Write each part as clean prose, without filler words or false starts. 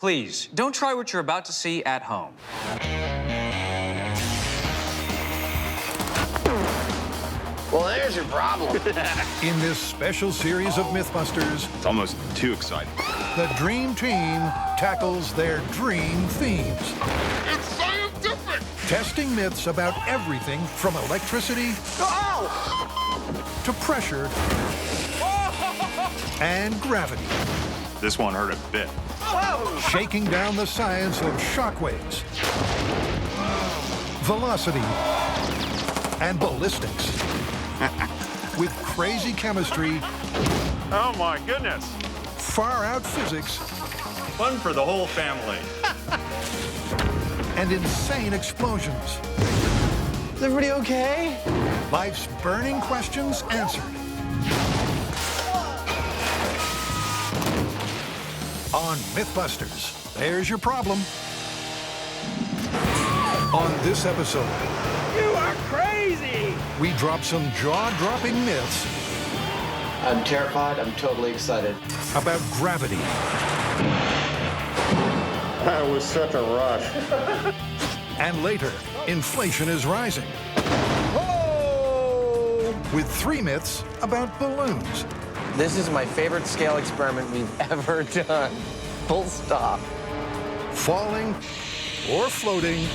Please, don't try what you're about to see at home. Well, there's your problem. In this special series of Mythbusters, It's almost too exciting. the Dream Team tackles their dream themes. It's scientific! Testing myths about everything from electricity to pressure and gravity. This one hurt a bit. Shaking down the science of shockwaves, velocity, and ballistics. With crazy chemistry, Oh my goodness. far-out physics, Fun for the whole family. and insane explosions. Is everybody okay? Life's burning questions answered. On Mythbusters, there's your problem. On this episode, You are crazy! we drop some jaw-dropping myths I'm terrified. I'm totally excited. about gravity That was such a rush. and later, inflation is rising. With 3 myths about balloons. This is my favorite scale experiment we've ever done. Full stop. Falling or floating,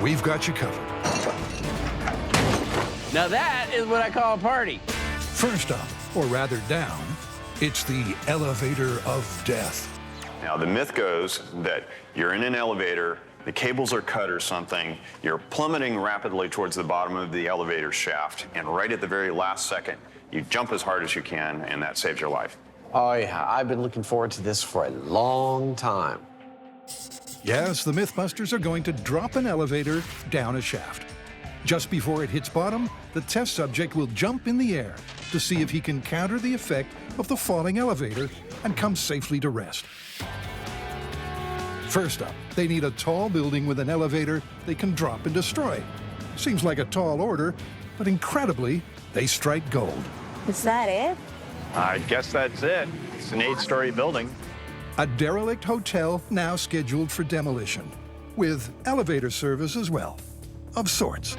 we've got you covered. Now that is what I call a party. First up, or rather down, it's the elevator of death. Now, the myth goes that you're in an elevator, the cables are cut or something, you're plummeting rapidly towards the bottom of the elevator shaft, and right at the very last second, you jump as hard as you can, and that saves your life. Oh yeah, I've been looking forward to this for a long time. Yes, the Mythbusters are going to drop an elevator down a shaft. Just before it hits bottom, the test subject will jump in the air to see if he can counter the effect of the falling elevator and come safely to rest. First up, they need a tall building with an elevator they can drop and destroy. Seems like a tall order, but incredibly, they strike gold. Is that it? I guess that's it. It's an 8-story building. A derelict hotel now scheduled for demolition, with elevator service as well, of sorts.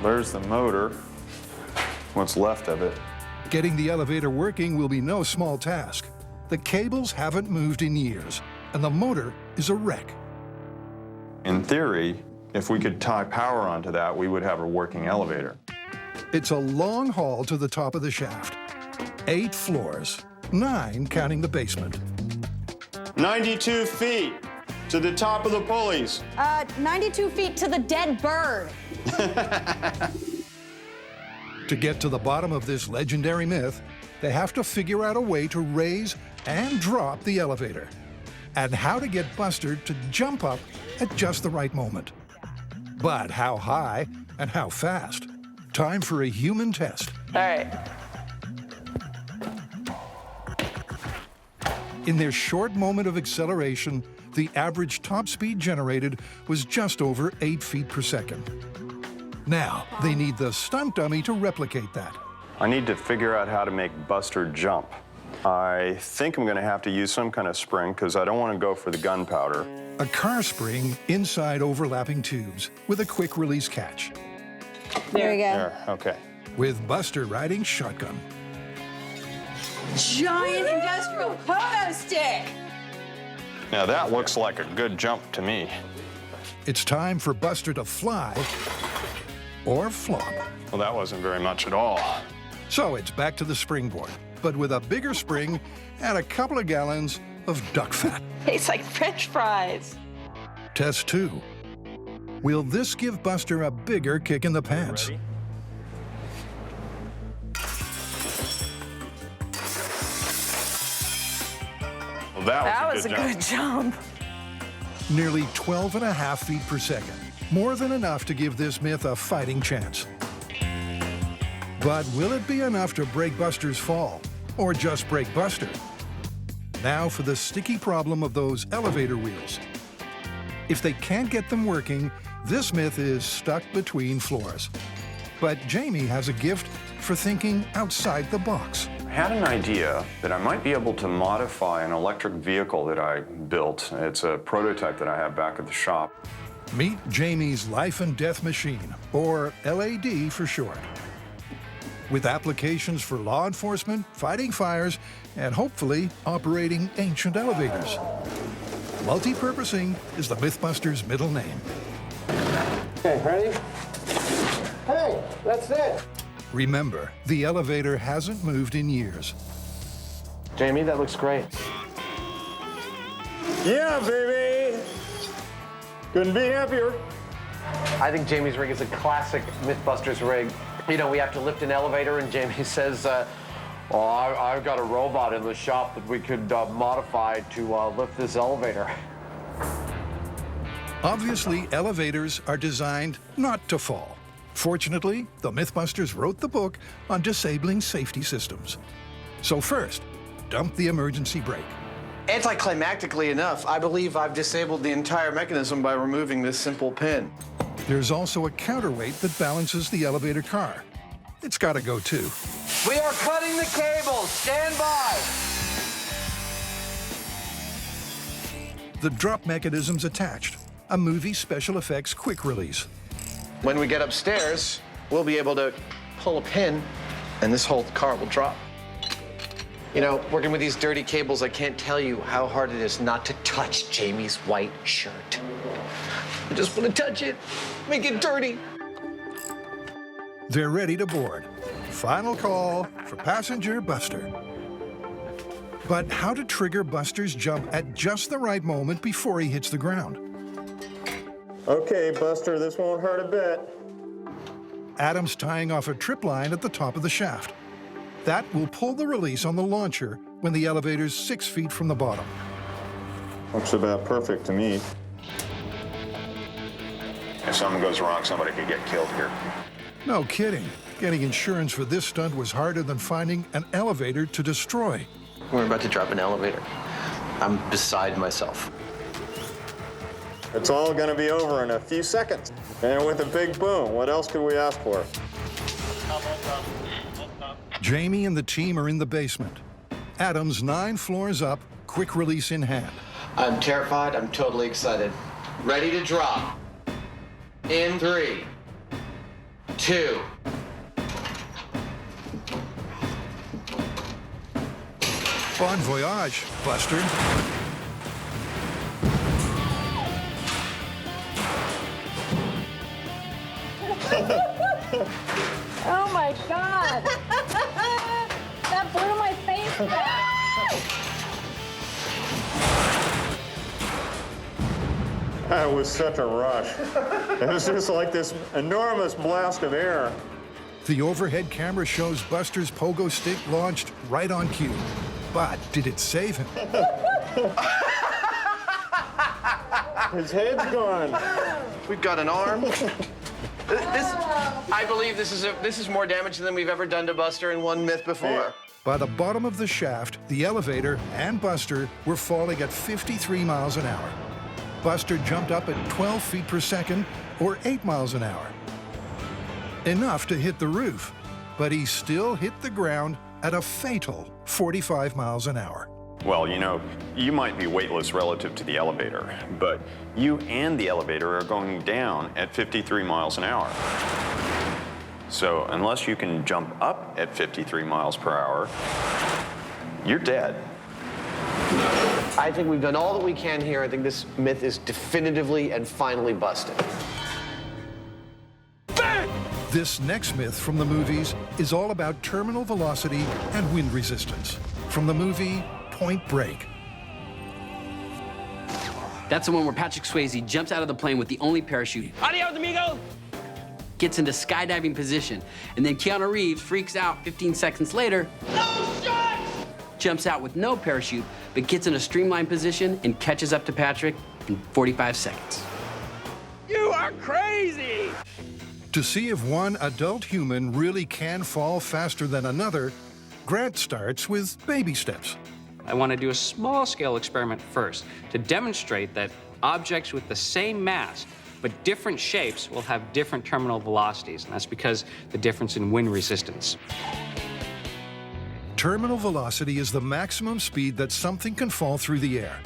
There's the motor. What's left of it. Getting the elevator working will be no small task. The cables haven't moved in years, and the motor is a wreck. In theory, if we could tie power onto that, we would have a working elevator. It's a long haul to the top of the shaft. 8 floors, 9 counting the basement. 92 feet to the top of the pulleys. 92 feet to the dead bird. To get to the bottom of this legendary myth, they have to figure out a way to raise and drop the elevator, and how to get Buster to jump up at just the right moment. But how high and how fast? Time for a human test. All right. In their short moment of acceleration, the average top speed generated was just over 8 feet per second. Now, they need the stunt dummy to replicate that. I need to figure out how to make Buster jump. I think I'm going to have to use some kind of spring because I don't want to go for the gunpowder. A car spring inside overlapping tubes with a quick release catch, There we go. There, okay. with Buster riding shotgun. Giant industrial pogo stick. Now that looks like a good jump to me. It's time for Buster to fly or flop. Well, that wasn't very much at all. So it's back to the springboard, but with a bigger spring and a couple of gallons of duck fat. Tastes like French fries. Test 2. Will this give Buster a bigger kick in the pants? Ready? Well, that was a good jump. jump. Nearly 12.5 feet per second. More than enough to give this myth a fighting chance. But will it be enough to break Buster's fall? Or just break Buster? Now for the sticky problem of those elevator wheels. If they can't get them working, this myth is stuck between floors. But Jamie has a gift for thinking outside the box. had an idea that I might be able to modify an electric vehicle that I built. It's a prototype that I have back at the shop. Meet Jamie's Life and Death Machine, or LAD for short. With applications for law enforcement, fighting fires, and hopefully operating ancient elevators. Multi-purposing is the Mythbusters' middle name. Okay, ready? Hey, that's it. Remember, the elevator hasn't moved in years. Jamie, that looks great. Yeah, baby! Couldn't be happier. I think Jamie's rig is a classic Mythbusters rig. You know, we have to lift an elevator, and Jamie says, well, I've got a robot in the shop that we could modify to lift this elevator. Obviously, elevators are designed not to fall. Fortunately, the Mythbusters wrote the book on disabling safety systems. So first, dump the emergency brake. Anticlimactically enough, I believe I've disabled the entire mechanism by removing this simple pin. There's also a counterweight that balances the elevator car. It's got to go too. We are cutting the cable. Stand by. The drop mechanism's attached, a movie special effects quick release. When we get upstairs, we'll be able to pull a pin, and this whole car will drop. You know, working with these dirty cables, I can't tell you how hard it is not to touch Jamie's white shirt. I just want to touch it, make it dirty. They're ready to board. Final call for passenger Buster. But how to trigger Buster's jump at just the right moment before he hits the ground? Okay, Buster, this won't hurt a bit. Adam's tying off a trip line at the top of the shaft. That will pull the release on the launcher when the elevator's 6 feet from the bottom. Looks about perfect to me. If something goes wrong, somebody could get killed here. No kidding. Getting insurance for this stunt was harder than finding an elevator to destroy. We're about to drop an elevator. I'm beside myself. It's all gonna be over in a few seconds. And with a big boom, what else could we ask for? Jamie and the team are in the basement. Adam's 9 floors up, quick release in hand. I'm terrified, I'm totally excited. Ready to drop. In 3, 2. Bon voyage, Buster. Oh my God! That blew my face back. That was such a rush. It was just like this enormous blast of air. The overhead camera shows Buster's pogo stick launched right on cue. But did it save him? His head's gone. We've got an arm. I believe this is more damage than we've ever done to Buster in one myth before. By the bottom of the shaft, the elevator and Buster were falling at 53 miles an hour. Buster jumped up at 12 feet per second, or 8 miles an hour. Enough to hit the roof, but he still hit the ground at a fatal 45 miles an hour. Well, you know, you might be weightless relative to the elevator, but you and the elevator are going down at 53 miles an hour. So unless you can jump up at 53 miles per hour, you're dead. I think we've done all that we can here. I think this myth is definitively and finally busted. This next myth from the movies is all about terminal velocity and wind resistance. From the movie Point Break. That's the one where Patrick Swayze jumps out of the plane with the only parachute. Adios, amigo! Gets into skydiving position. And then Keanu Reeves freaks out 15 seconds later. No shot! Jumps out with no parachute, but gets in a streamlined position and catches up to Patrick in 45 seconds. You are crazy! To see if one adult human really can fall faster than another, Grant starts with baby steps. I want to do a small-scale experiment first to demonstrate that objects with the same mass but different shapes will have different terminal velocities, and that's because the difference in wind resistance. Terminal velocity is the maximum speed that something can fall through the air.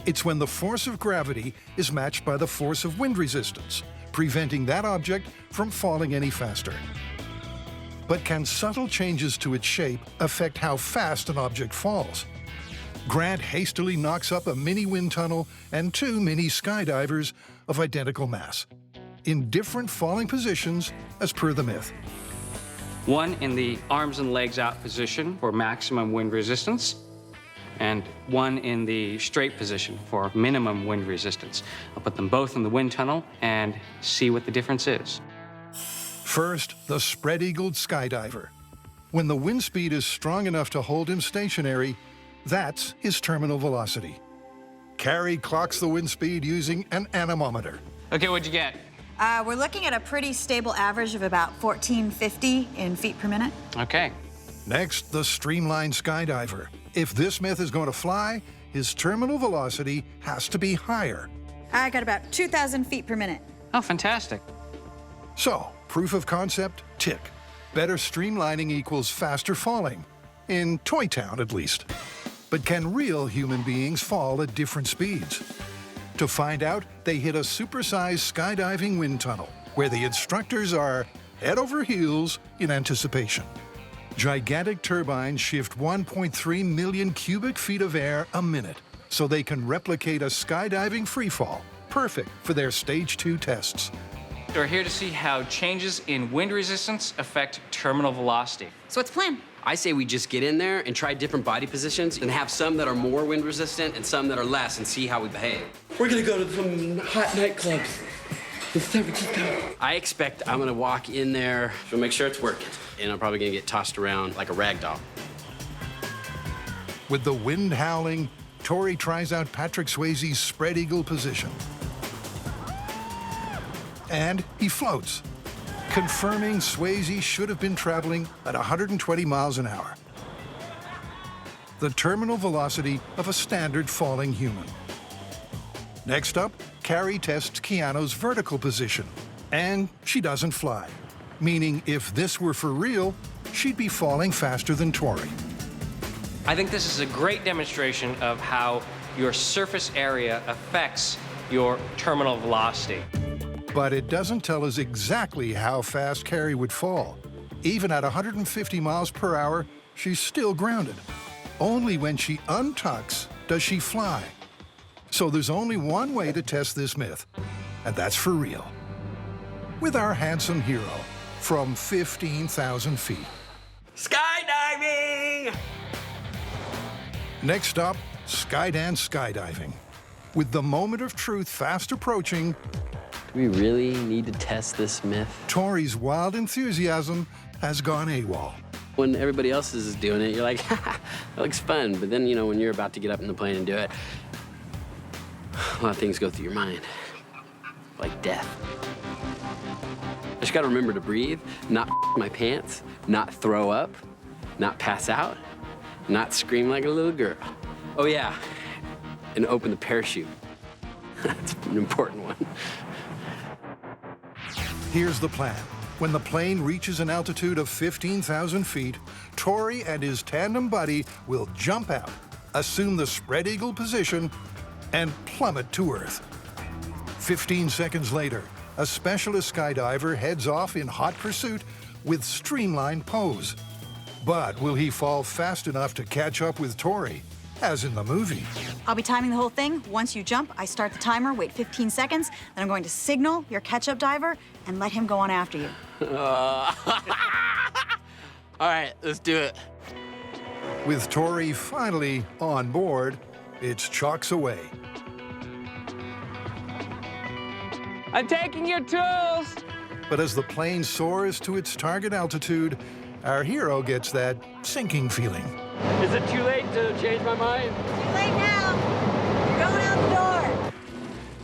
It's when the force of gravity is matched by the force of wind resistance, preventing that object from falling any faster. But can subtle changes to its shape affect how fast an object falls? Grant hastily knocks up a mini wind tunnel and 2 mini skydivers of identical mass, in different falling positions as per the myth. One in the arms and legs out position for maximum wind resistance, and one in the straight position for minimum wind resistance. I'll put them both in the wind tunnel and see what the difference is. First, the spread-eagled skydiver. When the wind speed is strong enough to hold him stationary, that's his terminal velocity. Carrie clocks the wind speed using an anemometer. Okay, what'd you get? We're looking at a pretty stable average of about 1450 in feet per minute. Okay. Next, the streamlined skydiver. If this myth is going to fly, his terminal velocity has to be higher. I got about 2,000 feet per minute. Oh, fantastic. So, proof of concept, tick. Better streamlining equals faster falling. In Toy Town, at least. But can real human beings fall at different speeds? To find out, they hit a supersized skydiving wind tunnel, where the instructors are head over heels in anticipation. Gigantic turbines shift 1.3 million cubic feet of air a minute, so they can replicate a skydiving freefall, perfect for their Stage 2 tests. We're here to see how changes in wind resistance affect terminal velocity. So what's the plan? I say we just get in there and try different body positions and have some that are more wind resistant and some that are less and see how we behave. We're gonna go to some hot nightclubs. I expect I'm gonna walk in there to make sure it's working, and I'm probably gonna get tossed around like a rag doll. With the wind howling, Tori tries out Patrick Swayze's spread eagle position. And he floats, confirming Swayze should have been traveling at 120 miles an hour. The terminal velocity of a standard falling human. Next up, Carrie tests Keanu's vertical position, and she doesn't fly, meaning if this were for real, she'd be falling faster than Tori. I think this is a great demonstration of how your surface area affects your terminal velocity. But it doesn't tell us exactly how fast Carrie would fall. Even at 150 miles per hour, she's still grounded. Only when she untucks does she fly. So there's only one way to test this myth, and that's for real. With our handsome hero from 15,000 feet. Skydiving! Next up, Skydance skydiving. With the moment of truth fast approaching, Do we really need to test this myth? Tori's wild enthusiasm has gone AWOL. When everybody else is doing it, you're like, haha, that looks fun. But then, when you're about to get up in the plane and do it, a lot of things go through your mind, like death. I just gotta remember to breathe, not my pants, not throw up, not pass out, not scream like a little girl. Oh yeah, and open the parachute. That's an important one. Here's the plan. When the plane reaches an altitude of 15,000 feet, Tori and his tandem buddy will jump out, assume the spread eagle position, and plummet to Earth. 15 seconds later, a specialist skydiver heads off in hot pursuit with streamlined pose. But will he fall fast enough to catch up with Tori, as in the movie? I'll be timing the whole thing. Once you jump, I start the timer, wait 15 seconds, then I'm going to signal your catch-up diver and let him go on after you. All right, let's do it. With Tori finally on board, it's chalks away. I'm taking your tools. But as the plane soars to its target altitude, our hero gets that sinking feeling. Is it too late to change my mind? Too late now. You're going out the door.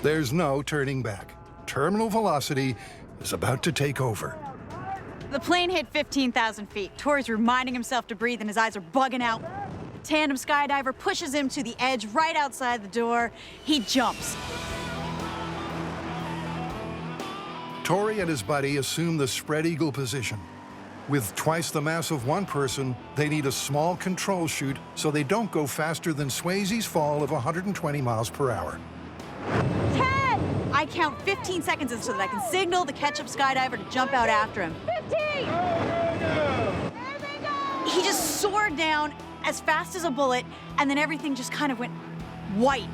There's no turning back. Terminal velocity is about to take over. The plane hit 15,000 feet. Tori's reminding himself to breathe and his eyes are bugging out. The tandem skydiver pushes him to the edge right outside the door. He jumps. Tori and his buddy assume the spread eagle position. With twice the mass of one person, they need a small control chute so they don't go faster than Swayze's fall of 120 miles per hour. 10! I count 15 seconds in so that I can signal the catch-up skydiver to jump out after him. 15! He just soared down as fast as a bullet, and then everything just kind of went white.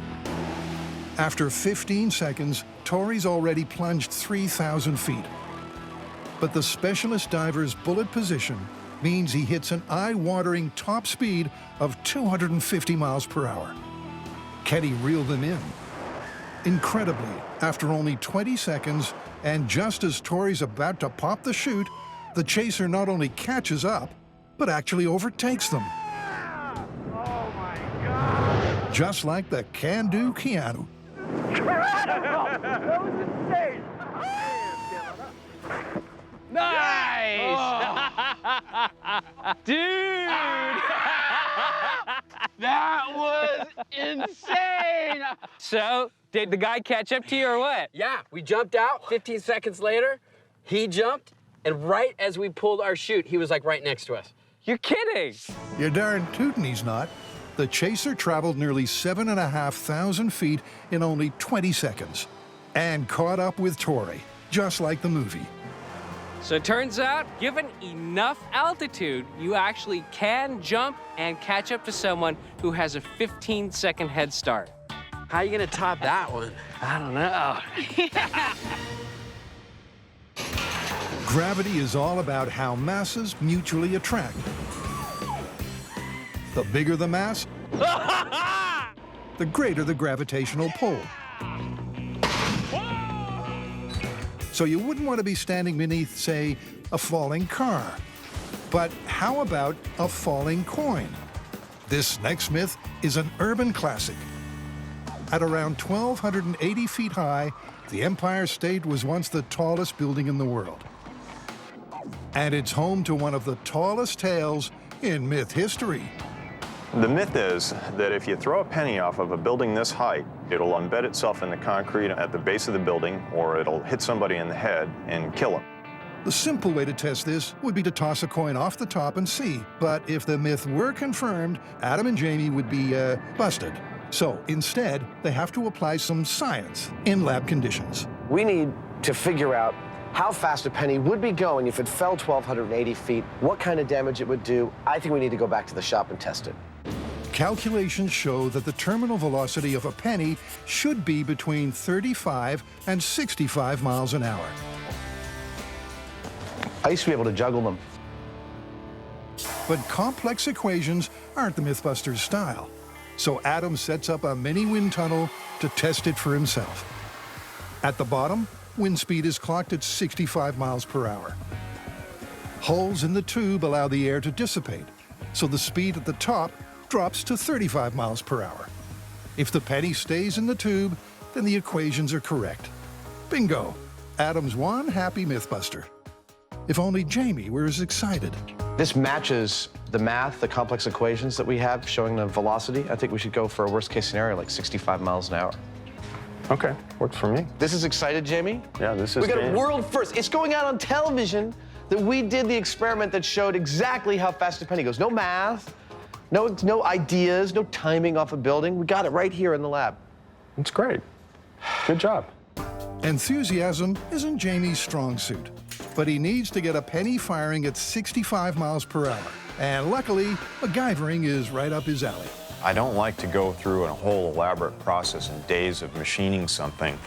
After 15 seconds, Tori's already plunged 3,000 feet. But the specialist diver's bullet position means he hits an eye-watering top speed of 250 miles per hour. Can he reel them in? Incredibly, after only 20 seconds, and just as Tori's about to pop the chute, the chaser not only catches up, but actually overtakes them. Oh my God! Just like the can-do Keanu. Incredible! That was insane! Nice! Dude! That was insane! So, did the guy catch up to you or what? Yeah, we jumped out. 15 seconds later, he jumped, and right as we pulled our chute, he was like right next to us. You're kidding! You're darn tootin' he's not. The chaser traveled nearly 7,500 feet in only 20 seconds and caught up with Tori, just like the movie. So it turns out, given enough altitude, you actually can jump and catch up to someone who has a 15-second head start. How are you gonna top that one? I don't know. Gravity is all about how masses mutually attract. The bigger the mass, the greater the gravitational pull. So you wouldn't want to be standing beneath, say, a falling car. But how about a falling coin? This next myth is an urban classic. At around 1,280 feet high, the Empire State was once the tallest building in the world. And it's home to one of the tallest tales in myth history. The myth is that if you throw a penny off of a building this height, it'll embed itself in the concrete at the base of the building, or it'll hit somebody in the head and kill them. The simple way to test this would be to toss a coin off the top and see. But if the myth were confirmed, Adam and Jamie would be busted. So instead, they have to apply some science in lab conditions. We need to figure out how fast a penny would be going if it fell 1,280 feet, what kind of damage it would do. I think we need to go back to the shop and test it. Calculations show that the terminal velocity of a penny should be between 35 and 65 miles an hour. I used to be able to juggle them. But complex equations aren't the Mythbusters' style. So Adam sets up a mini wind tunnel to test it for himself. At the bottom, wind speed is clocked at 65 miles per hour. Holes in the tube allow the air to dissipate, so the speed at the top drops to 35 miles per hour. If the penny stays in the tube, then the equations are correct. Bingo! Adam's one happy Mythbuster. If only Jamie were as excited. This matches the math, the complex equations that we have showing the velocity. I think we should go for a worst case scenario, like 65 miles an hour. Okay, works for me. This is excited, Jamie? Yeah, this is We got a game. world first. It's going out on television that we did the experiment that showed exactly how fast a penny goes. No math, no ideas, no timing off a building. We got it right here in the lab. It's great. Good job. Enthusiasm isn't Jamie's strong suit, but he needs to get a penny firing at 65 miles per hour. And luckily, MacGyvering is right up his alley. I don't like to go through a whole elaborate process and days of machining something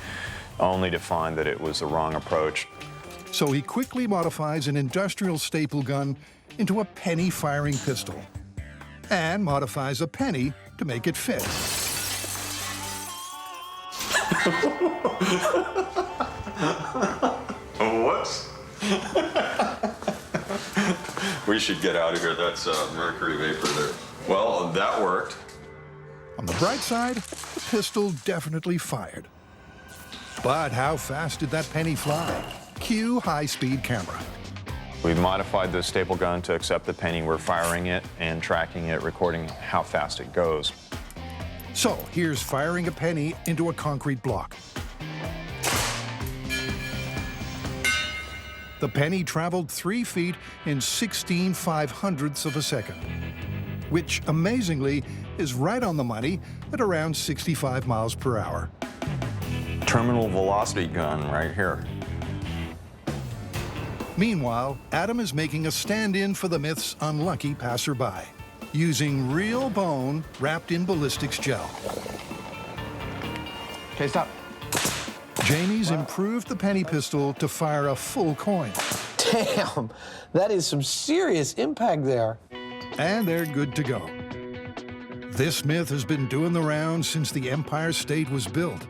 only to find that it was the wrong approach. So he quickly modifies an industrial staple gun into a penny-firing pistol and modifies a penny to make it fit. Whoops. We should get out of here. That's mercury vapor there. Well, that worked. On the bright side, the pistol definitely fired. But how fast did that penny fly? Cue high-speed camera. We've modified the staple gun to accept the penny. We're firing it and tracking it, recording how fast it goes. So here's firing a penny into a concrete block. The penny traveled 3 feet in 16/500ths of a second, which amazingly is right on the money at around 65 miles per hour. Terminal velocity gun right here. Meanwhile, Adam is making a stand-in for the myth's unlucky passerby, using real bone wrapped in ballistics gel. Okay, stop. Jamie's improved the penny pistol to fire a full coin. Damn, that is some serious impact there. And they're good to go. This myth has been doing the rounds since the Empire State was built.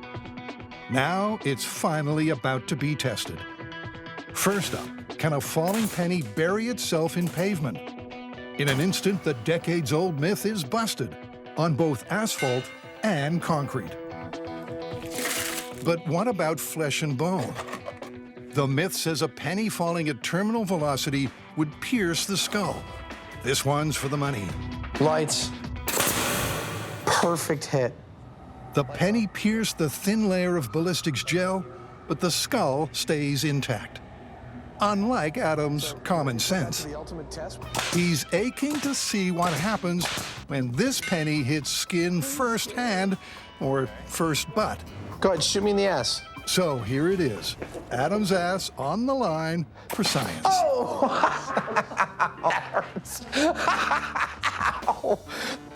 Now it's finally about to be tested. First up, can a falling penny bury itself in pavement? In an instant, the decades-old myth is busted on both asphalt and concrete. But what about flesh and bone? The myth says a penny falling at terminal velocity would pierce the skull. This one's for the money. Lights. Perfect hit. The penny pierced the thin layer of ballistics gel, but the skull stays intact. Unlike Adam's common sense. He's aching to see what happens when this penny hits skin first hand or first butt. Go ahead, shoot me in the ass. So here it is, Adam's ass on the line for science. Oh, that hurts.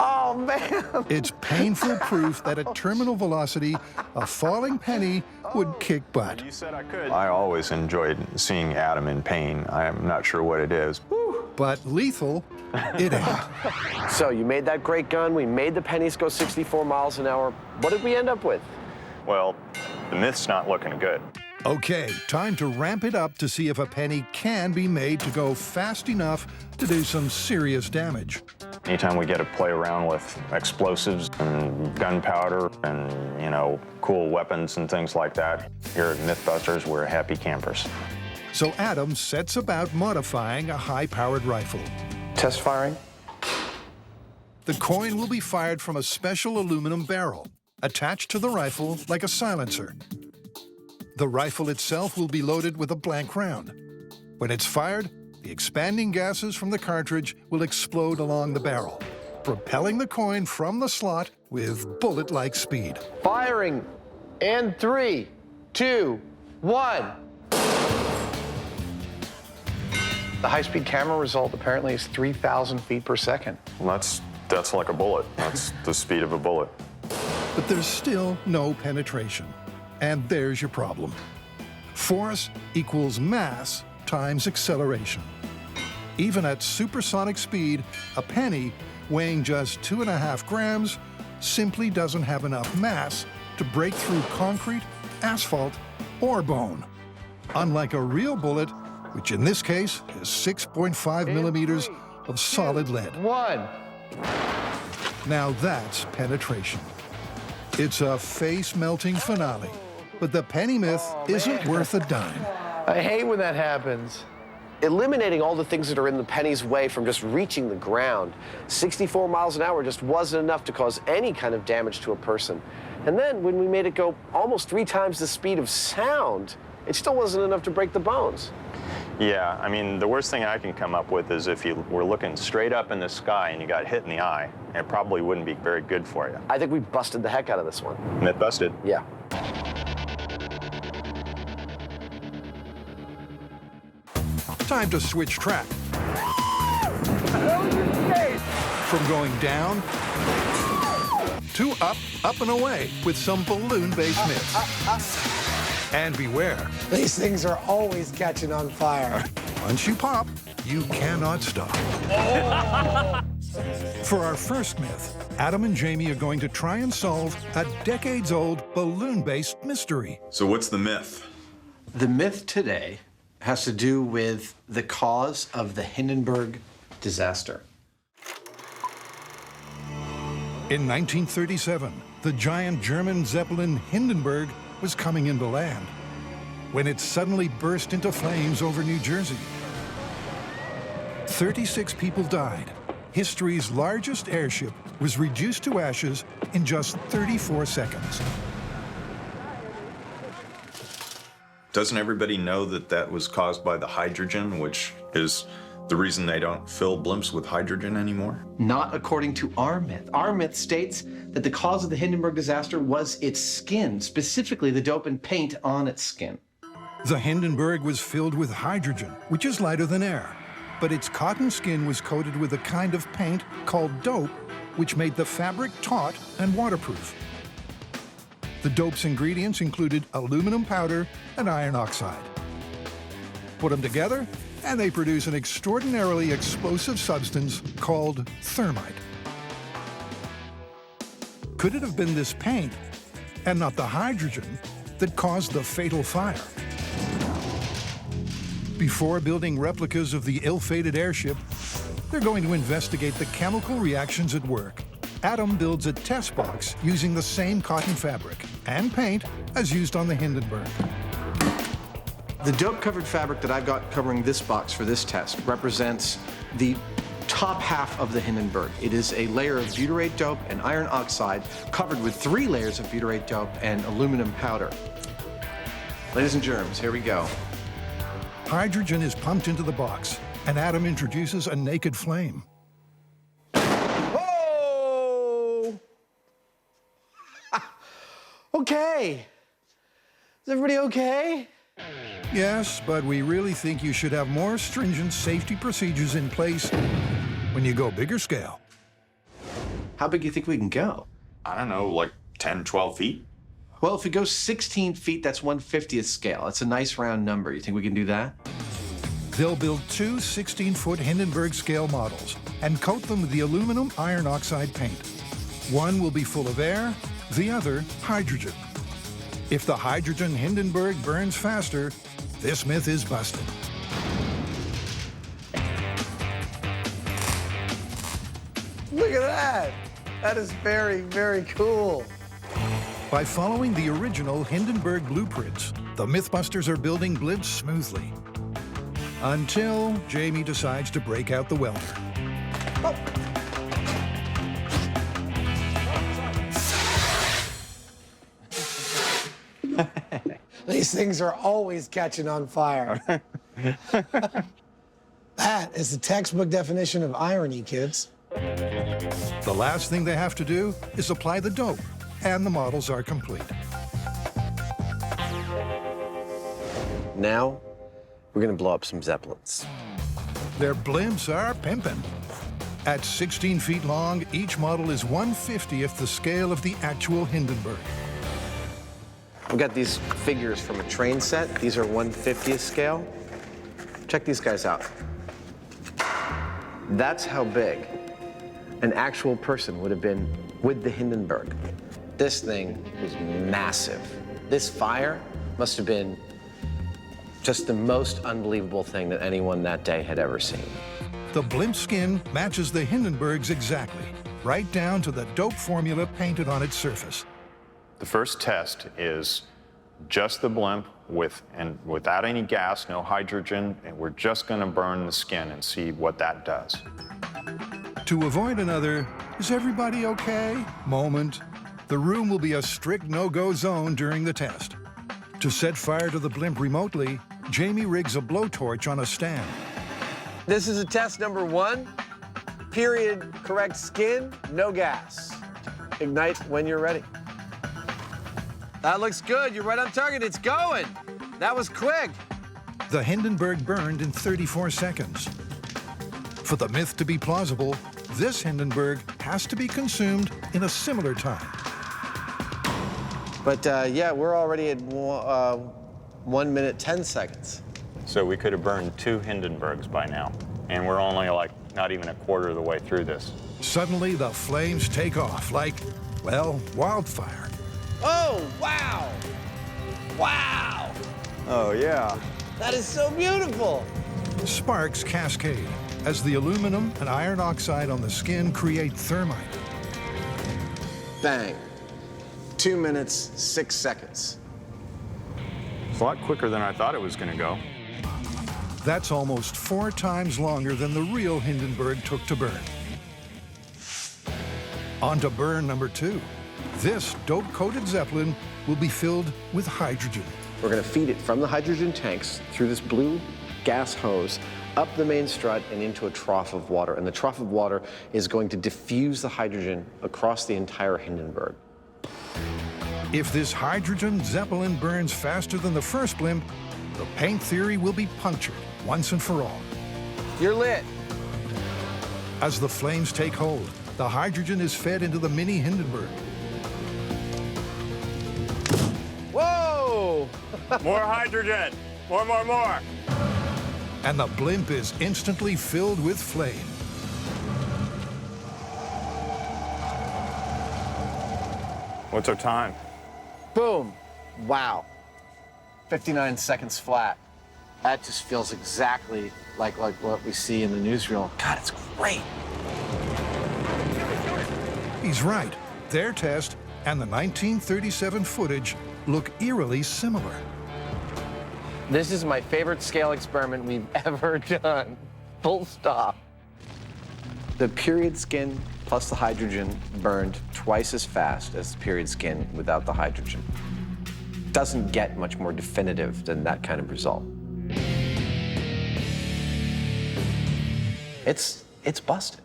Oh, man. It's painful proof that at terminal velocity, a falling penny would kick butt. You said I could. I always enjoyed seeing Adam in pain. I'm not sure what it is. But lethal, it ain't. So you made that great gun. We made the pennies go 64 miles an hour. What did we end up with? Well, the myth's not looking good. Okay, time to ramp it up to see if a penny can be made to go fast enough to do some serious damage. Anytime we get to play around with explosives and gunpowder and, you know, cool weapons and things like that, here at Mythbusters, we're happy campers. So Adam sets about modifying a high-powered rifle. Test firing. The coin will be fired from a special aluminum barrel, attached to the rifle like a silencer. The rifle itself will be loaded with a blank round. When it's fired, the expanding gases from the cartridge will explode along the barrel, propelling the coin from the slot with bullet-like speed. Firing. And 3, 2, 1. The high-speed camera result apparently is 3,000 feet per second. Well, that's like a bullet. That's the speed of a bullet. But there's still no penetration. And there's your problem. Force equals mass times acceleration. Even at supersonic speed, a penny weighing just 2.5 grams simply doesn't have enough mass to break through concrete, asphalt, or bone. Unlike a real bullet, which in this case is 6.5 millimeters of solid lead. 1. Now that's penetration. It's a face-melting finale, but the penny myth isn't worth a dime. I hate when that happens. Eliminating all the things that are in the penny's way from just reaching the ground. 64 miles an hour just wasn't enough to cause any kind of damage to a person. And then when we made it go almost 3 times the speed of sound, it still wasn't enough to break the bones. Yeah, I mean, the worst thing I can come up with is if you were looking straight up in the sky and you got hit in the eye, it probably wouldn't be very good for you. I think we busted the heck out of this one. Myth busted. Yeah. Time to switch track. From going down to up and away with some balloon-based myths. And beware. These things are always catching on fire. Once you pop, you cannot stop. For our first myth, Adam and Jamie are going to try and solve a decades-old balloon-based mystery. So what's the myth? The myth today has to do with the cause of the Hindenburg disaster. In 1937, the giant German Zeppelin Hindenburg was coming into land when it suddenly burst into flames over New Jersey. 36 people died. History's largest airship was reduced to ashes in just 34 seconds. Doesn't everybody know that that was caused by the hydrogen, which is the reason they don't fill blimps with hydrogen anymore? Not according to our myth. Our myth states that the cause of the Hindenburg disaster was its skin, specifically the dope and paint on its skin. The Hindenburg was filled with hydrogen, which is lighter than air, but its cotton skin was coated with a kind of paint called dope, which made the fabric taut and waterproof. The dope's ingredients included aluminum powder and iron oxide. Put them together, and they produce an extraordinarily explosive substance called thermite. Could it have been this paint, and not the hydrogen, that caused the fatal fire? Before building replicas of the ill-fated airship, they're going to investigate the chemical reactions at work. Adam builds a test box using the same cotton fabric and paint as used on the Hindenburg. The dope-covered fabric that I've got covering this box for this test represents the top half of the Hindenburg. It is a layer of butyrate dope and iron oxide covered with 3 layers of butyrate dope and aluminum powder. Ladies and germs, here we go. Hydrogen is pumped into the box, and Adam introduces a naked flame. Whoa! Okay. Is everybody okay? Yes, but we really think you should have more stringent safety procedures in place when you go bigger scale. How big do you think we can go? I don't know, like 10, 12 feet? Well, if we go 16 feet, that's 1/50th scale. That's a nice round number. You think we can do that? They'll build 2 16-foot Hindenburg scale models and coat them with the aluminum iron oxide paint. One will be full of air, the other hydrogen. If the hydrogen Hindenburg burns faster, this myth is busted. Look at that. That is very, very cool. By following the original Hindenburg blueprints, the Mythbusters are building blimps smoothly. Until Jamie decides to break out the welder. Oh. These things are always catching on fire. That is the textbook definition of irony, kids. The last thing they have to do is apply the dope, and the models are complete. Now, we're gonna blow up some Zeppelins. Their blimps are pimpin'. At 16 feet long, each model is 1/50th the scale of the actual Hindenburg. We've got these figures from a train set. These are 1/50th scale. Check these guys out. That's how big an actual person would have been with the Hindenburg. This thing was massive. This fire must have been just the most unbelievable thing that anyone that day had ever seen. The blimp skin matches the Hindenburg's exactly, right down to the dope formula painted on its surface. The first test is just the blimp without any gas, no hydrogen, and we're just going to burn the skin and see what that does. To avoid another, is everybody okay moment, the room will be a strict no-go zone during the test. To set fire to the blimp remotely, Jamie rigs a blowtorch on a stand. This is a test number 1. Period, correct skin, no gas. Ignite when you're ready. That looks good. You're right on target. It's going. That was quick. The Hindenburg burned in 34 seconds. For the myth to be plausible, this Hindenburg has to be consumed in a similar time. But yeah, we're already at 1 minute, 10 seconds. So we could have burned 2 Hindenburgs by now, and we're only like not even a quarter of the way through this. Suddenly, the flames take off like, well, wildfire. Oh, wow. Wow. Oh, yeah. That is so beautiful. Sparks cascade as the aluminum and iron oxide on the skin create thermite. Bang. 2 minutes, 6 seconds. It's a lot quicker than I thought it was going to go. That's almost 4 times longer than the real Hindenburg took to burn. On to burn number 2. This dope-coated Zeppelin will be filled with hydrogen. We're gonna feed it from the hydrogen tanks through this blue gas hose up the main strut and into a trough of water. And the trough of water is going to diffuse the hydrogen across the entire Hindenburg. If this hydrogen Zeppelin burns faster than the first blimp, the paint theory will be punctured once and for all. You're lit. As the flames take hold, the hydrogen is fed into the mini Hindenburg. Whoa! More hydrogen. More. And the blimp is instantly filled with flame. What's our time? Boom. Wow. 59 seconds flat. That just feels exactly like what we see in the newsreel. God, it's great. He's right. Their test and the 1937 footage look eerily similar. This is my favorite scale experiment we've ever done. Full stop. The period skin plus the hydrogen burned twice as fast as the period skin without the hydrogen. Doesn't get much more definitive than that kind of result. It's busted.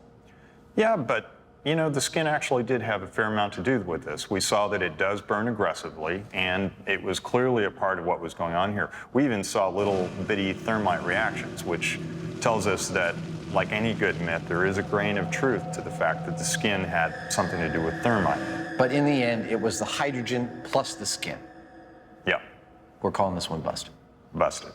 Yeah, but you know, the skin actually did have a fair amount to do with this. We saw that it does burn aggressively, and it was clearly a part of what was going on here. We even saw little bitty thermite reactions, which tells us that, like any good myth, there is a grain of truth to the fact that the skin had something to do with thermite. But in the end, it was the hydrogen plus the skin. Yeah. We're calling this one busted. Busted.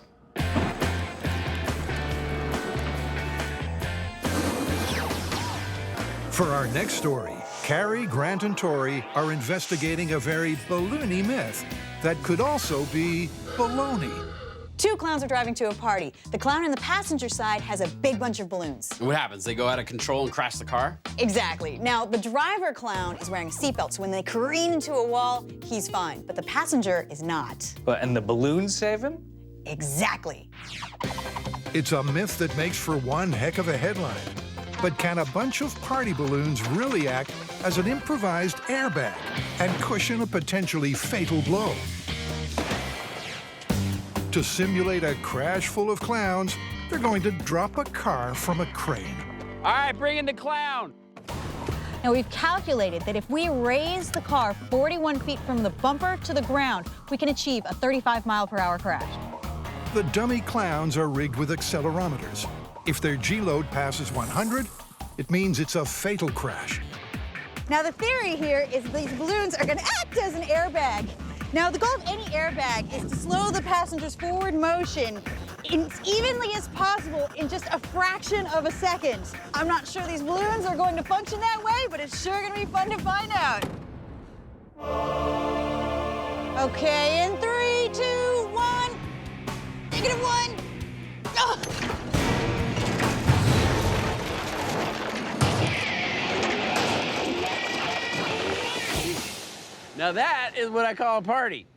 For our next story, Carrie, Grant, and Tori are investigating a very balloony myth that could also be baloney. Two clowns are driving to a party. The clown on the passenger side has a big bunch of balloons. What happens? They go out of control and crash the car? Exactly. Now, the driver clown is wearing a seatbelt, so when they careen into a wall, he's fine. But the passenger is not. But and the balloons save him? Exactly. It's a myth that makes for one heck of a headline. But can a bunch of party balloons really act as an improvised airbag and cushion a potentially fatal blow? To simulate a crash full of clowns, they're going to drop a car from a crane. All right, bring in the clown. Now, we've calculated that if we raise the car 41 feet from the bumper to the ground, we can achieve a 35-mile-per-hour crash. The dummy clowns are rigged with accelerometers. If their G-load passes 100, it means it's a fatal crash. Now, the theory here is these balloons are going to act as an airbag. Now, the goal of any airbag is to slow the passenger's forward motion as evenly as possible in just a fraction of a second. I'm not sure these balloons are going to function that way, but it's sure going to be fun to find out. Okay, in 3, 2, 1. -1. Oh. Now that is what I call a party.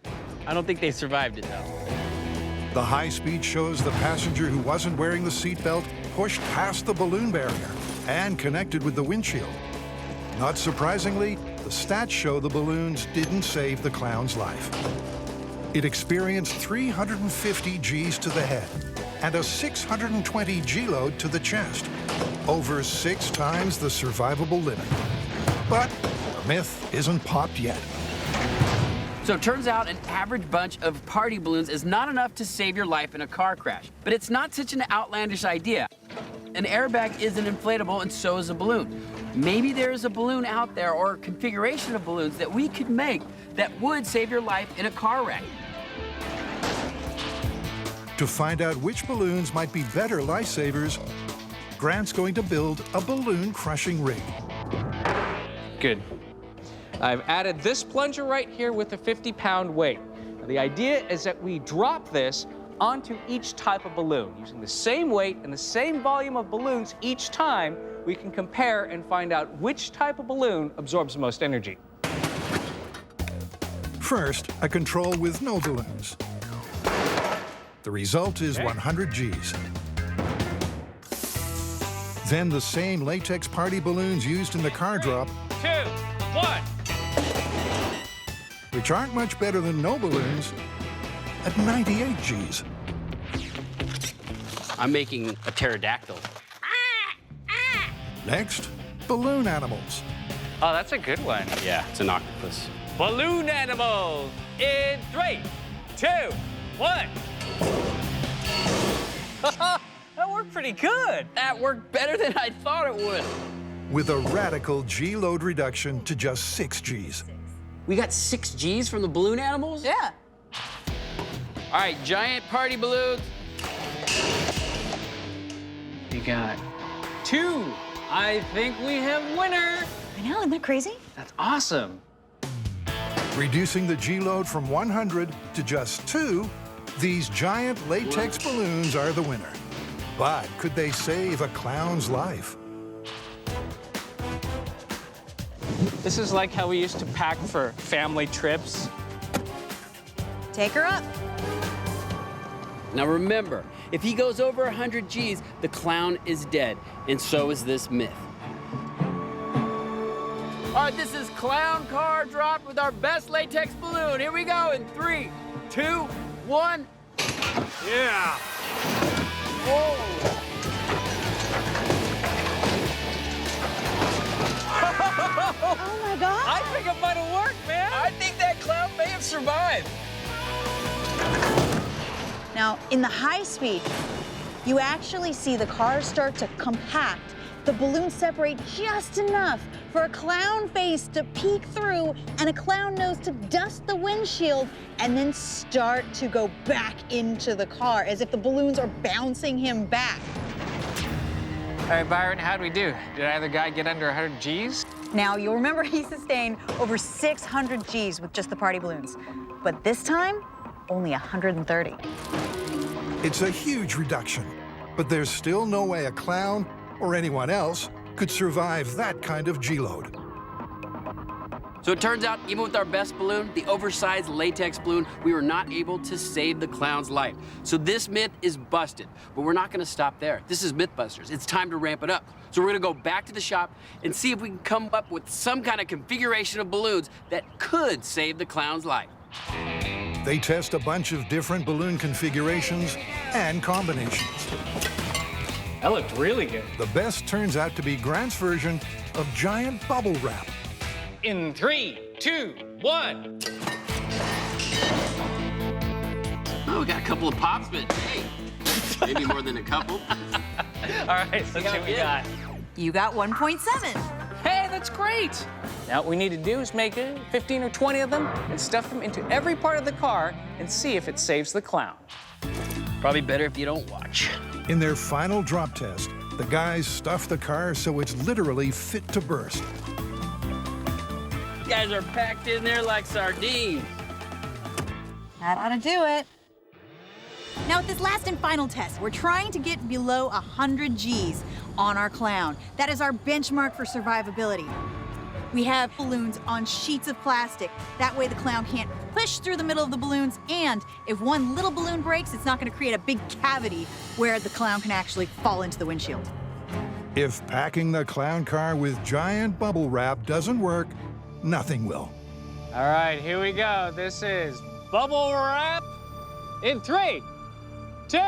I don't think they survived it, though. The high speed shows the passenger who wasn't wearing the seatbelt pushed past the balloon barrier and connected with the windshield. Not surprisingly, the stats show the balloons didn't save the clown's life. It experienced 350 Gs to the head and a 620 G-load to the chest, over 6 times the survivable limit. But the myth isn't popped yet. So it turns out an average bunch of party balloons is not enough to save your life in a car crash. But it's not such an outlandish idea. An airbag is an inflatable, and so is a balloon. Maybe there's a balloon out there or a configuration of balloons that we could make that would save your life in a car wreck. To find out which balloons might be better lifesavers, Grant's going to build a balloon crushing rig. Good. I've added this plunger right here with a 50-pound weight. Now, the idea is that we drop this onto each type of balloon. Using the same weight and the same volume of balloons each time, we can compare and find out which type of balloon absorbs the most energy. First, a control with no balloons. The result is 100 Gs. Then the same latex party balloons used in the car drop, 2, 1. which aren't much better than no balloons, at 98 Gs. I'm making a pterodactyl. Next, balloon animals. Oh, that's a good one. Yeah, it's an octopus. Balloon animals in 3, 2, 1. That worked pretty good. That worked better than I thought it would. With a radical G load reduction to just 6 Gs. We got 6 Gs from the balloon animals? Yeah. All right, giant party balloons. We got 2. I think we have winner. I know, isn't that crazy? That's awesome. Reducing the G load from 100 to just 2, these giant latex balloons are the winner. But could they save a clown's life? This is like how we used to pack for family trips. Take her up. Now remember, if he goes over 100 Gs, the clown is dead, and so is this myth. All right, this is clown car drop with our best latex balloon. Here we go in 3, 2, 1. Yeah. Whoa. Oh my God. I think it might have worked, man. I think that clown may have survived. Now, in the high speed, you actually see the car start to compact. The balloons separate just enough for a clown face to peek through and a clown nose to dust the windshield and then start to go back into the car as if the balloons are bouncing him back. All right, Byron, how'd we do? Did either guy get under 100 Gs? Now, you'll remember he sustained over 600 Gs with just the party balloons. But this time, only 130. It's a huge reduction, but there's still no way a clown or anyone else could survive that kind of G-load. So it turns out, even with our best balloon, the oversized latex balloon, we were not able to save the clown's life. So this myth is busted, but we're not gonna stop there. This is Mythbusters. It's time to ramp it up. So we're gonna go back to the shop and see if we can come up with some kind of configuration of balloons that could save the clown's life. They test a bunch of different balloon configurations and combinations. That looked really good. The best turns out to be Grant's version of giant bubble wrap. In 3, 2, 1. Oh, we got a couple of pops, but hey, maybe more than a couple. All right, let's see what we got. You got 1.7. Hey, that's great. Now what we need to do is make 15 or 20 of them and stuff them into every part of the car and see if it saves the clown. Probably better if you don't watch. In their final drop test, the guys stuff the car so it's literally fit to burst. You guys are packed in there like sardines. That ought to do it. Now, with this last and final test, we're trying to get below 100 Gs on our clown. That is our benchmark for survivability. We have balloons on sheets of plastic. That way the clown can't push through the middle of the balloons, and if one little balloon breaks, it's not gonna create a big cavity where the clown can actually fall into the windshield. If packing the clown car with giant bubble wrap doesn't work, nothing will. All right, here we go. This is bubble wrap in 3, 2,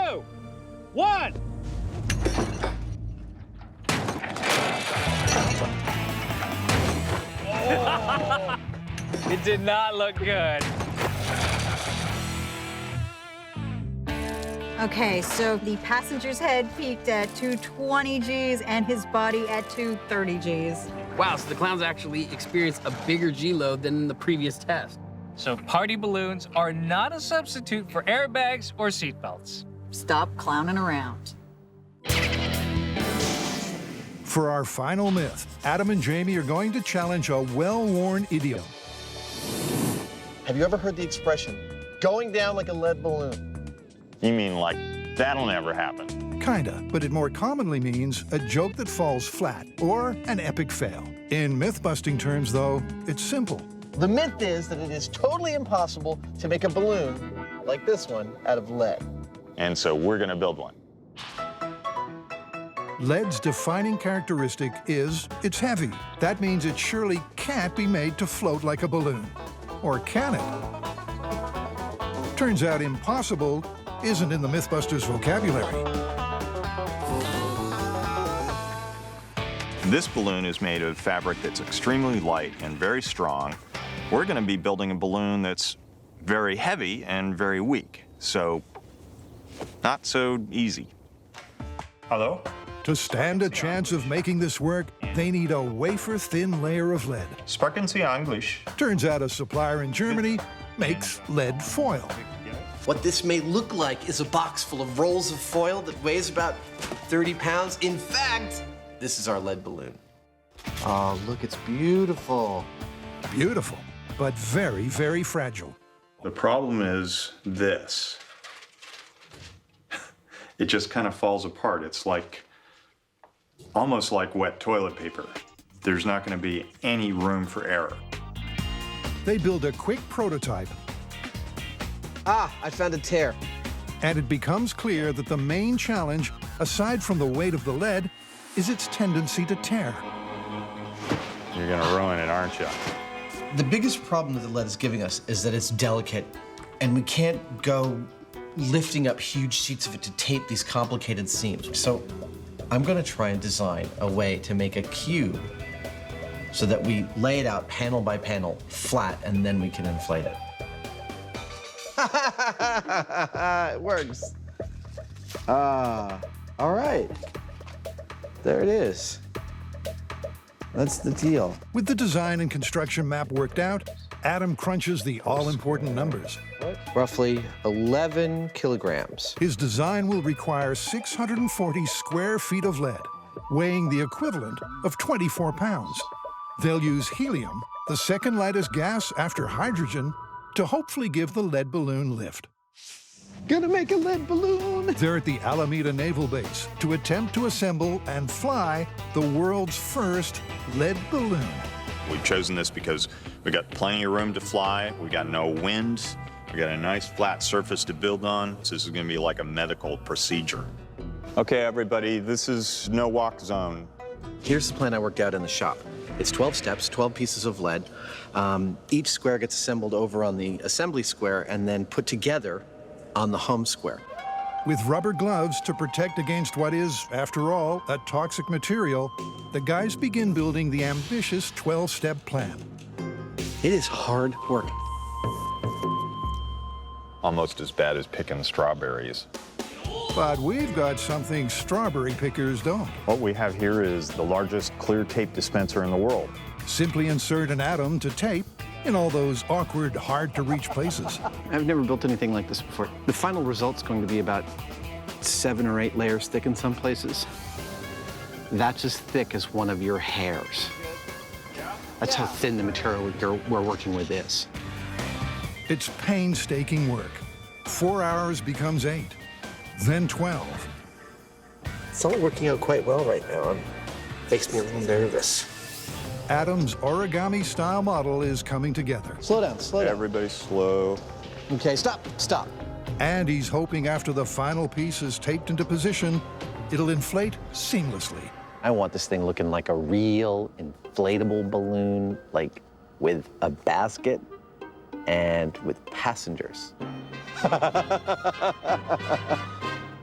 1. Oh. It did not look good. Okay, so the passenger's head peaked at 220 Gs and his body at 230 Gs. Wow, so the clowns actually experienced a bigger G-load than in the previous test. So party balloons are not a substitute for airbags or seatbelts. Stop clowning around. For our final myth, Adam and Jamie are going to challenge a well-worn idiom. Have you ever heard the expression, going down like a lead balloon? You mean like, that'll never happen? Kinda, but it more commonly means a joke that falls flat or an epic fail. In myth-busting terms, though, it's simple. The myth is that it is totally impossible to make a balloon like this one out of lead. And so we're gonna build one. Lead's defining characteristic is it's heavy. That means it surely can't be made to float like a balloon. Or can it? Turns out impossible isn't in the Mythbusters vocabulary. This balloon is made of fabric that's extremely light and very strong. We're going to be building a balloon that's very heavy and very weak, so not so easy. Hello? To stand a chance of making this work, they need a wafer-thin layer of lead. Sprechen Sie English? Turns out a supplier in Germany makes lead foil. What this may look like is a box full of rolls of foil that weighs about 30 pounds. In fact, this is our lead balloon. Oh, look, it's beautiful. Beautiful, but very, very fragile. The problem is this. It just kind of falls apart. It's like, almost like wet toilet paper. There's not going to be any room for error. They build a quick prototype. Ah, I found a tear. And it becomes clear that the main challenge, aside from the weight of the lead, is its tendency to tear. You're going to ruin it, aren't you? The biggest problem that the lead is giving us is that it's delicate, and we can't go lifting up huge sheets of it to tape these complicated seams. So I'm going to try and design a way to make a cube so that we lay it out panel by panel, flat, and then we can inflate it. It works. All right. There it is. That's the deal. With the design and construction map worked out, Adam crunches the all-important numbers. Roughly 11 kilograms. His design will require 640 square feet of lead, weighing the equivalent of 24 pounds. They'll use helium, the second lightest gas after hydrogen, to hopefully give the lead balloon lift. Gonna make a lead balloon! They're at the Alameda Naval Base to attempt to assemble and fly the world's first lead balloon. We've chosen this because we got plenty of room to fly, we got no wind, we got a nice flat surface to build on, so this is going to be like a medical procedure. Okay, everybody, this is no walk zone. Here's the plan I worked out in the shop. It's 12 steps, 12 pieces of lead. Each square gets assembled over on the assembly square and then put together on the home square. With rubber gloves to protect against what is, after all, a toxic material, the guys begin building the ambitious 12-step plan. It is hard work. Almost as bad as picking strawberries. But we've got something strawberry pickers don't. What we have here is the largest clear tape dispenser in the world. Simply insert an atom to tape in all those awkward, hard-to-reach places. I've never built anything like this before. The final result's going to be about 7 or 8 layers thick in some places. That's as thick as one of your hairs. That's how thin the material we're working with is. It's painstaking work. 4 hours becomes 8, then 12. It's all working out quite well right now. It makes me a little nervous. Adam's origami-style model is coming together. Slow down, slow down. Everybody slow. Okay, stop, stop. And he's hoping after the final piece is taped into position, it'll inflate seamlessly. I want this thing looking like a real inflatable balloon, like with a basket and with passengers.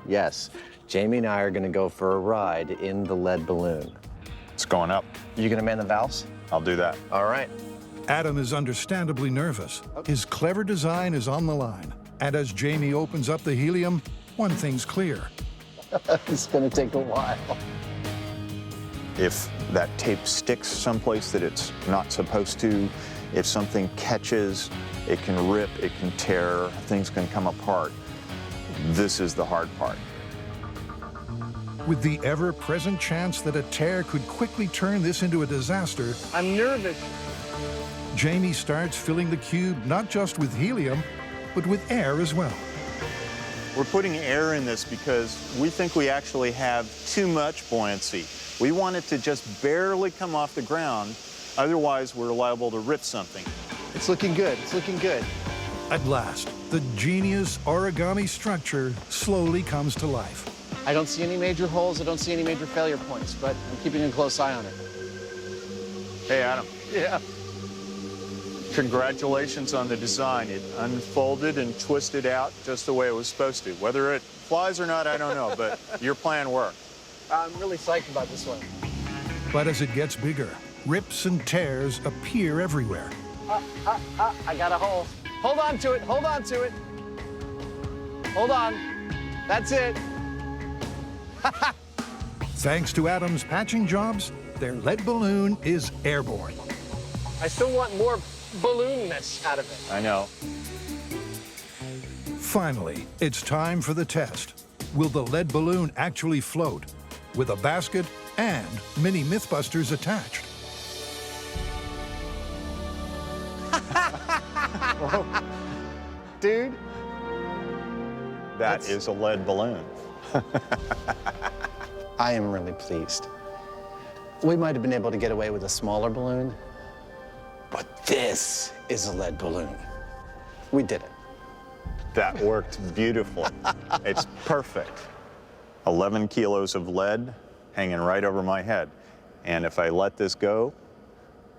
Yes, Jamie and I are gonna go for a ride in the lead balloon. It's going up. You gonna man the valves? I'll do that. All right. Adam is understandably nervous. His clever design is on the line. And as Jamie opens up the helium, one thing's clear. It's gonna take a while. If that tape sticks someplace that it's not supposed to, if something catches, it can rip, it can tear, things can come apart. This is the hard part. With the ever-present chance that a tear could quickly turn this into a disaster, I'm nervous. Jamie starts filling the cube not just with helium, but with air as well. We're putting air in this because we think we actually have too much buoyancy. We want it to just barely come off the ground, otherwise we're liable to rip something. It's looking good, it's looking good. At last, the genius origami structure slowly comes to life. I don't see any major holes, I don't see any major failure points, but I'm keeping a close eye on it. Hey, Adam. Yeah. Congratulations on the design. It unfolded and twisted out just the way it was supposed to. Whether it flies or not, I don't know, but your plan worked. I'm really psyched about this one. But as it gets bigger, rips and tears appear everywhere. I got a hole. Hold on to it, hold on to it. Hold on. That's it. Thanks to Adam's patching jobs, their lead balloon is airborne. I still want more balloonness out of it. I know. Finally, it's time for the test. Will the lead balloon actually float with a basket and mini Mythbusters attached? Dude. That is a lead balloon. I am really pleased. We might have been able to get away with a smaller balloon, but this is a lead balloon. We did it. That worked beautifully. It's perfect. 11 kilos of lead hanging right over my head. And if I let this go,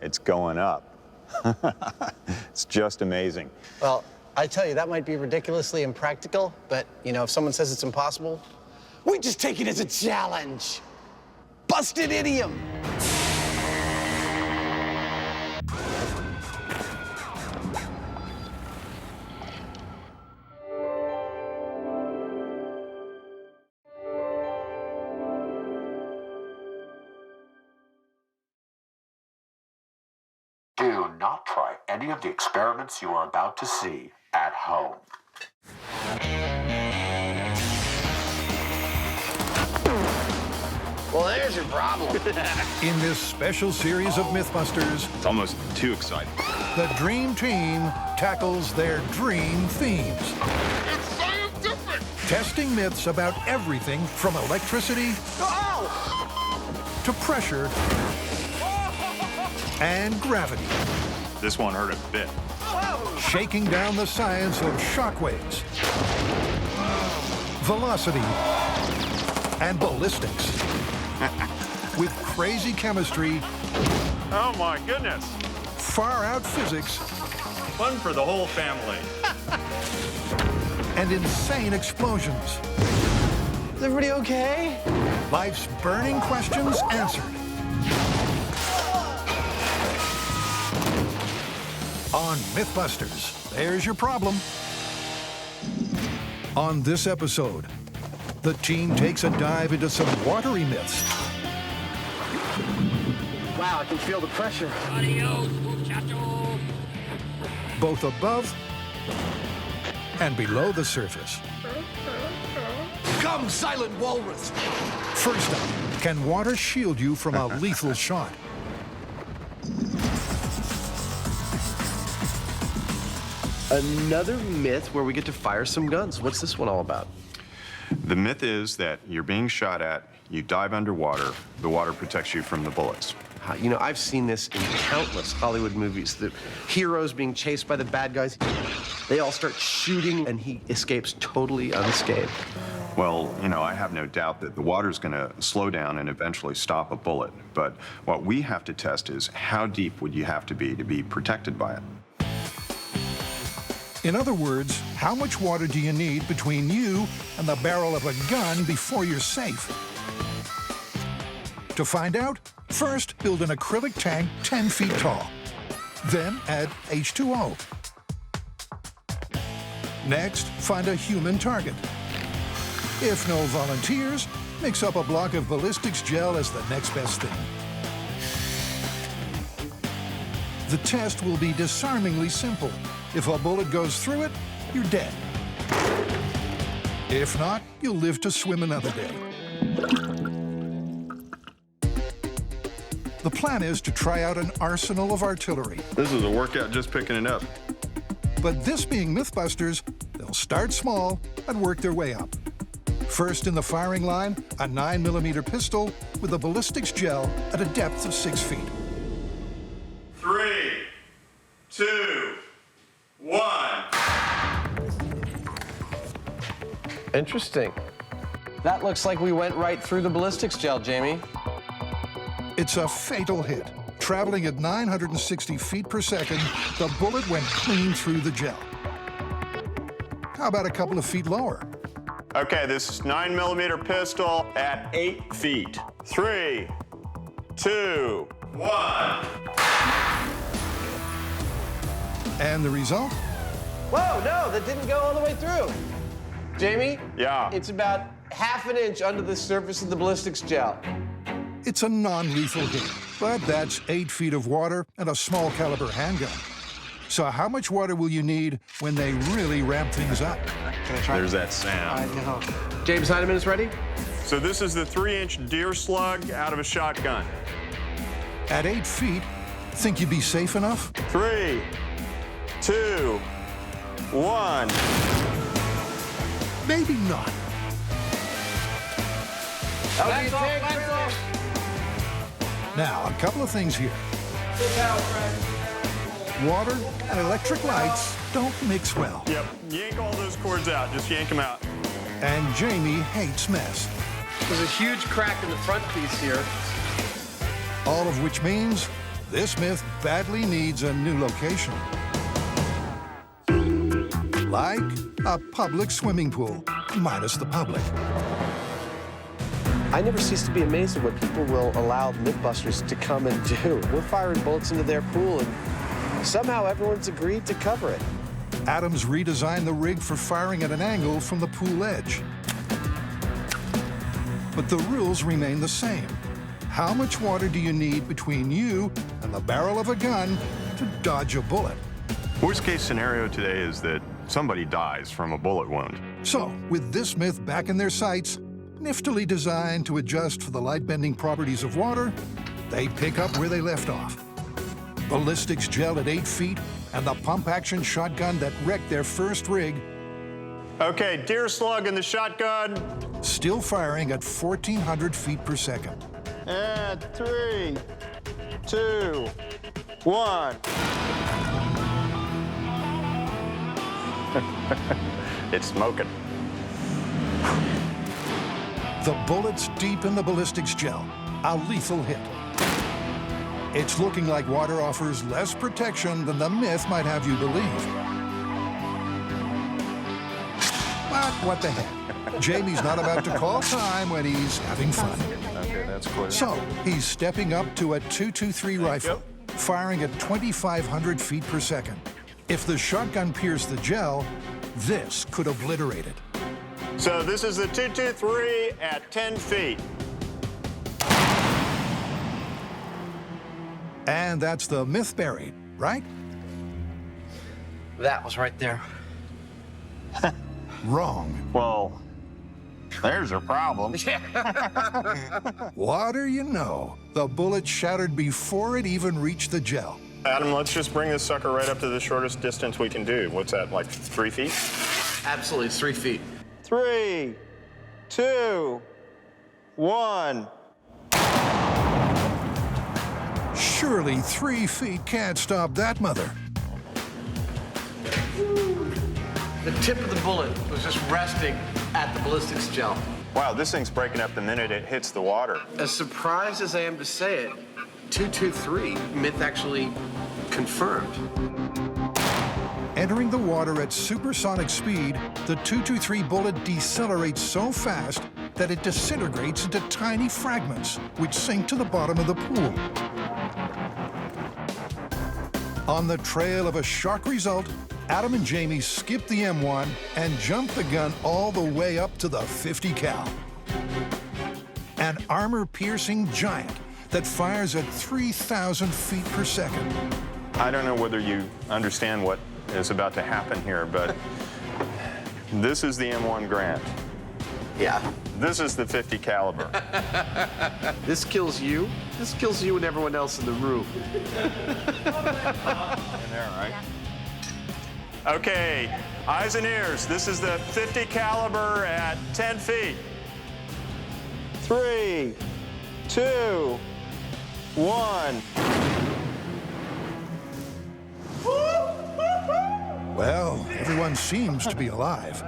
it's going up. It's just amazing. Well, I tell you, that might be ridiculously impractical, but, you know, if someone says it's impossible, we just take it as a challenge. Busted idiom. Do not try any of the experiments you are about to see at home. Well, there's your problem. In this special series of Mythbusters, It's almost too exciting. the Dream Team tackles their dream themes. It's scientific! Testing myths about everything from electricity to pressure and gravity. This one hurt a bit. Shaking down the science of shockwaves, velocity, and ballistics. With crazy chemistry, Oh my goodness. far-out physics, Fun for the whole family. and insane explosions. Is everybody okay? Life's burning questions answered. On Mythbusters, there's your problem. On this episode, the team takes a dive into some watery myths. Wow, I can feel the pressure. Both above and below the surface. Come, silent walrus. First up, can water shield you from a lethal shot? Another myth where we get to fire some guns. What's this one all about? The myth is that you're being shot at, you dive underwater, the water protects you from the bullets. You know, I've seen this in countless Hollywood movies. The heroes being chased by the bad guys, they all start shooting and he escapes totally unscathed. Well, you know, I have no doubt that the water's going to slow down and eventually stop a bullet. But what we have to test is how deep would you have to be protected by it? In other words, how much water do you need between you and the barrel of a gun before you're safe? To find out, first build an acrylic tank 10 feet tall. Then add H2O. Next, find a human target. If no volunteers, mix up a block of ballistics gel as the next best thing. The test will be disarmingly simple. If a bullet goes through it, you're dead. If not, you'll live to swim another day. The plan is to try out an arsenal of artillery. This is a workout just picking it up. But this being Mythbusters, they'll start small and work their way up. First in the firing line, a 9mm pistol with a ballistics gel at a depth of 6 feet. 3, 2, 1. Interesting. That looks like we went right through the ballistics gel, Jamie. It's a fatal hit. Traveling at 960 feet per second, the bullet went clean through the gel. How about a couple of feet lower? Okay, this is 9mm pistol at 8 feet. 3, 2, 1. And the result? Whoa, no, that didn't go all the way through. Jamie? Yeah? It's about ½ an inch under the surface of the ballistics gel. It's a non-lethal hit, but that's 8 feet of water and a small caliber handgun. So how much water will you need when they really ramp things up? Can I try? There's that sound. I know. James Heineman is ready? So this is the 3-inch deer slug out of a shotgun. At 8 feet, think you'd be safe enough? 3, 2, 1. Maybe not. Lights off, lights off. Now, a couple of things here. Water and electric lights don't mix well. Yep, yank all those cords out. Just yank them out. And Jamie hates mess. There's a huge crack in the front piece here. All of which means this myth badly needs a new location. Like a public swimming pool, minus the public. I never cease to be amazed at what people will allow Mythbusters to come and do. We're firing bullets into their pool, and somehow everyone's agreed to cover it. Adams redesigned the rig for firing at an angle from the pool edge. But the rules remain the same. How much water do you need between you and the barrel of a gun to dodge a bullet? Worst case scenario today is that somebody dies from a bullet wound. So, with this myth back in their sights, niftily designed to adjust for the light-bending properties of water, they pick up where they left off. Ballistics gel at 8 feet and the pump-action shotgun that wrecked their first rig. Okay, deer slug in the shotgun. Still firing at 1,400 feet per second. And 3, 2, 1. It's smoking. The bullet's deep in the ballistics gel, a lethal hit. It's looking like water offers less protection than the myth might have you believe. But what the heck? Jamie's not about to call time when he's having fun. Okay, that's clear. So he's stepping up to a .223 rifle, firing at 2,500 feet per second. If the shotgun pierced the gel, this could obliterate it. So this is the 223 at 10 feet. And that's the myth buried, right? That was right there. Wrong. Well, there's a problem. What do you know? The bullet shattered before it even reached the gel. Adam, let's just bring this sucker right up to the shortest distance we can do. What's that, like 3 feet? Absolutely, it's 3 feet. 3, 2, 1. Surely 3 feet can't stop that mother. The tip of the bullet was just resting at the ballistics gel. Wow, this thing's breaking up the minute it hits the water. As surprised as I am to say it, 223 myth actually confirmed. Entering the water at supersonic speed, the .223 bullet decelerates so fast that it disintegrates into tiny fragments, which sink to the bottom of the pool. On the trail of a shock result, Adam and Jamie skip the M1 and jump the gun all the way up to the 50 cal. An armor-piercing giant that fires at 3,000 feet per second. I don't know whether you understand what is about to happen here, but this is the M1 Grant. Yeah. This is the 50 caliber. This kills you. This kills you and everyone else in the room. In there, right? Okay, eyes and ears. This is the 50 caliber at 10 feet. 3, 2, 1. Well, everyone seems to be alive.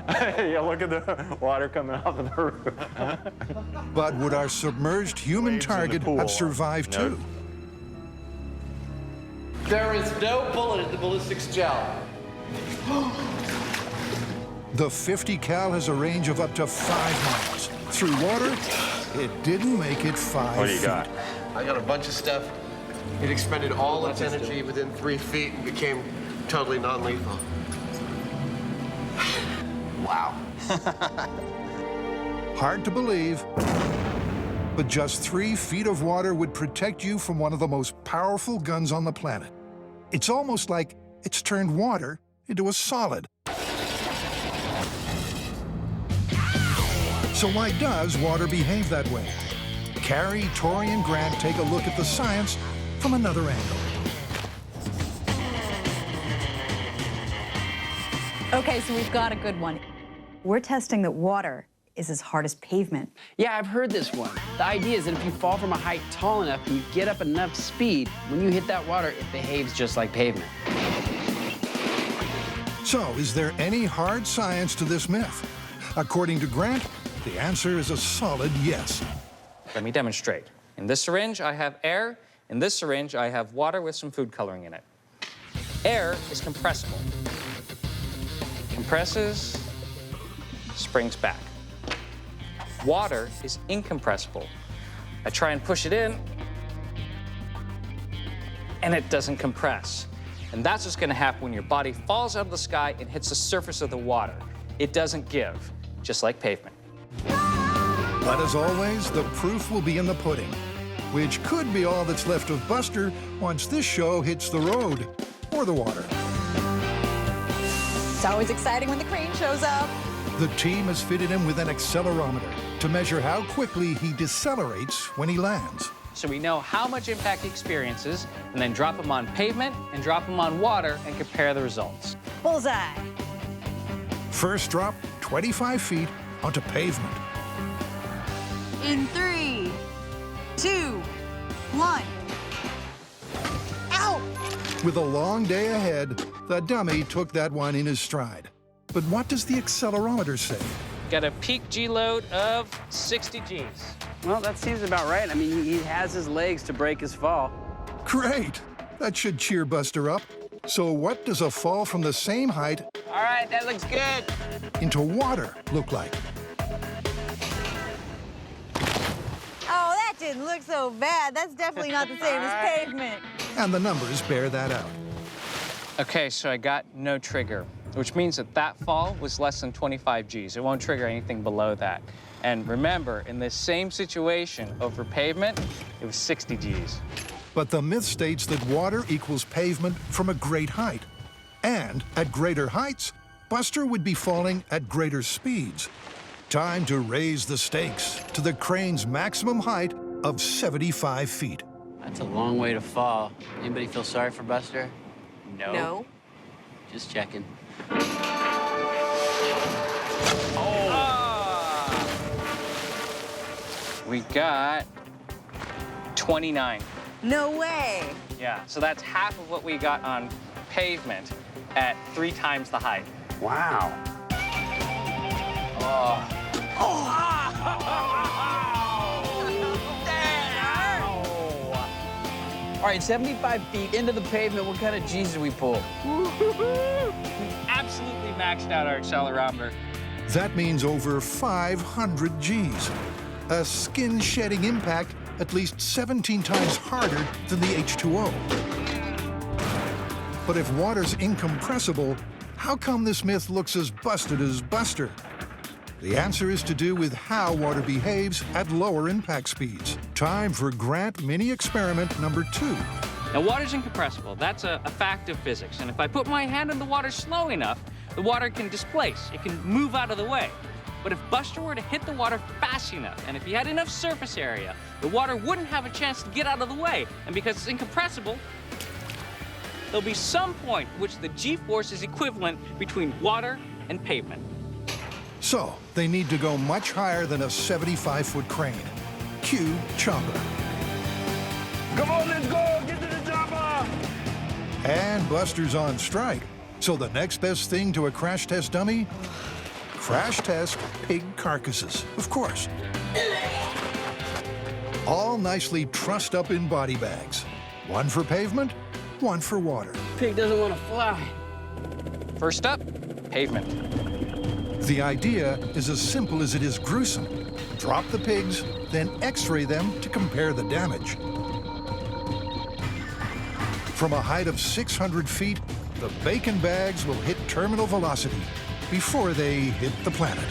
Yeah, look at the water coming off of the roof. But would our submerged human target have survived too? There is no bullet in the ballistics gel. The 50 cal has a range of up to 5 miles. Through water, it didn't make it 5 What do you feet. got? I got a bunch of stuff. It expended all its energy within 3 feet and became totally non-lethal. Wow. Hard to believe, but just 3 feet of water would protect you from one of the most powerful guns on the planet. It's almost like it's turned water into a solid. So why does water behave that way? Carrie, Tori, and Grant take a look at the science from another angle. Okay, so we've got a good one. We're testing that water is as hard as pavement. Yeah, I've heard this one. The idea is that if you fall from a height tall enough and you get up enough speed, when you hit that water, it behaves just like pavement. So, is there any hard science to this myth? According to Grant, the answer is a solid yes. Let me demonstrate. In this syringe, I have air. In this syringe, I have water with some food coloring in it. Air is compressible. Compresses, springs back. Water is incompressible. I try and push it in, and it doesn't compress. And that's what's gonna happen when your body falls out of the sky and hits the surface of the water. It doesn't give, just like pavement. But as always, the proof will be in the pudding, which could be all that's left of Buster once this show hits the road or the water. It's always exciting when the crane shows up. The team has fitted him with an accelerometer to measure how quickly he decelerates when he lands. So we know how much impact he experiences, and then drop him on pavement and drop him on water and compare the results. Bullseye. First drop, 25 feet onto pavement. In 3, 2, 1. Ow! With a long day ahead, the dummy took that one in his stride. But what does the accelerometer say? Got a peak G load of 60 Gs. Well, that seems about right. I mean, he has his legs to break his fall. Great! That should cheer Buster up. So what does a fall from the same height All right, that looks good. into water look like? Oh, that didn't look so bad. That's definitely not the same as pavement. And the numbers bear that out. Okay, so I got no trigger, which means that that fall was less than 25 Gs. It won't trigger anything below that. And remember, in this same situation over pavement, it was 60 Gs. But the myth states that water equals pavement from a great height. And at greater heights, Buster would be falling at greater speeds. Time to raise the stakes to the crane's maximum height of 75 feet. That's a long way to fall. Anybody feel sorry for Buster? No. No. Just checking. We got 29. No way. Yeah, so that's half of what we got on pavement at 3 times the height. Wow. All right, 75 feet into the pavement, what kind of G's do we pull? Absolutely maxed out our accelerometer. That means over 500 Gs. A skin-shedding impact at least 17 times harder than the H2O. But if water's incompressible, how come this myth looks as busted as Buster? The answer is to do with how water behaves at lower impact speeds. Time for Grant mini experiment number 2. Now, water's incompressible. That's a fact of physics. And if I put my hand in the water slow enough, the water can displace. It can move out of the way. But if Buster were to hit the water fast enough, and if he had enough surface area, the water wouldn't have a chance to get out of the way. And because it's incompressible, there'll be some point which the G-force is equivalent between water and pavement. So, they need to go much higher than a 75-foot crane. Cue Chopper. Come on, let's go! Get to the chopper! And Buster's on strike. So the next best thing to a crash test dummy? Crash test pig carcasses, of course. All nicely trussed up in body bags. One for pavement, one for water. Pig doesn't want to fly. First up, pavement. The idea is as simple as it is gruesome. Drop the pigs, then x-ray them to compare the damage. From a height of 600 feet, the bacon bags will hit terminal velocity before they hit the planet.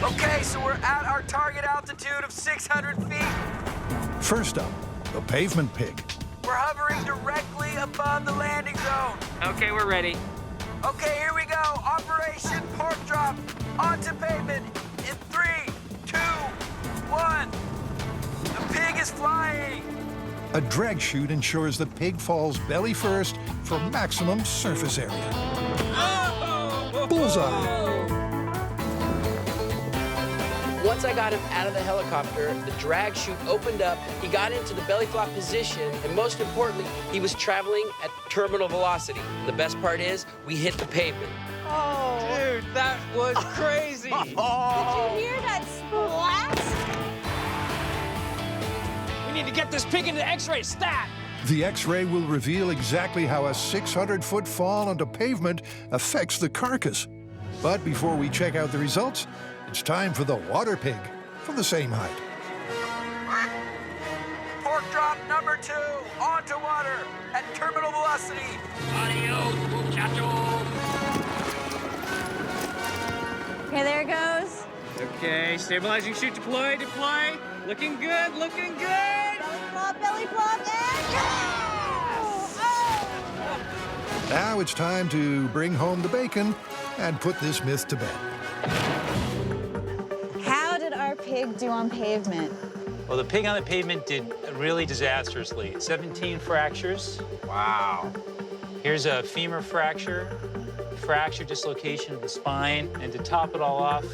Okay, so we're at our target altitude of 600 feet. First up, the pavement pig. We're hovering directly above the landing zone. Okay, we're ready. Okay, here we go. Operation pork drop onto pavement in 3, 2, 1. The pig is flying. A drag chute ensures the pig falls belly first for maximum surface area. Bullseye. Once I got him out of the helicopter, the drag chute opened up, he got into the belly flop position, and most importantly, he was traveling at terminal velocity. And the best part is, we hit the pavement. Oh, dude, that was crazy. Did you hear that splat? We need to get this pig into X-ray stat. The X-ray will reveal exactly how a 600-foot fall onto pavement affects the carcass. But before we check out the results, it's time for the water pig from the same height. Pork drop number 2 onto water at terminal velocity. Adios, muchacho. Okay, there it goes. Okay, stabilizing chute deploy. Looking good, looking good. Belly flop, and go! Oh! Now it's time to bring home the bacon and put this myth to bed. How did our pig do on pavement? Well, the pig on the pavement did really disastrously. 17 fractures. Wow. Here's a femur fracture dislocation of the spine, and to top it all off,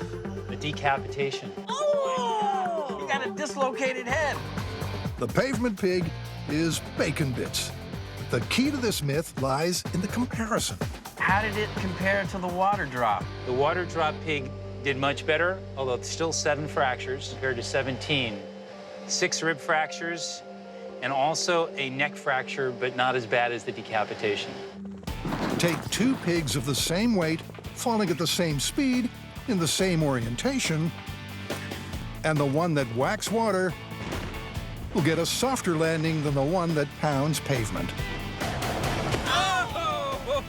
a decapitation. Oh! You got a dislocated head. The pavement pig is bacon bits. The key to this myth lies in the comparison. How did it compare to the water drop? The water drop pig did much better, although it's still 7 fractures compared to 17. 6 rib fractures, and also a neck fracture, but not as bad as the decapitation. Take 2 pigs of the same weight, falling at the same speed, in the same orientation, and the one that whacks water will get a softer landing than the one that pounds pavement. Oh!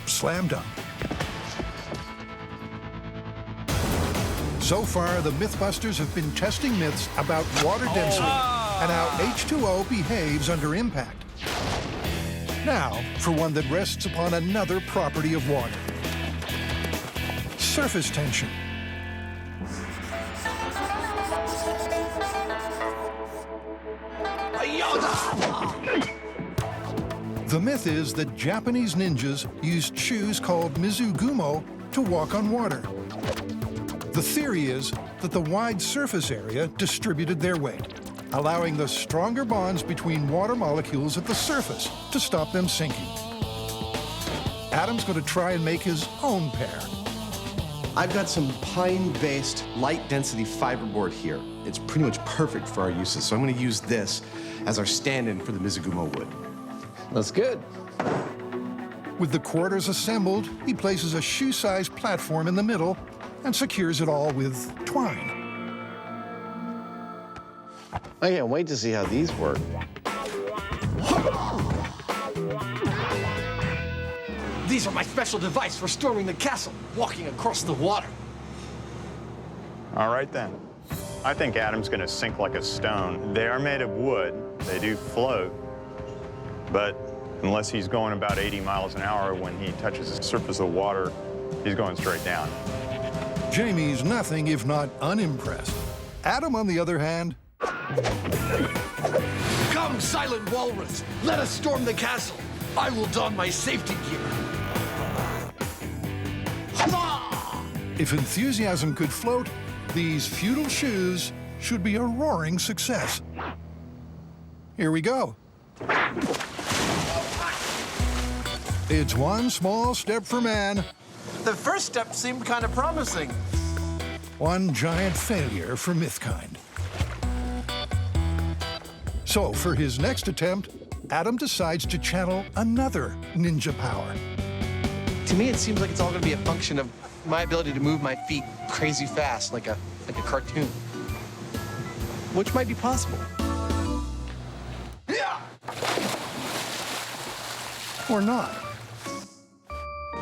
Slam dunk. So far, the Mythbusters have been testing myths about water density and how H2O behaves under impact. Now, for one that rests upon another property of water. Surface tension. The myth is that Japanese ninjas used shoes called mizugumo to walk on water. The theory is that the wide surface area distributed their weight, allowing the stronger bonds between water molecules at the surface to stop them sinking. Adam's going to try and make his own pair. I've got some pine-based light-density fiberboard here. It's pretty much perfect for our uses, so I'm going to use this as our stand-in for the mizugumo wood. That's good. With the quarters assembled, he places a shoe-sized platform in the middle and secures it all with twine. I can't wait to see how these work. These are my special device for storming the castle, walking across the water. All right, then. I think Adam's going to sink like a stone. They are made of wood. They do float. But unless he's going about 80 miles an hour when he touches the surface of the water, he's going straight down. Jamie's nothing if not unimpressed. Adam, on the other hand... Come, silent walrus, let us storm the castle. I will don my safety gear. If enthusiasm could float, these feudal shoes should be a roaring success. Here we go. It's one small step for man. The first step seemed kind of promising. One giant failure for Mythkind. So for his next attempt, Adam decides to channel another ninja power. To me, it seems like it's all going to be a function of my ability to move my feet crazy fast, like a cartoon, which might be possible. Or not.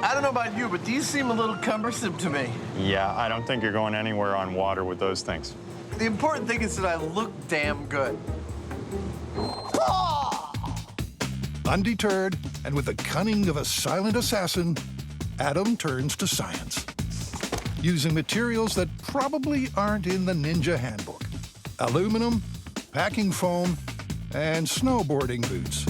I don't know about you, but these seem a little cumbersome to me. Yeah, I don't think you're going anywhere on water with those things. The important thing is that I look damn good. Undeterred, and with the cunning of a silent assassin, Adam turns to science. Using materials that probably aren't in the Ninja Handbook. Aluminum, packing foam, and snowboarding boots.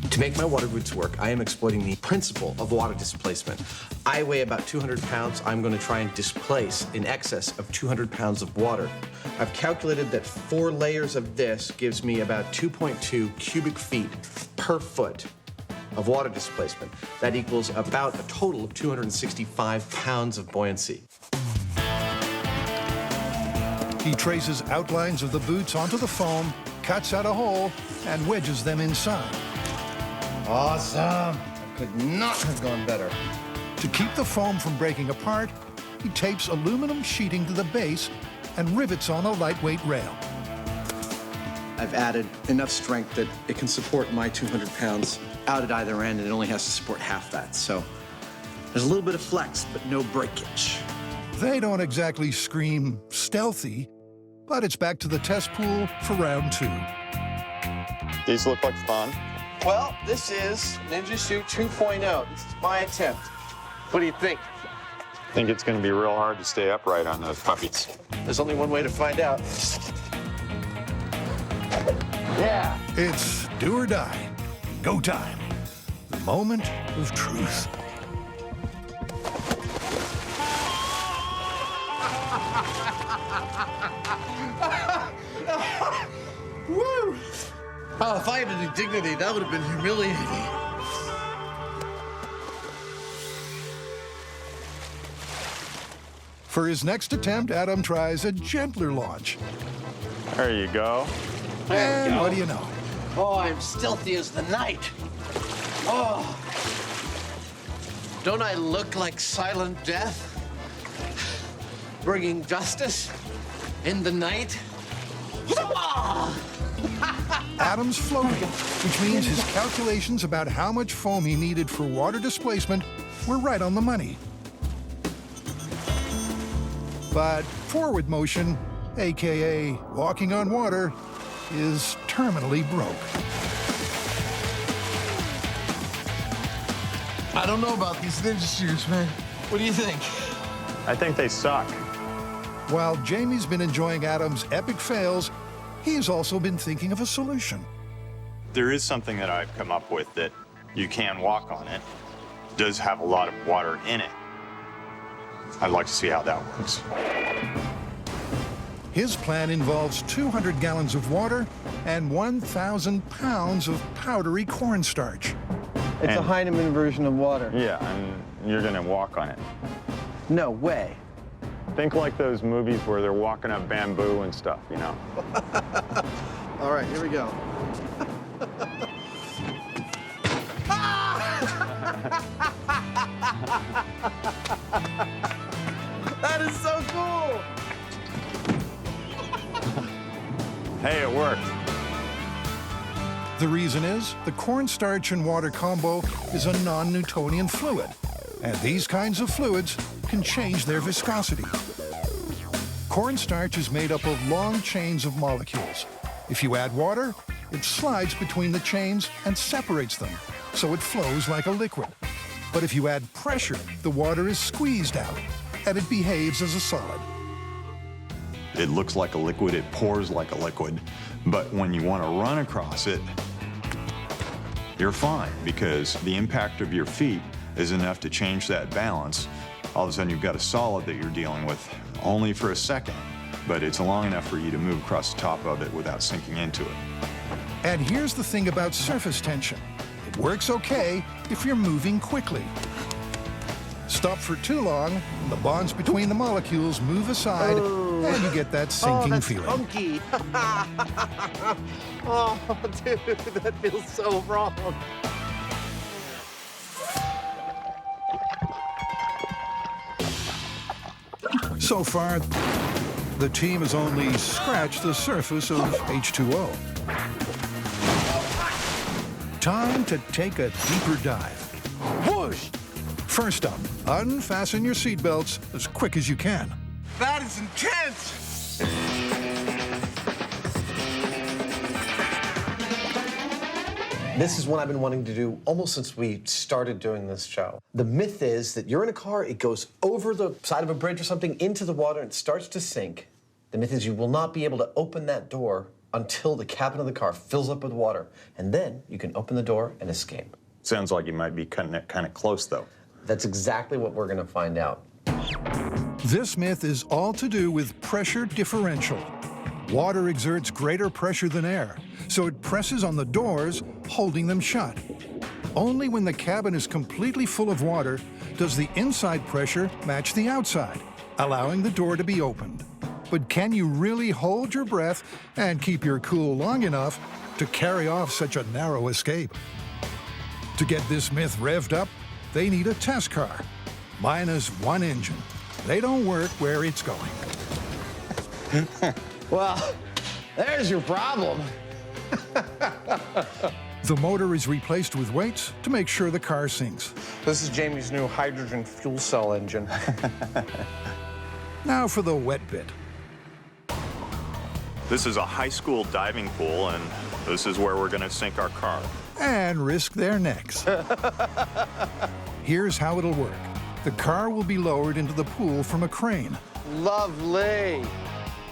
To make my water boots work, I am exploiting the principle of water displacement. I weigh about 200 pounds. I'm going to try and displace in excess of 200 pounds of water. I've calculated that 4 layers of this gives me about 2.2 cubic feet per foot of water displacement. That equals about a total of 265 pounds of buoyancy. He traces outlines of the boots onto the foam, cuts out a hole, and wedges them inside. Awesome. I could not have gone better. To keep the foam from breaking apart, he tapes aluminum sheeting to the base and rivets on a lightweight rail. I've added enough strength that it can support my 200 pounds out at either end, and it only has to support half that. So there's a little bit of flex, but no breakage. They don't exactly scream stealthy, but it's back to the test pool for round 2. These look like fun. Well, this is Ninja Suit 2.0. This is my attempt. What do you think? I think it's going to be real hard to stay upright on those puppies. There's only one way to find out. Yeah. It's do or die. Go time. The moment of truth. Woo! Oh, if I had any dignity, that would have been humiliating. For his next attempt, Adam tries a gentler launch. There you go. And what do you know? Oh, I'm stealthy as the night. Oh. Don't I look like silent death? Bringing justice in the night? Adam's floating, which means his calculations about how much foam he needed for water displacement were right on the money. But forward motion, aka walking on water, is terminally broke. I don't know about these ninja shoes, man. What do you think? I think they suck. While Jamie's been enjoying Adam's epic fails, he's also been thinking of a solution. There is something that I've come up with that you can walk on it. It does have a lot of water in it. I'd like to see how that works. His plan involves 200 gallons of water and 1,000 pounds of powdery cornstarch. It's a Heinemann version of water. Yeah, and you're going to walk on it. No way. Think like those movies where they're walking up bamboo and stuff, you know? All right, here we go. That is so cool! Hey, it worked. The reason is the cornstarch and water combo is a non-Newtonian fluid, and these kinds of fluids can change their viscosity. Cornstarch is made up of long chains of molecules. If you add water, it slides between the chains and separates them, so it flows like a liquid. But if you add pressure, the water is squeezed out, and it behaves as a solid. It looks like a liquid, it pours like a liquid, but when you want to run across it, you're fine, because the impact of your feet is enough to change that balance. All of a sudden, you've got a solid that you're dealing with only for a second, but it's long enough for you to move across the top of it without sinking into it. And here's the thing about surface tension. It works okay if you're moving quickly. Stop for too long, and the bonds between the molecules move aside, and you get that sinking feeling. Funky. Oh, dude, that feels so wrong. So far, the team has only scratched the surface of H2O. Time to take a deeper dive. Whoosh! First up, unfasten your seatbelts as quick as you can. That is intense! This is one I've been wanting to do almost since we started doing this show. The myth is that you're in a car, it goes over the side of a bridge or something into the water and it starts to sink. The myth is you will not be able to open that door until the cabin of the car fills up with water. And then you can open the door and escape. Sounds like you might be cutting it kind of close, though. That's exactly what we're gonna find out. This myth is all to do with pressure differential. Water exerts greater pressure than air, so it presses on the doors, holding them shut. Only when the cabin is completely full of water does the inside pressure match the outside, allowing the door to be opened. But can you really hold your breath and keep your cool long enough to carry off such a narrow escape? To get this myth revved up, they need a test car, minus one engine. They don't work where it's going. Well, there's your problem. The motor is replaced with weights to make sure the car sinks. This is Jamie's new hydrogen fuel cell engine. Now for the wet bit. This is a high school diving pool, and this is where we're going to sink our car. And risk their necks. Here's how it'll work. The car will be lowered into the pool from a crane. Lovely.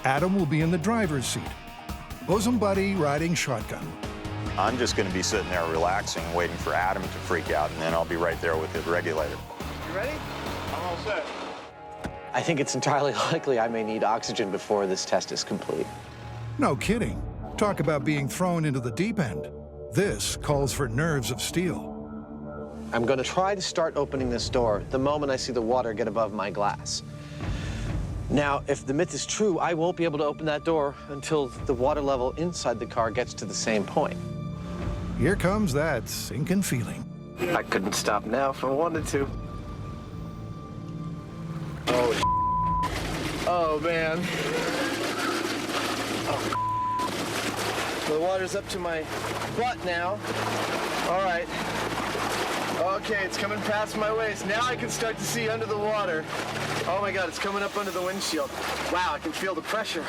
Adam will be in the driver's seat. Bosom buddy riding shotgun. I'm just going to be sitting there relaxing, waiting for Adam to freak out, and then I'll be right there with the regulator. You ready? I'm all set. I think it's entirely likely I may need oxygen before this test is complete. No kidding. Talk about being thrown into the deep end. This calls for nerves of steel. I'm going to try to start opening this door the moment I see the water get above my glass. Now, if the myth is true, I won't be able to open that door until the water level inside the car gets to the same point. Here comes that sinking feeling. I couldn't stop now if I wanted to. Oh, man. Oh. The water's up to my butt now. All right. Okay, it's coming past my waist. Now I can start to see under the water. Oh my God, it's coming up under the windshield. Wow, I can feel the pressure.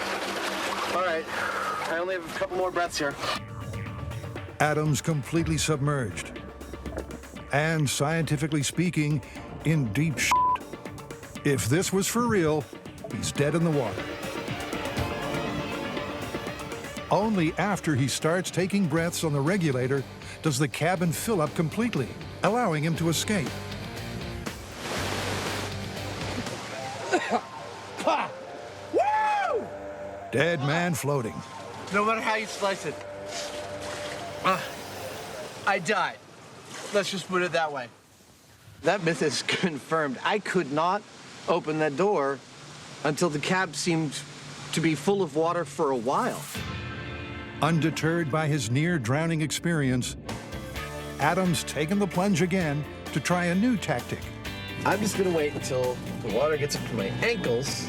All right, I only have a couple more breaths here. Adam's completely submerged. And scientifically speaking, in deep shit. If this was for real, he's dead in the water. Only after he starts taking breaths on the regulator does the cabin fill up completely, allowing him to escape. Woo! Dead man floating. No matter how you slice it, I died. Let's just put it that way. That myth is confirmed. I could not open that door until the cab seemed to be full of water for a while. Undeterred by his near-drowning experience, Adam's taken the plunge again to try a new tactic. I'm just gonna wait until the water gets up to my ankles,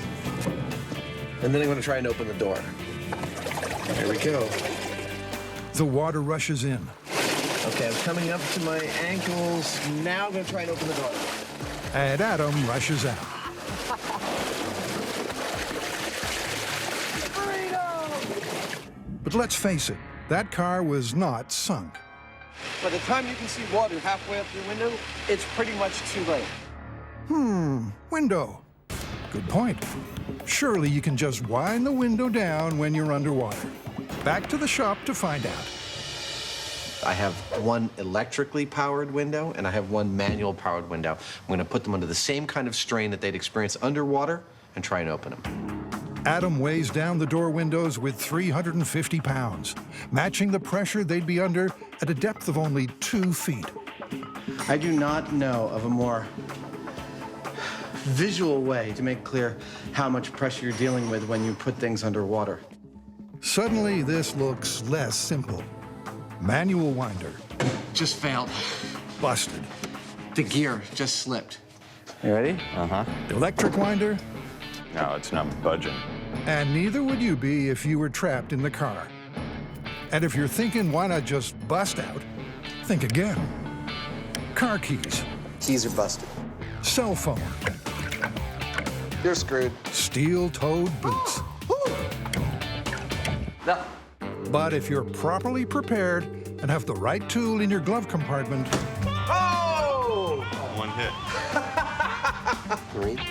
and then I'm gonna try and open the door. There we go. The water rushes in. Okay, I'm coming up to my ankles. Now I'm gonna try and open the door. And Adam rushes out. But let's face it, that car was not sunk. By the time you can see water halfway up your window, it's pretty much too late. Window. Good point. Surely you can just wind the window down when you're underwater. Back to the shop to find out. I have one electrically powered window and I have one manual powered window. I'm going to put them under the same kind of strain that they'd experience underwater and try and open them. Adam weighs down the door windows with 350 pounds, matching the pressure they'd be under at a depth of only 2 feet. I do not know of a more visual way to make clear how much pressure you're dealing with when you put things underwater. Suddenly, this looks less simple. Manual winder. Just failed. Busted. The gear just slipped. You ready? Uh-huh. Electric winder. No, it's not budging. And neither would you be if you were trapped in the car. And if you're thinking, why not just bust out? Think again. Car keys. Keys are busted. Cell phone. You're screwed. Steel-toed boots. No. But if you're properly prepared and have the right tool in your glove compartment, Oh! One hit.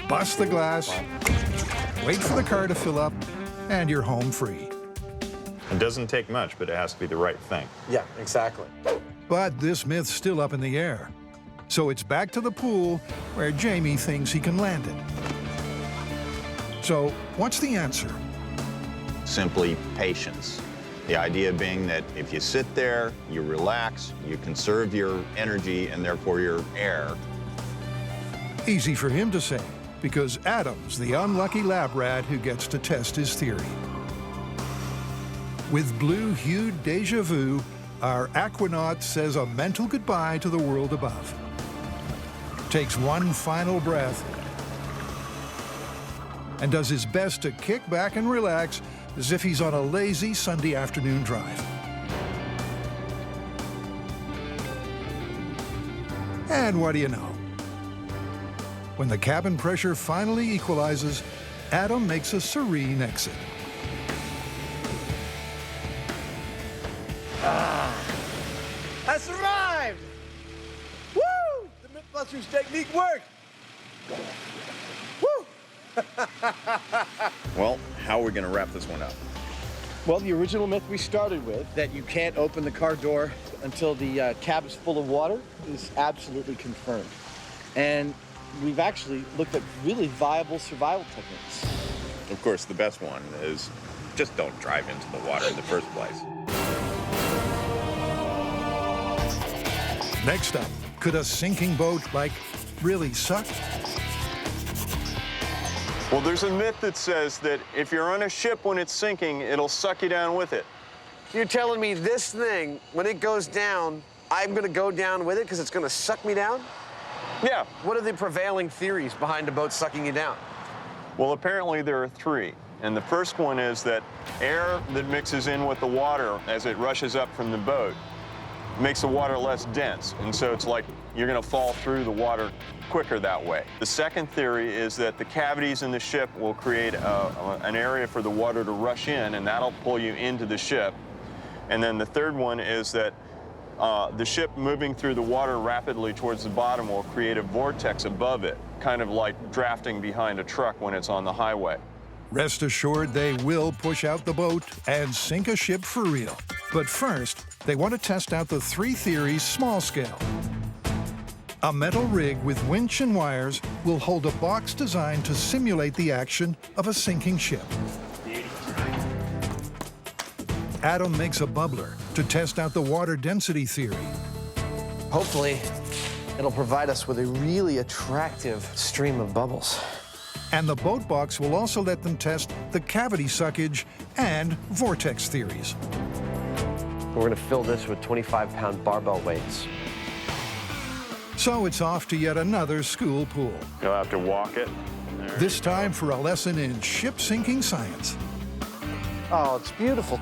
bust the glass, wait for the car to fill up, and you're home free. It doesn't take much, but it has to be the right thing. Yeah, exactly. But this myth's still up in the air. So it's back to the pool where Jamie thinks he can land it. So what's the answer? Simply patience. The idea being that if you sit there, you relax, you conserve your energy and therefore your air. Easy for him to say, because Adam's the unlucky lab rat who gets to test his theory. With blue-hued deja vu, our aquanaut says a mental goodbye to the world above. Takes one final breath and does his best to kick back and relax as if he's on a lazy Sunday afternoon drive. And what do you know? When the cabin pressure finally equalizes, Adam makes a serene exit. I survived! Woo! The Mythbusters technique worked! Woo! Well, how are we going to wrap this one up? Well, the original myth we started with, that you can't open the car door until the cab's full of water, is absolutely confirmed. And we've actually looked at really viable survival techniques. Of course, the best one is just don't drive into the water in the first place. Next up, could a sinking boat, really suck? Well, there's a myth that says that if you're on a ship when it's sinking, it'll suck you down with it. You're telling me this thing, when it goes down, I'm gonna go down with it because it's gonna suck me down? Yeah. What are the prevailing theories behind a boat sucking you down? Well, apparently there are three. And the first one is that air that mixes in with the water as it rushes up from the boat makes the water less dense. And so it's like you're going to fall through the water quicker that way. The second theory is that the cavities in the ship will create an area for the water to rush in, and that'll pull you into the ship. And then the third one is that the ship moving through the water rapidly towards the bottom will create a vortex above it, kind of like drafting behind a truck when it's on the highway. Rest assured they will push out the boat and sink a ship for real. But first, they want to test out the three theories small scale. A metal rig with winch and wires will hold a box designed to simulate the action of a sinking ship. Adam makes a bubbler to test out the water density theory. Hopefully, it'll provide us with a really attractive stream of bubbles. And the boat box will also let them test the cavity suckage and vortex theories. We're gonna fill this with 25-pound barbell weights. So it's off to yet another school pool. You'll have to walk it. This time for a lesson in ship sinking science. Oh, it's beautiful.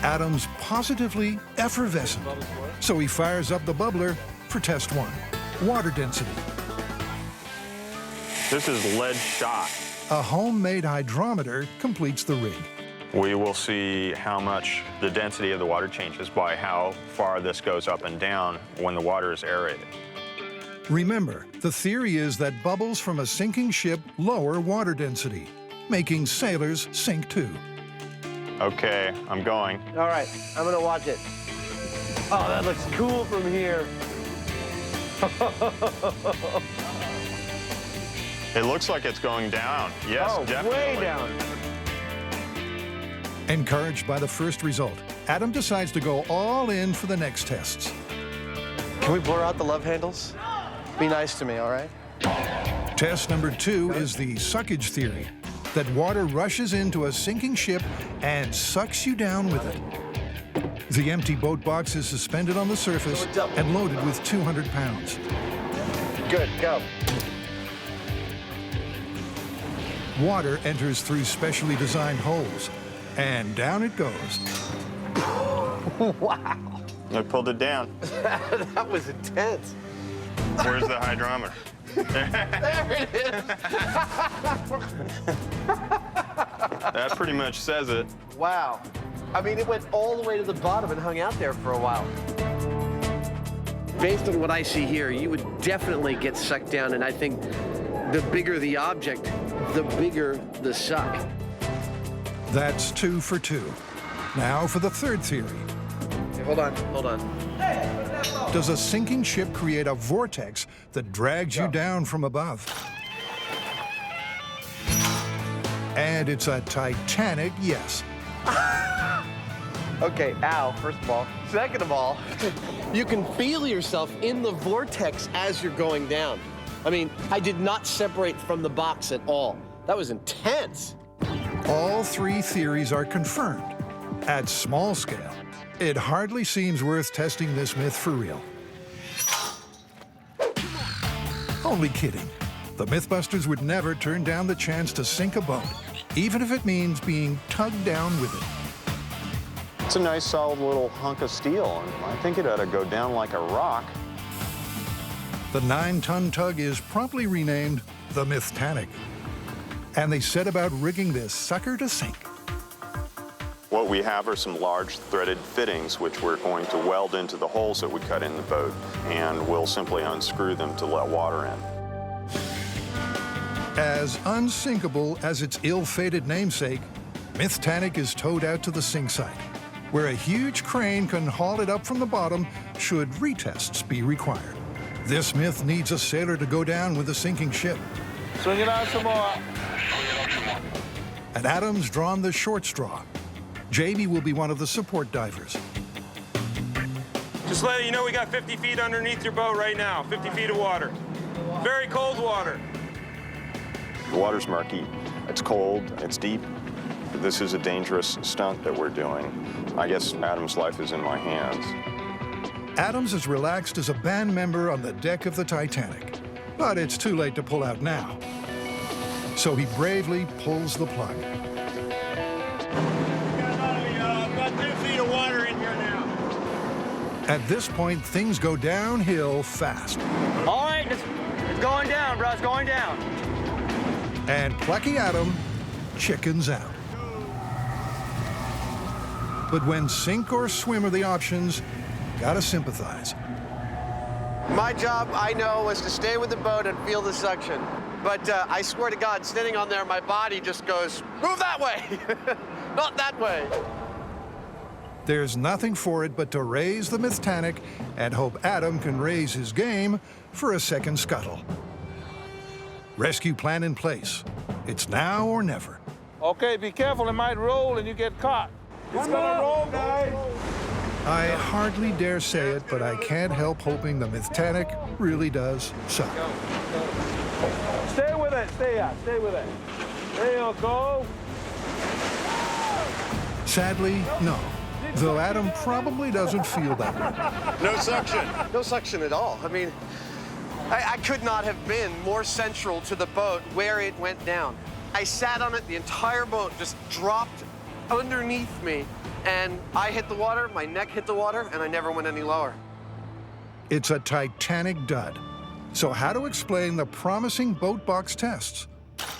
Adam's positively effervescent. So he fires up the bubbler for test one, water density. This is lead shot. A homemade hydrometer completes the rig. We will see how much the density of the water changes by how far this goes up and down when the water is aerated. Remember, the theory is that bubbles from a sinking ship lower water density, making sailors sink too. Okay, I'm going. All right, I'm gonna watch it. Oh, that looks cool from here. It looks like it's going down. Yes, oh, definitely. Way down. Encouraged by the first result, Adam decides to go all in for the next tests. Can we blur out the love handles? Be nice to me, all right? Test number 2 is the suckage theory, that water rushes into a sinking ship and sucks you down with it. The empty boat box is suspended on the surface and loaded with 200 pounds. Good, go. Water enters through specially designed holes, and down it goes. Wow. I pulled it down. That was intense. Where's the hydrometer? There it is. That pretty much says it. Wow. I mean, it went all the way to the bottom and hung out there for a while. Based on what I see here, you would definitely get sucked down, and I think the bigger the object, the bigger the suck. That's 2 for 2. Now for the third theory. Okay, hold on. Does a sinking ship create a vortex that drags you down from above? And it's a titanic yes. Okay, ow, first of all. Second of all, you can feel yourself in the vortex as you're going down. I mean, I did not separate from the box at all. That was intense. All 3 theories are confirmed. At small scale, it hardly seems worth testing this myth for real. Only kidding. The Mythbusters would never turn down the chance to sink a boat, even if it means being tugged down with it. It's a nice solid little hunk of steel, and I think it ought to go down like a rock. The 9-ton tug is promptly renamed the Mythtanic, and they set about rigging this sucker to sink. What we have are some large threaded fittings which we're going to weld into the holes that we cut in the boat, and we'll simply unscrew them to let water in. As unsinkable as its ill-fated namesake, Mythtanic is towed out to the sink site, where a huge crane can haul it up from the bottom should retests be required. This myth needs a sailor to go down with a sinking ship. Swing it out some more. And Adam's drawn the short straw. Jamie will be one of the support divers. Just letting you know we got 50 feet underneath your boat right now. 50 feet of water. Very cold water. The water's murky, it's cold, it's deep. This is a dangerous stunt that we're doing. I guess Adam's life is in my hands. Adam's as relaxed as a band member on the deck of the Titanic, but it's too late to pull out now. So he bravely pulls the plug. About 2 feet of water in here now. At this point, things go downhill fast. All right, it's going down, bro. It's going down. And plucky Adam chickens out. But when sink or swim are the options, gotta sympathize. My job, I know, was to stay with the boat and feel the suction. But I swear to God, standing on there, my body just goes, move that way, not that way. There's nothing for it but to raise the Mythtanic and hope Adam can raise his game for a second scuttle. Rescue plan in place. It's now or never. Okay, be careful. It might roll and you get caught. It's gonna roll, guys. I hardly dare say it, but I can't help hoping the Mythtanic really does suck. Stay with it. Stay with it. There you go. Sadly, no. Though Adam probably doesn't feel that way. No suction. No suction at all. I mean, I could not have been more central to the boat where it went down. I sat on it, the entire boat just dropped underneath me, and I hit the water, my neck hit the water, and I never went any lower. It's a Titanic dud. So how to explain the promising boat box tests?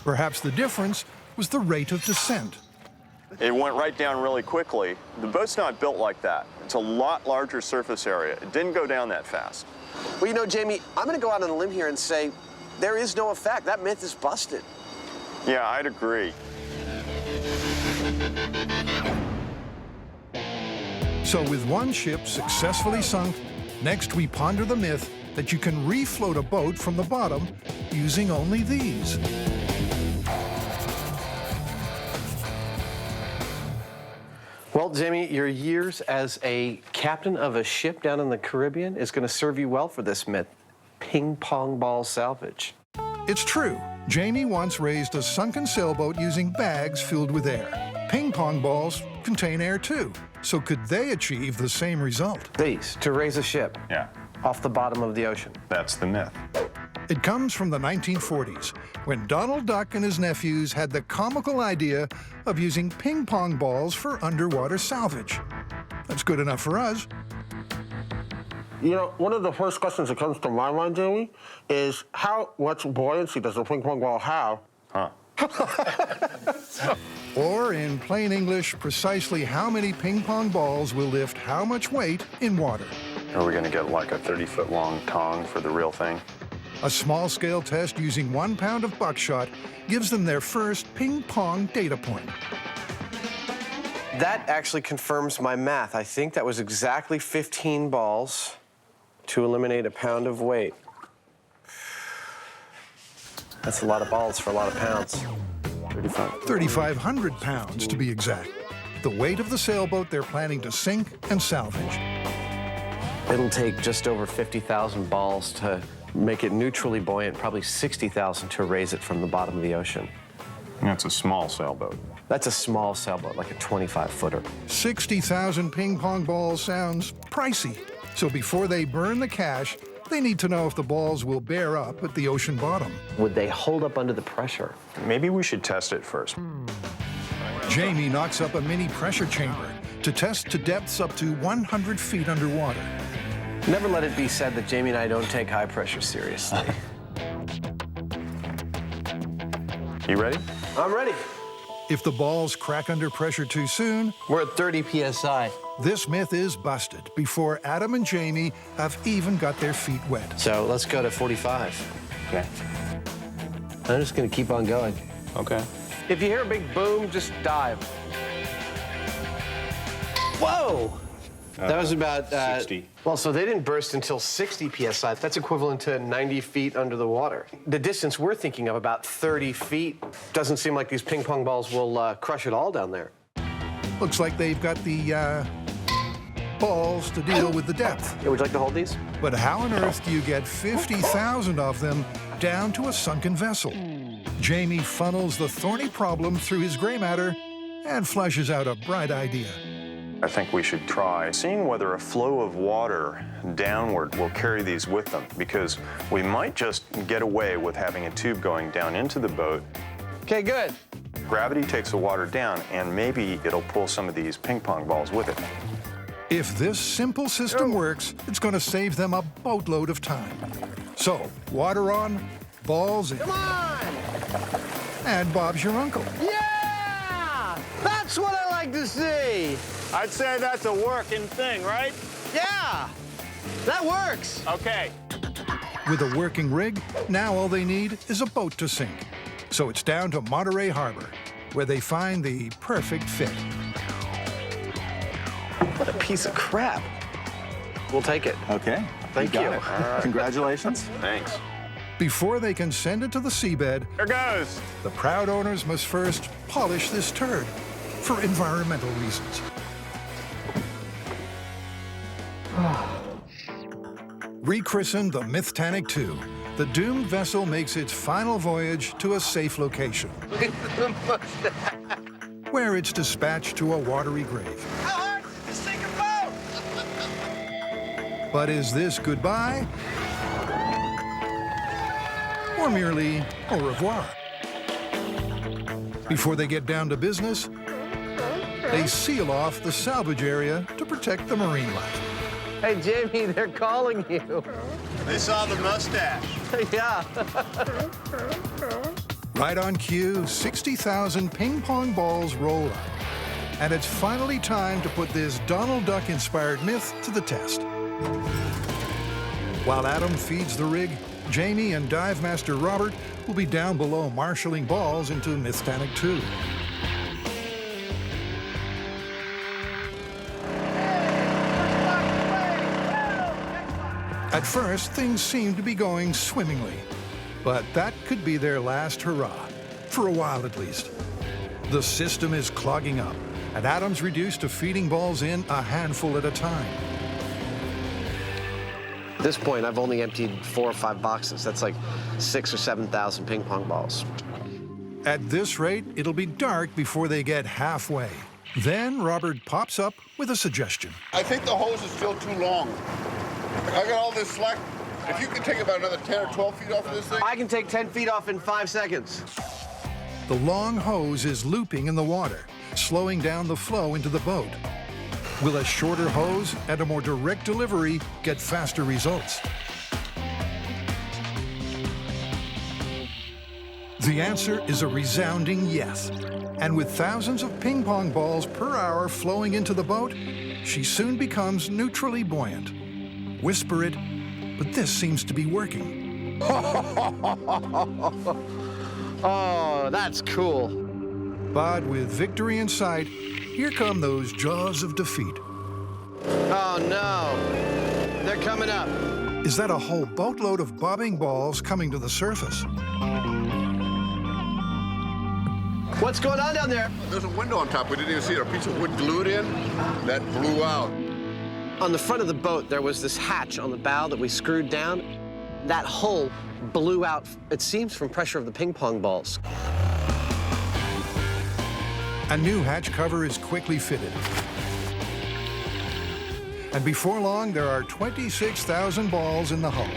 Perhaps the difference was the rate of descent. It went right down really quickly. The boat's not built like that. It's a lot larger surface area. It didn't go down that fast. Well, you know, Jamie, I'm going to go out on a limb here and say there is no effect. That myth is busted. Yeah, I'd agree. So with one ship successfully sunk, next we ponder the myth that you can refloat a boat from the bottom using only these. Well, Jamie, your years as a captain of a ship down in the Caribbean is going to serve you well for this myth. ping pong ball salvage. It's true. Jamie once raised a sunken sailboat using bags filled with air. Ping pong balls contain air too. So could they achieve the same result? These, to raise a ship. Yeah. Off the bottom of the ocean. That's the myth. It comes from the 1940s, when Donald Duck and his nephews had the comical idea of using ping pong balls for underwater salvage. That's good enough for us. You know, one of the first questions that comes to my mind, Jamie, is how much buoyancy does a ping pong ball have? Huh. Or in plain English, precisely how many ping pong balls will lift how much weight in water. Are we going to get like a 30-foot long tong for the real thing? A small-scale test using 1 pound of buckshot gives them their first ping pong data point. That actually confirms my math. I think that was exactly 15 balls to eliminate a pound of weight. That's a lot of balls for a lot of pounds. 3,500 pounds, to be exact. The weight of the sailboat they're planning to sink and salvage. It'll take just over 50,000 balls to make it neutrally buoyant, probably 60,000 to raise it from the bottom of the ocean. That's a small sailboat. That's a small sailboat, like a 25-footer. 60,000 ping pong balls sounds pricey. So before they burn the cash, they need to know if the balls will bear up at the ocean bottom. Would they hold up under the pressure? Maybe we should test it first. Jamie knocks up a mini pressure chamber to test to depths up to 100 feet underwater. Never let it be said that Jamie and I don't take high pressure seriously. You ready? I'm ready. If the balls crack under pressure too soon, we're at 30 PSI. This myth is busted before Adam and Jamie have even got their feet wet. So let's go to 45. Okay. I'm just gonna keep on going. Okay. If you hear a big boom, just dive. Whoa! That was about 60. Well, so they didn't burst until 60 PSI. That's equivalent to 90 feet under the water. The distance we're thinking of, about 30 feet, doesn't seem like these ping pong balls will crush it all down there. Looks like they've got the balls to deal with the depth. Yeah, would you like to hold these? But how on earth do you get 50,000 of them down to a sunken vessel? Jamie funnels the thorny problem through his gray matter and flushes out a bright idea. I think we should try seeing whether a flow of water downward will carry these with them, because we might just get away with having a tube going down into the boat. Okay, good. Gravity takes the water down, and maybe it'll pull some of these ping pong balls with it. If this simple system works, it's going to save them a boatload of time. So, water on, balls in. Come on! And Bob's your uncle. Yeah! That's what I like to see! I'd say that's a working thing, right? Yeah! That works! Okay. With a working rig, now all they need is a boat to sink. So it's down to Monterey Harbor, where they find the perfect fit. What a piece of crap. We'll take it. Okay. Thank you. All right. Congratulations. Thanks. Before they can send it to the seabed, Here goes. the proud owners must first polish this turd for environmental reasons. Rechristened the Mythtanic II, the doomed vessel makes its final voyage to a safe location, where it's dispatched to a watery grave. How hard is this sinking boat? But is this goodbye? Or merely au revoir? Before they get down to business, they seal off the salvage area to protect the marine life. Hey, Jamie, they're calling you. They saw the mustache. Yeah. Right on cue, 60,000 ping pong balls roll up. And it's finally time to put this Donald Duck-inspired myth to the test. While Adam feeds the rig, Jamie and Dive Master Robert will be down below marshalling balls into Mythtanic II. At first, things seem to be going swimmingly, but that could be their last hurrah, for a while at least. The system is clogging up, and Adam's reduced to feeding balls in a handful at a time. this point, I've only emptied 4 or 5 boxes. That's like 6,000 or 7,000 ping pong balls. At this rate, it'll be dark before they get halfway. Then Robert pops up with a suggestion. I think the hose is still too long. I got all this slack. If you can take about another 10 or 12 feet off of this thing. I can take 10 feet off in 5 seconds. The long hose is looping in the water, slowing down the flow into the boat. Will a shorter hose and a more direct delivery get faster results? The answer is a resounding yes. And with thousands of ping pong balls per hour flowing into the boat, she soon becomes neutrally buoyant. Whisper it, but this seems to be working. Oh, that's cool. But with victory in sight, here come those jaws of defeat. Oh, no. They're coming up. Is that a whole boatload of bobbing balls coming to the surface? What's going on down there? There's a window on top. We didn't even see it. A piece of wood glued in. That blew out. On the front of the boat, there was this hatch on the bow that we screwed down. That hole blew out, it seems, from pressure of the ping pong balls. A new hatch cover is quickly fitted. And before long, there are 26,000 balls in the hull.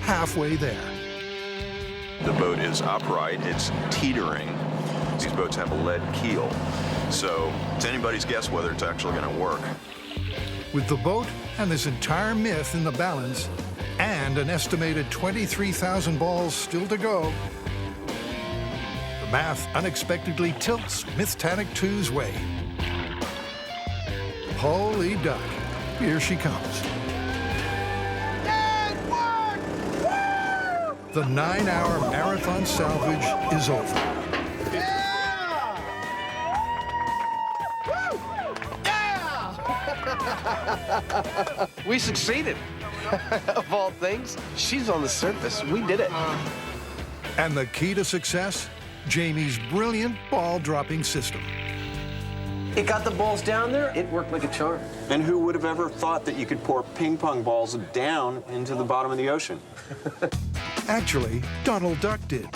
Halfway there. The boat is upright, it's teetering. These boats have a lead keel, so it's anybody's guess whether it's actually going to work. With the boat and this entire myth in the balance, and an estimated 23,000 balls still to go, the math unexpectedly tilts Mythtanic 2's way. Holy duck, here she comes. The 9-hour marathon salvage is over. We succeeded. Of all things, she's on the surface. We did it. And the key to success? Jamie's brilliant ball-dropping system. It got the balls down there. It worked like a charm. And who would have ever thought that you could pour ping pong balls down into the bottom of the ocean? Actually, Donald Duck did.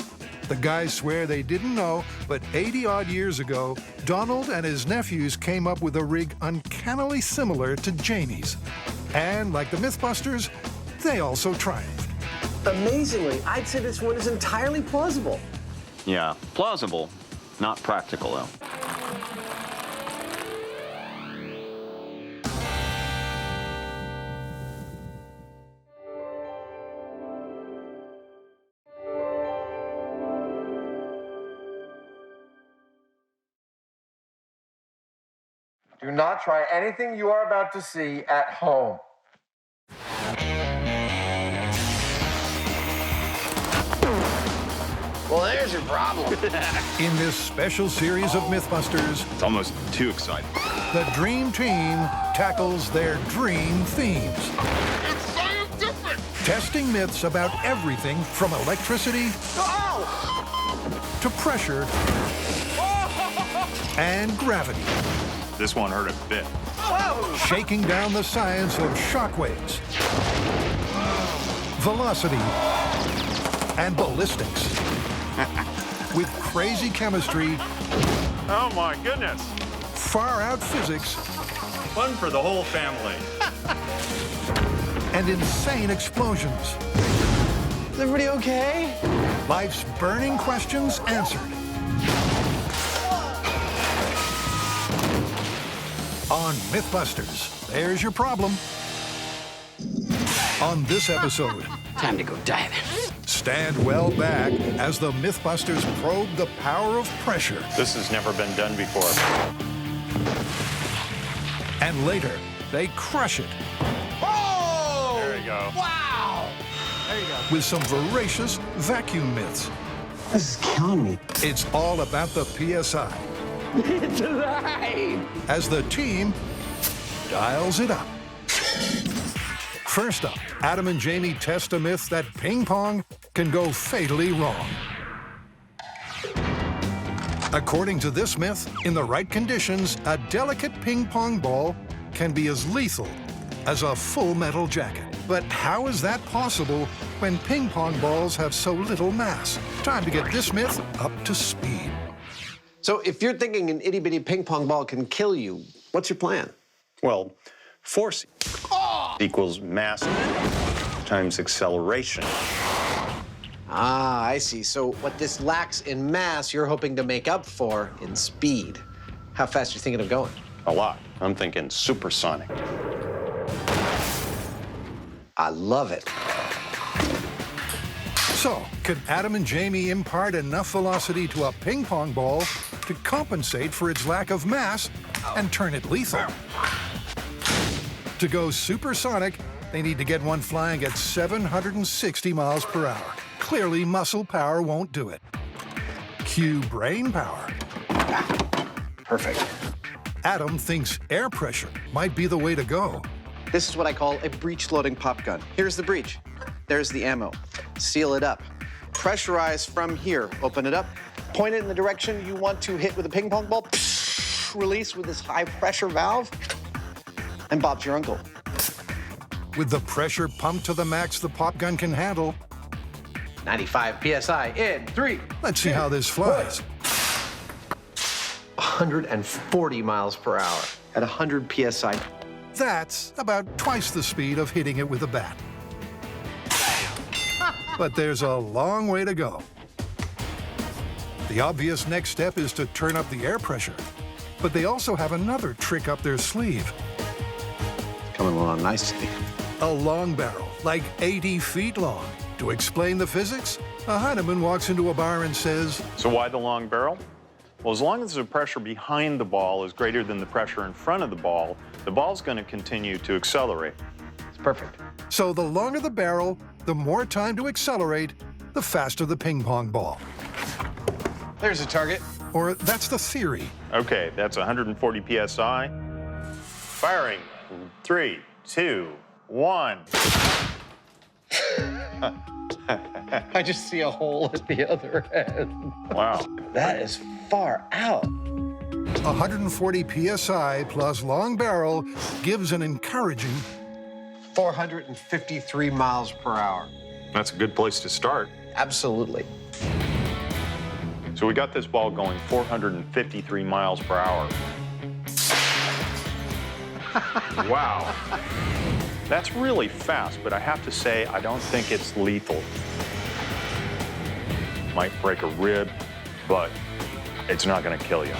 The guys swear they didn't know, but 80-odd years ago, Donald and his nephews came up with a rig uncannily similar to Jamie's. And like the Mythbusters, they also triumphed. Amazingly, I'd say this one is entirely plausible. Yeah, plausible, not practical, though. Do not try anything you are about to see at home. Well, there's your problem. In this special series of Mythbusters, It's almost too exciting. the Dream Team tackles their dream themes. It's scientific! Testing myths about everything from electricity to pressure and gravity. This one hurt a bit. Shaking down the science of shockwaves, velocity, and ballistics. With crazy chemistry, Oh my goodness. far-out physics, Fun for the whole family. and insane explosions. Is everybody okay? Life's burning questions answered. On Mythbusters, there's your problem. On this episode, Time to go diving. stand well back as the Mythbusters probe the power of pressure. This has never been done before. And later, they crush it Oh! There you go. Wow! There you go. with some voracious vacuum myths. This is killing me. It's all about the PSI It's alive! as the team dials it up. First up, Adam and Jamie test a myth that ping pong can go fatally wrong. According to this myth, in the right conditions, a delicate ping pong ball can be as lethal as a full metal jacket. But how is that possible when ping pong balls have so little mass? Time to get this myth up to speed. So if you're thinking an itty-bitty ping pong ball can kill you, what's your plan? Well, force equals mass times acceleration. Ah, I see. So what this lacks in mass, you're hoping to make up for in speed. How fast are you thinking of going? A lot. I'm thinking supersonic. I love it. So, could Adam and Jamie impart enough velocity to a ping pong ball to compensate for its lack of mass and turn it lethal? To go supersonic, they need to get one flying at 760 miles per hour. Clearly, muscle power won't do it. Cue brain power. Perfect. Adam thinks air pressure might be the way to go. This is what I call a breech-loading pop gun. Here's the breech. There's the ammo. Seal it up. Pressurize from here. Open it up. Point it in the direction you want to hit with a ping pong ball. Release with this high-pressure valve. And Bob's your uncle. With the pressure pumped to the max the pop gun can handle. 95 PSI in 3. Let's see how this flies. 140 miles per hour at 100 PSI. That's about twice the speed of hitting it with a bat. But there's a long way to go. The obvious next step is to turn up the air pressure. But they also have another trick up their sleeve. Coming along nicely. A long barrel, like 80 feet long. To explain the physics, a Heineman walks into a bar and says, So why the long barrel? Well, as long as the pressure behind the ball is greater than the pressure in front of the ball's going to continue to accelerate. It's perfect. So the longer the barrel, the more time to accelerate, the faster the ping pong ball. There's a target. Or that's the theory. Okay, that's 140 PSI. Firing. 3, 2, 1. I just see a hole at the other end. Wow. That is far out. 140 PSI plus long barrel gives an encouraging 453 miles per hour. That's a good place to start. Absolutely. So we got this ball going 453 miles per hour. Wow. That's really fast, but I have to say, I don't think it's lethal. Might break a rib, but it's not going to kill you.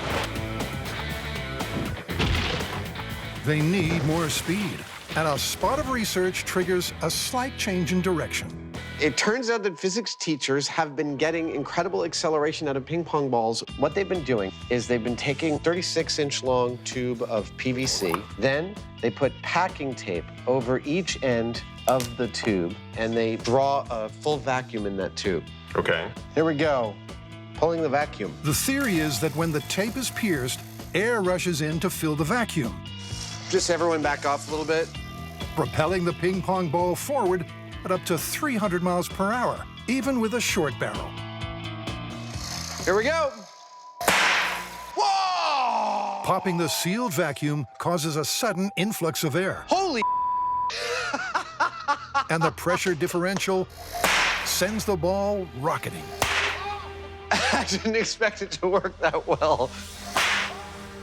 They need more speed, and a spot of research triggers a slight change in direction. It turns out that physics teachers have been getting incredible acceleration out of ping pong balls. What they've been doing is they've been taking 36-inch long tube of PVC. Then they put packing tape over each end of the tube, and they draw a full vacuum in that tube. Okay. Here we go, pulling the vacuum. The theory is that when the tape is pierced, air rushes in to fill the vacuum. Just everyone back off a little bit. Propelling the ping pong ball forward at up to 300 miles per hour, even with a short barrel. Here we go. Whoa! Popping the sealed vacuum causes a sudden influx of air. Holy! And the pressure differential sends the ball rocketing. I didn't expect it to work that well.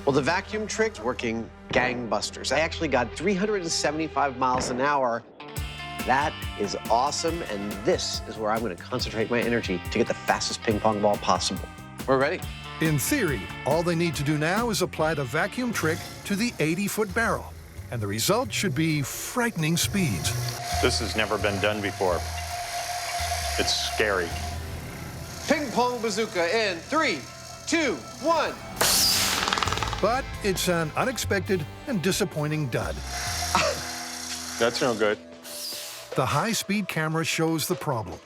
Well, the vacuum trick's working gangbusters. I actually got 375 miles an hour. That is awesome, and this is where I'm going to concentrate my energy to get the fastest ping pong ball possible. We're ready. In theory, all they need to do now is apply the vacuum trick to the 80-foot barrel, and the result should be frightening speeds. This has never been done before. It's scary. Ping pong bazooka in 3, 2, 1. But it's an unexpected and disappointing dud. That's no good. The high-speed camera shows the problem.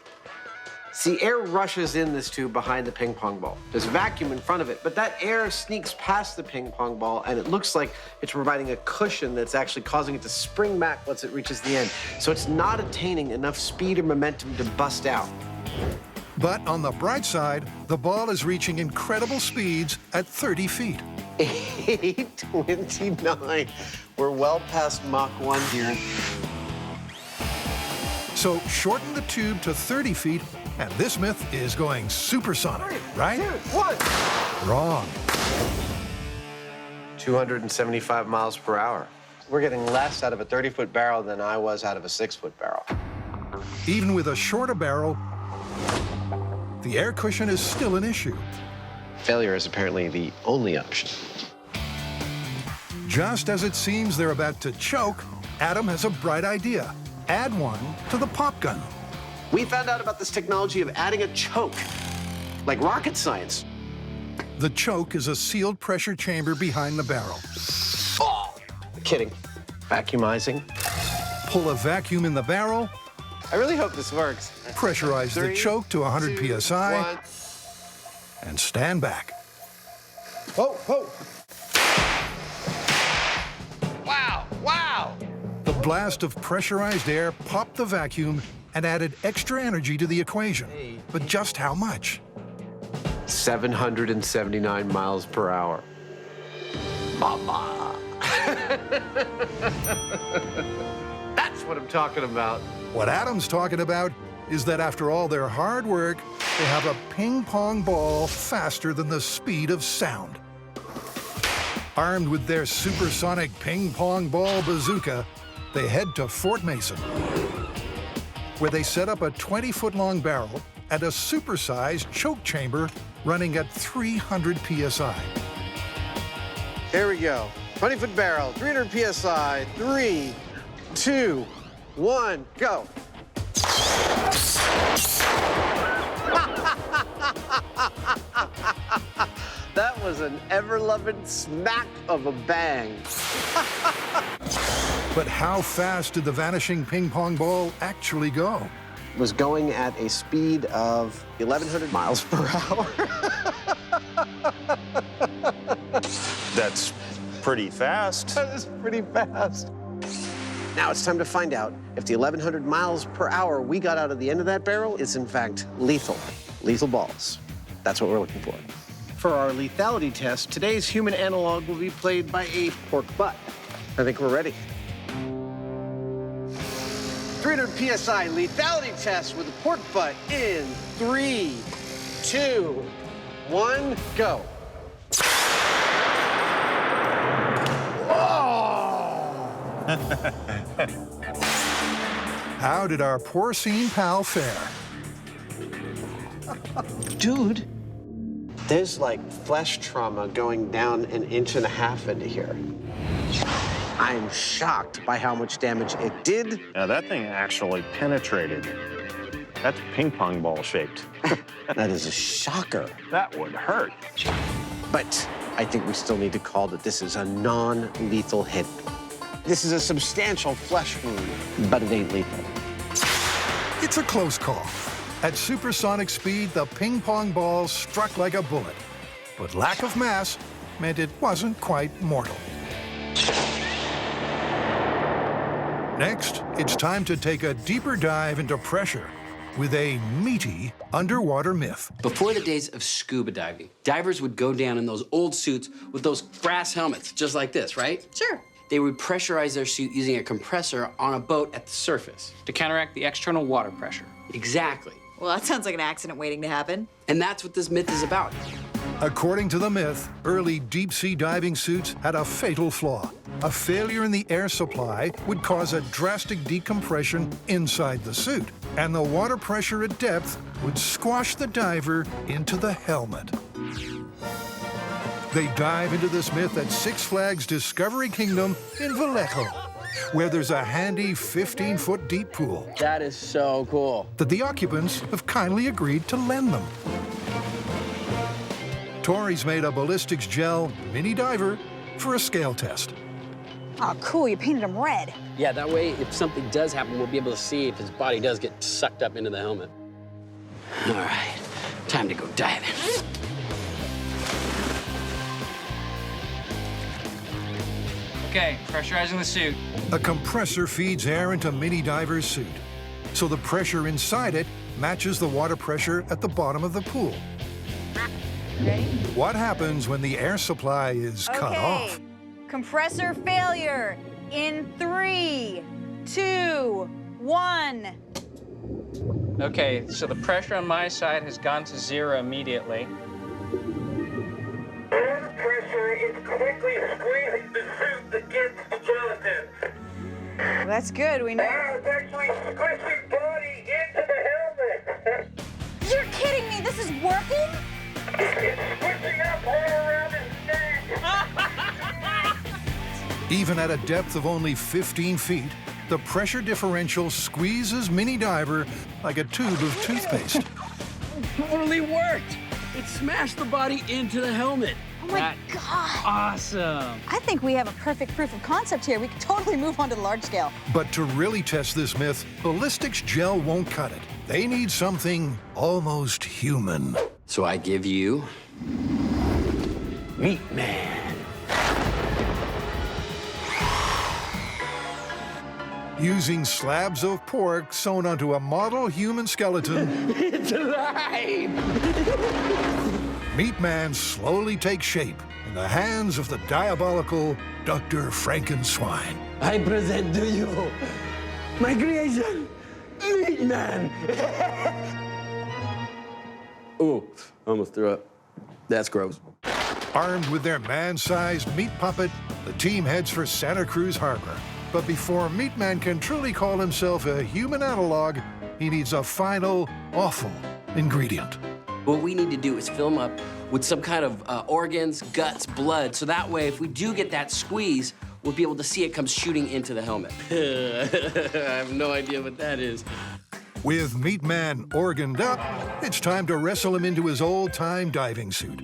See, air rushes in this tube behind the ping pong ball. There's a vacuum in front of it, but that air sneaks past the ping pong ball, and it looks like it's providing a cushion that's actually causing it to spring back once it reaches the end. So it's not attaining enough speed or momentum to bust out. But on the bright side, the ball is reaching incredible speeds at 30 feet. 8:29. We're well past Mach 1 here. So shorten the tube to 30 feet, and this myth is going supersonic, right? 3, 2, 1. Wrong. 275 miles per hour. We're getting less out of a 30-foot barrel than I was out of a 6-foot barrel. Even with a shorter barrel, the air cushion is still an issue. Failure is apparently the only option. Just as it seems they're about to choke, Adam has a bright idea. Add one to the pop gun. We found out about this technology of adding a choke, like rocket science. The choke is a sealed pressure chamber behind the barrel. Oh, kidding. Vacuumizing. Pull a vacuum in the barrel. I really hope this works. Pressurize the choke to 100 2, psi. 1. And stand back. Whoa, whoa. Wow, wow. The blast of pressurized air popped the vacuum and added extra energy to the equation. But just how much? 779 miles per hour. Mama. That's what I'm talking about. What Adam's talking about is that after all their hard work, they have a ping-pong ball faster than the speed of sound. Armed with their supersonic ping-pong ball bazooka, they head to Fort Mason, where they set up a 20-foot-long barrel and a supersized choke chamber running at 300 psi. Here we go. 20-foot barrel, 300 psi. 3, 2, 1, go. That was an ever-loving smack of a bang. But how fast did the vanishing ping-pong ball actually go? Was going at a speed of 1,100 miles per hour. That's pretty fast. That is pretty fast. Now it's time to find out if the 1,100 miles per hour we got out of the end of that barrel is in fact lethal. Lethal balls. That's what we're looking for. For our lethality test, today's human analog will be played by a pork butt. I think we're ready. 300 psi lethality test with a pork butt in 3, 2, 1, go. How did our porcine pal fare? Dude, there's like flesh trauma going down 1.5 inches into here. I'm shocked by how much damage it did. Now that thing actually penetrated. That's ping pong ball shaped. That is a shocker. That would hurt. But I think we still need to call that this is a non-lethal hit. This is a substantial flesh wound, but it ain't lethal. It's a close call. At supersonic speed, the ping-pong ball struck like a bullet. But lack of mass meant it wasn't quite mortal. Next, it's time to take a deeper dive into pressure with a meaty underwater myth. Before the days of scuba diving, divers would go down in those old suits with those brass helmets, just like this, right? Sure. They would pressurize their suit using a compressor on a boat at the surface. To counteract the external water pressure. Exactly. Well, that sounds like an accident waiting to happen. And that's what this myth is about. According to the myth, early deep-sea diving suits had a fatal flaw. A failure in the air supply would cause a drastic decompression inside the suit, and the water pressure at depth would squash the diver into the helmet. They dive into this myth at Six Flags Discovery Kingdom in Vallejo, where there's a handy 15-foot deep pool That is so cool. that the occupants have kindly agreed to lend them. Tori's made a ballistics gel mini diver for a scale test. Oh, cool, you painted him red. Yeah, that way, if something does happen, we'll be able to see if his body does get sucked up into the helmet. All right, time to go diving. Okay, pressurizing the suit. A compressor feeds air into mini diver's suit, so the pressure inside it matches the water pressure at the bottom of the pool. Ready? What happens when the air supply is cut off? Compressor failure in 3, 2, 1. Okay, so the pressure on my side has gone to 0 immediately. Air pressure is quickly squeezing the suit against the gelatin. That's good, we know. Now it's actually squishing body into the helmet. You're kidding me, this is working? It's squishing up all around his neck. Even at a depth of only 15 feet, the pressure differential squeezes Mini Diver like a tube of toothpaste. Totally worked. It smashed the body into the helmet. Oh my God. Awesome. I think we have a perfect proof of concept here. We could totally move on to the large scale. But to really test this myth, ballistics gel won't cut it. They need something almost human. So I give you Meat Man. Using slabs of pork sewn onto a model human skeleton, It's alive! Meat Man slowly takes shape in the hands of the diabolical Dr. Frankenstein. I present to you my creation, Meat Man. Ooh, almost threw up. That's gross. Armed with their man-sized meat puppet, the team heads for Santa Cruz Harbor. But before Meat Man can truly call himself a human analog, he needs a final, awful ingredient. What we need to do is fill him up with some kind of organs, guts, blood, so that way if we do get that squeeze, we'll be able to see it come shooting into the helmet. I have no idea what that is. With Meat Man organed up, it's time to wrestle him into his old-time diving suit.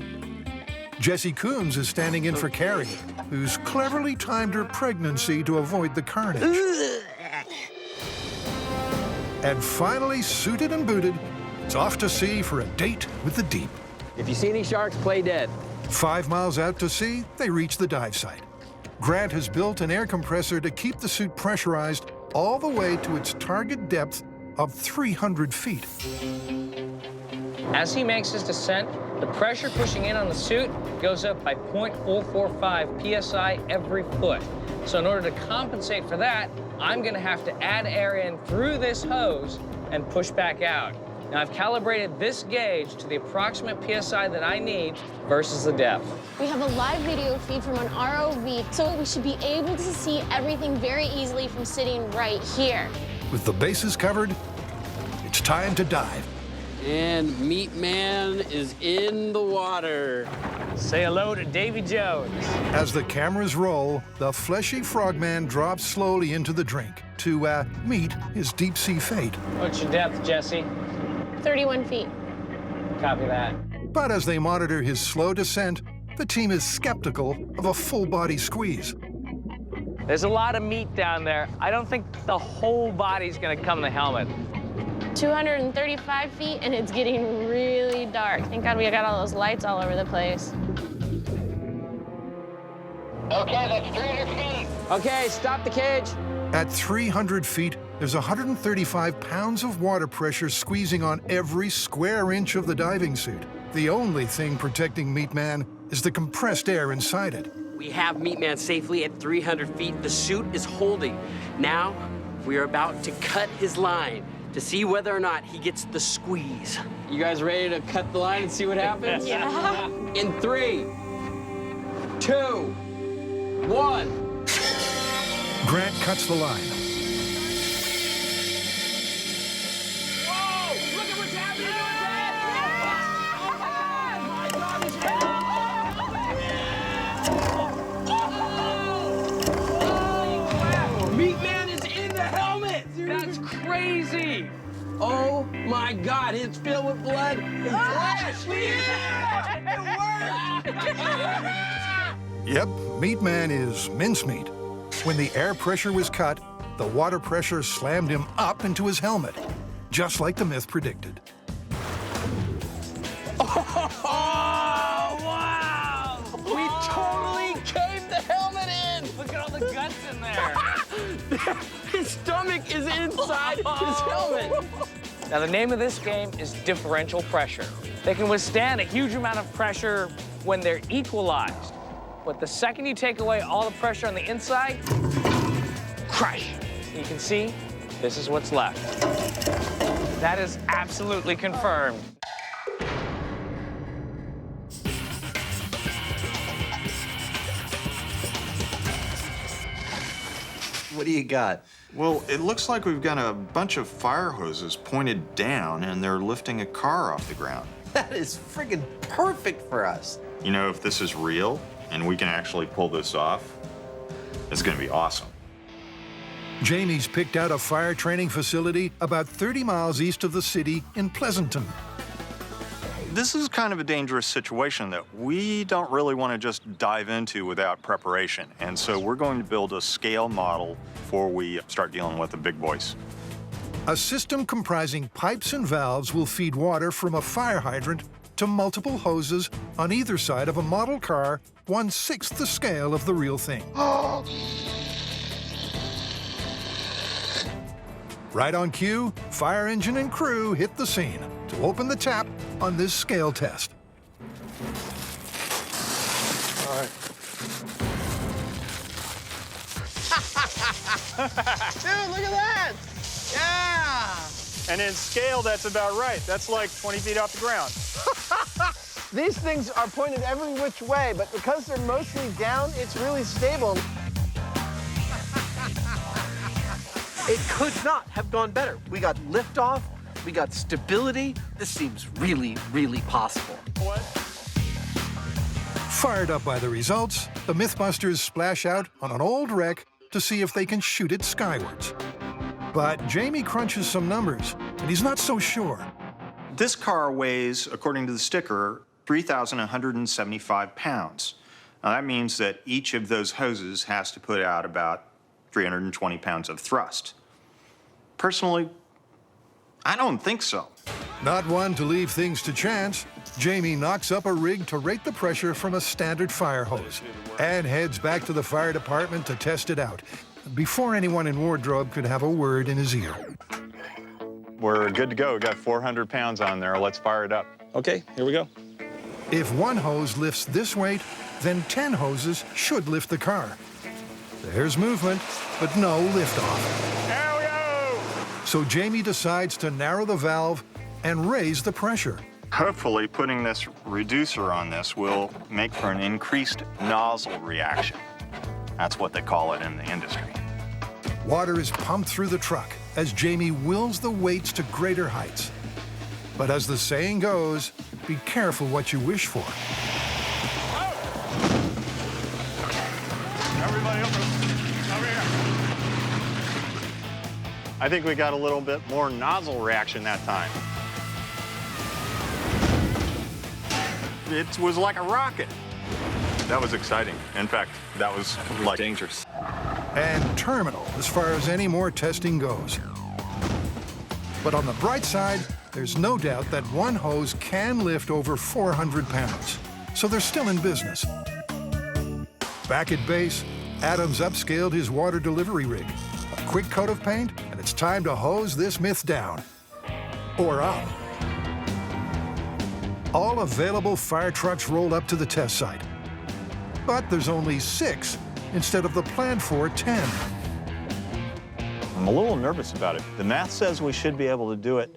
Jessie Coons is standing in for Carrie, who's cleverly timed her pregnancy to avoid the carnage. And finally suited and booted, it's off to sea for a date with the deep. If you see any sharks, play dead. 5 miles out to sea, they reach the dive site. Grant has built an air compressor to keep the suit pressurized all the way to its target depth of 300 feet. As he makes his descent, the pressure pushing in on the suit goes up by 0.445 psi every foot. So in order to compensate for that, I'm going to have to add air in through this hose and push back out. Now I've calibrated this gauge to the approximate psi that I need versus the depth. We have a live video feed from an ROV, so we should be able to see everything very easily from sitting right here. With the bases covered, it's time to dive. And Meat Man is in the water. Say hello to Davy Jones. As the cameras roll, the fleshy frogman drops slowly into the drink to meet his deep-sea fate. What's your depth, Jesse? 31 feet. Copy that. But as they monitor his slow descent, the team is skeptical of a full-body squeeze. There's a lot of meat down there. I don't think the whole body's gonna come in the helmet. 235 feet, and it's getting really dark. Thank God we got all those lights all over the place. Okay, that's 300 feet. Okay, stop the cage. At 300 feet, there's 135 pounds of water pressure squeezing on every square inch of the diving suit. The only thing protecting Meat Man is the compressed air inside it. We have Meat Man safely at 300 feet. The suit is holding. Now, we are about to cut his line to see whether or not he gets the squeeze. You guys ready to cut the line and see what happens? Yeah. In 3, 2, 1. Grant cuts the line. Whoa! Look at what's happening to his head! Oh, Meat Man is in the helmet! That's crazy! Oh my God, it's filled with blood and flesh! It worked! Yep, Meat Man is mincemeat. When the air pressure was cut, the water pressure slammed him up into his helmet, just like the myth predicted. Oh, wow! We totally caved the helmet in! Look at all the guts in there. His stomach is inside his helmet. Now, the name of this game is differential pressure. They can withstand a huge amount of pressure when they're equalized. But the second you take away all the pressure on the inside, crash. You can see, this is what's left. That is absolutely confirmed. What do you got? Well, it looks like we've got a bunch of fire hoses pointed down, and they're lifting a car off the ground. That is friggin' perfect for us. You know, if this is real and we can actually pull this off, it's gonna be awesome. Jamie's picked out a fire training facility about 30 miles east of the city in Pleasanton. This is kind of a dangerous situation that we don't really want to just dive into without preparation. And so we're going to build a scale model before we start dealing with the big boys. A system comprising pipes and valves will feed water from a fire hydrant to multiple hoses on either side of a model car, 1/6 the scale of the real thing. Right on cue, fire engine and crew hit the scene to open the tap on this scale test. All right. Dude, look at that! Yeah! And in scale, that's about right. That's like 20 feet off the ground. These things are pointed every which way, but because they're mostly down, it's really stable. It could not have gone better. We got liftoff, we got stability. This seems really, really possible. What? Fired up by the results, the Mythbusters splash out on an old wreck to see if they can shoot it skywards. But Jamie crunches some numbers, and he's not so sure. This car weighs, according to the sticker, 3,175 pounds. Now, that means that each of those hoses has to put out about 320 pounds of thrust. Personally, I don't think so. Not one to leave things to chance, Jamie knocks up a rig to rate the pressure from a standard fire hose and heads back to the fire department to test it out before anyone in wardrobe could have a word in his ear. We're good to go. We got 400 pounds on there. Let's fire it up. Okay, here we go. If one hose lifts this weight, then 10 hoses should lift the car. There's movement, but no liftoff. There we go! So Jamie decides to narrow the valve and raise the pressure. Hopefully, putting this reducer on this will make for an increased nozzle reaction. That's what they call it in the industry. Water is pumped through the truck as Jamie wills the weights to greater heights. But as the saying goes, be careful what you wish for. Everybody over here. I think we got a little bit more nozzle reaction that time. It was like a rocket. That was exciting. In fact, that was like dangerous. And terminal as far as any more testing goes. But on the bright side, there's no doubt that one hose can lift over 400 pounds. So they're still in business. Back at base, Adams upscaled his water delivery rig. A quick coat of paint, and it's time to hose this myth down. Or up. All available fire trucks rolled up to the test site. But there's only 6 instead of the planned for 10. I'm a little nervous about it. The math says we should be able to do it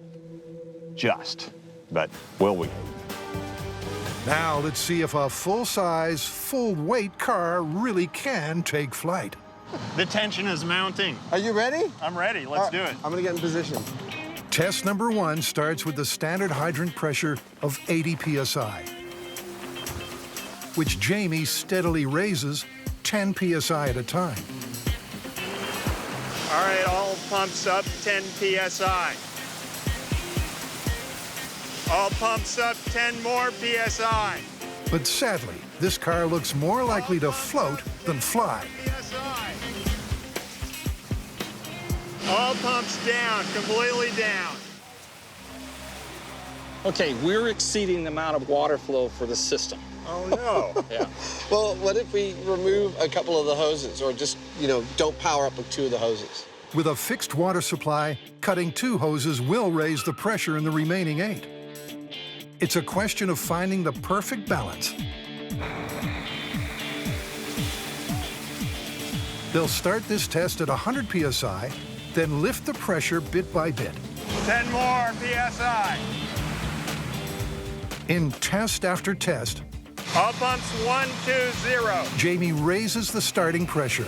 just, but will we? Now let's see if a full-size, full-weight car really can take flight. The tension is mounting. Are you ready? I'm ready. Let's do it. I'm gonna get in position. Test number 1 starts with the standard hydrant pressure of 80 psi, which Jamie steadily raises 10 psi at a time. All right, all pumps up 10 psi. All pumps up 10 more psi. But sadly, this car looks more likely to float than fly. All pumps down, completely down. Okay, we're exceeding the amount of water flow for the system. Oh, no. Yeah. Well, what if we remove a couple of the hoses or just, don't power up with 2 of the hoses? With a fixed water supply, cutting 2 hoses will raise the pressure in the remaining 8. It's a question of finding the perfect balance. They'll start this test at 100 psi, then lift the pressure bit by bit. 10 more PSI. In test after test, All pumps 1, 2, 0. Jamie raises the starting pressure,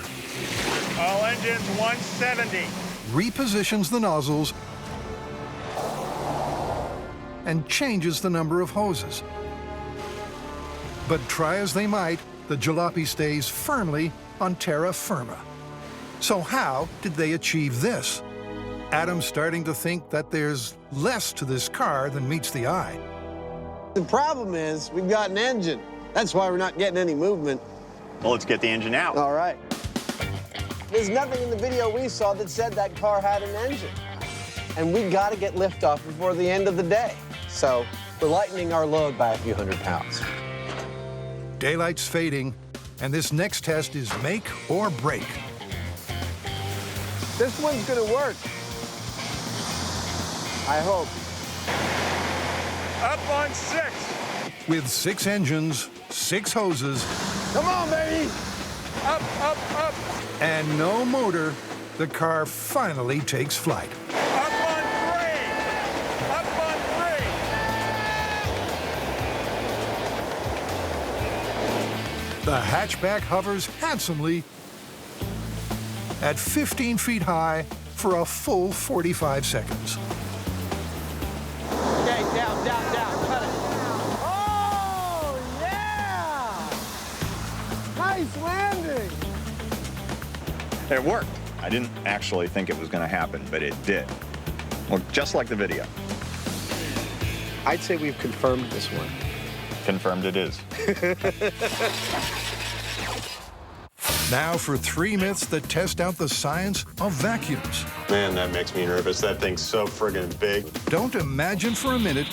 All engines 170. repositions the nozzles, and changes the number of hoses. But try as they might, the jalopy stays firmly on terra firma. So how did they achieve this? Adam's starting to think that there's less to this car than meets the eye. The problem is we've got an engine. That's why we're not getting any movement. Well, let's get the engine out. All right. There's nothing in the video we saw that said that car had an engine. And we got to get liftoff before the end of the day. So we're lightening our load by a few hundred pounds. Daylight's fading, and this next test is make or break. This one's going to work. I hope. Up on 6. With 6 engines, 6 hoses, Come on, baby! Up, up, up. and no motor, the car finally takes flight. Up on 3. Up on 3. The hatchback hovers handsomely at 15 feet high for a full 45 seconds. Okay, down, down, down. Cut it. Oh, yeah! Nice landing. It worked. I didn't actually think it was going to happen, but it did. Well, just like the video. I'd say we've confirmed this one. Confirmed it is. Now for 3 myths that test out the science of vacuums. Man, that makes me nervous. That thing's so friggin' big. Don't imagine for a minute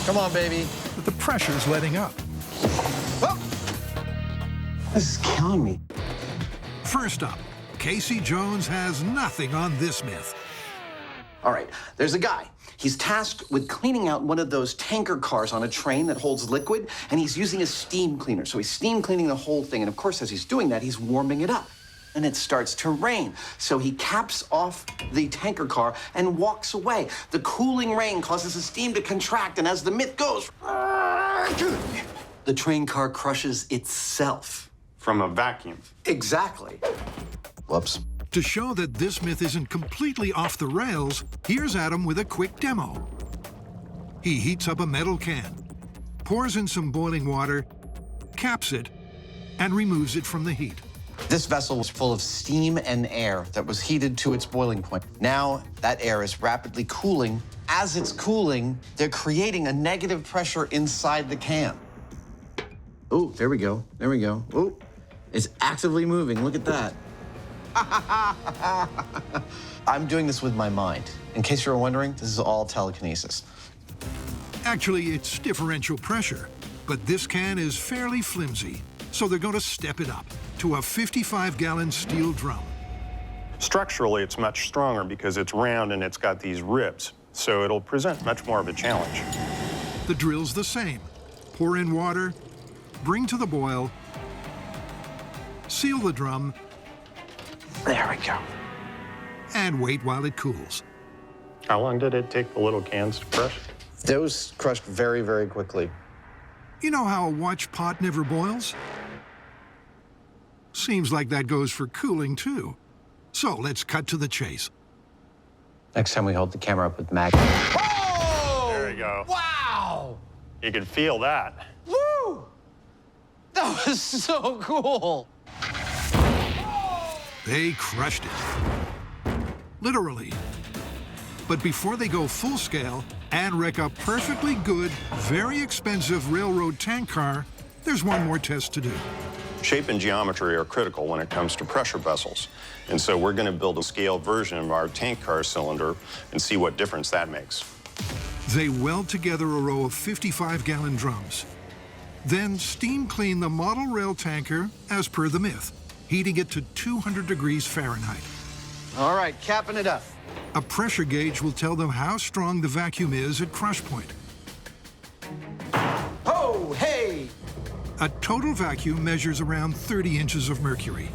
Come on, baby. that the pressure's letting up. Oh. This is killing me. First up, Casey Jones has nothing on this myth. All right, there's a guy. He's tasked with cleaning out one of those tanker cars on a train that holds liquid, and he's using a steam cleaner. So he's steam cleaning the whole thing, and of course, as he's doing that, he's warming it up. And it starts to rain. So he caps off the tanker car and walks away. The cooling rain causes the steam to contract, and as the myth goes, the train car crushes itself. From a vacuum. Exactly. Whoops. To show that this myth isn't completely off the rails, here's Adam with a quick demo. He heats up a metal can, pours in some boiling water, caps it, and removes it from the heat. This vessel was full of steam and air that was heated to its boiling point. Now that air is rapidly cooling. As it's cooling, they're creating a negative pressure inside the can. Oh, there we go. There we go. Oh, it's actively moving. Look at that. I'm doing this with my mind. In case you were wondering, this is all telekinesis. Actually, it's differential pressure, but this can is fairly flimsy, so they're going to step it up to a 55-gallon steel drum. Structurally, it's much stronger because it's round and it's got these ribs, so it'll present much more of a challenge. The drill's the same. Pour in water, bring to the boil, seal the drum, there we go, and wait while it cools. How long did it take the little cans to crush? Those crushed very, very quickly. You know how a watch pot never boils? Seems like that goes for cooling, too. So let's cut to the chase. Next time we hold the camera up with magnet. Oh! There you go. Wow! You can feel that. Woo! That was so cool. They crushed it. Literally. But before they go full scale and wreck a perfectly good, very expensive railroad tank car, there's one more test to do. Shape and geometry are critical when it comes to pressure vessels. And so we're going to build a scale version of our tank car cylinder and see what difference that makes. They weld together a row of 55-gallon drums. Then steam clean the model rail tanker as per the myth, heating it to 200 degrees Fahrenheit. All right, capping it up. A pressure gauge will tell them how strong the vacuum is at crush point. Oh, hey! A total vacuum measures around 30 inches of mercury.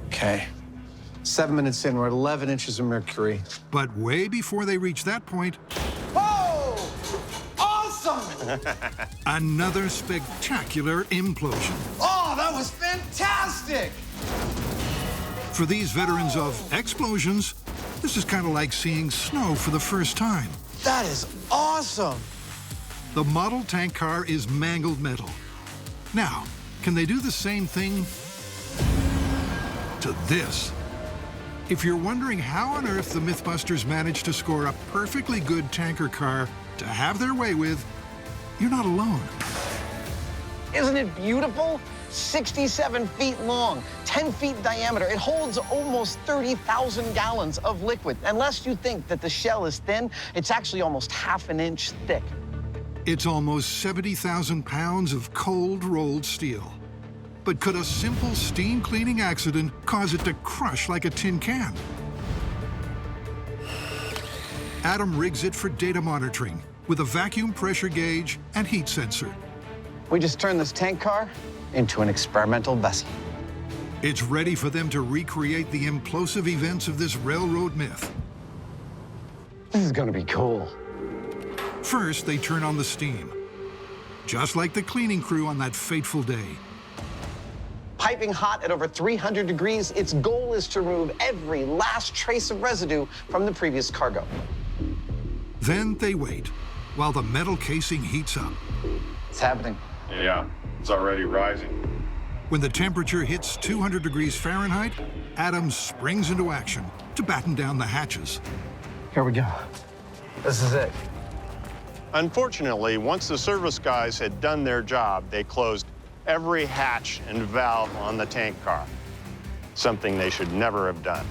Okay. 7 minutes in, we're at 11 inches of mercury. But way before they reach that point, Oh! Awesome! another spectacular implosion. Oh, that was fantastic! For these veterans of explosions, this is kind of like seeing snow for the first time. That is awesome! The model tank car is mangled metal. Now, can they do the same thing to this? If you're wondering how on earth the Mythbusters managed to score a perfectly good tanker car to have their way with, you're not alone. Isn't it beautiful? 67 feet long, 10 feet diameter. It holds almost 30,000 gallons of liquid. Unless you think that the shell is thin, it's actually almost ½ an inch thick. It's almost 70,000 pounds of cold rolled steel. But could a simple steam cleaning accident cause it to crush like a tin can? Adam rigs it for data monitoring with a vacuum pressure gauge and heat sensor. We just turned this tank car into an experimental vessel. It's ready for them to recreate the implosive events of this railroad myth. This is gonna be cool. First, they turn on the steam, just like the cleaning crew on that fateful day. Piping hot at over 300 degrees, its goal is to remove every last trace of residue from the previous cargo. Then they wait, while the metal casing heats up. It's happening. Yeah, it's already rising. When the temperature hits 200 degrees Fahrenheit, Adam springs into action to batten down the hatches. Here we go. This is it. Unfortunately, once the service guys had done their job, they closed every hatch and valve on the tank car, something they should never have done.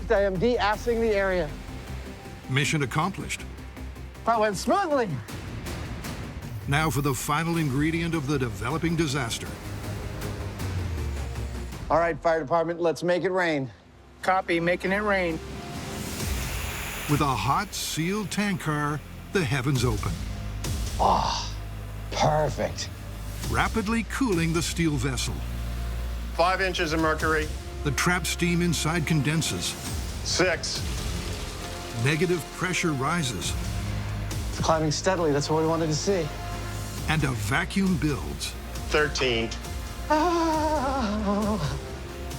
I am de-assing the area. Mission accomplished. That went smoothly. Now for the final ingredient of the developing disaster. All right, fire department, let's make it rain. Copy, making it rain. With a hot, sealed tank car, the heavens open. Oh, perfect. Rapidly cooling the steel vessel. 5 inches of mercury. The trapped steam inside condenses. 6. Negative pressure rises. It's climbing steadily. That's what we wanted to see. And a vacuum builds. 13.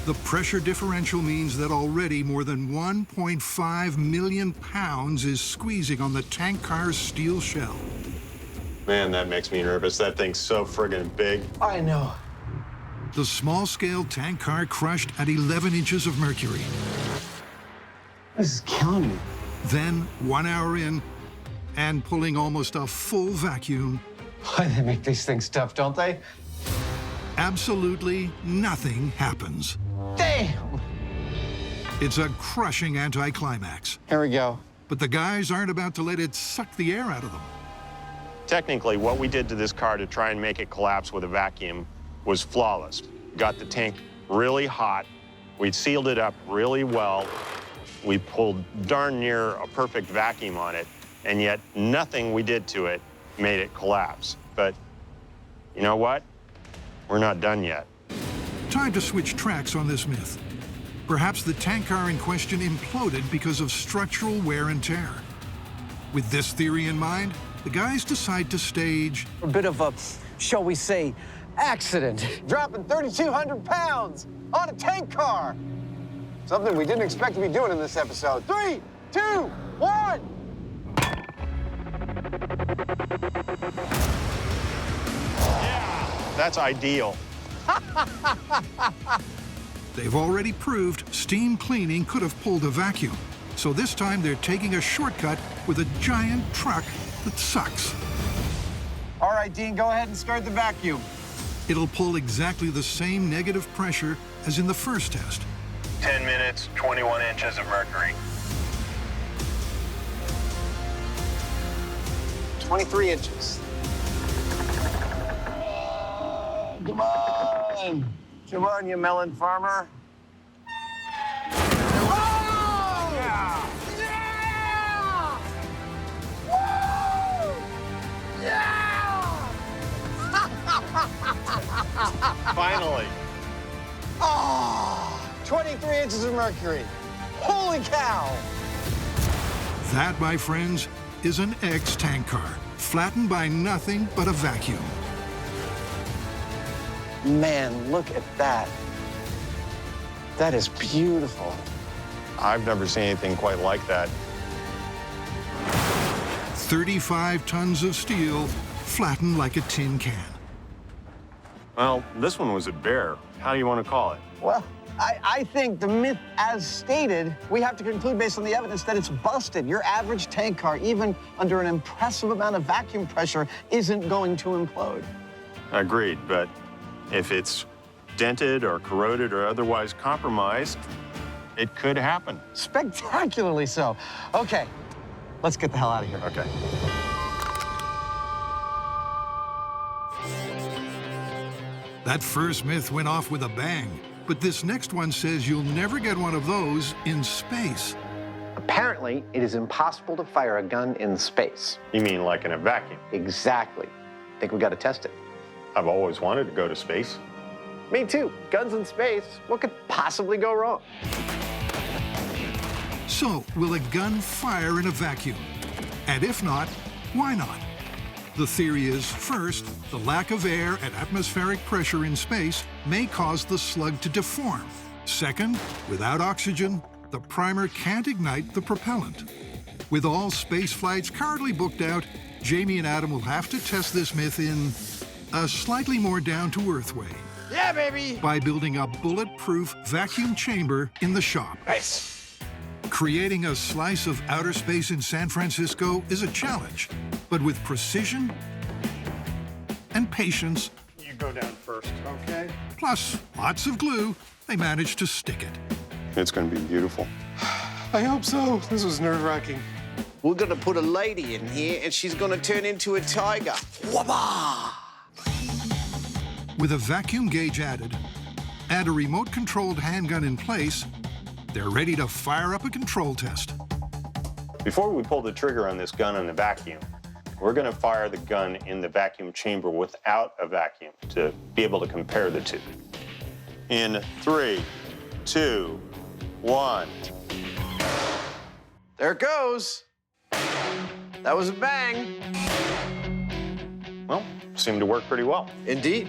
The pressure differential means that already more than 1.5 million pounds is squeezing on the tank car's steel shell. Man, that makes me nervous. That thing's so friggin' big. I know. The small-scale tank car crushed at 11 inches of mercury. This is killing me. Then, 1 hour in, and pulling almost a full vacuum. Why, they make these things tough, don't they? Absolutely nothing happens. Damn! It's a crushing anticlimax. Here we go. But the guys aren't about to let it suck the air out of them. Technically, what we did to this car to try and make it collapse with a vacuum was flawless. Got the tank really hot. We sealed it up really well. We pulled darn near a perfect vacuum on it, and yet nothing we did to it made it collapse. But you know what? We're not done yet. Time to switch tracks on this myth. Perhaps the tank car in question imploded because of structural wear and tear. With this theory in mind, the guys decide to stage a bit of a, shall we say, accident. Dropping 3,200 pounds on a tank car. Something we didn't expect to be doing in this episode. 3, 2, 1. That's ideal. They've already proved steam cleaning could have pulled a vacuum. So this time they're taking a shortcut with a giant truck that sucks. All right, Dean, go ahead and start the vacuum. It'll pull exactly the same negative pressure as in the first test. 10 minutes, 21 inches of mercury. 23 inches. Come on. Come on, you melon farmer. Oh! Yeah! Yeah! Woo! Yeah! Finally. Oh, 23 inches of mercury. Holy cow! That, my friends, is an ex-tank car, flattened by nothing but a vacuum. Man, look at that. That is beautiful. I've never seen anything quite like that. 35 tons of steel, flattened like a tin can. Well, this one was a bear. How do you want to call it? Well, I think the myth as stated, we have to conclude based on the evidence that it's busted. Your average tank car, even under an impressive amount of vacuum pressure, isn't going to implode. Agreed, but if it's dented or corroded or otherwise compromised, it could happen. Spectacularly so. Okay, let's get the hell out of here. Okay. That first myth went off with a bang, but this next one says you'll never get one of those in space. Apparently, it is impossible to fire a gun in space. You mean like in a vacuum? Exactly. Think we got to test it. I've always wanted to go to space. Me too. Guns in space. What could possibly go wrong? So, will a gun fire in a vacuum? And if not, why not? The theory is, first, the lack of air and atmospheric pressure in space may cause the slug to deform. Second, without oxygen, the primer can't ignite the propellant. With all space flights currently booked out, Jamie and Adam will have to test this myth in a slightly more down-to-earth way. Yeah, baby! By building a bulletproof vacuum chamber in the shop. Nice. Creating a slice of outer space in San Francisco is a challenge, but with precision and patience, You go down first, okay? plus lots of glue, they managed to stick it. It's going to be beautiful. I hope so. This was nerve-wracking. We're gonna put a lady in here, and she's gonna turn into a tiger. Wabba! With a vacuum gauge added and a remote-controlled handgun in place, they're ready to fire up a control test. Before we pull the trigger on this gun in the vacuum, we're going to fire the gun in the vacuum chamber without a vacuum to be able to compare the two. In 3, 2, 1. There it goes. That was a bang. Well, seemed to work pretty well. Indeed.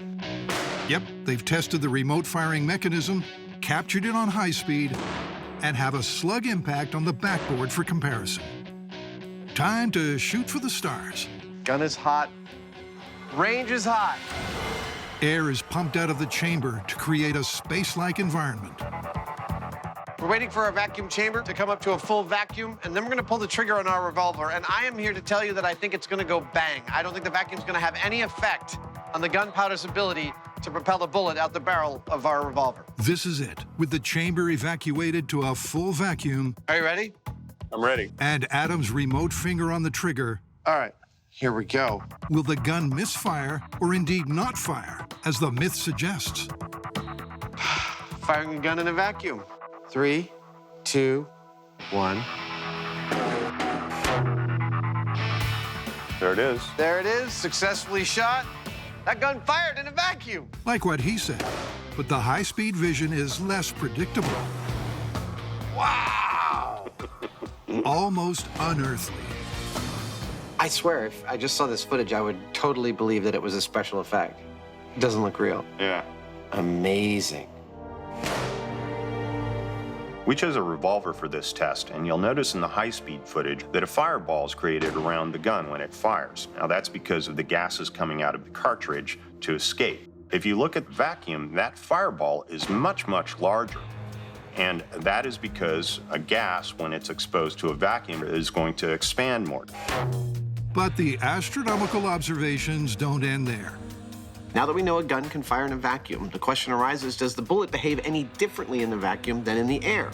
Yep, they've tested the remote firing mechanism, captured it on high speed, and have a slug impact on the backboard for comparison. Time to shoot for the stars. Gun is hot. Range is hot. Air is pumped out of the chamber to create a space-like environment. We're waiting for our vacuum chamber to come up to a full vacuum, and then we're gonna pull the trigger on our revolver. And I am here to tell you that I think it's gonna go bang. I don't think the vacuum's gonna have any effect on the gunpowder's ability to propel a bullet out the barrel of our revolver. This is it, with the chamber evacuated to a full vacuum. Are you ready? I'm ready. And Adam's remote finger on the trigger. All right, here we go. Will the gun misfire or indeed not fire, as the myth suggests? Firing a gun in a vacuum. 3, 2, 1. There it is. There it is, successfully shot. That gun fired in a vacuum. Like what he said, but the high-speed vision is less predictable. Wow! Almost unearthly. I swear, if I just saw this footage, I would totally believe that it was a special effect. It doesn't look real. Yeah. Amazing. We chose a revolver for this test, and you'll notice in the high-speed footage that a fireball is created around the gun when it fires. Now, that's because of the gases coming out of the cartridge to escape. If you look at the vacuum, that fireball is much, much larger. And that is because a gas, when it's exposed to a vacuum, is going to expand more. But the astronomical observations don't end there. Now that we know a gun can fire in a vacuum, the question arises, does the bullet behave any differently in the vacuum than in the air?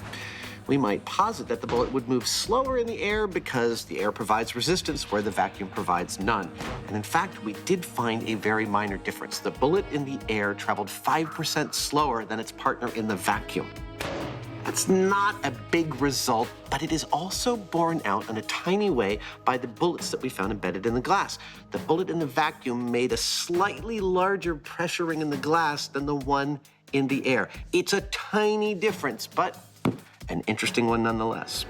We might posit that the bullet would move slower in the air because the air provides resistance where the vacuum provides none. And in fact, we did find a very minor difference. The bullet in the air traveled 5% slower than its partner in the vacuum. That's not a big result, but it is also borne out in a tiny way by the bullets that we found embedded in the glass. The bullet in the vacuum made a slightly larger pressure ring in the glass than the one in the air. It's a tiny difference, but an interesting one nonetheless.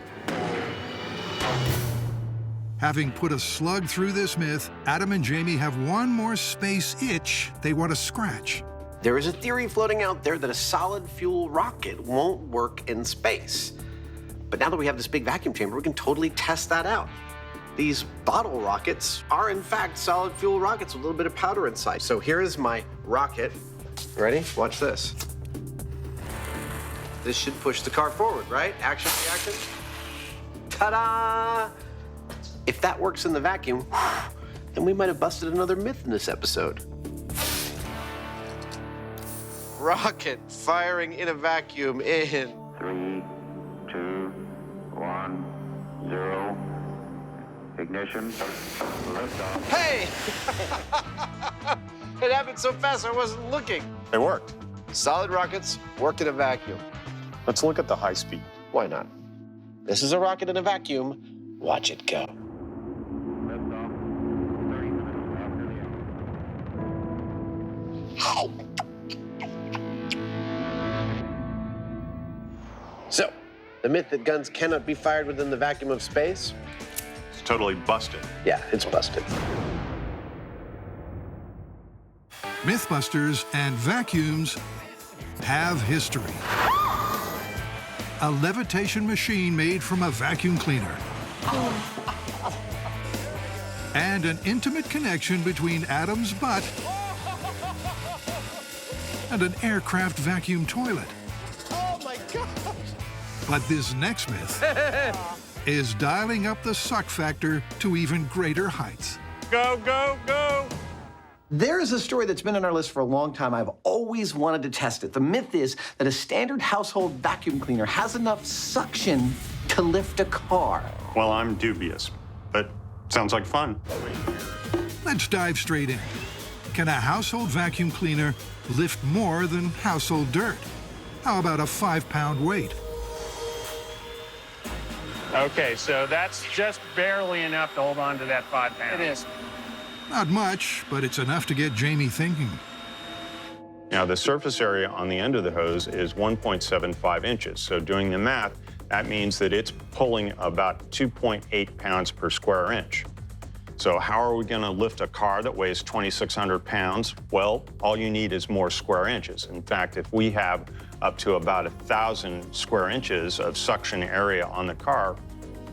Having put a slug through this myth, Adam and Jamie have one more space itch they want to scratch. There is a theory floating out there that a solid fuel rocket won't work in space. But now that we have this big vacuum chamber, we can totally test that out. These bottle rockets are, in fact, solid fuel rockets with a little bit of powder inside. So here is my rocket. Ready? Watch this. This should push the car forward, right? Action, reaction. Ta-da! If that works in the vacuum, then we might have busted another myth in this episode. Rocket firing in a vacuum in 3, 2, 1, 0. Ignition. Liftoff. Hey! It happened so fast I wasn't looking. It worked. Solid rockets work in a vacuum. Let's look at the high speed. Why not? This is a rocket in a vacuum. Watch it go. Liftoff. 30 minutes after the So, the myth that guns cannot be fired within the vacuum of space? It's totally busted. Yeah, it's busted. Mythbusters and vacuums have history. A levitation machine made from a vacuum cleaner. And an intimate connection between Adam's butt and an aircraft vacuum toilet. Oh my God! But this next myth is dialing up the suck factor to even greater heights. Go, go, go! There is a story that's been on our list for a long time. I've always wanted to test it. The myth is that a standard household vacuum cleaner has enough suction to lift a car. Well, I'm dubious, but sounds like fun. Let's dive straight in. Can a household vacuum cleaner lift more than household dirt? How about a 5-pound weight? Okay, so that's just barely enough to hold on to that 5 pounds. It is. Not much, but it's enough to get Jamie thinking. Now, the surface area on the end of the hose is 1.75 inches. So doing the math, that means that it's pulling about 2.8 pounds per square inch. So how are we going to lift a car that weighs 2,600 pounds? Well, all you need is more square inches. In fact, if we have up to about 1,000 square inches of suction area on the car,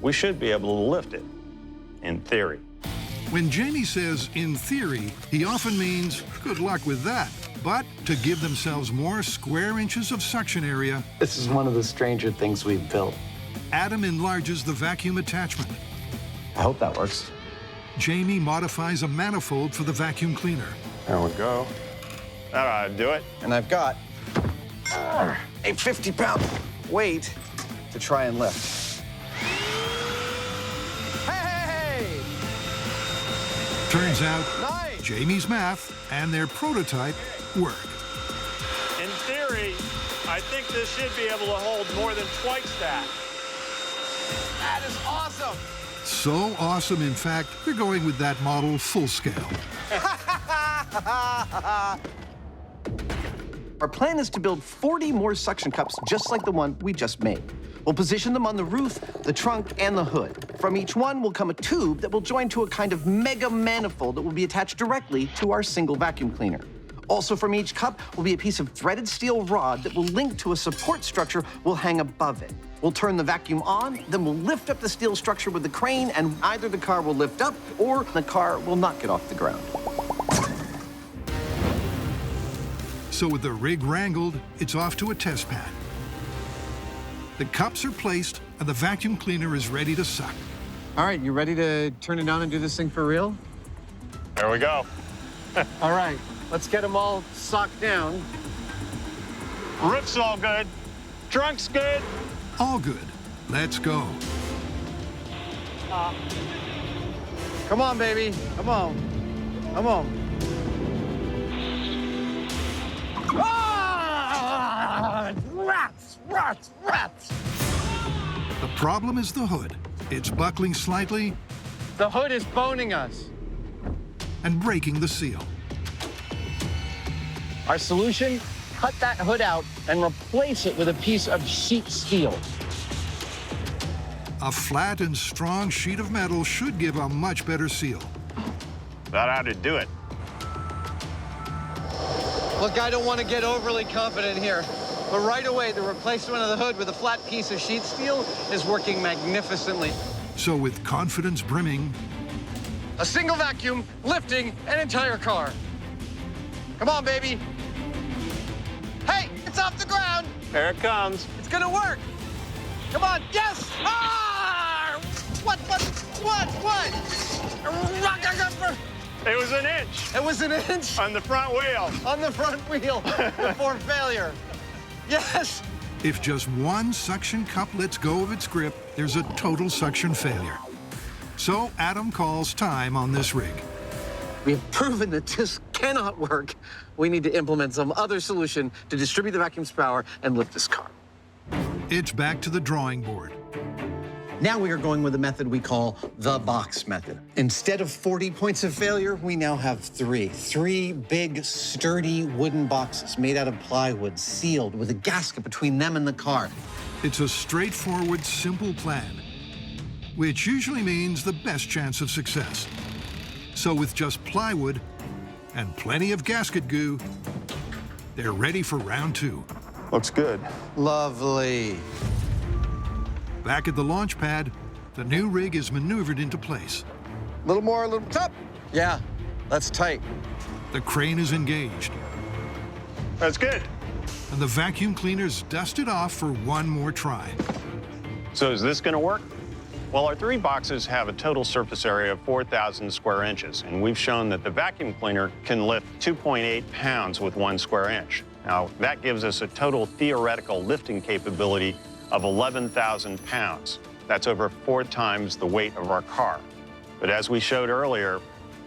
we should be able to lift it, in theory. When Jamie says in theory, he often means good luck with that. But to give themselves more square inches of suction area, this is one of the stranger things we've built. Adam enlarges the vacuum attachment. I hope that works. Jamie modifies a manifold for the vacuum cleaner. There we go. That ought to do it. And I've got a 50-pound weight to try and lift. Turns out, Jamie's math and their prototype work. In theory, I think this should be able to hold more than twice that. That is awesome! So awesome, in fact, they're going with that model full scale. Our plan is to build 40 more suction cups just like the one we just made. We'll position them on the roof, the trunk, and the hood. From each one will come a tube that will join to a kind of mega manifold that will be attached directly to our single vacuum cleaner. Also from each cup will be a piece of threaded steel rod that will link to a support structure we'll hang above it. We'll turn the vacuum on, then we'll lift up the steel structure with the crane, and either the car will lift up or the car will not get off the ground. So with the rig wrangled, it's off to a test pad. The cups are placed, and the vacuum cleaner is ready to suck. All right, you ready to turn it on and do this thing for real? There we go. All right, let's get them all socked down. Roof's all good. Trunk's good. All good. Let's go. Come on, baby. Come on. Come on. Ah! Rats! Rats! Rats! The problem is the hood. It's buckling slightly. The hood is boning us. And breaking the seal. Our solution? cut that hood out and replace it with a piece of sheet steel. A flat and strong sheet of metal should give a much better seal. That ought to do it. Look, I don't want to get overly confident here, but right away, the replacement of the hood with a flat piece of sheet steel is working magnificently. So with confidence brimming, a single vacuum lifting an entire car. Come on, baby. Hey, it's off the ground. There it comes. It's gonna work. Come on, yes! Ah! What? It was an inch. It was an inch? On the front wheel. On the front wheel before failure. Yes! if just one suction cup lets go of its grip, there's a total suction failure. So Adam calls time on this rig. We have proven that this cannot work. We need to implement some other solution to distribute the vacuum's power and lift this car. It's back to the drawing board. Now we are going with a method we call the box method. Instead of 40 points of failure, we now have three. Three big, sturdy wooden boxes made out of plywood, sealed with a gasket between them and the car. It's a straightforward, simple plan, which usually means the best chance of success. So with just plywood and plenty of gasket goo, they're ready for round two. Looks good. Lovely. Back at the launch pad, the new rig is maneuvered into place. A little more, a little top. Yeah, that's tight. The crane is engaged. That's good. And the vacuum cleaner's dusted off for one more try. So is this going to work? Well, our three boxes have a total surface area of 4,000 square inches, and we've shown that the vacuum cleaner can lift 2.8 pounds with 1 square inch. Now, that gives us a total theoretical lifting capability of 11,000 pounds. That's over 4 times the weight of our car. But as we showed earlier,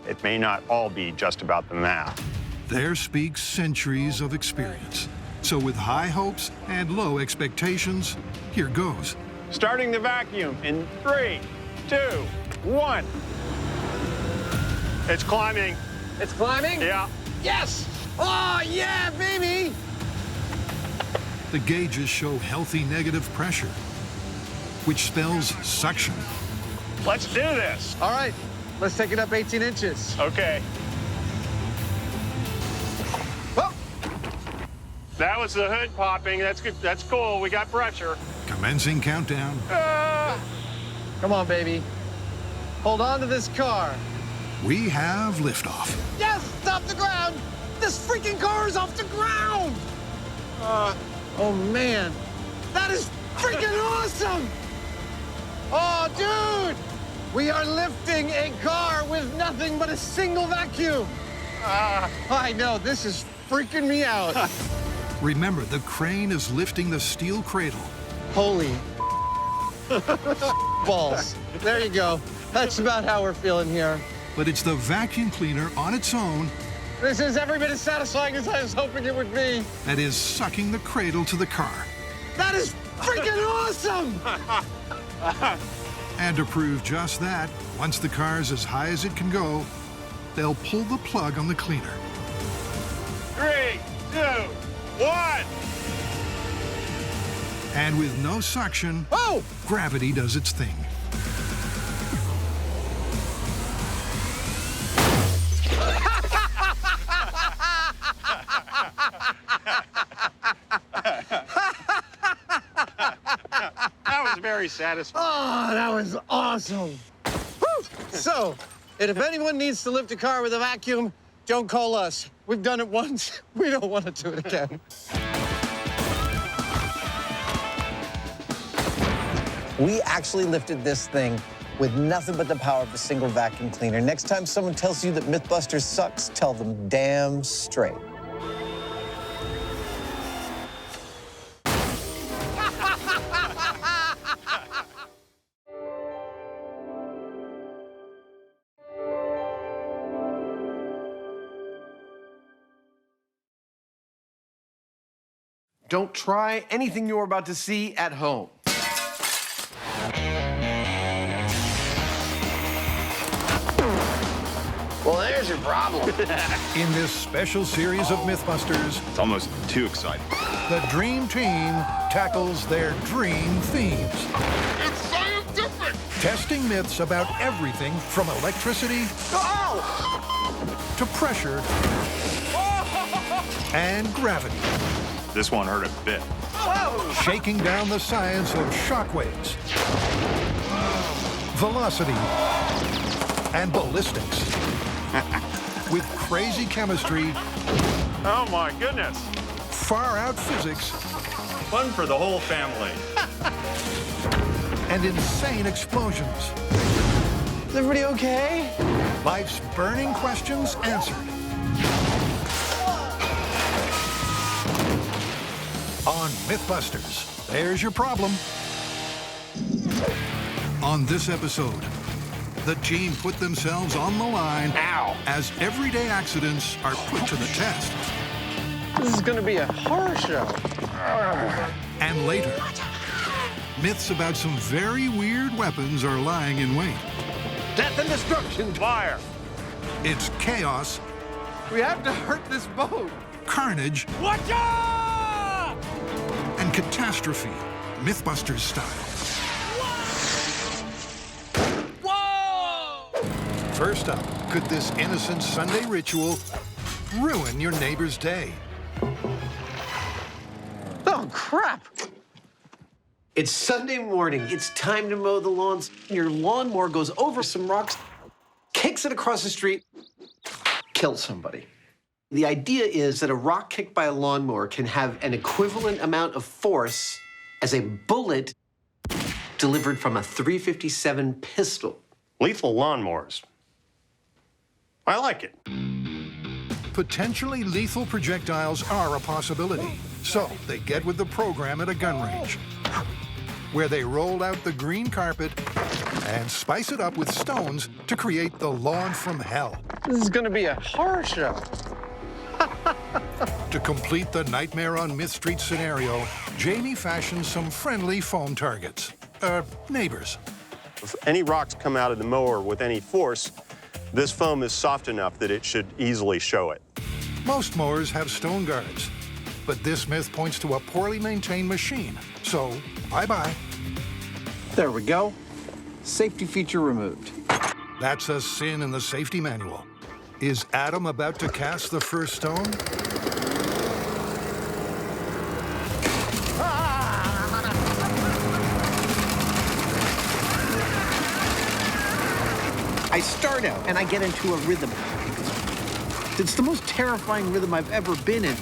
it may not all be just about the math. There speaks centuries of experience. So with high hopes and low expectations, here goes. Starting the vacuum in 3, 2, 1. It's climbing. It's climbing? Yeah. Yes! Oh, yeah, baby! The gauges show healthy negative pressure, which spells suction. Let's do this. All right, let's take it up 18 inches. Okay. Whoa. That was the hood popping. That's good. That's cool. We got pressure. Commencing countdown. Come on, baby. Hold on to this car. We have liftoff. Yes, it's off the ground. This freaking car is off the ground. Oh, man. That is freaking awesome. Oh, dude. We are lifting a car with nothing but a single vacuum. I know, this is freaking me out. Remember, the crane is lifting the steel cradle. Holy balls. There you go. That's about how we're feeling here. But it's the vacuum cleaner on its own. This is every bit as satisfying as I was hoping it would be. That is sucking the cradle to the car. That is freaking awesome! And to prove just that, once the car's as high as it can go, they'll pull the plug on the cleaner. 3, 2, 1. And with no suction, gravity does its thing. Very satisfying. Oh, that was awesome. Woo! So, and if anyone needs to lift a car with a vacuum, don't call us. We've done it once. We don't want to do it again. We actually lifted this thing with nothing but the power of a single vacuum cleaner. Next time someone tells you that Mythbusters sucks, tell them damn straight. Don't try anything you're about to see at home. Well, there's your problem. In this special series of Mythbusters, It's almost too exciting. the Dream Team tackles their dream themes. It's scientific! Testing myths about everything from electricity to pressure and gravity. This won't hurt a bit. Shaking down the science of shockwaves, velocity, and ballistics. With crazy chemistry, Oh my goodness. far-out physics, Fun for the whole family. and insane explosions. Is everybody okay? Life's burning questions answered. On Mythbusters, there's your problem. On this episode, the team put themselves on the line as everyday accidents are put to the test. This is gonna be a horror show. And later, myths about some very weird weapons are lying in wait. Death and destruction. Fire. It's chaos, We have to hurt this boat. carnage, Watch out! and catastrophe, Mythbusters style. First up, could this innocent Sunday ritual ruin your neighbor's day? Oh, crap. It's Sunday morning. It's time to mow the lawns. Your lawnmower goes over some rocks, kicks it across the street, kills somebody. The idea is that a rock kicked by a lawnmower can have an equivalent amount of force as a bullet delivered from a .357 pistol. Lethal lawnmowers. I like it. Potentially lethal projectiles are a possibility, so they get with the program at a gun range, where they roll out the green carpet and spice it up with stones to create the lawn from hell. This is gonna be a horror show. To complete the Nightmare on Myth Street scenario, Jamie fashions some friendly foam targets. Neighbors. If any rocks come out of the mower with any force, this foam is soft enough that it should easily show it. Most mowers have stone guards, but this myth points to a poorly maintained machine, so bye-bye. There we go. Safety feature removed. That's a sin in the safety manual. Is Adam about to cast the first stone? I start out and I get into a rhythm. It's the most terrifying rhythm I've ever been in.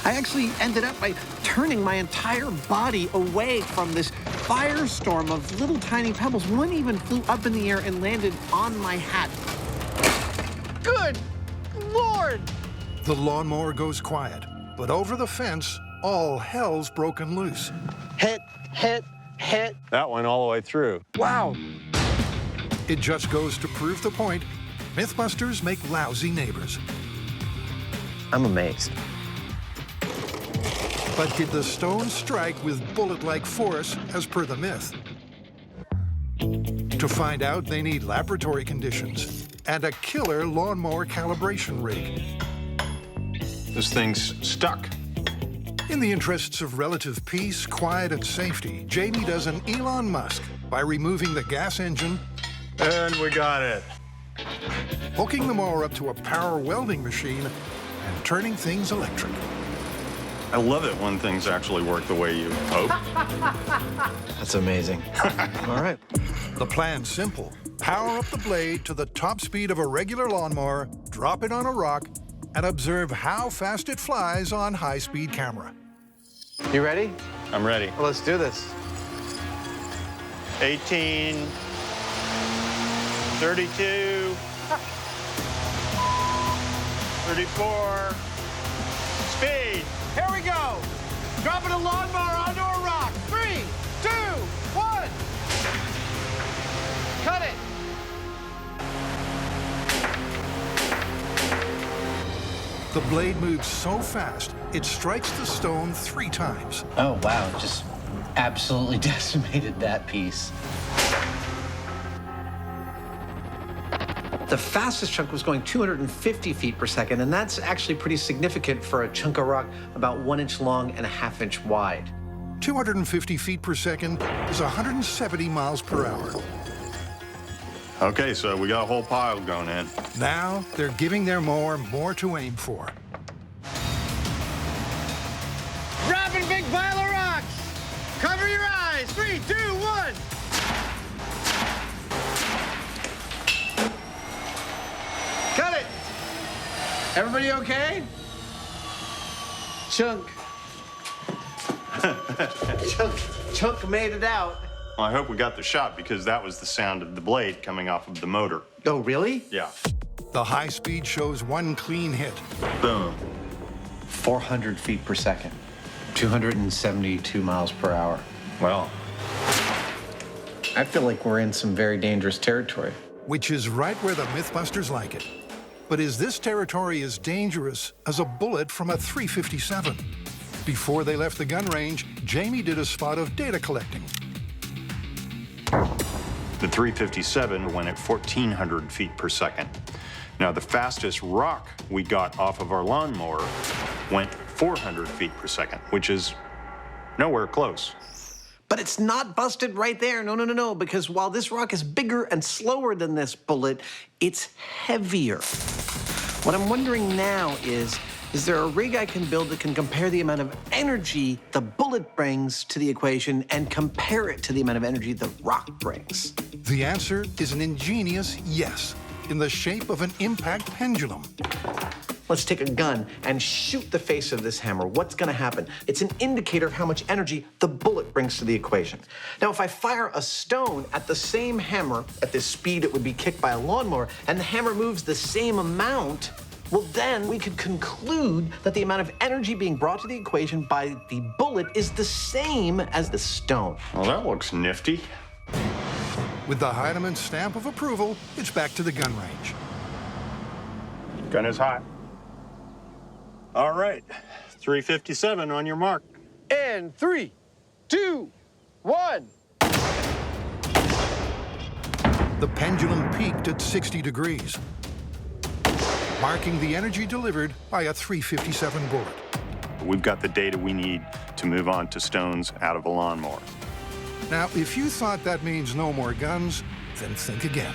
I actually ended up by turning my entire body away from this firestorm of little tiny pebbles. One even flew up in the air and landed on my hat. Good Lord! The lawnmower goes quiet, but over the fence, all hell's broken loose. Hit, hit, hit. That went all the way through. Wow. It just goes to prove the point, Mythbusters make lousy neighbors. I'm amazed. But did the stone strike with bullet-like force as per the myth? To find out, they need laboratory conditions and a killer lawnmower calibration rig. This thing's stuck. In the interests of relative peace, quiet, and safety, Jamie does an Elon Musk by removing the gas engine. And we got it. Hooking the mower up to a power welding machine and turning things electric. I love it when things actually work the way you hope. That's amazing. All right. The plan's simple. Power up the blade to the top speed of a regular lawnmower, drop it on a rock, and observe how fast it flies on high-speed camera. You ready? I'm ready. Well, let's do this. 18, 32, 34, speed. Here we go. Dropping a lawnmower onto a rock. 3, 2, 1. Cut it. The blade moves so fast, it strikes the stone 3 times. Oh, wow. Just absolutely decimated that piece. The fastest chunk was going 250 feet per second, and that's actually pretty significant for a chunk of rock about 1 inch long and a ½ inch wide. 250 feet per second is 170 miles per hour. Okay, so we got a whole pile going in. Now they're giving their mower more to aim for. Dropping big pile of rocks. Cover your eyes. 3, 2, 1. Cut it. Everybody okay? Chunk. Chunk made it out. Well, I hope we got the shot because that was the sound of the blade coming off of the motor. Oh, really? Yeah. The high speed shows one clean hit. Boom. 400 feet per second. 272 miles per hour. Well, I feel like we're in some very dangerous territory. Which is right where the Mythbusters like it. But is this territory as dangerous as a bullet from a .357? Before they left the gun range, Jamie did a spot of data collecting. the .357 went at 1,400 feet per second. Now, the fastest rock we got off of our lawnmower went 400 feet per second, which is nowhere close. But it's not busted right there. No, no, no, no, because while this rock is bigger and slower than this bullet, it's heavier. What I'm wondering now is there a rig I can build that can compare the amount of energy the bullet brings to the equation and compare it to the amount of energy the rock brings? The answer is an ingenious yes, in the shape of an impact pendulum. Let's take a gun and shoot the face of this hammer. What's gonna happen? It's an indicator of how much energy the bullet brings to the equation. Now, if I fire a stone at the same hammer at this speed it would be kicked by a lawnmower, and the hammer moves the same amount, well, then we could conclude that the amount of energy being brought to the equation by the bullet is the same as the stone. Well, that looks nifty. With the Heinemann stamp of approval, it's back to the gun range. Gun is hot. All right, 357 on your mark. And 3, 2, 1. The pendulum peaked at 60 degrees, marking the energy delivered by a .357 bullet. We've got the data we need to move on to stones out of a lawnmower. Now, if you thought that means no more guns, then think again.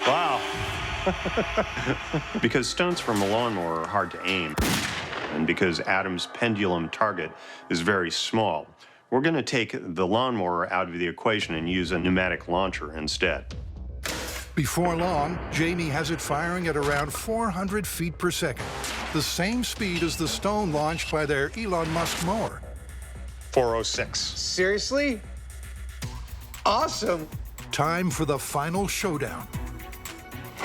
Wow. Because stones from a lawnmower are hard to aim, and because Adam's pendulum target is very small, we're going to take the lawnmower out of the equation and use a pneumatic launcher instead. Before long, Jamie has it firing at around 400 feet per second, the same speed as the stone launched by their Elon Musk mower. 406. Seriously? Awesome. Time for the final showdown.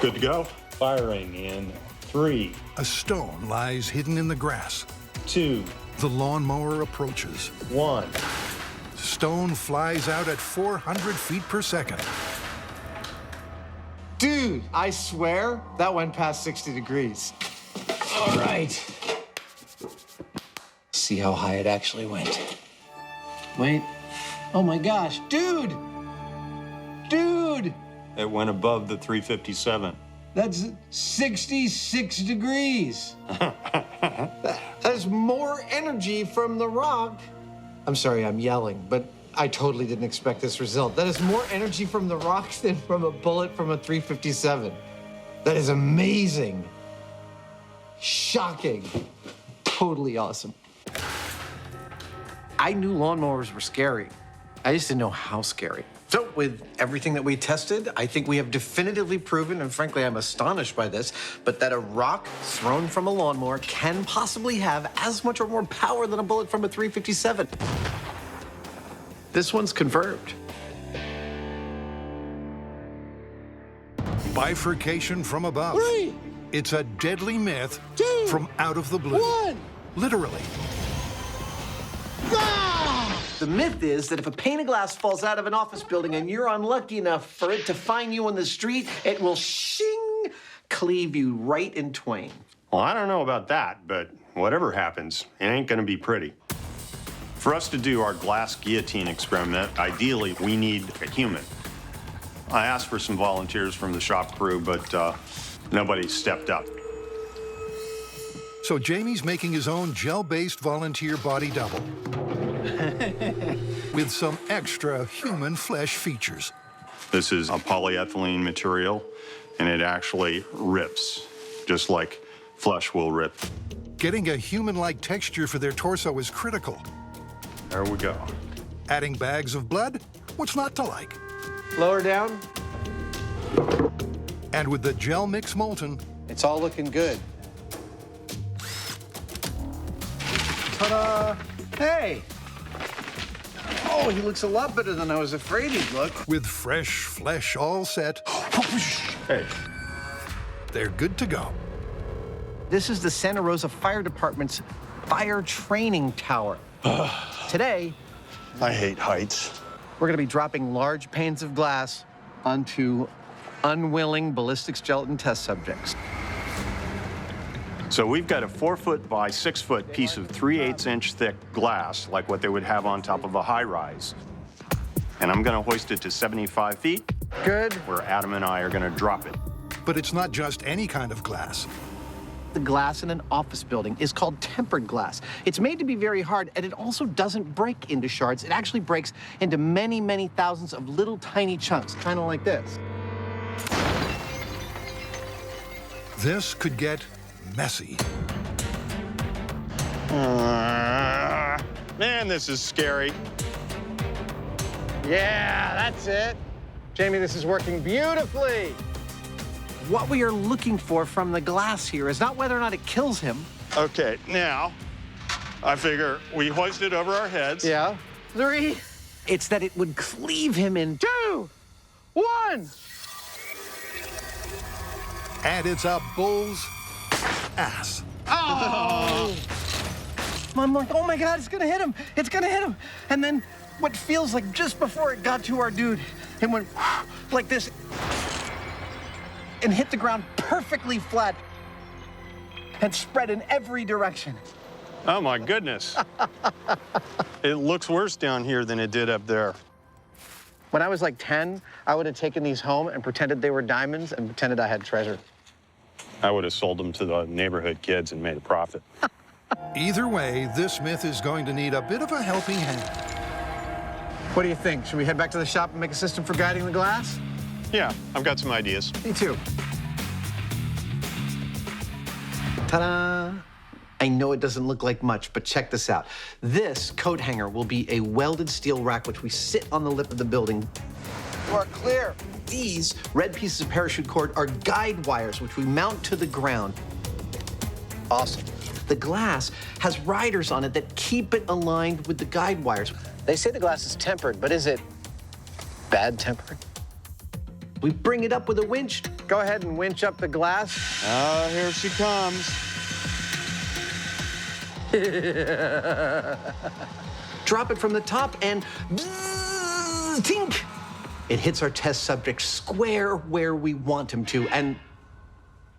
Good to go. Firing in 3. A stone lies hidden in the grass. 2. The lawnmower approaches. 1. Stone flies out at 400 feet per second. Dude, I swear that went past 60 degrees. All right. See how high it actually went. Wait. Oh my gosh, dude! Dude! It went above the 357. That's 66 degrees. That's more energy from the rock. I'm sorry, I'm yelling, but I totally didn't expect this result. That is more energy from the rock than from a bullet from a .357. That is amazing. Shocking. Totally awesome. I knew lawnmowers were scary. I just didn't know how scary. So with everything that we tested, I think we have definitively proven, and frankly, I'm astonished by this, but that a rock thrown from a lawnmower can possibly have as much or more power than a bullet from a .357. This one's confirmed. Bifurcation from above. 3. It's a deadly myth 2. from out of the blue. 1. Literally. The myth is that if a pane of glass falls out of an office building and you're unlucky enough for it to find you on the street, it will shing, cleave you right in twain. Well, I don't know about that, but whatever happens, it ain't gonna be pretty. For us to do our glass guillotine experiment, ideally, we need a human. I asked for some volunteers from the shop crew, but nobody stepped up. So Jamie's making his own gel-based volunteer body double with some extra human flesh features. This is a polyethylene material, and it actually rips, just like flesh will rip. Getting a human-like texture for their torso is critical. There we go. Adding bags of blood, what's not to like? Lower down. And with the gel mix molten, it's all looking good. Ta-da! Hey! Oh, he looks a lot better than I was afraid he'd look. With fresh flesh all set, hey, they're good to go. This is the Santa Rosa Fire Department's fire training tower. Today, I hate heights. we're gonna be dropping large panes of glass onto unwilling ballistics gelatin test subjects. So we've got a 4-foot by 6-foot piece of 3/8-inch thick glass, like what they would have on top of a high-rise. And I'm gonna hoist it to 75 feet. Good. Where Adam and I are gonna drop it. But it's not just any kind of glass. The glass in an office building is called tempered glass. It's made to be very hard, and it also doesn't break into shards. It actually breaks into many, many thousands of little tiny chunks, kind of like this. This could get messy. Man, this is scary. Yeah, that's it. Jamie, this is working beautifully. What we are looking for from the glass here is not whether or not it kills him. Okay, now, I figure we hoist it over our heads. Yeah. 3. It's that it would cleave him in 2, 1. And it's a bull's ass. Oh! I'm like, oh my God, it's gonna hit him. It's gonna hit him. And then what feels like just before it got to our dude, it went like this and hit the ground perfectly flat and spread in every direction. Oh my goodness. It looks worse down here than it did up there. When I was like 10, I would have taken these home and pretended they were diamonds and pretended I had treasure. I would have sold them to the neighborhood kids and made a profit. Either way, this myth is going to need a bit of a helping hand. What do you think? Should we head back to the shop and make a system for guiding the glass? Yeah, I've got some ideas. Me too. Ta-da! I know it doesn't look like much, but check this out. This coat hanger will be a welded steel rack which we sit on the lip of the building. We're clear. These red pieces of parachute cord are guide wires which we mount to the ground. Awesome. The glass has riders on it that keep it aligned with the guide wires. They say the glass is tempered, but is it bad tempered? We bring it up with a winch. Go ahead and winch up the glass. Oh, here she comes. Drop it from the top and tink! It hits our test subject square where we him to and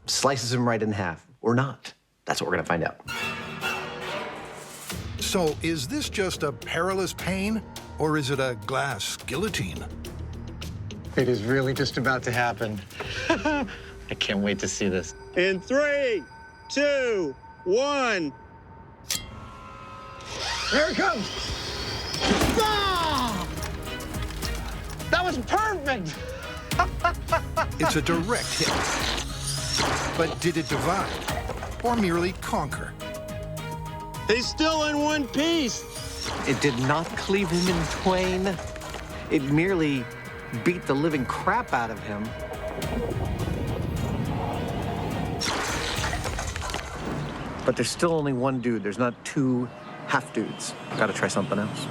slices him right in half. Or not. That's what we're gonna find out. So is this just a perilous pain, or is it a glass guillotine? It is really just about to happen. I can't wait to see this. In 3, 2, 1. There it comes. Ah! That was perfect. It's a direct hit. But did it divide, or merely conquer? He's still in one piece. It did not cleave him in twain. It merely beat the living crap out of him. But there's still only one dude. There's not 2 half dudes. Gotta try something else.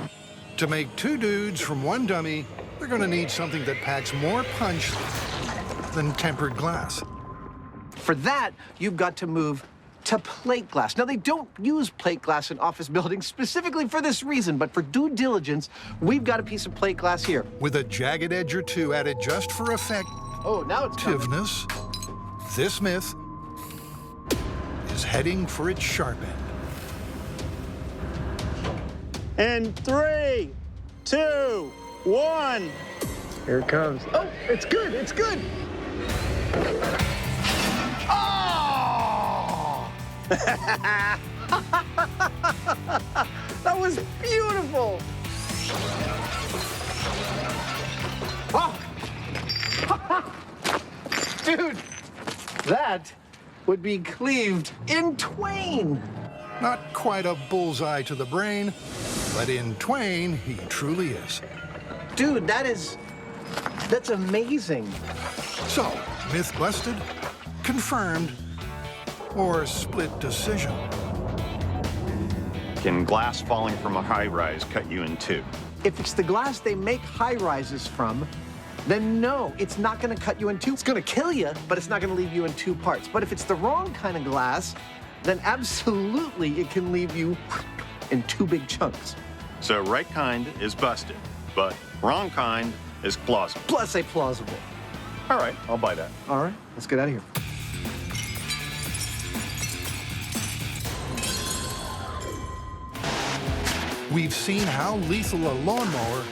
To make 2 dudes from 1 dummy, they're gonna need something that packs more punch than tempered glass. For that, you've got to move to plate glass. Now, they don't use plate glass in office buildings specifically for this reason, but for due diligence, we've got a piece of plate glass here. With a jagged edge or 2 added just for effect. Oh, now it's coming. This myth is heading for its sharp end. In 3, 2, 1. Here it comes. Oh, it's good, it's good. Oh! That was beautiful. Oh. Dude, that would be cleaved in twain. Not quite a bullseye to the brain, but in twain, he truly is. Dude, that's amazing. So, myth busted, confirmed, or split decision? Can glass falling from a high rise cut you in two? If it's the glass they make high-rises from, then no, it's not gonna cut you in two. It's gonna kill you, but it's not gonna leave you in two parts. But if it's the wrong kind of glass, then absolutely it can leave you in two big chunks. So right kind is busted, but wrong kind is plausible. Plus, say plausible. All right, I'll buy that. All right, let's get out of here. We've seen how lethal a lawnmower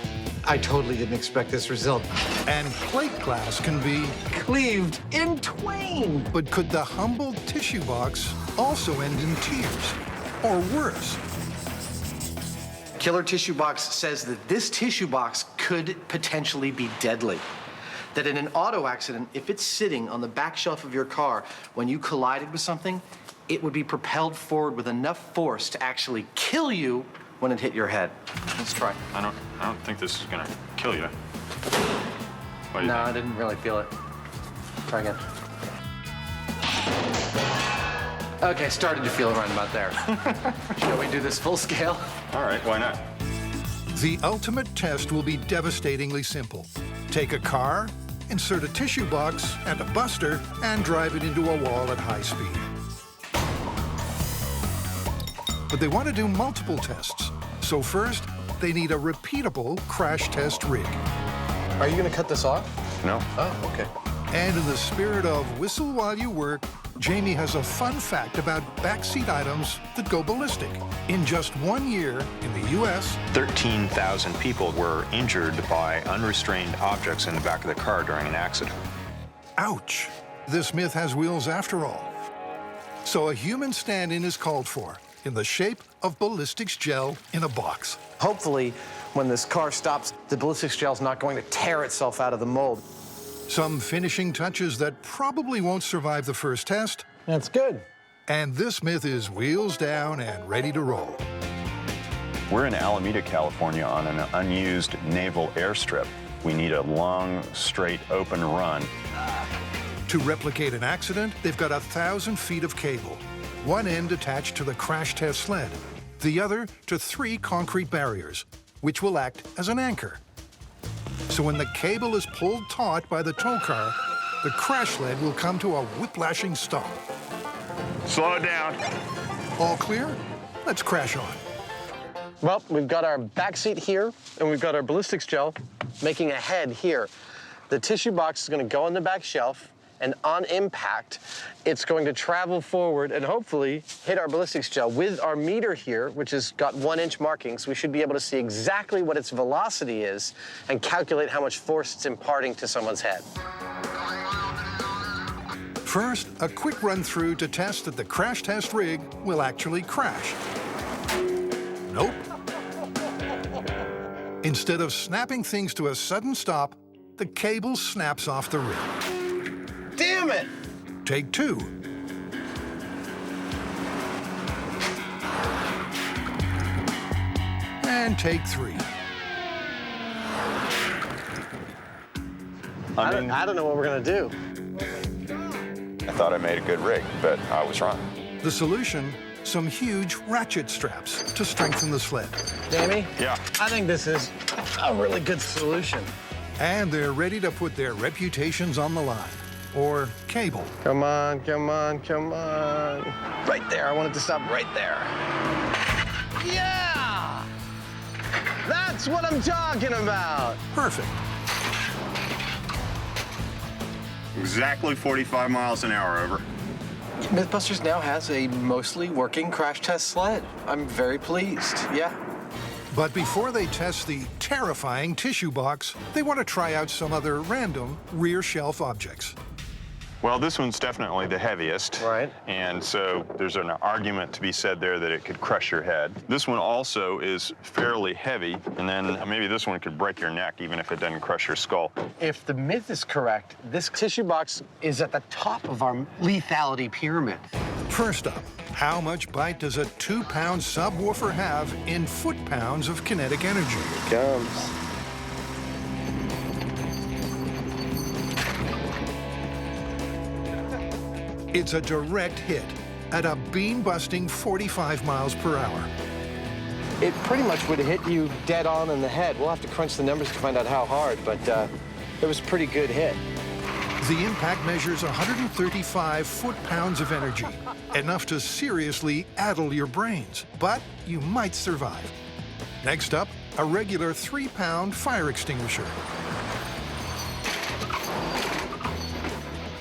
I totally didn't expect this result. and plate glass can be cleaved in twain. But could the humble tissue box also end in tears? Or worse? Killer Tissue Box says that this tissue box could potentially be deadly. That in an auto accident, if it's sitting on the back shelf of your car when you collided with something, it would be propelled forward with enough force to actually kill you when it hit your head. Let's try. I don't think this is gonna kill you. What do you No, think? I didn't really feel it. Try again. Okay, started to feel it right about there. Shall we do this full scale? All right, why not? The ultimate test will be devastatingly simple. Take a car, insert a tissue box and a buster, and drive it into a wall at high speed. But they want to do multiple tests. So first, they need a repeatable crash test rig. Are you gonna cut this off? No. Oh, okay. And in the spirit of whistle while you work, Jamie has a fun fact about backseat items that go ballistic. In just 1 year in the U.S., 13,000 people were injured by unrestrained objects in the back of the car during an accident. ouch, this myth has wheels after all. So a human stand-in is called for, in the shape of ballistics gel in a box. Hopefully, when this car stops, the ballistics gel's not going to tear itself out of the mold. Some finishing touches that probably won't survive the first test. That's good. And this myth is wheels down and ready to roll. We're in Alameda, California on an unused naval airstrip. We need a long, straight, open run. To replicate an accident, they've got 1,000 feet of cable. One end attached to the crash test sled, the other to 3 concrete barriers, which will act as an anchor. So when the cable is pulled taut by the tow car, the crash sled will come to a whiplashing stop. Slow it down. All clear? Let's crash on. Well, we've got our back seat here, and we've got our ballistics gel making a head here. The tissue box is going to go on the back shelf, and on impact, it's going to travel forward and hopefully hit our ballistics gel. With our meter here, which has got 1-inch markings, we should be able to see exactly what its velocity is and calculate how much force it's imparting to someone's head. First, a quick run through to test that the crash test rig will actually crash. Nope. Instead of snapping things to a sudden stop, the cable snaps off the rig. Damn it! Take 2. And take 3. I don't know what we're gonna do. I thought I made a good rig, but I was wrong. The solution, some huge ratchet straps to strengthen the sled. Jamie? Yeah. I think this is a really good solution. And they're ready to put their reputations on the line. Or cable. Come on, come on, come on. Right there, I want it to stop right there. Yeah! That's what I'm talking about. Perfect. Exactly 45 miles an hour, over. Mythbusters now has a mostly working crash test sled. I'm very pleased, yeah. But before they test the terrifying tissue box, they want to try out some other random rear shelf objects. Well, this one's definitely the heaviest. Right. And so there's an argument to be said there that it could crush your head. This one also is fairly heavy, and then maybe this one could break your neck even if it doesn't crush your skull. If the myth is correct, this tissue box is at the top of our lethality pyramid. First up, how much bite does a 2-pound subwoofer have in foot-pounds of kinetic energy? Here it comes. It's a direct hit at a beam-busting 45 miles per hour. It pretty much would have hit you dead on in the head. We'll have to crunch the numbers to find out how hard, but it was a pretty good hit. The impact measures 135 foot-pounds of energy, enough to seriously addle your brains, but you might survive. Next up, a regular 3-pound fire extinguisher.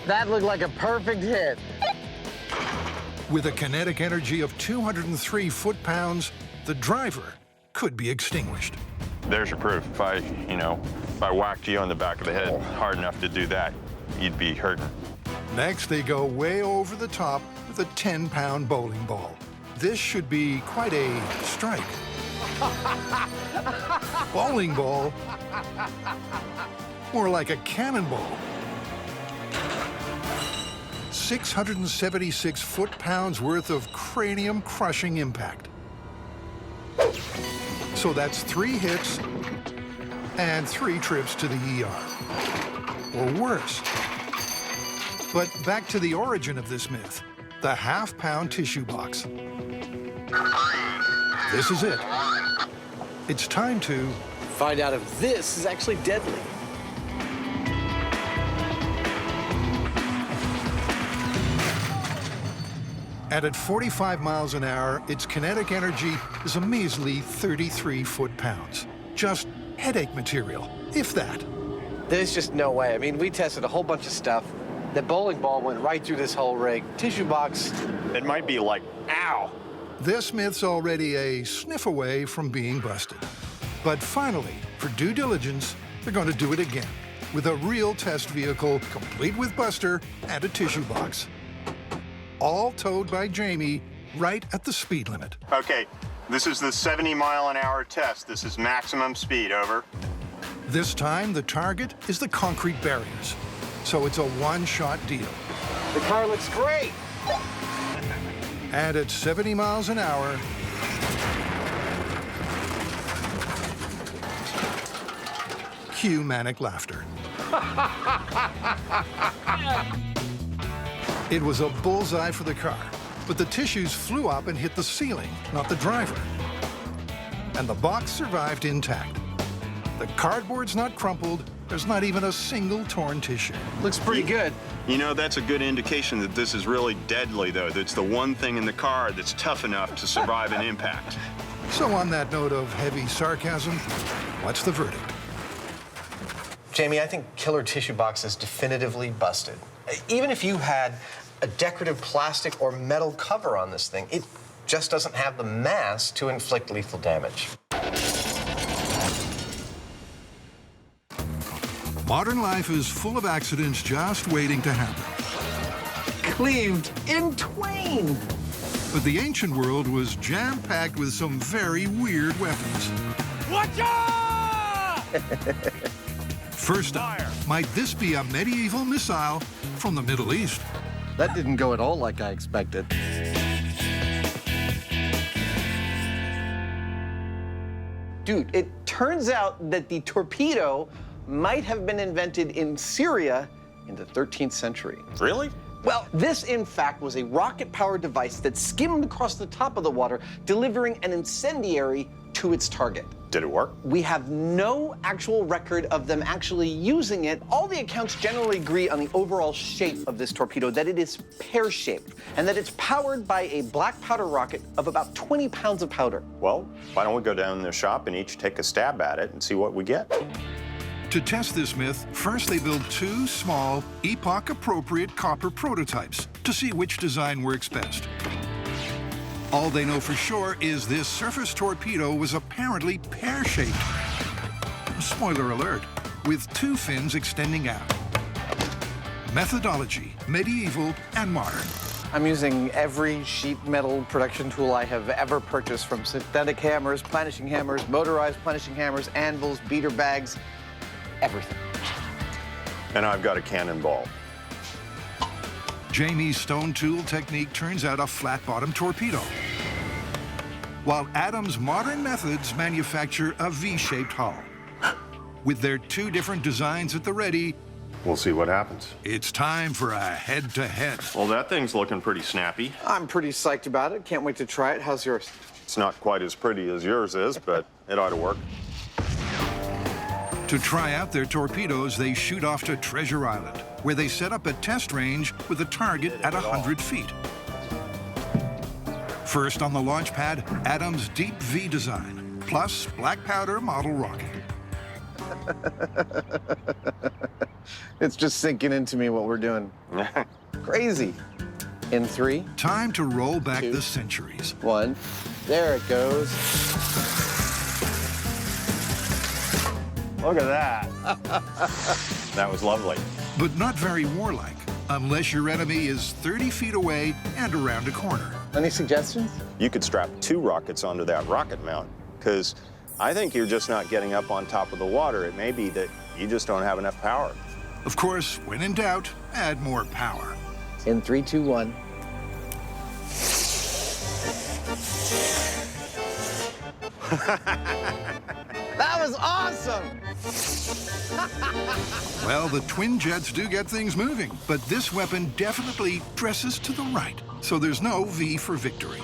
That looked like a perfect hit. With a kinetic energy of 203 foot-pounds, the driver could be extinguished. There's your proof. If I whacked you on the back of the head hard enough to do that, you'd be hurting. Next, they go way over the top with a 10-pound bowling ball. This should be quite a strike. Bowling ball? More like a cannonball. 676 foot-pounds worth of cranium-crushing impact. So that's 3 hits and 3 trips to the ER. Or worse. But back to the origin of this myth, the half-pound tissue box. This is it. It's time to find out if this is actually deadly. And at 45 miles an hour, its kinetic energy is a measly 33 foot-pounds. Just headache material, if that. There's just no way. I mean, we tested a whole bunch of stuff. The bowling ball went right through this whole rig. Tissue box. It might be like, ow. This myth's already a sniff away from being busted. But finally, for due diligence, they're going to do it again with a real test vehicle, complete with buster and a tissue box. All towed by Jamie right at the speed limit. Okay, this is the 70-mile-an-hour test. This is maximum speed, over. This time, the target is the concrete barriers. So it's a one-shot deal. The car looks great. And at 70 miles an hour, cue manic laughter. It was a bullseye for the car, but the tissues flew up and hit the ceiling, not the driver. And the box survived intact. The cardboard's not crumpled. There's not even a single torn tissue. Looks pretty good. You know, that's a good indication that this is really deadly, though. That's the one thing in the car that's tough enough to survive an impact. So on that note of heavy sarcasm, what's the verdict? Jamie, I think killer tissue box is definitively busted. Even if you had a decorative plastic or metal cover on this thing, it just doesn't have the mass to inflict lethal damage. Modern life is full of accidents just waiting to happen. Cleaved in twain. But the ancient world was jam-packed with some very weird weapons. Watch out! First up, might this be a medieval missile from the Middle East? That didn't go at all like I expected. Dude, it turns out that the torpedo might have been invented in Syria in the 13th century. Really? Well, this, in fact, was a rocket-powered device that skimmed across the top of the water, delivering an incendiary to its target. Did it work? We have no actual record of them actually using it. All the accounts generally agree on the overall shape of this torpedo, that it is pear-shaped, and that it's powered by a black powder rocket of about 20 pounds of powder. Well, why don't we go down to the shop and each take a stab at it and see what we get? To test this myth, first they build 2 small, epoch-appropriate copper prototypes to see which design works best. All they know for sure is this surface torpedo was apparently pear-shaped. Spoiler alert, with 2 fins extending out. Methodology, medieval and modern. I'm using every sheet metal production tool I have ever purchased, from synthetic hammers, planishing hammers, motorized planishing hammers, anvils, beater bags, everything. And I've got a cannonball. Jamie's stone tool technique turns out a flat-bottom torpedo, while Adam's modern methods manufacture a V-shaped hull. With their 2 different designs at the ready, we'll see what happens. It's time for a head-to-head. Well, that thing's looking pretty snappy. I'm pretty psyched about it. Can't wait to try it. How's yours? It's not quite as pretty as yours is, but it ought to work. To try out their torpedoes, they shoot off to Treasure Island, where they set up a test range with a target at 100 feet. First on the launch pad, Adam's deep V design, plus black powder model rocket. It's just sinking into me what we're doing. Crazy. In 3. Time to roll back the centuries. 1. There it goes. Look at that. That was lovely. But not very warlike, unless your enemy is 30 feet away and around a corner. Any suggestions? You could strap 2 rockets onto that rocket mount, because I think you're just not getting up on top of the water. It may be that you just don't have enough power. Of course, when in doubt, add more power. In 3, 2, 1. That was awesome! Well, the twin jets do get things moving, but this weapon definitely dresses to the right, so there's no V for victory.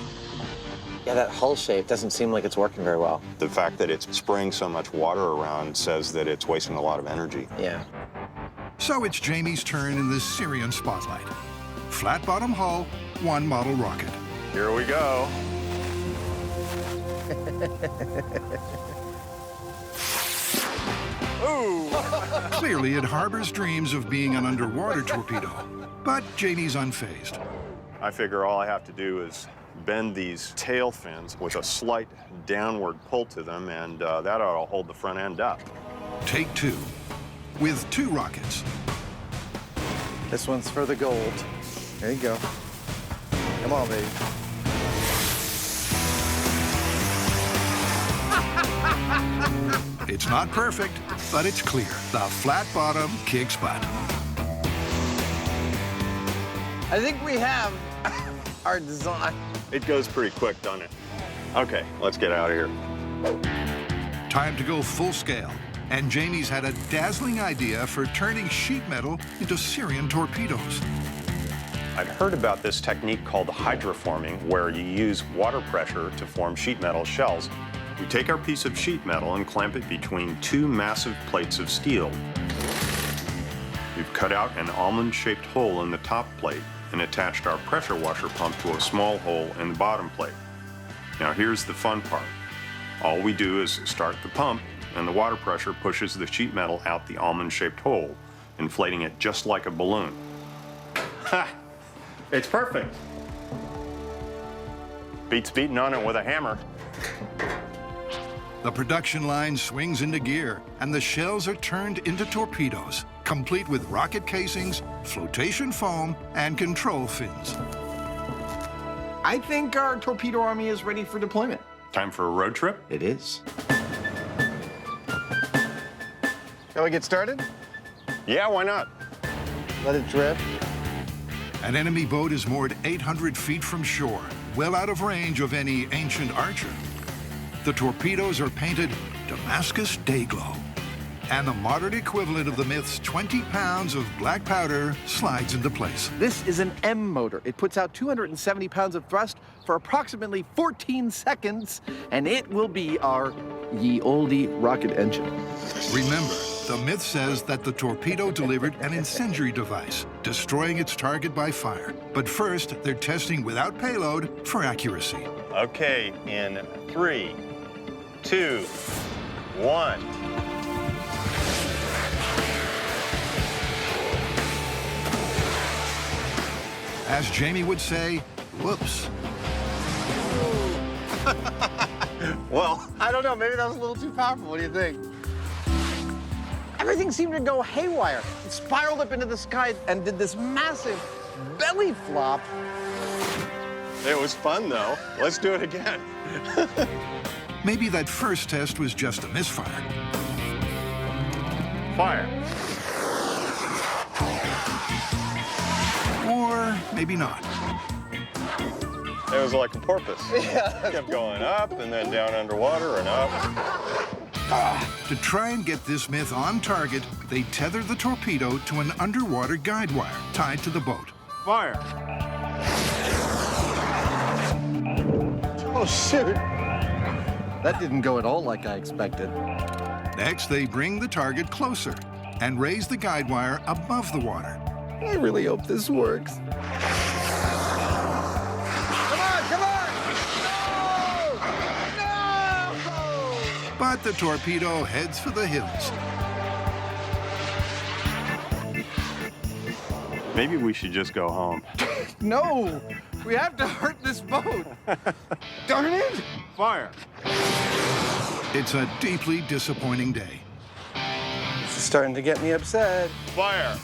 Yeah, that hull shape doesn't seem like it's working very well. The fact that it's spraying so much water around says that it's wasting a lot of energy. Yeah. So it's Jamie's turn in the Syrian spotlight. Flat bottom hull, 1 model rocket. Here we go. Ooh. Clearly, it harbors dreams of being an underwater torpedo, but Jamie's unfazed. I figure all I have to do is bend these tail fins with a slight downward pull to them, and that ought to hold the front end up. Take 2, with 2 rockets. This one's for the gold. There you go. Come on, baby. It's not perfect, but it's clear. The flat bottom kicks butt. I think we have our design. It goes pretty quick, doesn't it? Okay, let's get out of here. Time to go full scale. And Jamie's had a dazzling idea for turning sheet metal into Syrian torpedoes. I'd heard about this technique called hydroforming, where you use water pressure to form sheet metal shells. We take our piece of sheet metal and clamp it between 2 massive plates of steel. We've cut out an almond-shaped hole in the top plate and attached our pressure washer pump to a small hole in the bottom plate. Now here's the fun part. All we do is start the pump, and the water pressure pushes the sheet metal out the almond-shaped hole, inflating it just like a balloon. Ha! It's perfect. Beats beating on it with a hammer. The production line swings into gear, and the shells are turned into torpedoes, complete with rocket casings, flotation foam, and control fins. I think our torpedo army is ready for deployment. Time for a road trip? It is. Shall we get started? Yeah, why not? Let it drift. An enemy boat is moored 800 feet from shore, well out of range of any ancient archer. The torpedoes are painted Damascus Dayglow, and the modern equivalent of the Myth's 20 pounds of black powder slides into place. This is an M motor. It puts out 270 pounds of thrust for approximately 14 seconds, and it will be our ye olde rocket engine. Remember, the myth says that the torpedo delivered an incendiary device, destroying its target by fire. But first, they're testing without payload for accuracy. Okay, in 3, 2, 1. As Jamie would say, whoops. Well, I don't know, maybe that was a little too powerful. What do you think? Everything seemed to go haywire. It spiraled up into the sky and did this massive belly flop. it was fun, though. Let's do it again. Maybe that first test was just a misfire. Fire. Or maybe not. It was like a porpoise. Yeah. It kept going up and then down underwater and up. To try and get this myth on target, they tether the torpedo to an underwater guide wire tied to the boat. Fire. Oh, shoot. That didn't go at all like I expected. Next, they bring the target closer and raise the guide wire above the water. I really hope this works. Come on! No! But the torpedo heads for the hills. Maybe we should just go home. No! We have to hurt this boat. Darn it! Fire. It's a deeply disappointing day. This is starting to get me upset. Fire.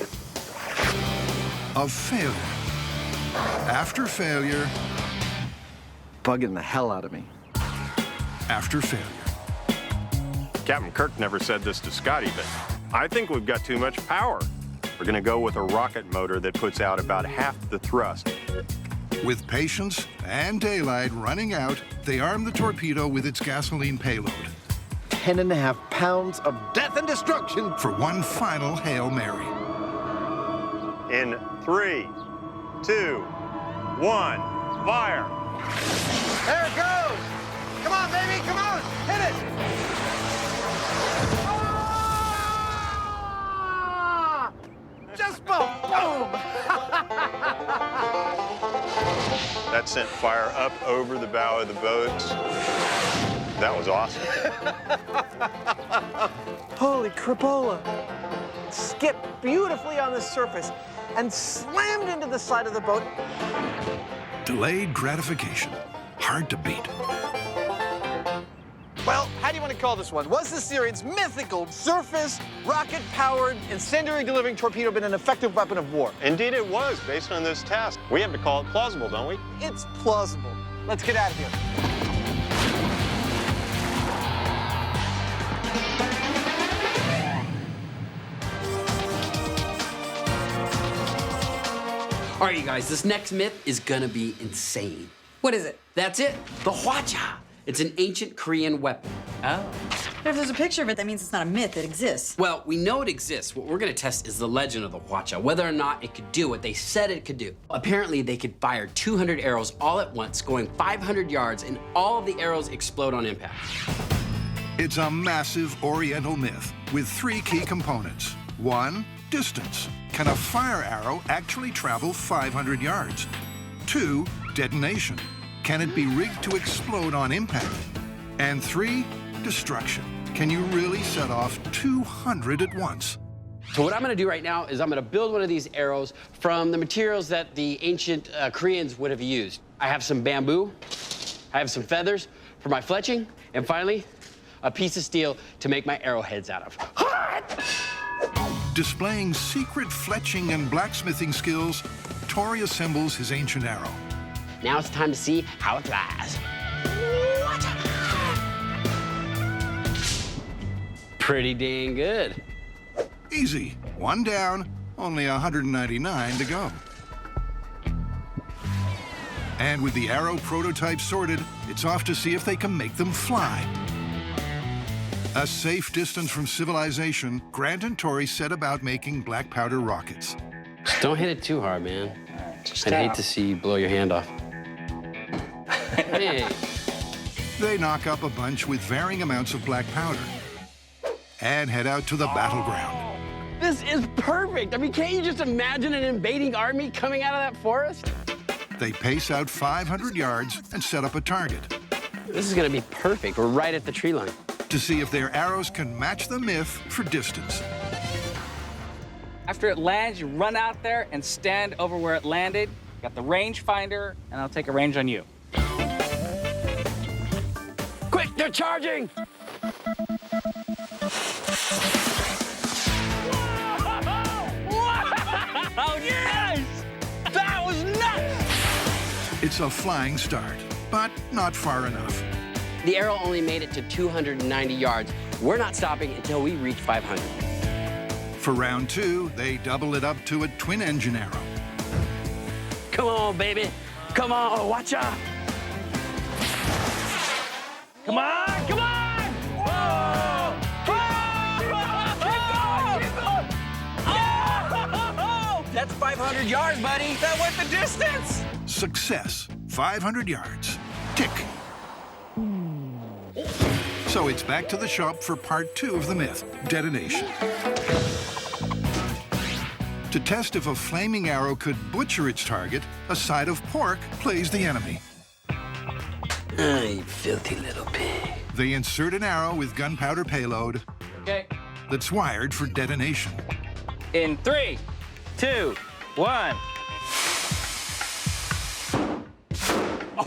Of failure. After failure. Bugging the hell out of me. After failure. Captain Kirk never said this to Scotty, but I think we've got too much power. We're going to go with a rocket motor that puts out about half the thrust. With patience and daylight running out, they arm the torpedo with its gasoline payload. 10.5 pounds of death and destruction. For one final Hail Mary. In 3, 2, 1, fire. There it goes. Come on, baby, come on, hit it. Ah! Just boom. That sent fire up over the bow of the boat. That was awesome. Holy crapola. Skipped beautifully on the surface and slammed into the side of the boat. Delayed gratification. Hard to beat. Well, how do you want to call this one? Was the Syrians' mythical surface, rocket-powered, incendiary-delivering torpedo been an effective weapon of war? Indeed it was, based on this test. We have to call it plausible, don't we? It's plausible. Let's get out of here. All right, you guys, this next myth is gonna be insane. What is it? That's it, the hwacha. It's an ancient Korean weapon. Oh. But if there's a picture of it, that means it's not a myth, it exists. Well, we know it exists. What we're gonna test is the legend of the hwacha, whether or not it could do what they said it could do. Apparently, they could fire 200 arrows all at once, going 500 yards, and all of the arrows explode on impact. It's a massive Oriental myth with 3 key components. 1, distance. Can a fire arrow actually travel 500 yards? 2, detonation. Can it be rigged to explode on impact? And 3, destruction. Can you really set off 200 at once? So what I'm gonna do right now is I'm gonna build one of these arrows from the materials that the ancient Koreans would have used. I have some bamboo, I have some feathers for my fletching, and finally, a piece of steel to make my arrowheads out of. Displaying secret fletching and blacksmithing skills, Tori assembles his ancient arrow. Now it's time to see how it flies. Pretty dang good. Easy. 1 down, only 199 to go. And with the arrow prototype sorted, it's off to see if they can make them fly. A safe distance from civilization, Grant and Tori set about making black powder rockets. Just don't hit it too hard, man. I'd hate to see you blow your hand off. Hey. They knock up a bunch with varying amounts of black powder and head out to the battleground. This is perfect. I mean, can't you just imagine an invading army coming out of that forest? They pace out 500 yards and set up a target. This is gonna be perfect. We're right at the tree line. To see if their arrows can match the myth for distance. After it lands, you run out there and stand over where it landed. Got the range finder, and I'll take a range on you. Quick, They're charging! Oh, yes! That was nuts! It's a flying start, but not far enough. The arrow only made it to 290 yards. We're not stopping until we reach 500. For round 2, they double it up to a twin-engine arrow. Come on, baby. Come on, watch out. Come on, come on! Whoa! Oh! That's 500 yards, buddy. That went the distance. Success, 500 yards. Tick. So it's back to the shop for part 2 of the myth, detonation. To test if a flaming arrow could butcher its target, a side of pork plays the enemy. Ah, you filthy little pig. They insert an arrow with gunpowder payload Okay. that's wired for detonation. In 3, 2, 1.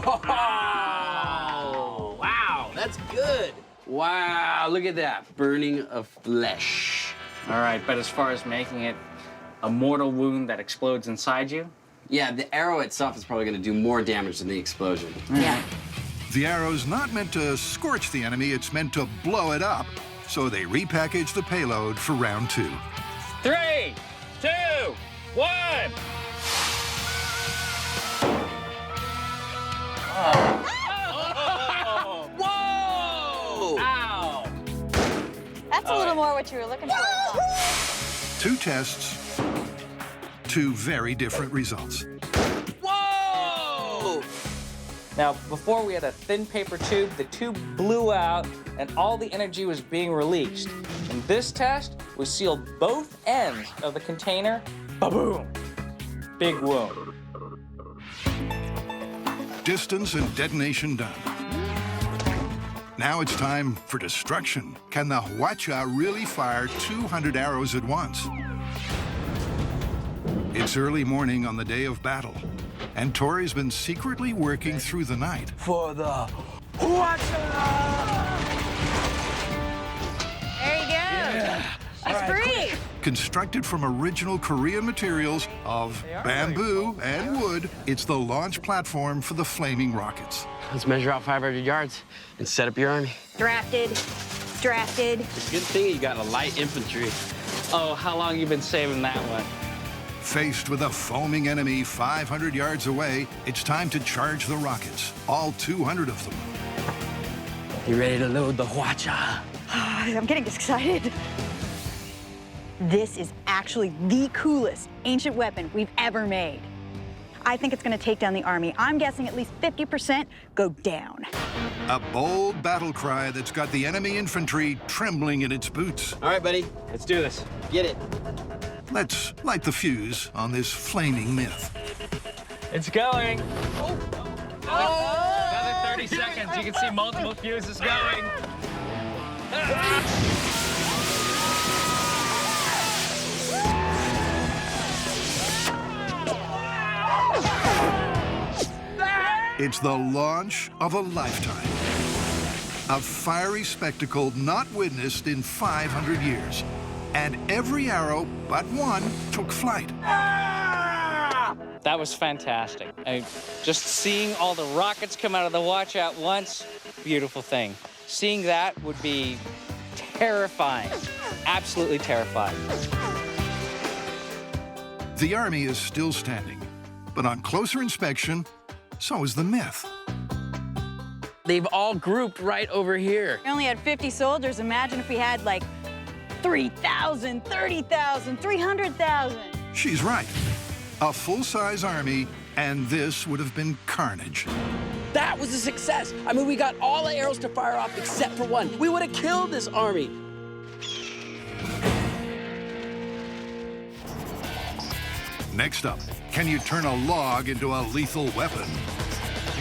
Oh, wow, that's good. Wow, look at that, burning of flesh. All right, but as far as making it a mortal wound that explodes inside you? Yeah, the arrow itself is probably gonna do more damage than the explosion. Yeah. The arrow's not meant to scorch the enemy, it's meant to blow it up. So they repackage the payload for round 2. 3, 2, 1. Oh. Whoa! Ow! That's a little more what you were looking for. 2 tests, 2 very different results. Whoa! Now, before we had a thin paper tube, the tube blew out and all the energy was being released. In this test, we sealed both ends of the container. Ba-boom! Big wound. Distance and detonation done. Now it's time for destruction. Can the Huacha really fire 200 arrows at once? It's early morning on the day of battle, and Tori's been secretly working through the night. For the There you go. It's free. Constructed from original Korean materials of bamboo and wood, it's the launch platform for the flaming rockets. Let's measure out 500 yards and set up your army. Drafted. Drafted. It's a good thing you got a light infantry. Oh, how long you been saving that one? Faced with a foaming enemy 500 yards away, it's time to charge the rockets, all 200 of them. You ready to load the Huacha? I'm getting excited. This is actually the coolest ancient weapon we've ever made. I think it's going to take down the army. I'm guessing at least 50% go down. A bold battle cry that's got the enemy infantry trembling in its boots. All right, buddy, let's do this. Get it. Let's light the fuse on this flaming myth. It's going. Another 30 seconds. You can see multiple fuses going. It's the launch of a lifetime. A fiery spectacle not witnessed in 500 years. And every arrow but one took flight. That was fantastic. Just seeing all the rockets come out of the watch at once, beautiful thing. Seeing that would be terrifying, absolutely terrifying. The army is still standing, but on closer inspection, so is the myth. They've all grouped right over here. We only had 50 soldiers. Imagine if we had like 3,000, 30,000, 300,000. She's right. A full-size army, and this would have been carnage. That was a success. I mean, we got all the arrows to fire off except for one. We would have killed this army. Next up, can you turn a log into a lethal weapon?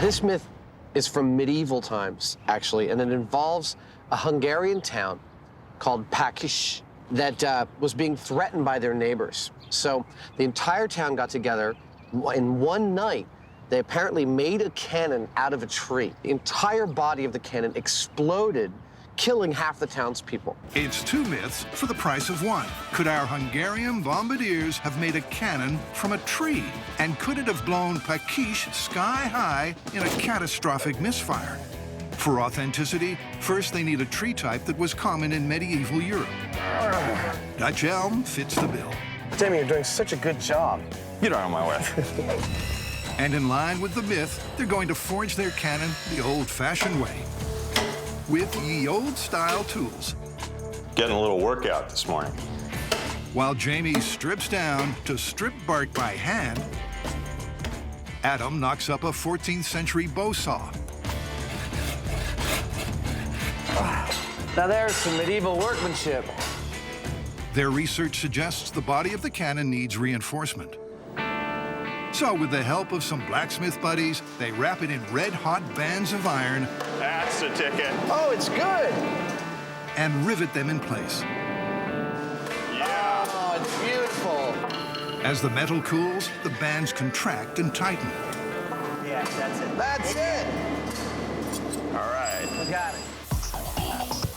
This myth is from medieval times, actually, and it involves a Hungarian town called Pakish that was being threatened by their neighbors. So the entire town got together in one night They apparently made a cannon out of a tree. The entire body of the cannon exploded, killing half the townspeople. It's two myths for the price of one. Could our Hungarian bombardiers have made a cannon from a tree? And could it have blown Pakish sky high in a catastrophic misfire? For authenticity, first they need a tree type that was common in medieval Europe. Dutch elm fits the bill. Jamie, you're doing such a good job. Get out of my way. And in line with the myth, they're going to forge their cannon the old-fashioned way, with ye old-style tools. Getting a little workout this morning. While Jamie strips down to strip bark by hand, Adam knocks up a 14th century bow saw. Now there's some medieval workmanship. Their research suggests the body of the cannon needs reinforcement. So with the help of some blacksmith buddies, they wrap it in red-hot bands of iron. That's the ticket. Oh, it's good. And rivet them in place. Yeah. Oh, it's beautiful. As the metal cools, the bands contract and tighten. Yeah, that's it. That's it. All right. I got it.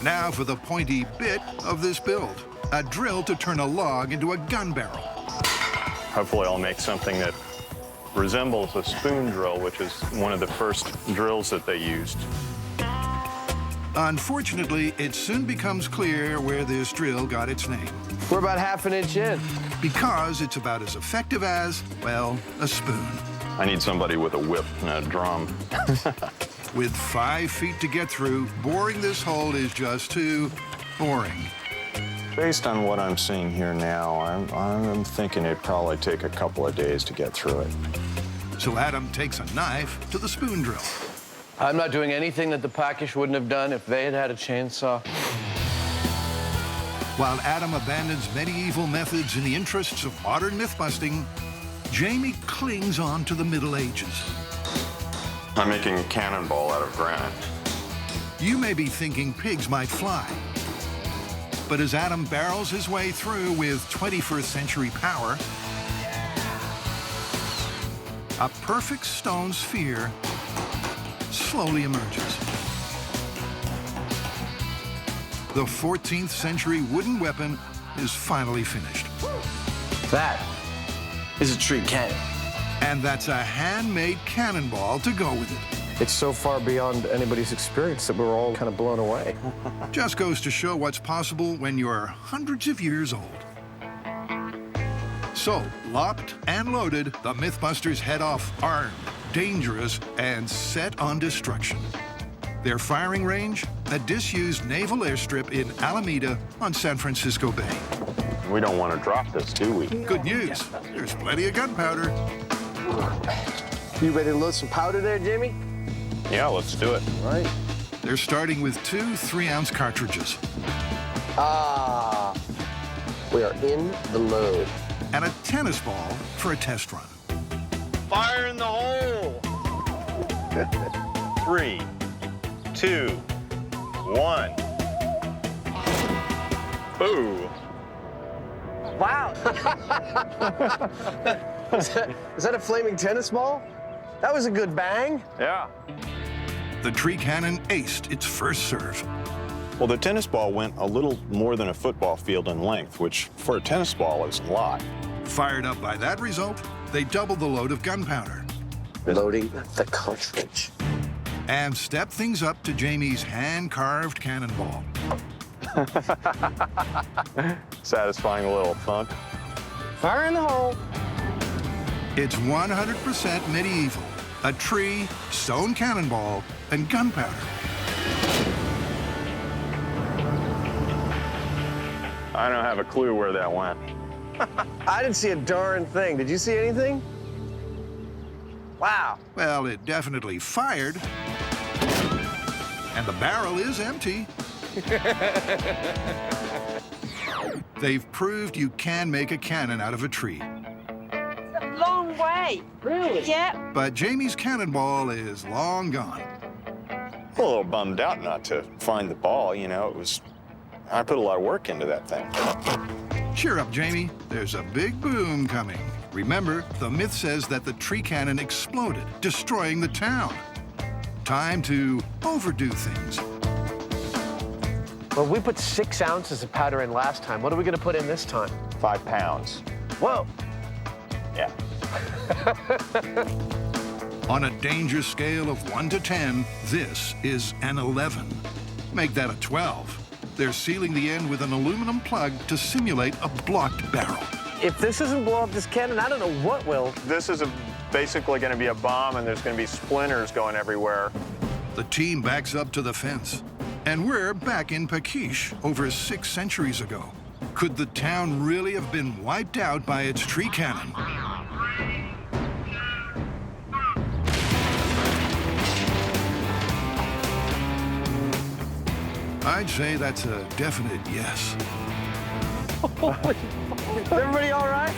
Now for the pointy bit of this build. A drill to turn a log into a gun barrel. Hopefully I'll make something that resembles a spoon drill, which is one of the first drills that they used. Unfortunately, it soon becomes clear where this drill got its name. We're about ½ an inch in. Because it's about as effective as, well, a spoon. I need somebody with a whip and a drum. With 5 feet to get through, boring this hole is just too boring. Based on what I'm seeing here now, I'm thinking it'd probably take a couple of days to get through it. So Adam takes a knife to the spoon drill. I'm not doing anything that the Pakish wouldn't have done if they had had a chainsaw. While Adam abandons medieval methods in the interests of modern myth-busting, Jamie clings on to the Middle Ages. I'm making a cannonball out of granite. You may be thinking pigs might fly. But as Adam barrels his way through with 21st century power, a perfect stone sphere slowly emerges. The 14th century wooden weapon is finally finished. That is a tree cannon. And that's a handmade cannonball to go with it. It's so far beyond anybody's experience that we're all kind of blown away. Just goes to show what's possible when you're hundreds of years old. So, locked and loaded, the Mythbusters head off armed, dangerous, and set on destruction. Their firing range, a disused naval airstrip in Alameda on San Francisco Bay. We don't want to drop this, do we? Good news, there's plenty of gunpowder. You ready to load some powder there, Jamie? Yeah, let's do it. All right. They're starting with 2 3-ounce cartridges. Ah, we are in the load. And a tennis ball for a test run. Fire in the hole! 3, 2, 1. Boo! Wow. Is that a flaming tennis ball? That was a good bang. Yeah. The tree cannon aced its first serve. Well, the tennis ball went a little more than a football field in length, which for a tennis ball is a lot. Fired up by that result, they doubled the load of gunpowder. Loading the cartridge. And stepped things up to Jamie's hand-carved cannonball. Satisfying a little thunk. Fire in the hole. It's 100% medieval. A tree, stone cannonball, and gunpowder. I don't have a clue where that went. I didn't see a darn thing. Did you see anything? Wow. Well, it definitely fired. And the barrel is empty. They've proved you can make a cannon out of a tree. It's a long way. Really? Yeah. But Jamie's cannonball is long gone. A little bummed out not to find the ball, you know. I put a lot of work into that thing. Cheer up, Jamie. There's a big boom coming. Remember, the myth says that the tree cannon exploded, destroying the town. Time to overdo things. Well, we put 6 ounces of powder in last time. What are we going to put in this time? 5 pounds. Whoa. Yeah. On a danger scale of 1 to 10, this is an 11. Make that a 12. They're sealing the end with an aluminum plug to simulate a blocked barrel. If this doesn't blow up this cannon, I don't know what will. This is basically going to be a bomb, and there's going to be splinters going everywhere. The team backs up to the fence. And we're back in Pakish over 6 centuries ago. Could the town really have been wiped out by its tree cannon? I'd say that's a definite yes. Is everybody all right?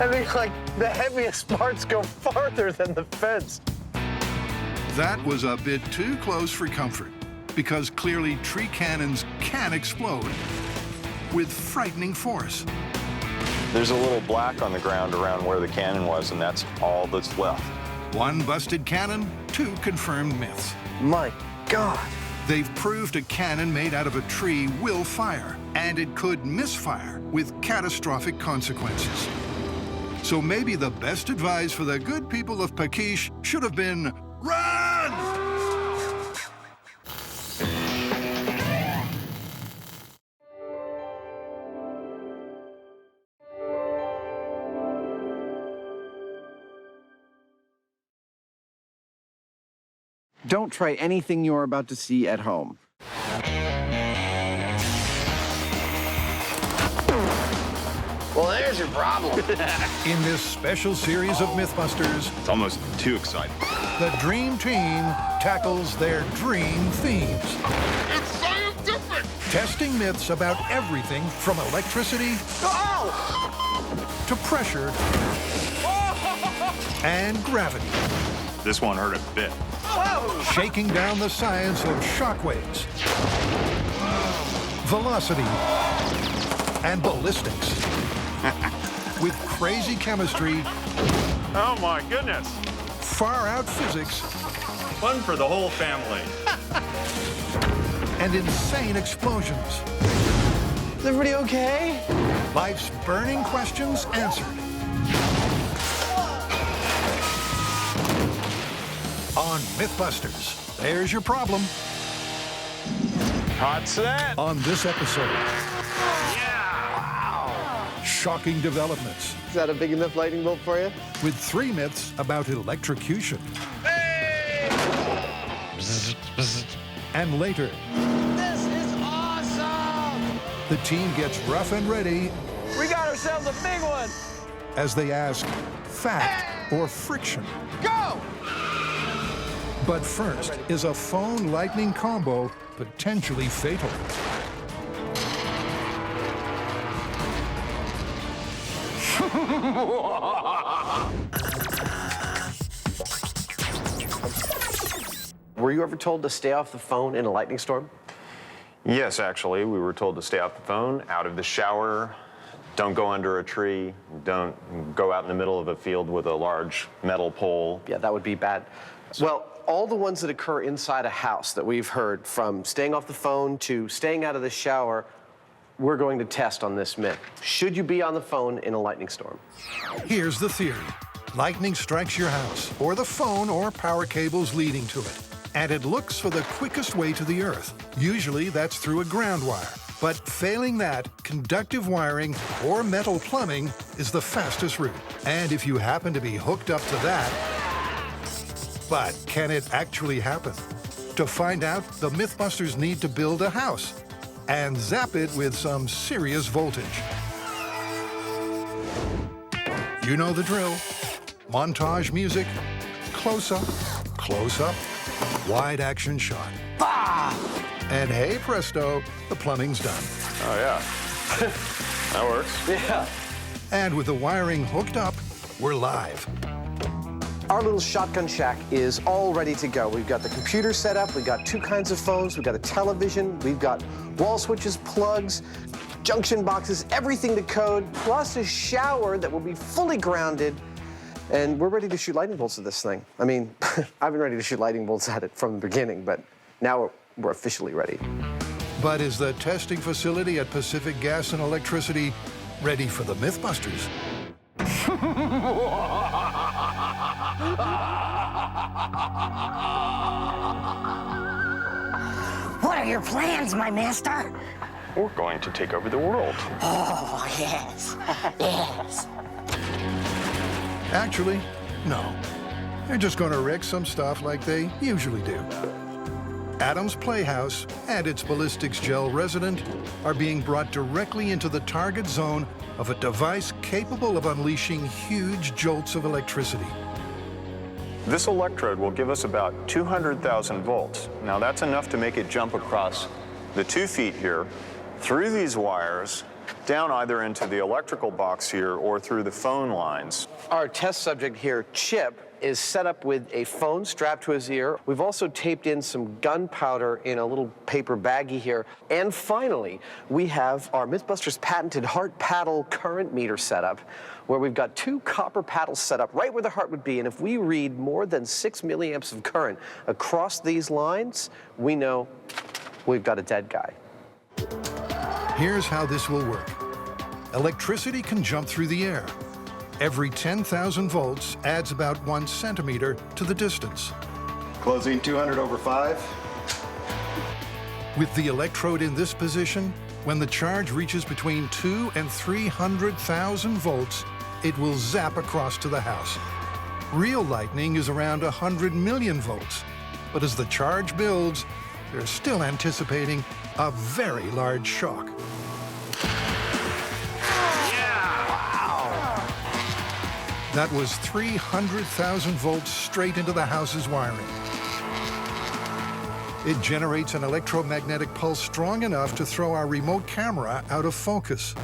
I think, like, the heaviest parts go farther than the fence. That was a bit too close for comfort, because clearly tree cannons can explode with frightening force. There's a little black on the ground around where the cannon was, and that's all that's left. 1 busted cannon, 2 confirmed myths. My God. They've proved a cannon made out of a tree will fire, and it could misfire with catastrophic consequences. So maybe the best advice for the good people of Pakish should have been, run! Don't try anything you're about to see at home. Well, there's your problem. In this special series of Mythbusters, It's almost too exciting. the Dream Team tackles their dream themes. It's scientific! Testing myths about everything from electricity to pressure and gravity. This one hurt a bit. Shaking down the science of shockwaves, velocity, and ballistics. With crazy chemistry, Oh my goodness. far-out physics, Fun for the whole family. and insane explosions. Is everybody okay? Life's burning questions answered. On Mythbusters, there's your problem. Hot set. On this episode, shocking developments. Is that a big enough lightning bolt for you? With 3 myths about electrocution. And later, This is awesome! the team gets rough and ready We got ourselves a big one! as they ask fact or friction. Go! But first, is a phone lightning combo potentially fatal? Were you ever told to stay off the phone in a lightning storm? Yes, actually, we were told to stay off the phone, out of the shower, don't go under a tree, don't go out in the middle of a field with a large metal pole. Yeah, that would be bad. Well, all the ones that occur inside a house that we've heard, from staying off the phone to staying out of the shower, we're going to test on this myth. Should you be on the phone in a lightning storm? Here's the theory. Lightning strikes your house, or the phone or power cables leading to it, and it looks for the quickest way to the earth. Usually that's through a ground wire. But failing that, conductive wiring or metal plumbing is the fastest route. And if you happen to be hooked up to that, but can it actually happen? To find out, the Mythbusters need to build a house and zap it with some serious voltage. You know the drill. Montage music, close up, wide action shot. And hey presto, the plumbing's done. Oh yeah, that works. Yeah. And with the wiring hooked up, we're live. Our little shotgun shack is all ready to go. We've got the computer set up, we've got 2 kinds of phones, we've got a television, we've got wall switches, plugs. junction boxes, everything to code, plus a shower that will be fully grounded. And we're ready to shoot lightning bolts at this thing. I mean, I've been ready to shoot lightning bolts at it from the beginning, but now we're officially ready. But is the testing facility at Pacific Gas and Electricity ready for the Mythbusters? What are your plans, my master? We're going to take over the world. Oh, yes, yes. Actually, no. They're just going to wreck some stuff like they usually do. Adam's Playhouse and its ballistics gel resident are being brought directly into the target zone of a device capable of unleashing huge jolts of electricity. This electrode will give us about 200,000 volts. Now that's enough to make it jump across the 2 feet here, through these wires, down either into the electrical box here or through the phone lines. Our test subject here, Chip, is set up with a phone strapped to his ear. We've also taped in some gunpowder in a little paper baggie here. And finally, we have our Mythbusters patented heart paddle current meter setup, where we've got 2 copper paddles set up right where the heart would be. And if we read more than 6 milliamps of current across these lines, we know we've got a dead guy. Here's how this will work. Electricity can jump through the air. Every 10,000 volts adds about 1 centimeter to the distance. Closing 200 over 5. With the electrode in this position, when the charge reaches between 200,000 and 300,000 volts, it will zap across to the house. Real lightning is around 100 million volts, but as the charge builds, they're still anticipating a very large shock. That was 300,000 volts straight into the house's wiring. It generates an electromagnetic pulse strong enough to throw our remote camera out of focus.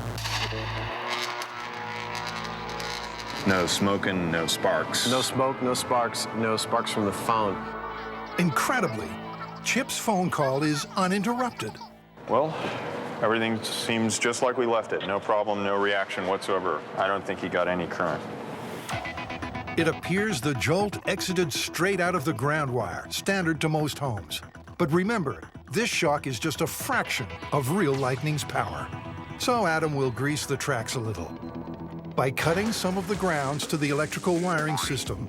No smoking, no sparks. No smoke, no sparks from the phone. Incredibly, Chip's phone call is uninterrupted. Well, everything seems just like we left it. No problem, no reaction whatsoever. I don't think he got any current. It appears the jolt exited straight out of the ground wire, standard to most homes. But remember, this shock is just a fraction of real lightning's power. So Adam will grease the tracks a little by cutting some of the grounds to the electrical wiring system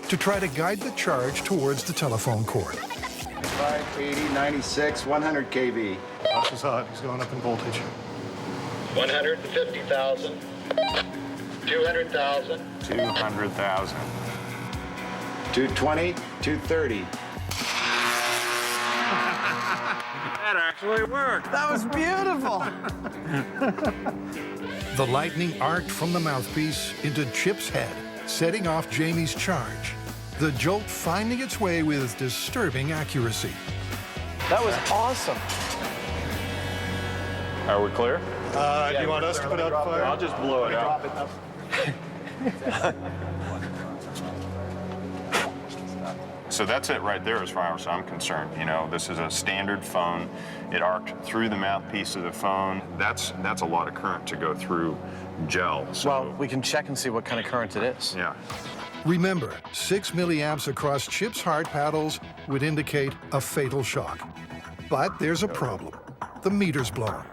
to try to guide the charge towards the telephone cord. 580, 96, 100 kV. Watch his hot, he's going up in voltage. 150,000. 200,000. 200,000. 220, 230. That actually worked. That was beautiful. The lightning arced from the mouthpiece into Chip's head, setting off Jamie's charge. The jolt finding its way with disturbing accuracy. That was awesome. Are we clear? Do you want us to put out the fire? I'll just blow it out. So that's it right there as far as I'm concerned. You know, this is a standard phone. It arced through the mouthpiece of the phone. That's a lot of current to go through gel. So, well, we can check and see what kind of current it is. Yeah. Remember, 6 milliamps across Chip's heart paddles would indicate a fatal shock. But there's a problem. The meter's blown.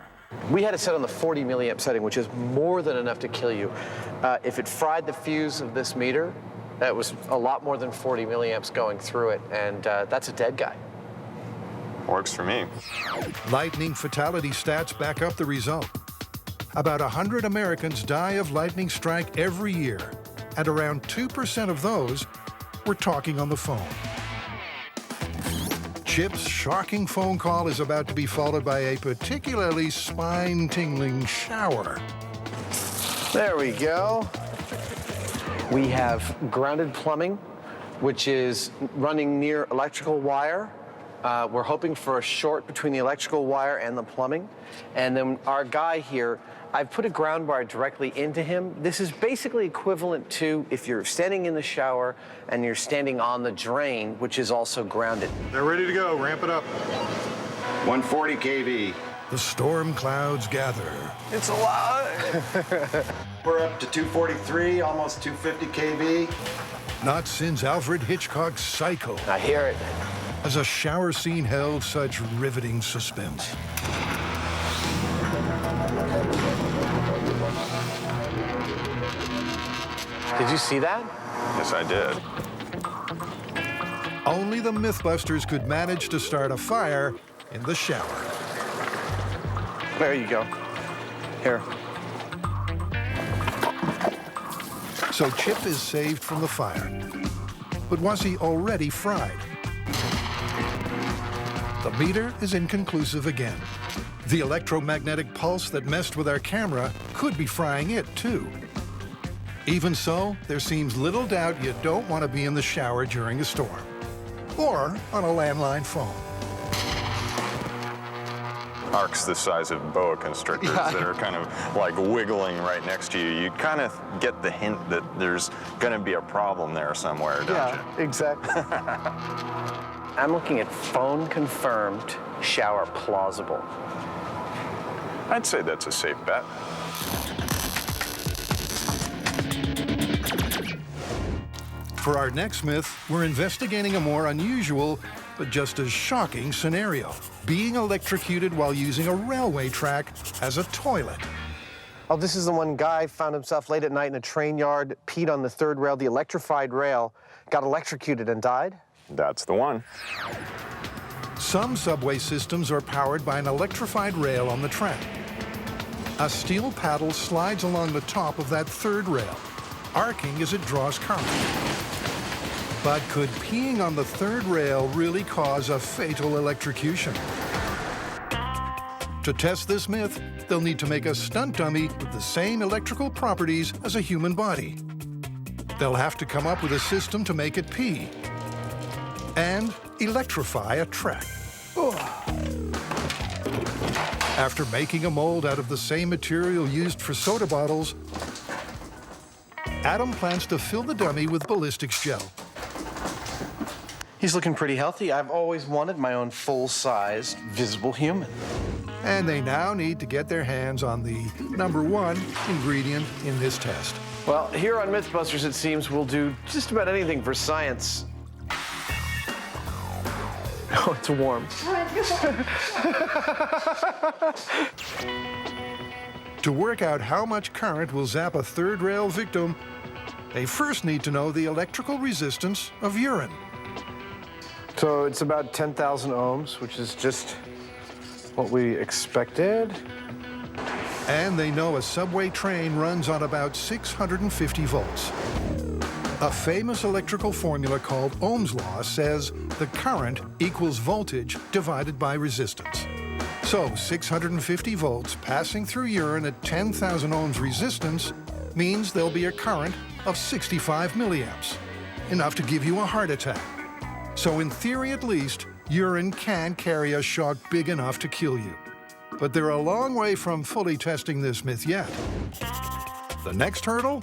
We had it set on the 40 milliamp setting, which is more than enough to kill you. If it fried the fuse of this meter, that was a lot more than 40 milliamps going through it, and that's a dead guy. Works for me. Lightning fatality stats back up the result. About 100 Americans die of lightning strike every year, and around 2% of those were talking on the phone. Chip's shocking phone call is about to be followed by a particularly spine-tingling shower. There we go. We have grounded plumbing, which is running near electrical wire. We're hoping for a short between the electrical wire and the plumbing. And then our guy here, I've put a ground wire directly into him. This is basically equivalent to if you're standing in the shower and you're standing on the drain, which is also grounded. They're ready to go. Ramp it up. 140 kV. The storm clouds gather. It's alive. We're up to 243, almost 250 kV. Not since Alfred Hitchcock's Psycho I hear it. has a shower scene held such riveting suspense. Did you see that? Yes, I did. Only the Mythbusters could manage to start a fire in the shower. There you go. Here. So Chip is saved from the fire. But was he already fried? The meter is inconclusive again. The electromagnetic pulse that messed with our camera could be frying it too. Even so, there seems little doubt you don't want to be in the shower during a storm. Or on a landline phone. Arcs the size of boa constrictors that are kind of like wiggling right next to you. You kind of get the hint that there's going to be a problem there somewhere, don't you? Exactly. I'm looking at phone confirmed, shower plausible. I'd say that's a safe bet. For our next myth, we're investigating a more unusual, but just as shocking scenario. Being electrocuted while using a railway track as a toilet. Oh, this is the one guy found himself late at night in a train yard, peed on the third rail, the electrified rail, got electrocuted and died? That's the one. Some subway systems are powered by an electrified rail on the track. A steel paddle slides along the top of that third rail, arcing as it draws current. But could peeing on the third rail really cause a fatal electrocution? To test this myth, they'll need to make a stunt dummy with the same electrical properties as a human body. They'll have to come up with a system to make it pee and electrify a track. After making a mold out of the same material used for soda bottles, Adam plans to fill the dummy with ballistics gel. He's looking pretty healthy. I've always wanted my own full-sized, visible human. And they now need to get their hands on the #1 ingredient in this test. Well, here on Mythbusters, it seems we'll do just about anything for science. Oh, it's warm. To work out how much current will zap a third rail victim, they first need to know the electrical resistance of urine. So it's about 10,000 ohms, which is just what we expected. And they know a subway train runs on about 650 volts. A famous electrical formula called Ohm's law says the current equals voltage divided by resistance. So 650 volts passing through urine at 10,000 ohms resistance means there'll be a current of 65 milliamps, enough to give you a heart attack. So in theory at least, urine can carry a shock big enough to kill you. But they're a long way from fully testing this myth yet. The next hurdle?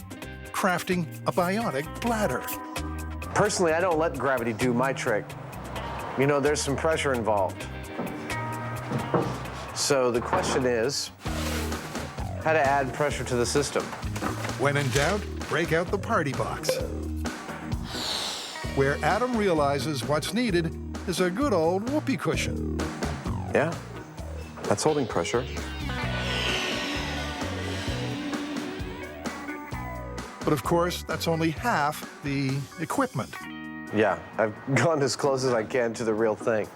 Crafting a bionic bladder. Personally, I don't let gravity do my trick. You know, there's some pressure involved. So the question is, how to add pressure to the system? When in doubt, break out the party box, where Adam realizes what's needed is a good old whoopee cushion. Yeah, that's holding pressure. But of course, that's only half the equipment. Yeah, I've gone as close as I can to the real thing.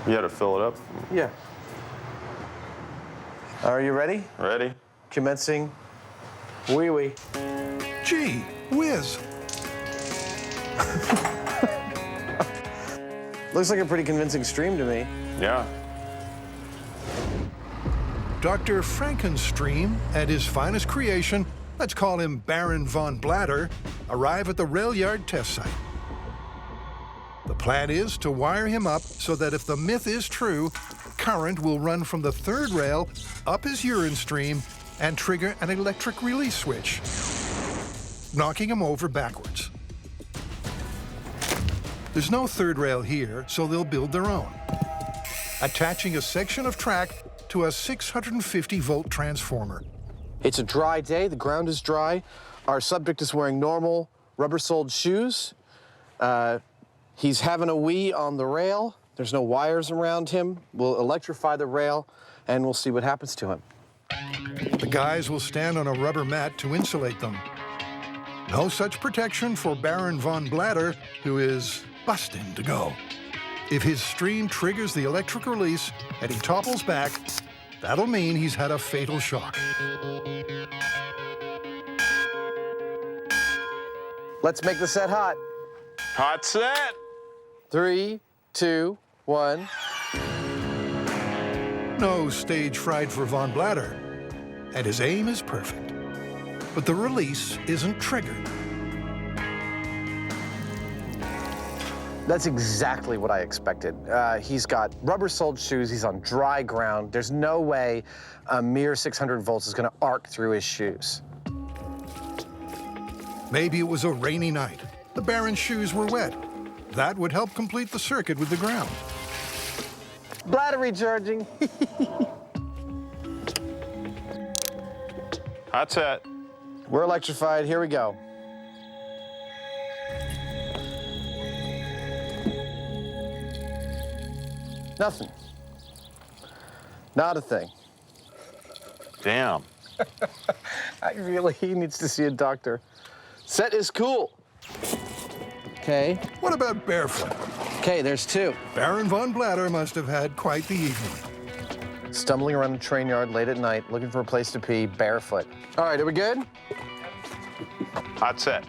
You had to fill it up? Yeah. Are you ready? Ready. Commencing. Wee-wee. Gee whiz. Looks like a pretty convincing stream to me. Yeah. Dr. Frankenstream and his finest creation, let's call him Baron von Bladder, arrive at the rail yard test site. The plan is to wire him up so that if the myth is true, current will run from the third rail up his urine stream and trigger an electric release switch, knocking him over backwards. There's no third rail here, so they'll build their own. attaching a section of track to a 650-volt transformer. It's a dry day. The ground is dry. Our subject is wearing normal rubber-soled shoes. He's having a wee on the rail. There's no wires around him. We'll electrify the rail, and we'll see what happens to him. The guys will stand on a rubber mat to insulate them. No such protection for Baron von Blatter, who is busting to go. If his stream triggers the electric release and he topples back, that'll mean he's had a fatal shock. Let's make the set hot. Hot set. 3, 2, 1. No stage fright for von Blatter, and his aim is perfect. But the release isn't triggered. That's exactly what I expected. He's got rubber-soled shoes. He's on dry ground. There's no way a mere 600 volts is going to arc through his shoes. Maybe it was a rainy night. The Baron's shoes were wet. That would help complete the circuit with the ground. Bladder recharging. Hot set. We're electrified. Here we go. Nothing. Not a thing. Damn. He needs to see a doctor. Set is cool. Okay. What about barefoot? Okay, there's 2. Baron von Blatter must have had quite the evening. Stumbling around a train yard late at night, looking for a place to pee, barefoot. All right, are we good? Hot set.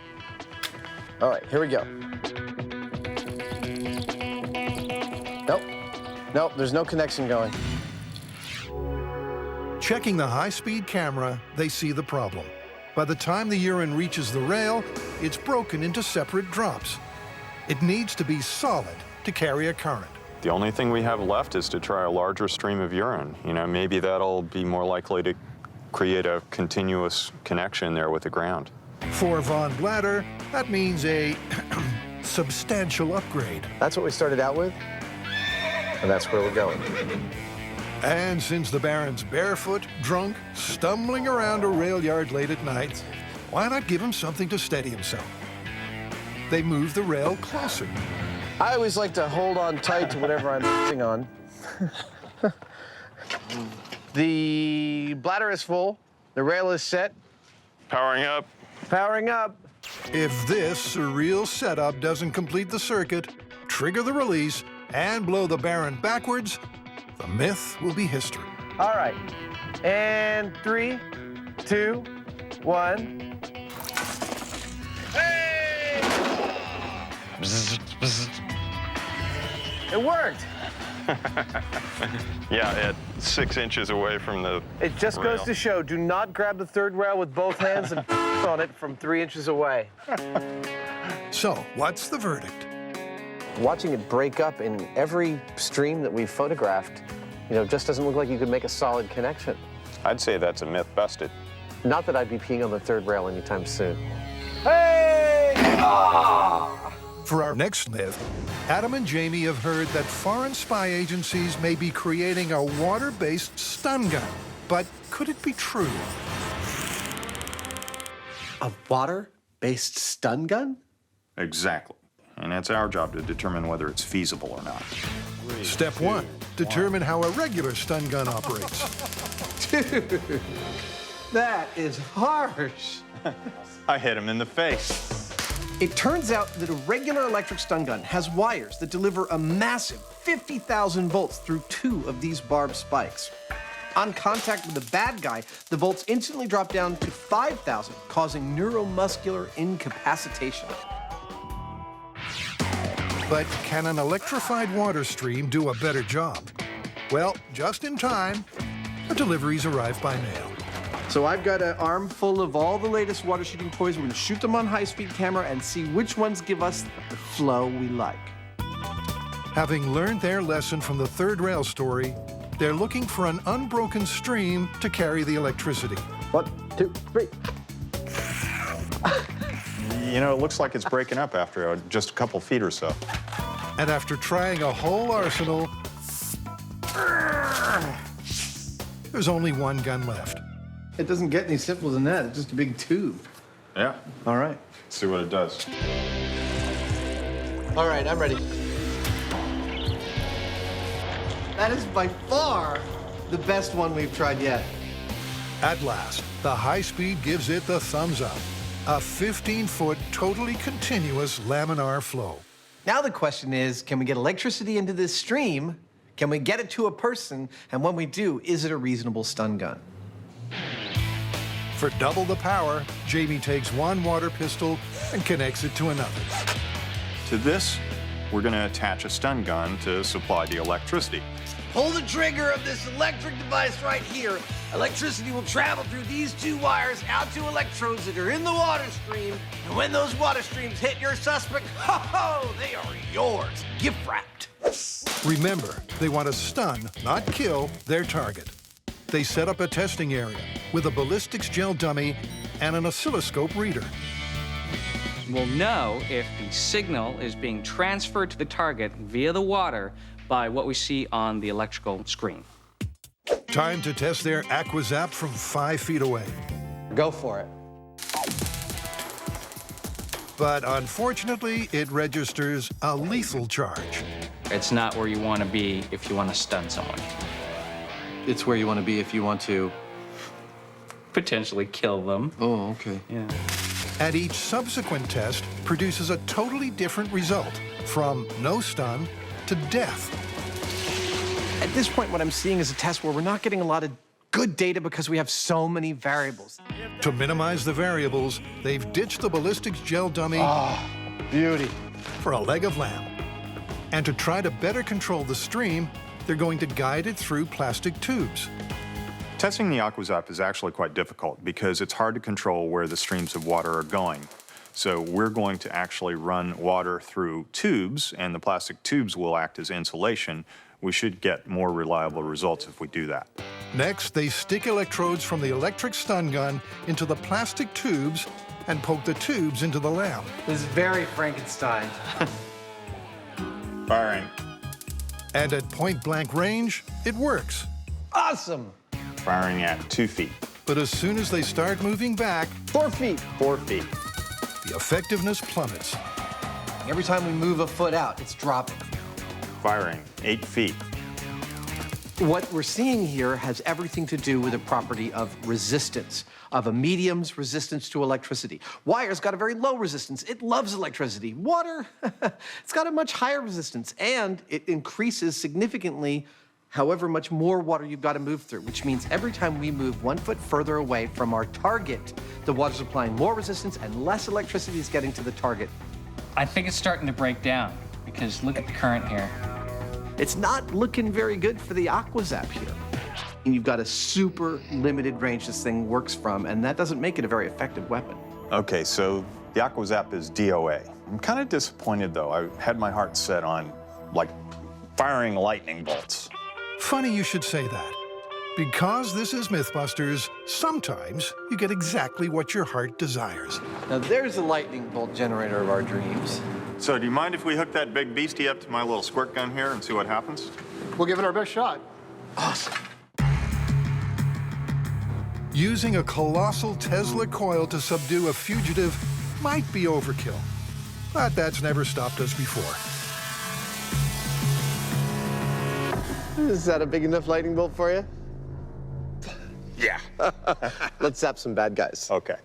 All right, here we go. Nope, there's no connection going. Checking the high-speed camera, they see the problem. By the time the urine reaches the rail, it's broken into separate drops. It needs to be solid to carry a current. The only thing we have left is to try a larger stream of urine. You know, maybe that'll be more likely to create a continuous connection there with the ground. For von Blatter, that means a substantial upgrade. That's what we started out with, and that's where we're going. And since the Baron's barefoot, drunk, stumbling around a rail yard late at night, why not give him something to steady himself? They move the rail closer. I always like to hold on tight to whatever I'm sitting on. The bladder is full. The rail is set. Powering up. Powering up. If this surreal setup doesn't complete the circuit, trigger the release, and blow the Baron backwards, the myth will be history. All right. And 3, 2, 1. Hey! It worked. Yeah, at 6 inches away from the It just rail. goes to show, do not grab the third rail with both hands and on it from 3 inches away. So, what's the verdict? Watching it break up in every stream that we've photographed, just doesn't look like you could make a solid connection. I'd say that's a myth busted. Not that I'd be peeing on the third rail anytime soon. Hey! For our next myth, Adam and Jamie have heard that foreign spy agencies may be creating a water-based stun gun. But could it be true? A water-based stun gun? Exactly. And it's our job to determine whether it's feasible or not. Step 1, determine how a regular stun gun operates. Dude, that is harsh. I hit him in the face. It turns out that a regular electric stun gun has wires that deliver a massive 50,000 volts through 2 of these barbed spikes. On contact with the bad guy, the volts instantly drop down to 5,000, causing neuromuscular incapacitation. But can an electrified water stream do a better job? Well, just in time, the deliveries arrive by mail. So I've got an armful of all the latest water shooting toys. We're gonna shoot them on high-speed camera and see which ones give us the flow we like. Having learned their lesson from the third rail story, they're looking for an unbroken stream to carry the electricity. 1, 2, 3. You know, it looks like it's breaking up after just a couple feet or so. And after trying a whole arsenal, There's only one gun left. It doesn't get any simpler than that. It's just a big tube. Yeah. All right. Let's see what it does. All right, I'm ready. That is by far the best one we've tried yet. At last, the high speed gives it the thumbs up. A 15-foot, totally continuous laminar flow. Now the question is, can we get electricity into this stream? Can we get it to a person? And when we do, is it a reasonable stun gun? For double the power, Jamie takes one water pistol and connects it to another. To this, we're going to attach a stun gun to supply the electricity. Pull the trigger of this electric device right here. Electricity will travel through these two wires out to electrodes that are in the water stream. And when those water streams hit your suspect, ho-ho, they are yours, gift wrapped. Remember, they want to stun, not kill, their target. They set up a testing area with a ballistics gel dummy and an oscilloscope reader. We'll know if the signal is being transferred to the target via the water by what we see on the electrical screen. Time to test their AquaZap from 5 feet away. Go for it. But unfortunately, it registers a lethal charge. It's not where you want to be if you want to stun someone. It's where you want to be if you want to potentially kill them. Oh, okay. Yeah. And each subsequent test produces a totally different result, from no stun to death. At this point, what I'm seeing is a test where we're not getting a lot of good data because we have so many variables. To minimize the variables, they've ditched the ballistics gel dummy beauty for a leg of lamb. And to try to better control the stream, they're going to guide it through plastic tubes. Testing the AquaZap is actually quite difficult because it's hard to control where the streams of water are going. So we're going to actually run water through tubes, and the plastic tubes will act as insulation. We should get more reliable results if we do that. Next, they stick electrodes from the electric stun gun into the plastic tubes and poke the tubes into the lamb. This is very Frankenstein. Firing. And at point-blank range, it works. Awesome. Firing at 2 feet. But as soon as they start moving back, 4 feet. 4 feet. The effectiveness plummets. Every time we move a foot out, it's dropping. Firing 8 feet. What we're seeing here has everything to do with the property of resistance, of a medium's resistance to electricity. Wire's got a very low resistance. It loves electricity. Water, it's got a much higher resistance, and it increases significantly however much more water you've got to move through, which means every time we move 1 foot further away from our target, the water's applying more resistance and less electricity is getting to the target. I think it's starting to break down because look at the current here. It's not looking very good for the AquaZap here. And you've got a super limited range this thing works from, and that doesn't make it a very effective weapon. Okay, so the AquaZap is DOA. I'm kind of disappointed, though. I had my heart set on, like, firing lightning bolts. Funny you should say that. Because this is Mythbusters, sometimes you get exactly what your heart desires. Now there's the lightning bolt generator of our dreams. So do you mind if we hook that big beastie up to my little squirt gun here and see what happens? We'll give it our best shot. Awesome. Using a colossal Tesla coil to subdue a fugitive might be overkill, but that's never stopped us before. Is that a big enough lightning bolt for you? Yeah. Let's zap some bad guys. Okay.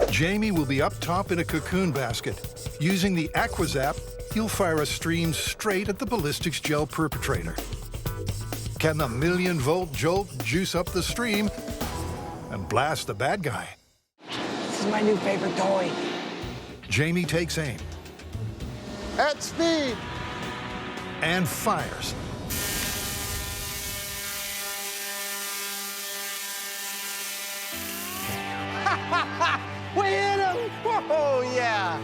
Jamie will be up top in a cocoon basket. Using the AquaZap, he'll fire a stream straight at the ballistics gel perpetrator. Can the 1,000,000-volt jolt juice up the stream and blast the bad guy? This is my new favorite toy. Jamie takes aim. At speed. And fires. We hit him! Whoa, yeah!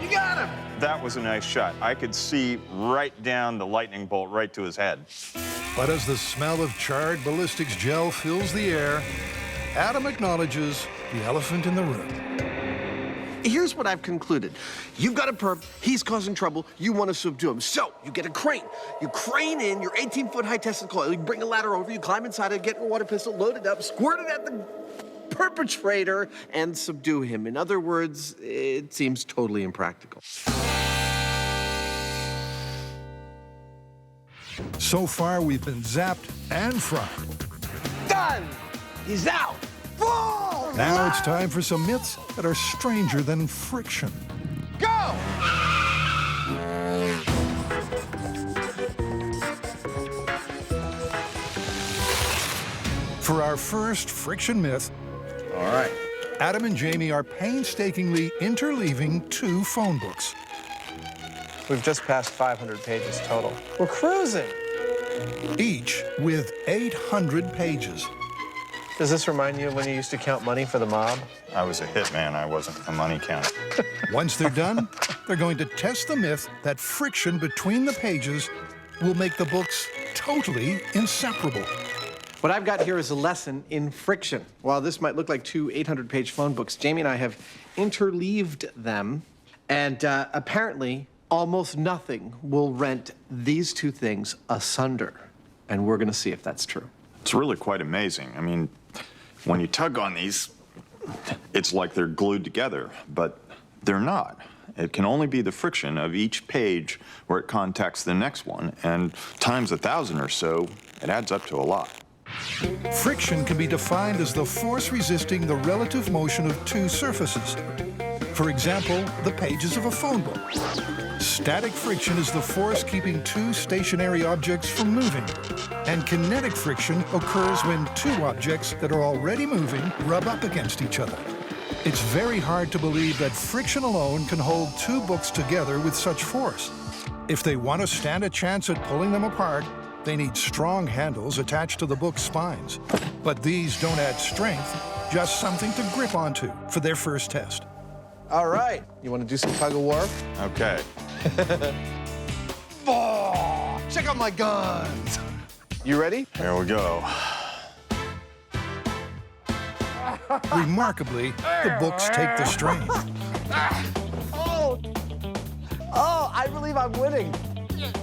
You got him! That was a nice shot. I could see right down the lightning bolt right to his head. But as the smell of charred ballistics gel fills the air, Adam acknowledges the elephant in the room. Here's what I've concluded. You've got a perp, he's causing trouble, you want to subdue him. So, you get a crane. You crane in your 18-foot high Tesla coil, you bring a ladder over, you climb inside it, get your water pistol, load it up, squirt it at the perpetrator, and subdue him. In other words, it seems totally impractical. So far, we've been zapped and fried. Done! He's out! Whoa! Now it's time for some myths that are stranger than friction. Go! For our first friction myth, all right, Adam and Jamie are painstakingly interleaving two phone books. We've just passed 500 pages total. We're cruising. Each with 800 pages. Does this remind you of when you used to count money for the mob? I was a hitman, I wasn't a money counter. Once they're done, they're going to test the myth that friction between the pages will make the books totally inseparable. What I've got here is a lesson in friction. While this might look like two 800-page phone books, Jamie and I have interleaved them, and apparently almost nothing will rent these two things asunder. And we're gonna see if that's true. It's really quite amazing. I mean, when you tug on these, it's like they're glued together, but they're not. It can only be the friction of each page where it contacts the next one, and times 1,000 or so, it adds up to a lot. Friction can be defined as the force resisting the relative motion of two surfaces. For example, the pages of a phone book. Static friction is the force keeping two stationary objects from moving. And kinetic friction occurs when two objects that are already moving rub up against each other. It's very hard to believe that friction alone can hold two books together with such force. If they want to stand a chance at pulling them apart, they need strong handles attached to the book's spines. But these don't add strength, just something to grip onto for their first test. All right, you want to do some tug of war? Okay. Oh, check out my guns. You ready? Here we go. Remarkably, the books take the strain. Oh, I believe I'm winning.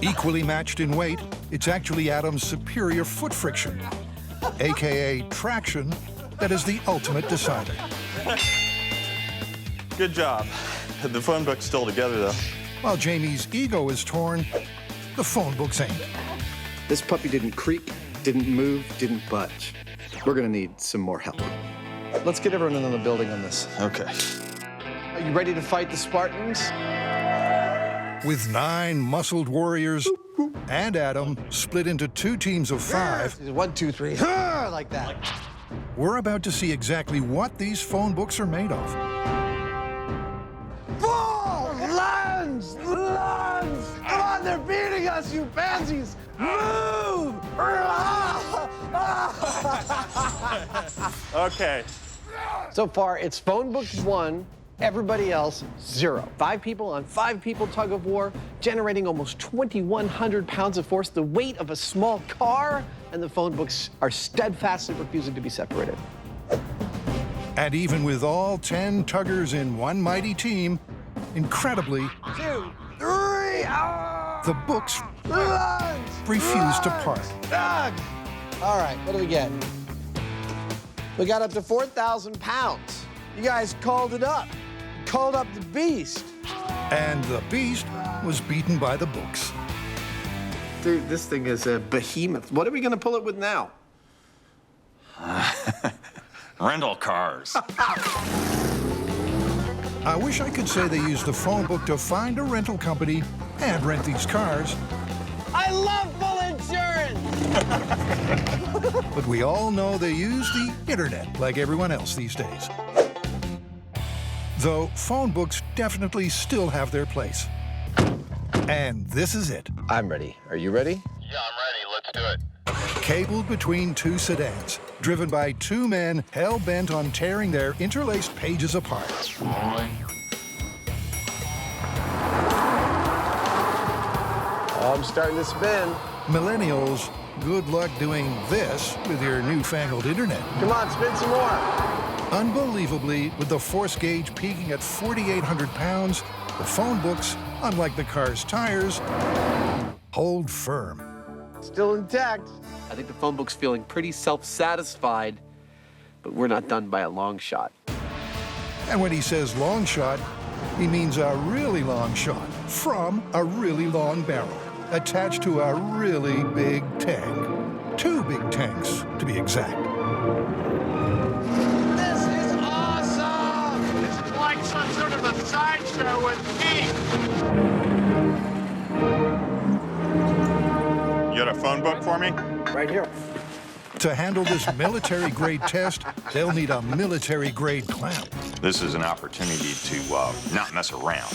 Equally matched in weight, it's actually Adam's superior foot friction, AKA traction, that is the ultimate decider. Good job. The phone book's still together, though. While Jamie's ego is torn, the phone books ain't. This puppy didn't creak, didn't move, didn't budge. We're gonna need some more help. Let's get everyone in the building on this. Okay. Are you ready to fight the Spartans? With 9 muscled warriors and Adam split into 2 teams of 5. 1, 2, 3, like that. We're about to see exactly what these phone books are made of. Whoa! Lunge! Lunge! Come on, they're beating us, you pansies! Move! Okay. So far, it's phone book 1, everybody else 0. 5 people on 5 people tug of war, generating almost 2,100 pounds of force, the weight of a small car, and the phone books are steadfastly refusing to be separated. And even with all 10 tuggers in one mighty team, incredibly, 2, 3, the books lunge! refuse to part. Tug! All right, what do we get? We got up to 4,000 pounds. You guys called it up. Called up the beast. And the beast was beaten by the books. Dude, this thing is a behemoth. What are we gonna pull it with now? Rental cars. I wish I could say they used the phone book to find a rental company and rent these cars. I love full insurance! But we all know they use the internet like everyone else these days. Though phone books definitely still have their place. And this is it. I'm ready. Are you ready? Yeah, I'm ready. Let's do it. Cabled between 2 sedans, driven by 2 men hell-bent on tearing their interlaced pages apart. I'm starting to spin. Millennials, good luck doing this with your newfangled internet. Come on, spin some more. Unbelievably, with the force gauge peaking at 4,800 pounds, the phone books, unlike the car's tires, hold firm. Still intact. I think the phone book's feeling pretty self-satisfied, but we're not done by a long shot. And when he says long shot, he means a really long shot from a really long barrel attached to a really big tank. 2 big tanks, to be exact. This is awesome! It's like some sort of a sideshow with me. You got a phone book for me? Right here. To handle this military-grade test, they'll need a military-grade clamp. This is an opportunity to not mess around.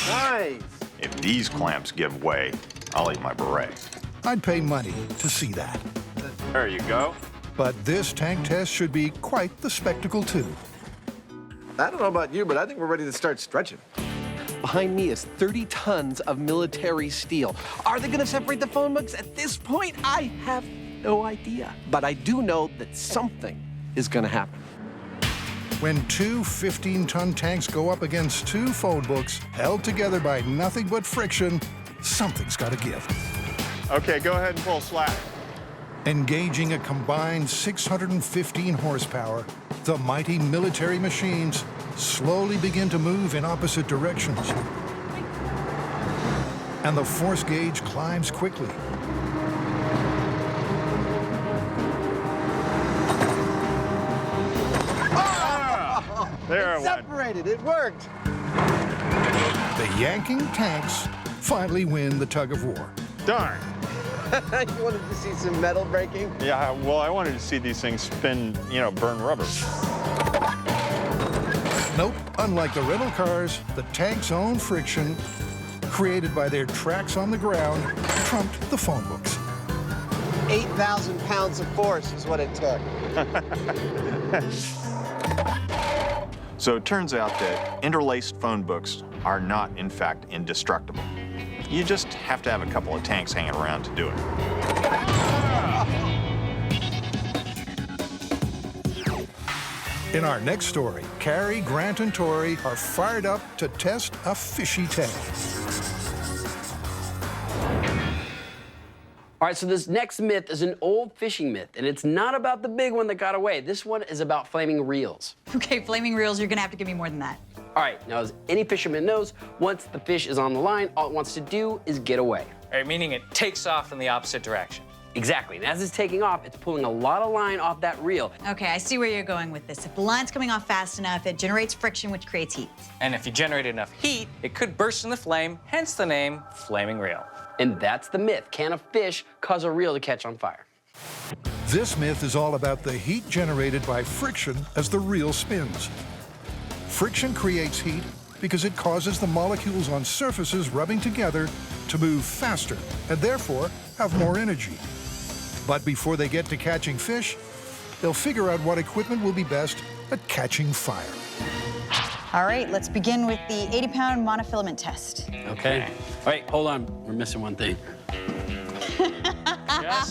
Nice. If these clamps give way, I'll eat my beret. I'd pay money to see that. There you go. But this tank test should be quite the spectacle, too. I don't know about you, but I think we're ready to start stretching. Behind me is 30 tons of military steel. Are they gonna separate the phone books? At this point, I have no idea. But I do know that something is gonna happen. When 2 15-ton tanks go up against 2 phone books held together by nothing but friction, something's gotta give. Okay, go ahead and pull slack. Engaging a combined 615 horsepower, the mighty military machines slowly begin to move in opposite directions. And the force gauge climbs quickly. There it went. Separated, it worked. The yanking tanks finally win the tug of war. Darn. You wanted to see some metal breaking? Yeah, well, I wanted to see these things spin, burn rubber. Nope, unlike the rental cars, the tank's own friction, created by their tracks on the ground, trumped the phone books. 8,000 pounds of force is what it took. So it turns out that interlaced phone books are not, in fact, indestructible. You just have to have a couple of tanks hanging around to do it. In our next story, Carrie, Grant, and Tori are fired up to test a fishy tale. All right, so this next myth is an old fishing myth, and it's not about the big one that got away. This one is about flaming reels. Okay, flaming reels, you're gonna have to give me more than that. All right, now as any fisherman knows, once the fish is on the line, all it wants to do is get away. All right, meaning it takes off in the opposite direction. Exactly, and as it's taking off, it's pulling a lot of line off that reel. Okay, I see where you're going with this. If the line's coming off fast enough, it generates friction, which creates heat. And if you generate enough heat, it could burst into flame, hence the name flaming reel. And that's the myth. Can a fish cause a reel to catch on fire? This myth is all about the heat generated by friction as the reel spins. Friction creates heat because it causes the molecules on surfaces rubbing together to move faster and therefore have more energy. But before they get to catching fish, they'll figure out what equipment will be best at catching fire. All right, let's begin with the 80-pound monofilament test. Okay. All right, hold on. We're missing one thing.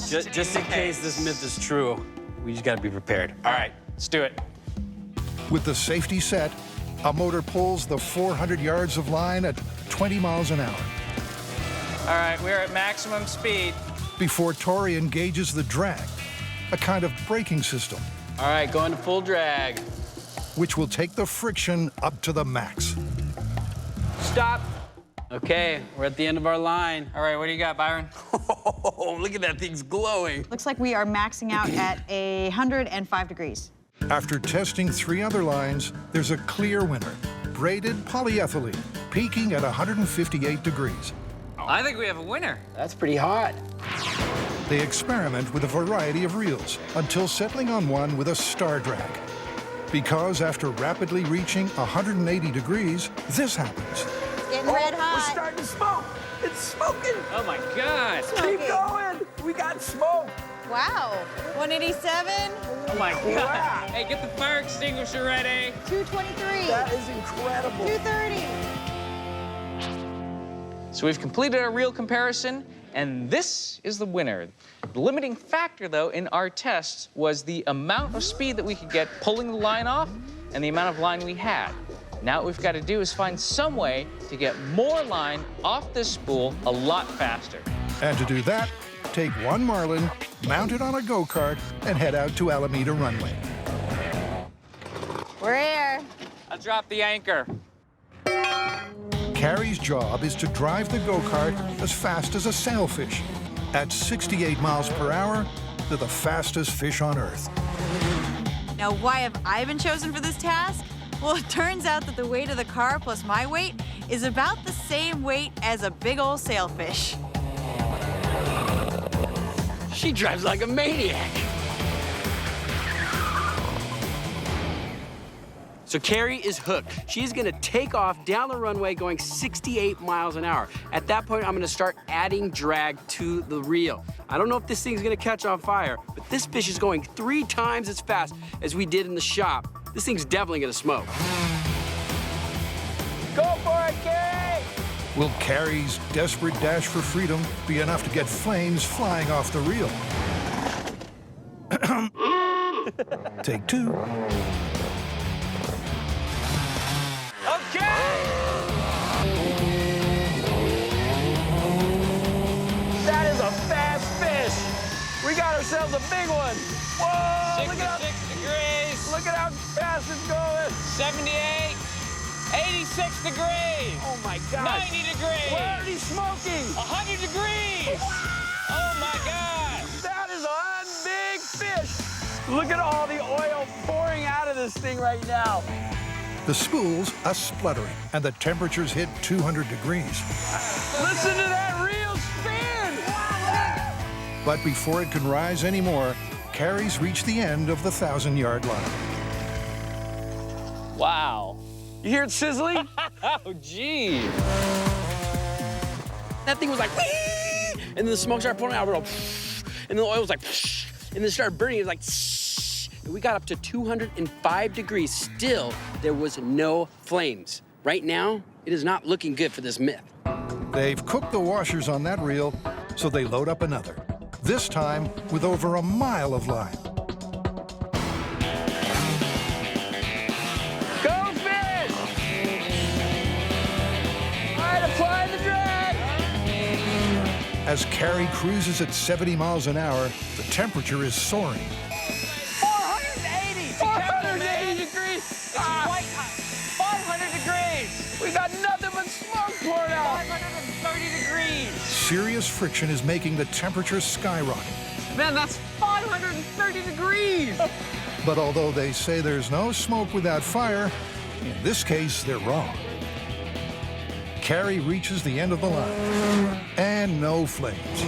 just in case this myth is true, we just gotta be prepared. All right, let's do it. With the safety set, a motor pulls the 400 yards of line at 20 miles an hour. All right, we're at maximum speed. Before Tori engages the drag, a kind of braking system. All right, going to full drag. Which will take the friction up to the max. Stop. Okay, we're at the end of our line. All right, what do you got, Byron? Oh, look at that, thing's glowing. Looks like we are maxing out at 105 degrees. After testing 3 other lines, there's a clear winner. Braided polyethylene, peaking at 158 degrees. I think we have a winner. That's pretty hot. They experiment with a variety of reels until settling on one with a star drag. Because after rapidly reaching 180 degrees, this happens. Getting red hot. We're starting to smoke. It's smoking. Oh my God. Keep going. We got smoke. Wow. 187. Oh my God. Hey, get the fire extinguisher ready. 223. That is incredible. 230. So we've completed our reel comparison, and this is the winner. The limiting factor, though, in our tests was the amount of speed that we could get pulling the line off and the amount of line we had. Now what we've got to do is find some way to get more line off this spool a lot faster. And to do that, take one marlin, mount it on a go-kart, and head out to Alameda Runway. We're here. I'll drop the anchor. Carrie's job is to drive the go-kart as fast as a sailfish. At 68 miles per hour, they're the fastest fish on Earth. Now, why have I been chosen for this task? Well, it turns out that the weight of the car plus my weight is about the same weight as a big old sailfish. She drives like a maniac. So Carrie is hooked. She's gonna take off down the runway going 68 miles an hour. At that point, I'm gonna start adding drag to the reel. I don't know if this thing's gonna catch on fire, but this fish is going 3 times as fast as we did in the shop. This thing's definitely gonna smoke. Go for it, Carrie! Will Carrie's desperate dash for freedom be enough to get flames flying off the reel? Take 2. That is a fast fish. We got ourselves a big one. Whoa! 66 degrees. Look at how fast it's going. 78. 86 degrees. Oh my God. 90 degrees. We're already smoking. 100 degrees. Oh my God. That is a big fish. Look at all the oil pouring out of this thing right now. The spool's a spluttering, and the temperatures hit 200 degrees. Listen to that reel spin! But before it can rise anymore, Carrie's reached the end of the 1,000-yard line. Wow. You hear it sizzling? Oh, gee. That thing was like, whee! And then the smoke started pouring out, and then the oil was like, and then it started burning. It was like, and we got up to 205 degrees. Still, there was no flames. Right now, it is not looking good for this myth. They've cooked the washers on that reel, so they load up another, this time with over a mile of line. Go fish! All right, apply the drag. As Carrie cruises at 70 miles an hour, the temperature is soaring. 480 degrees. It's white hot. 500 degrees. We got nothing but smoke pouring out. 530 degrees. Serious friction is making the temperature skyrocket. Man, that's 530 degrees. But although they say there's no smoke without fire, in this case, they're wrong. Carrie reaches the end of the line, and no flames.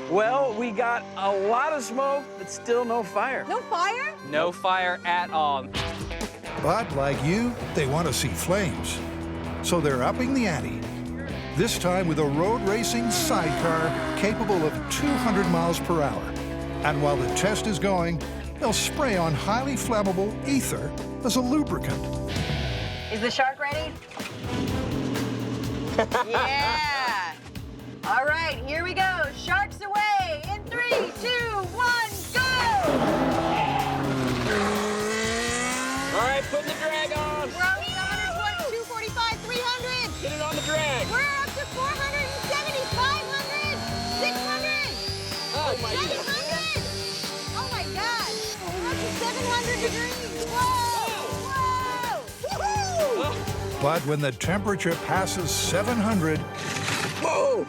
Well, we got a lot of smoke, but still no fire. No fire? No fire at all. But like you, they want to see flames. So they're upping the ante. This time with a road racing sidecar capable of 200 miles per hour. And while the test is going, they'll spray on highly flammable ether as a lubricant. Is the shark ready? Yeah. All right, here we go. Sharks away in 3, 2, 1, go! All right, put the drag on. We're up to 120, 245, 300. Get it on the drag. We're up to 470, 500, 600, Oh my 700. Oh my God. We're up to 700 degrees. Whoa! Whoa! Woohoo! But when the temperature passes 700, Whoa!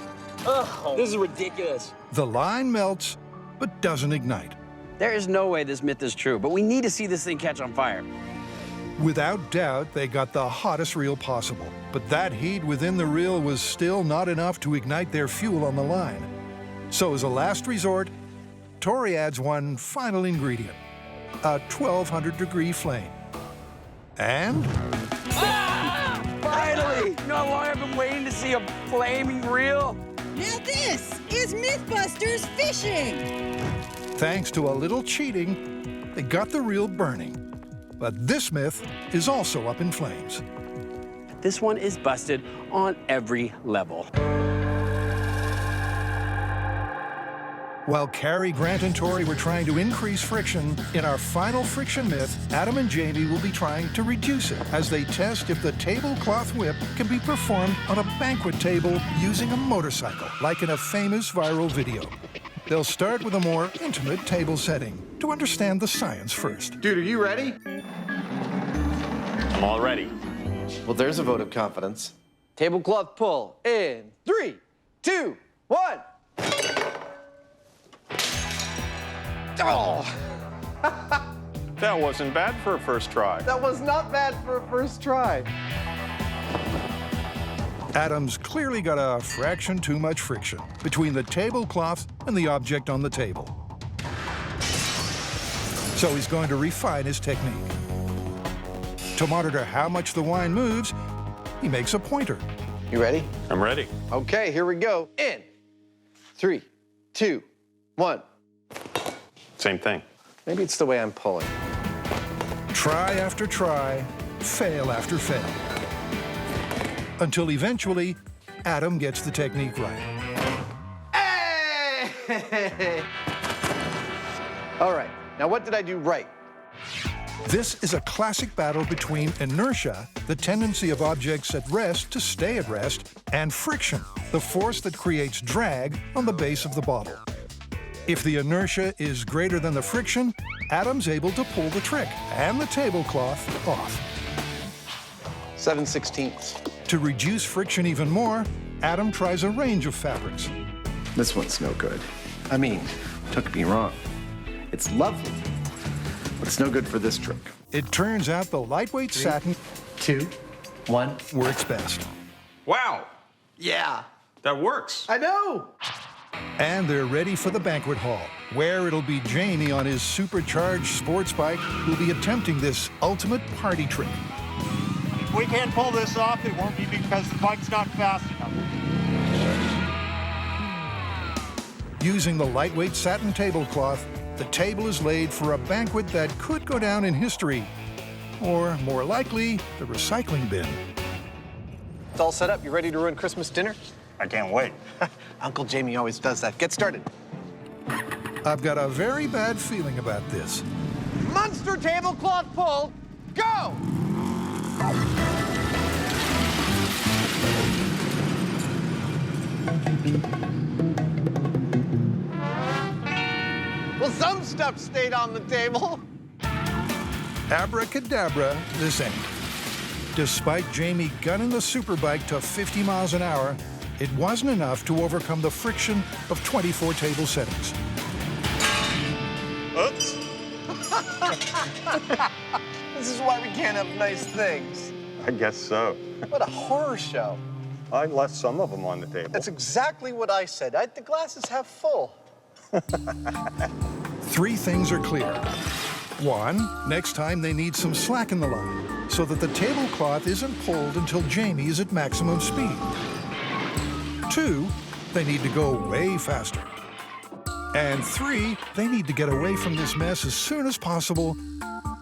Oh, this is ridiculous. the line melts but doesn't ignite. There is no way this myth is true, but we need to see this thing catch on fire. Without doubt, they got the hottest reel possible. But that heat within the reel was still not enough to ignite their fuel on the line. So as a last resort, Tori adds one final ingredient, a 1,200-degree flame. And Finally! You know how long I've been waiting to see a flaming reel? Now this is Mythbusters Fishing. thanks to a little cheating, they got the reel burning. But this myth is also up in flames. This one is busted on every level. While Carrie, Grant, and Tori were trying to increase friction, in our final friction myth, Adam and Jamie will be trying to reduce it as they test if the tablecloth whip can be performed on a banquet table using a motorcycle, like in a famous viral video. They'll start with a more intimate table setting to understand the science first. Dude, are you ready? I'm all ready. Well, there's a vote of confidence. Tablecloth pull in 3, 2, 1. Oh! That wasn't bad for a first try. That was not bad for a first try. Adam's clearly got a fraction too much friction between the tablecloth and the object on the table. So he's going to refine his technique. To monitor how much the wine moves, he makes a pointer. You ready? I'm ready. Okay, here we go. In 3, 2, 1. Same thing. Maybe it's the way I'm pulling. Try after try, fail after fail. Until eventually, Adam gets the technique right. Hey! All right, now what did I do right? This is a classic battle between inertia, the tendency of objects at rest to stay at rest, and friction, the force that creates drag on the base of the bottle. If the inertia is greater than the friction, Adam's able to pull the trick and the tablecloth off. 7/16. To reduce friction even more, Adam tries a range of fabrics. This one's no good. I mean, took me wrong. It's lovely, but it's no good for this trick. It turns out the lightweight satin 2, 1 works best. Wow, Yeah. that works. I know. And they're ready for the banquet hall, where it'll be Jamie on his supercharged sports bike who'll be attempting this ultimate party trick. If we can't pull this off, it won't be because the bike's not fast enough. Using the lightweight satin tablecloth, the table is laid for a banquet that could go down in history, or more likely, the recycling bin. It's all set up. You ready to ruin Christmas dinner? I can't wait. Uncle Jamie always does that. Get started. I've got a very bad feeling about this. Monster tablecloth pull, go! Well, some stuff stayed on the table. Abracadabra, this ain't. Despite Jamie gunning the superbike to 50 miles an hour, it wasn't enough to overcome the friction of 24 table settings. Oops. This is why we can't have nice things. I guess so. What a horror show. I left some of them on the table. That's exactly what I said. The glasses half full. 3 things are clear. 1, next time they need some slack in the line, so that the tablecloth isn't pulled until Jamie is at maximum speed. 2, they need to go way faster. And 3, they need to get away from this mess as soon as possible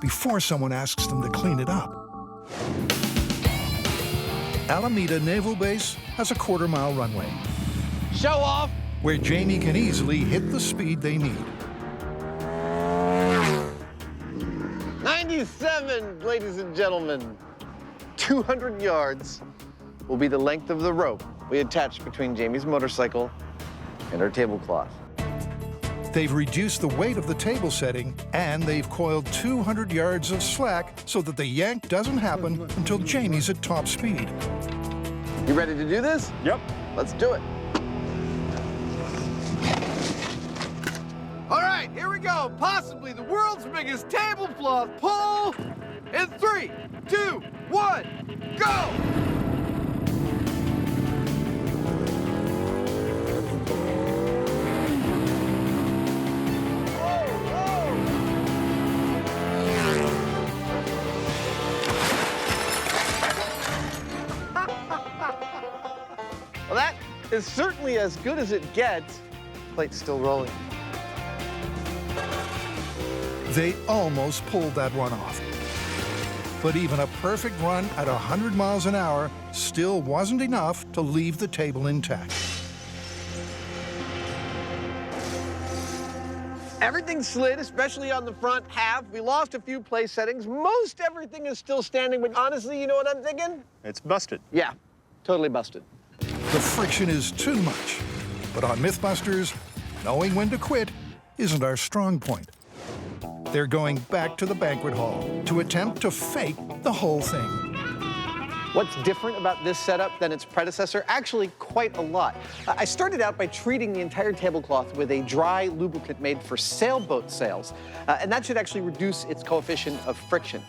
before someone asks them to clean it up. Alameda Naval Base has a quarter-mile runway. Show off! Where Jamie can easily hit the speed they need. 97, ladies and gentlemen. 200 yards will be the length of the rope we attached between Jamie's motorcycle and our tablecloth. They've reduced the weight of the table setting, and they've coiled 200 yards of slack so that the yank doesn't happen until Jamie's at top speed. You ready to do this? Yep. Let's do it. All right, here we go. Possibly the world's biggest tablecloth pull in 3, 2, 1, go! Well, that is certainly as good as it gets. Plate's still rolling. They almost pulled that one off. But even a perfect run at 100 miles an hour still wasn't enough to leave the table intact. Everything slid, especially on the front half. We lost a few place settings. Most everything is still standing, but honestly, you know what I'm thinking? It's busted. Yeah, totally busted. The friction is too much. But on Mythbusters, knowing when to quit isn't our strong point. They're going back to the banquet hall to attempt to fake the whole thing. What's different about this setup than its predecessor? Actually, quite a lot. I started out by treating the entire tablecloth with a dry lubricant made for sailboat sails, and that should actually reduce its coefficient of friction.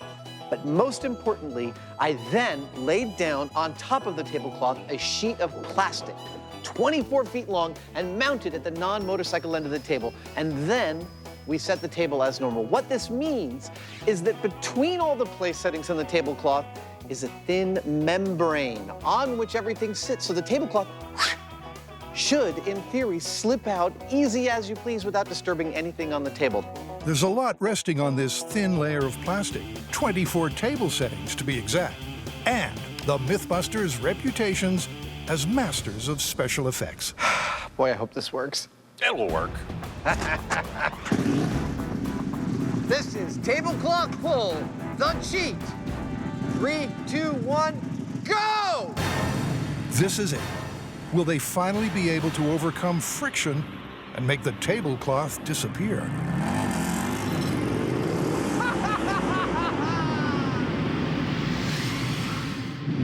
But most importantly, I then laid down on top of the tablecloth a sheet of plastic, 24 feet long, and mounted at the non-motorcycle end of the table. And then we set the table as normal. What this means is that between all the place settings on the tablecloth is a thin membrane on which everything sits. So the tablecloth should, in theory, slip out easy as you please without disturbing anything on the table. There's a lot resting on this thin layer of plastic, 24 table settings to be exact, and the Mythbusters' reputations as masters of special effects. Boy, I hope this works. It'll work. This is tablecloth pull, the cheat. 3, 2, 1, go! This is it. Will they finally be able to overcome friction and make the tablecloth disappear?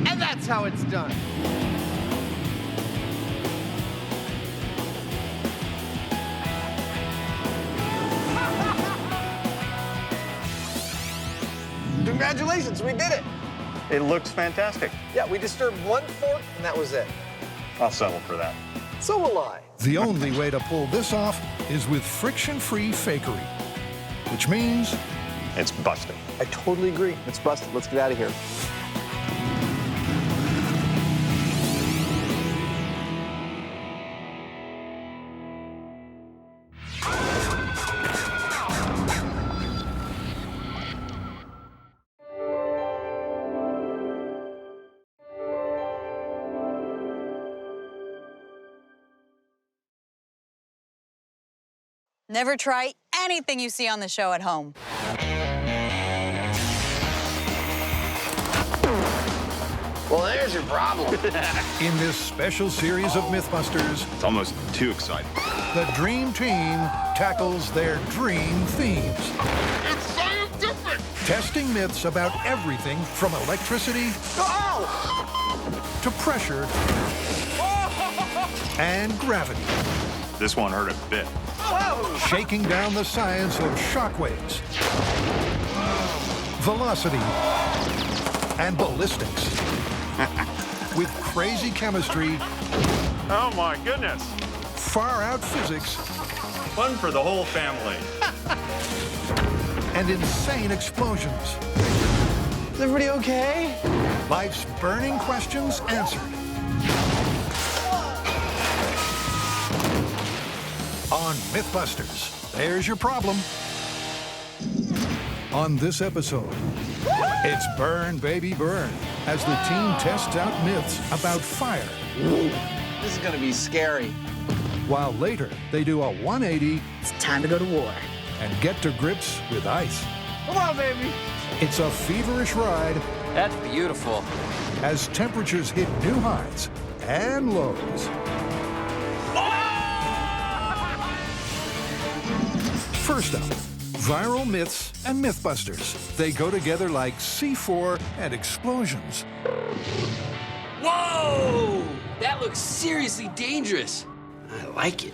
And that's how it's done. Congratulations, we did it. It looks fantastic. Yeah, we disturbed 1/4, and that was it. I'll settle for that. So will I. The only way to pull this off is with friction-free fakery, which means it's busted. I totally agree. It's busted. Let's get out of here. Never try anything you see on the show at home. Well, there's your problem. in this special series of Mythbusters, It's almost too exciting. the Dream Team tackles their dream themes. It's scientific! Testing myths about everything from electricity to pressure and gravity. This one hurt a bit. Shaking down the science of shockwaves, velocity, and ballistics. With crazy chemistry, Oh my goodness. far-out physics, Fun for the whole family. and insane explosions. Is everybody okay? Life's burning questions answered. On Mythbusters, there's your problem. On this episode, it's Burn, Baby, Burn, as the team tests out myths about fire. This is gonna be scary. While later, they do a 180. It's time to go to war. And get to grips with ice. Come on, baby. It's a feverish ride. That's beautiful. As temperatures hit new highs and lows. First up, viral myths and Mythbusters. They go together like C4 and explosions. Whoa! That looks seriously dangerous. I like it.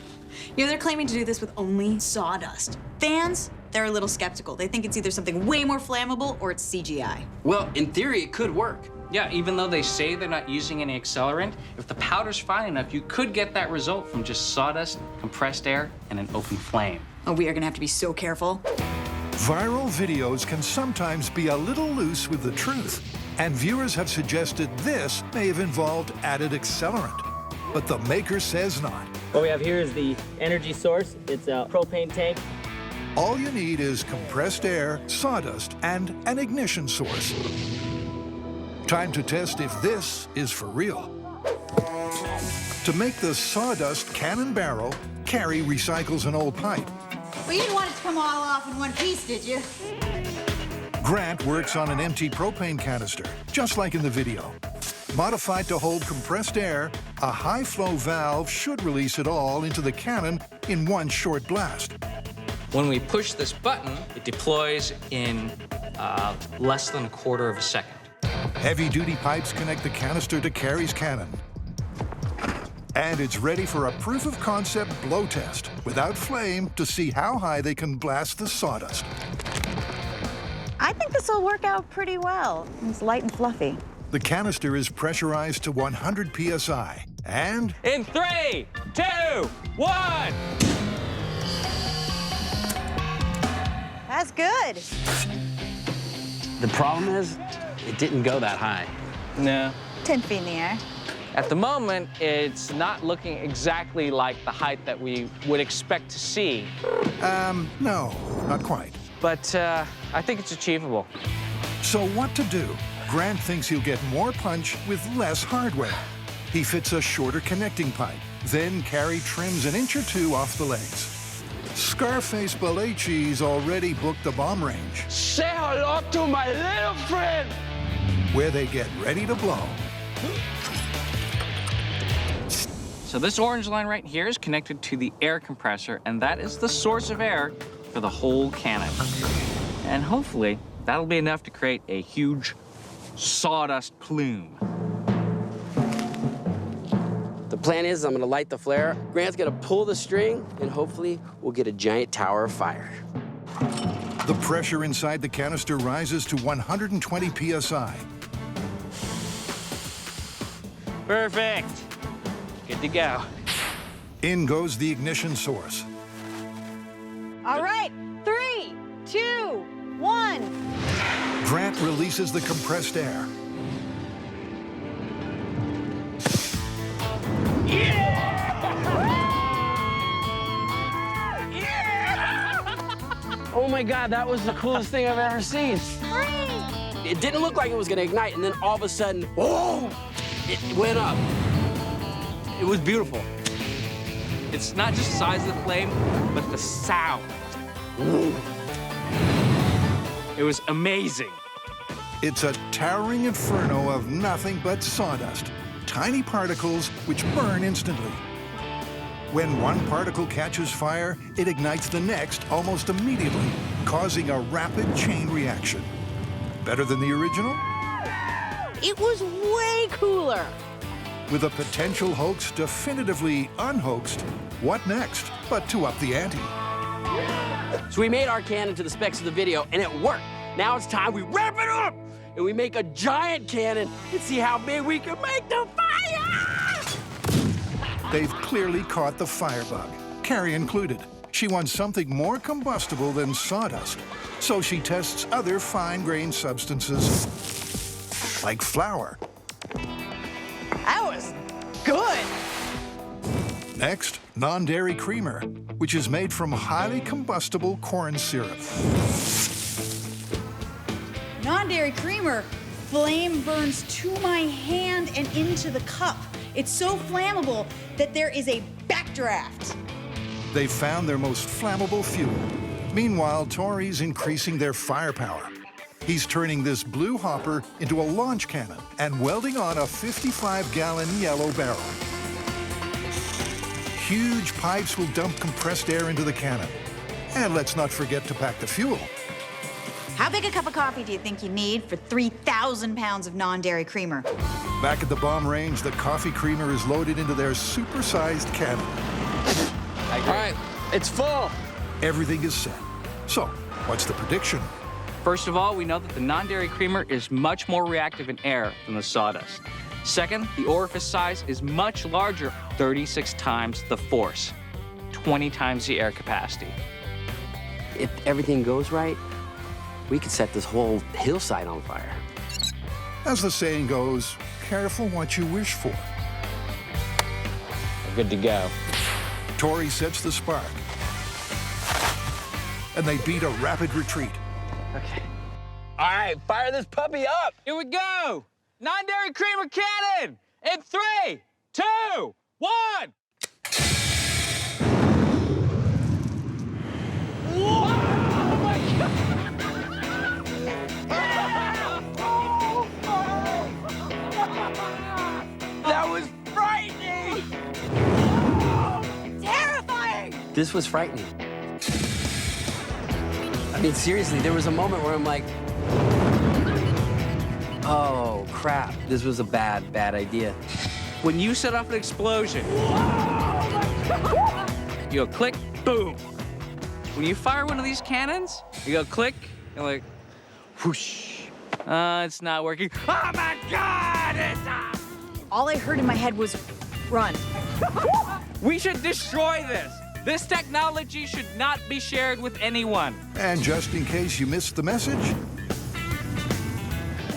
You know, they're claiming to do this with only sawdust. Fans, they're a little skeptical. They think it's either something way more flammable or it's CGI. Well, in theory, it could work. Yeah, even though they say they're not using any accelerant, if the powder's fine enough, you could get that result from just sawdust, compressed air, and an open flame. Oh, we are gonna have to be so careful. Viral videos can sometimes be a little loose with the truth, and viewers have suggested this may have involved added accelerant, but the maker says not. What we have here is the energy source. It's a propane tank. All you need is compressed air, sawdust, and an ignition source. Time to test if this is for real. To make the sawdust cannon barrel, Carrie recycles an old pipe. Well, you didn't want it to come all off in one piece, did you? Grant works on an empty propane canister, just like in the video. Modified to hold compressed air, a high-flow valve should release it all into the cannon in one short blast. When we push this button, it deploys in less than a quarter of a second. Heavy-duty pipes connect the canister to Carrie's cannon. And it's ready for a proof-of-concept blow test without flame to see how high they can blast the sawdust. I think this will work out pretty well. It's light and fluffy. The canister is pressurized to 100 psi, and... In 3, 2, 1! That's good. The problem is, it didn't go that high. No. 10 feet in the air. At the moment, it's not looking exactly like the height that we would expect to see. No, not quite. But I think it's achievable. So what to do? Grant thinks he'll get more punch with less hardware. He fits a shorter connecting pipe. Then Carrie trims an inch or two off the legs. Scarface Balachi's already booked the bomb range, Say hello to my little friend. where they get ready to blow. So this orange line right here is connected to the air compressor, and that is the source of air for the whole cannon. And hopefully, that'll be enough to create a huge sawdust plume. The plan is I'm gonna light the flare. Grant's gonna pull the string, and hopefully we'll get a giant tower of fire. The pressure inside the canister rises to 120 psi. Perfect. Good to go. In goes the ignition source. All right, 3, 2, 1. Grant releases the compressed air. Oh my God, that was the coolest thing I've ever seen. It didn't look like it was gonna ignite, and then all of a sudden, whoa, it went up. It was beautiful. It's not just the size of the flame, but the sound. It was amazing. It's a towering inferno of nothing but sawdust, tiny particles which burn instantly. When one particle catches fire, it ignites the next almost immediately, causing a rapid chain reaction. Better than the original? It was way cooler. With a potential hoax definitively unhoaxed, what next but to up the ante? So we made our cannon to the specs of the video, and it worked. Now it's time we wrap it up, and we make a giant cannon and see how big we can make the fire! They've clearly caught the firebug, Carrie included. She wants something more combustible than sawdust, so she tests other fine-grained substances, like flour. That was good. Next, non-dairy creamer, which is made from highly combustible corn syrup. Non-dairy creamer, flame burns to my hand and into the cup. It's so flammable that there is a backdraft. They've found their most flammable fuel. Meanwhile, Tori's increasing their firepower. He's turning this blue hopper into a launch cannon and welding on a 55-gallon yellow barrel. Huge pipes will dump compressed air into the cannon. And let's not forget to pack the fuel. How big a cup of coffee do you think you need for 3,000 pounds of non-dairy creamer? Back at the bomb range, the coffee creamer is loaded into their super-sized cannon. All right, it's full. Everything is set. So, what's the prediction? First of all, we know that the non-dairy creamer is much more reactive in air than the sawdust. Second, the orifice size is much larger, 36 times the force, 20 times the air capacity. If everything goes right, we could set this whole hillside on fire. As the saying goes, careful what you wish for. Good to go. Tori sets the spark. And they beat a rapid retreat. Okay. All right, fire this puppy up. Here we go. Non-dairy creamer cannon in 3, 2, 1. 2, 1. This was frightening. I mean, seriously, there was a moment where I'm like, oh, crap. This was a bad, bad idea. When you set off an explosion, you go click, boom. When you fire one of these cannons, you go click, and like, whoosh. It's not working. Oh my God, it's off! All I heard in my head was, run. We should destroy this. This technology should not be shared with anyone. And just in case you missed the message,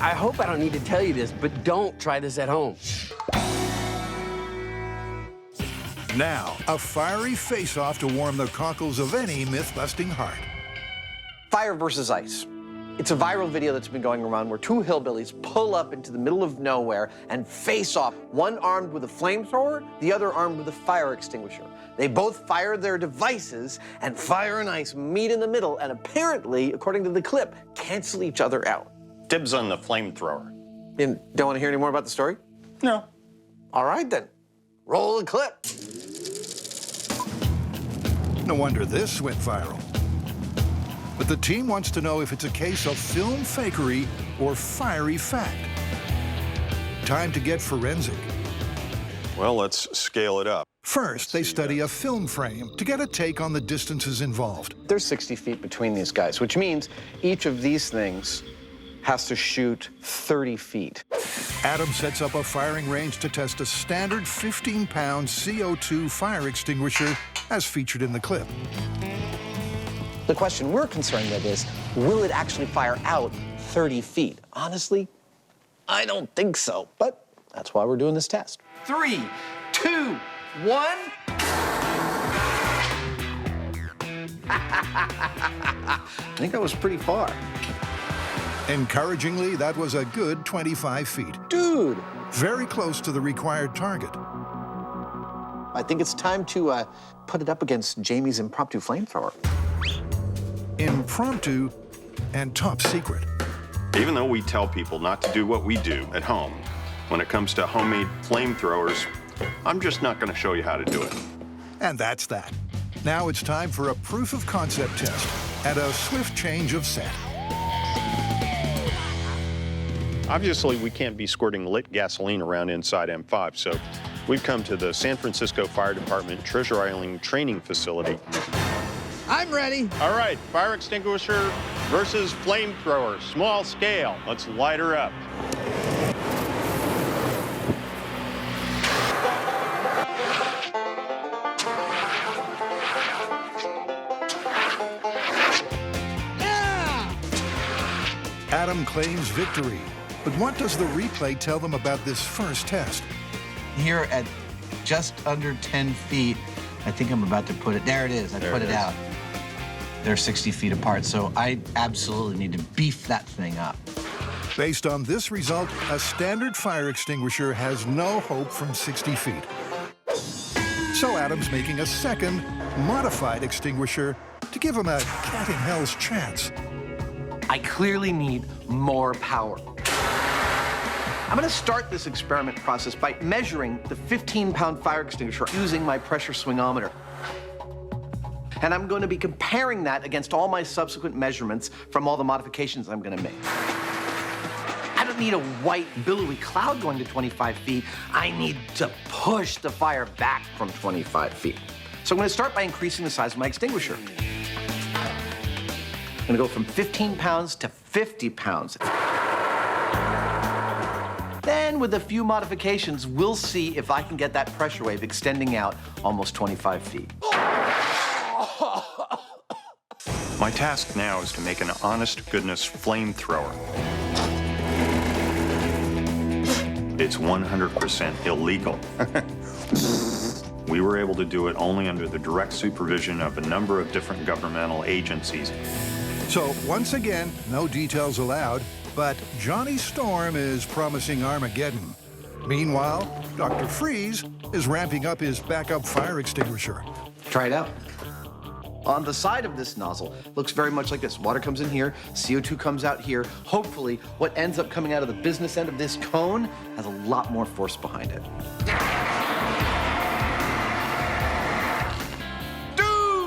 I hope I don't need to tell you this, but don't try this at home. now a fiery face-off to warm the cockles of any myth-busting heart. Fire versus ice. It's a viral video that's been going around where two hillbillies pull up into the middle of nowhere and face off, one armed with a flamethrower, the other armed with a fire extinguisher. They both fire their devices, and fire and ice meet in the middle, and apparently, according to the clip, cancel each other out. Dibs on the flamethrower. And don't want to hear any more about the story? No. All right, then. Roll the clip. No wonder this went viral. But the team wants to know if it's a case of film fakery or fiery fact. Time to get forensic. Well, let's scale it up. First, they study a film frame to get a take on the distances involved. There's 60 feet between these guys, which means each of these things has to shoot 30 feet. Adam sets up a firing range to test a standard 15-pound CO2 fire extinguisher as featured in the clip. The question we're concerned with is, will it actually fire out 30 feet? Honestly, I don't think so, but that's why we're doing this test. 3, 2, 1. I think that was pretty far. Encouragingly, that was a good 25 feet. Dude! Very close to the required target. I think it's time to put it up against Jamie's impromptu flamethrower. Impromptu and top secret. Even though we tell people not to do what we do at home, when it comes to homemade flamethrowers, I'm just not going to show you how to do it. And that's that. Now it's time for a proof of concept test and a swift change of set. Obviously, we can't be squirting lit gasoline around inside M5, so we've come to the San Francisco Fire Department Treasure Island Training Facility. I'm ready. All right, fire extinguisher versus flamethrower, small scale. Let's light her up. Adam claims victory. But what does the replay tell them about this first test? Here at just under 10 feet, I think I'm about to put it, there it is, I put it out. They're 60 feet apart, so I absolutely need to beef that thing up. Based on this result, a standard fire extinguisher has no hope from 60 feet. So Adam's making a second, modified extinguisher to give him a cat in hell's chance. I clearly need more power. I'm going to start this experiment process by measuring the 15-pound fire extinguisher using my pressure swingometer. And I'm going to be comparing that against all my subsequent measurements from all the modifications I'm going to make. I don't need a white, billowy cloud going to 25 feet. I need to push the fire back from 25 feet. So I'm going to start by increasing the size of my extinguisher. I'm going to go from 15 pounds to 50 pounds. Then, with a few modifications, we'll see if I can get that pressure wave extending out almost 25 feet. My task now is to make an honest-to-goodness flamethrower. It's 100% illegal. We were able to do it only under the direct supervision of a number of different governmental agencies. So, once again, no details allowed, but Johnny Storm is promising Armageddon. Meanwhile, Dr. Freeze is ramping up his backup fire extinguisher. Try it out. On the side of this nozzle, looks very much like this. Water comes in here, CO2 comes out here. Hopefully, what ends up coming out of the business end of this cone has a lot more force behind it. Dude!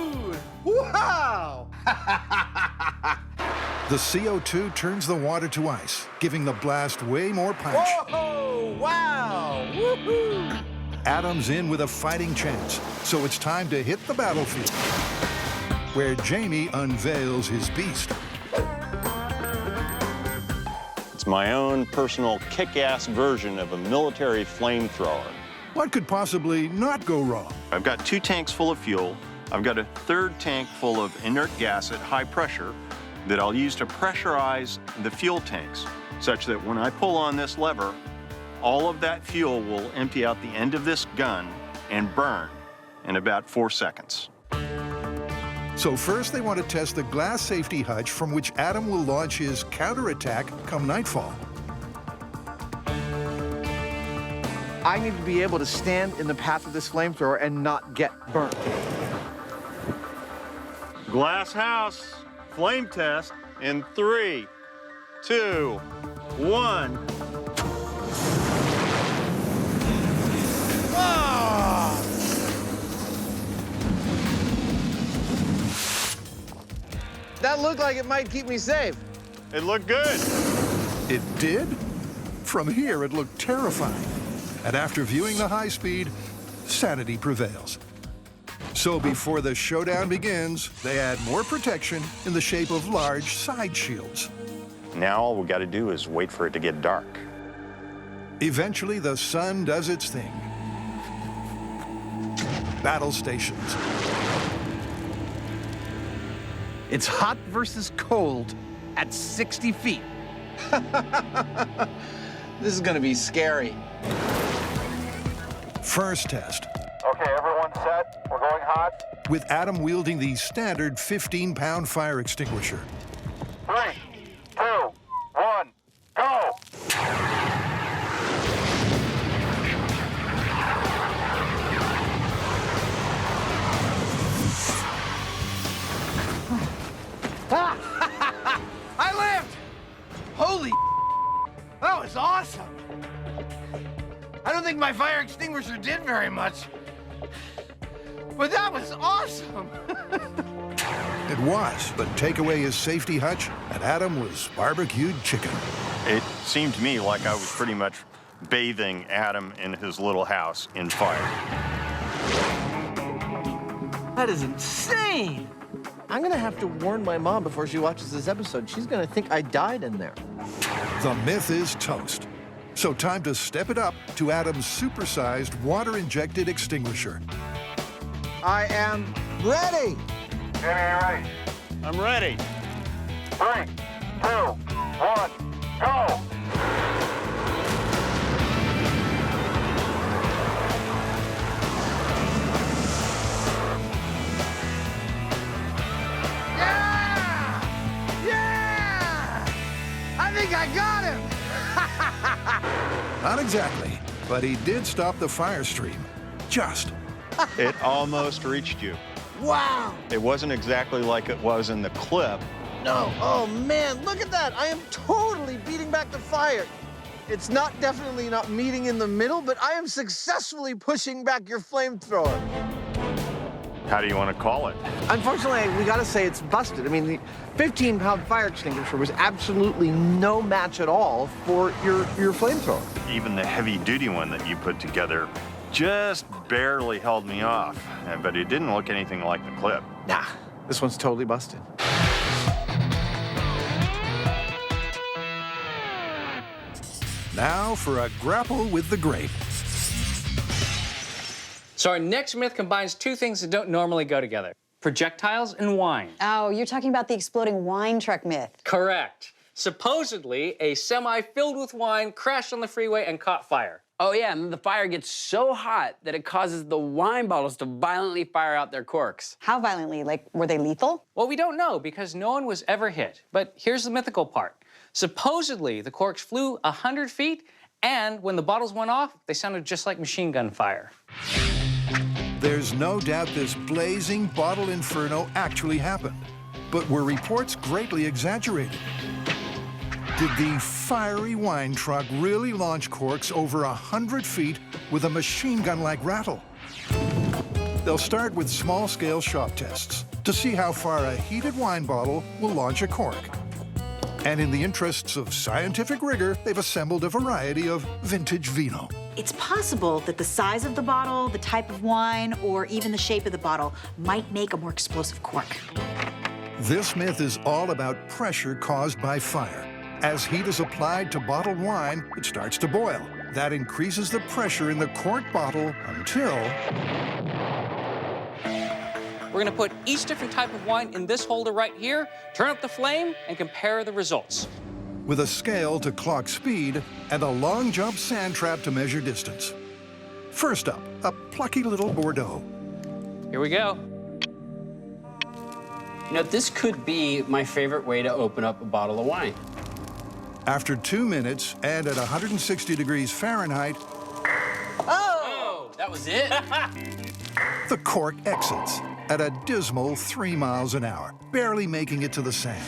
The CO2 turns the water to ice, giving the blast way more punch. Whoa! Wow! Woohoo! Adam's in with a fighting chance, so it's time to hit the battlefield, where Jamie unveils his beast. It's my own personal kick-ass version of a military flamethrower. What could possibly not go wrong? I've got 2 tanks full of fuel. I've got a 3rd tank full of inert gas at high pressure that I'll use to pressurize the fuel tanks, such that when I pull on this lever, all of that fuel will empty out the end of this gun and burn in about 4 seconds. So first they want to test the glass safety hutch from which Adam will launch his counterattack come nightfall. I need to be able to stand in the path of this flamethrower and not get burnt. Glass house, flame test in 3, 2, 1. That looked like it might keep me safe. It looked good. It did? From here, it looked terrifying. And after viewing the high speed, sanity prevails. So before the showdown begins, they add more protection in the shape of large side shields. Now all we got to do is wait for it to get dark. Eventually, the sun does its thing. Battle stations. It's hot versus cold at 60 feet. This is gonna be scary. First test. Okay, everyone set. We're going hot. With Adam wielding the standard 15-pound fire extinguisher. 3, 2, 1, go! I lived! Holy that was awesome! I don't think my fire extinguisher did very much, but that was awesome! It was, but take away his safety hutch, and Adam was barbecued chicken. It seemed to me like I was pretty much bathing Adam in his little house in fire. That is insane! I'm gonna have to warn my mom before she watches this episode. She's gonna think I died in there. The myth is toast. So time to step it up to Adam's supersized water-injected extinguisher. I am ready! Jimmy, you ready? I'm ready. 3, 2, 1, go! I think I got him! Not exactly, but he did stop the fire stream. Just. It almost reached you. Wow! It wasn't exactly like it was in the clip. No, oh man, look at that! I am totally beating back the fire. It's definitely not meeting in the middle, but I am successfully pushing back your flamethrower. How do you want to call it? Unfortunately, we gotta say it's busted. I mean, the 15-pound fire extinguisher was absolutely no match at all for your flamethrower. Even the heavy-duty one that you put together just barely held me off, but it didn't look anything like the clip. Nah, this one's totally busted. Now for a grapple with the grape. So our next myth combines 2 things that don't normally go together. Projectiles and wine. Oh, you're talking about the exploding wine truck myth. Correct. Supposedly, a semi filled with wine crashed on the freeway and caught fire. Oh, yeah, and the fire gets so hot that it causes the wine bottles to violently fire out their corks. How violently? Like, were they lethal? Well, we don't know because no one was ever hit. But here's the mythical part. Supposedly, the corks flew 100 feet, and when the bottles went off, they sounded just like machine gun fire. There's no doubt this blazing bottle inferno actually happened, but were reports greatly exaggerated? Did the fiery wine truck really launch corks over 100 feet with a machine gun-like rattle? They'll start with small-scale shop tests to see how far a heated wine bottle will launch a cork. And in the interests of scientific rigor, they've assembled a variety of vintage vino. It's possible that the size of the bottle, the type of wine, or even the shape of the bottle might make a more explosive cork. This myth is all about pressure caused by fire. As heat is applied to bottled wine, it starts to boil. That increases the pressure in the cork bottle until... We're gonna put each different type of wine in this holder right here, turn up the flame, and compare the results. With a scale to clock speed and a long jump sand trap to measure distance. First up, a plucky little Bordeaux. Here we go. You know, this could be my favorite way to open up a bottle of wine. After 2 minutes and at 160 degrees Fahrenheit, Oh, that was it? the cork exits at a dismal 3 miles an hour, barely making it to the sand.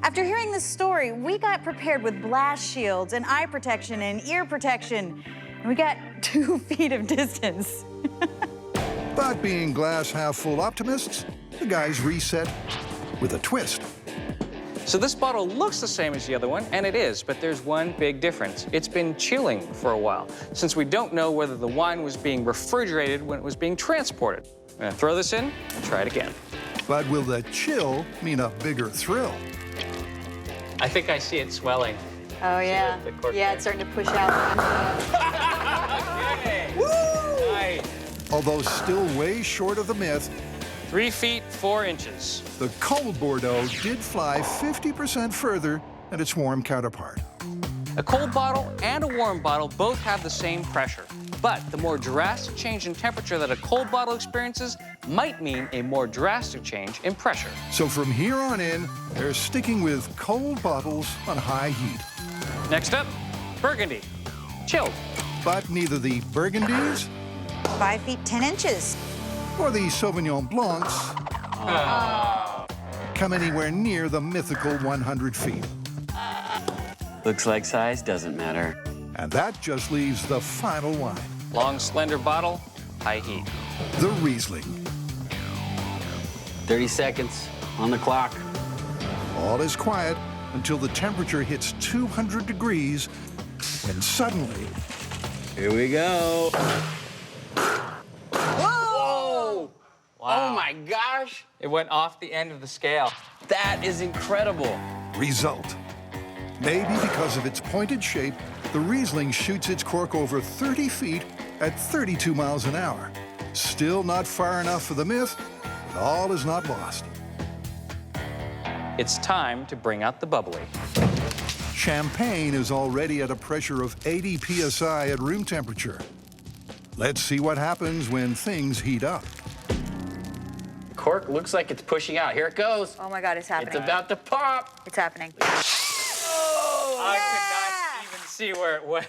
After hearing this story, we got prepared with blast shields and eye protection and ear protection. And we got 2 feet of distance. But being glass half full optimists, the guys reset with a twist. So this bottle looks the same as the other one, and it is, but there's one big difference. It's been chilling for a while, since we don't know whether the wine was being refrigerated when it was being transported. I'm gonna throw this in and try it again. But will the chill mean a bigger thrill? I think I see it swelling. Oh, yeah. Yeah, it's starting to push out. Woo! Nice. Although still way short of the myth, 3 feet 4 inches. the cold Bordeaux did fly 50% further than its warm counterpart. A cold bottle and a warm bottle both have the same pressure, but the more drastic change in temperature that a cold bottle experiences might mean a more drastic change in pressure. So from here on in, they're sticking with cold bottles on high heat. Next up, Burgundy. Chilled. But neither the Burgundies 5 feet 10 inches. or the Sauvignon Blancs come anywhere near the mythical 100 feet. Looks like size doesn't matter. And that just leaves the final wine, Long, slender bottle, high heat. the Riesling. 30 seconds on the clock. All is quiet until the temperature hits 200 degrees, and suddenly... Here we go. Whoa! Oh my gosh! It went off the end of the scale. That is incredible. Result. Maybe because of its pointed shape, the Riesling shoots its cork over 30 feet at 32 miles an hour. Still not far enough for the myth, but all is not lost. It's time to bring out the bubbly. Champagne is already at a pressure of 80 psi at room temperature. Let's see what happens when things heat up. The cork looks like it's pushing out. Here it goes. Oh my God, it's happening. It's about to pop. It's happening. I could not even see where it went.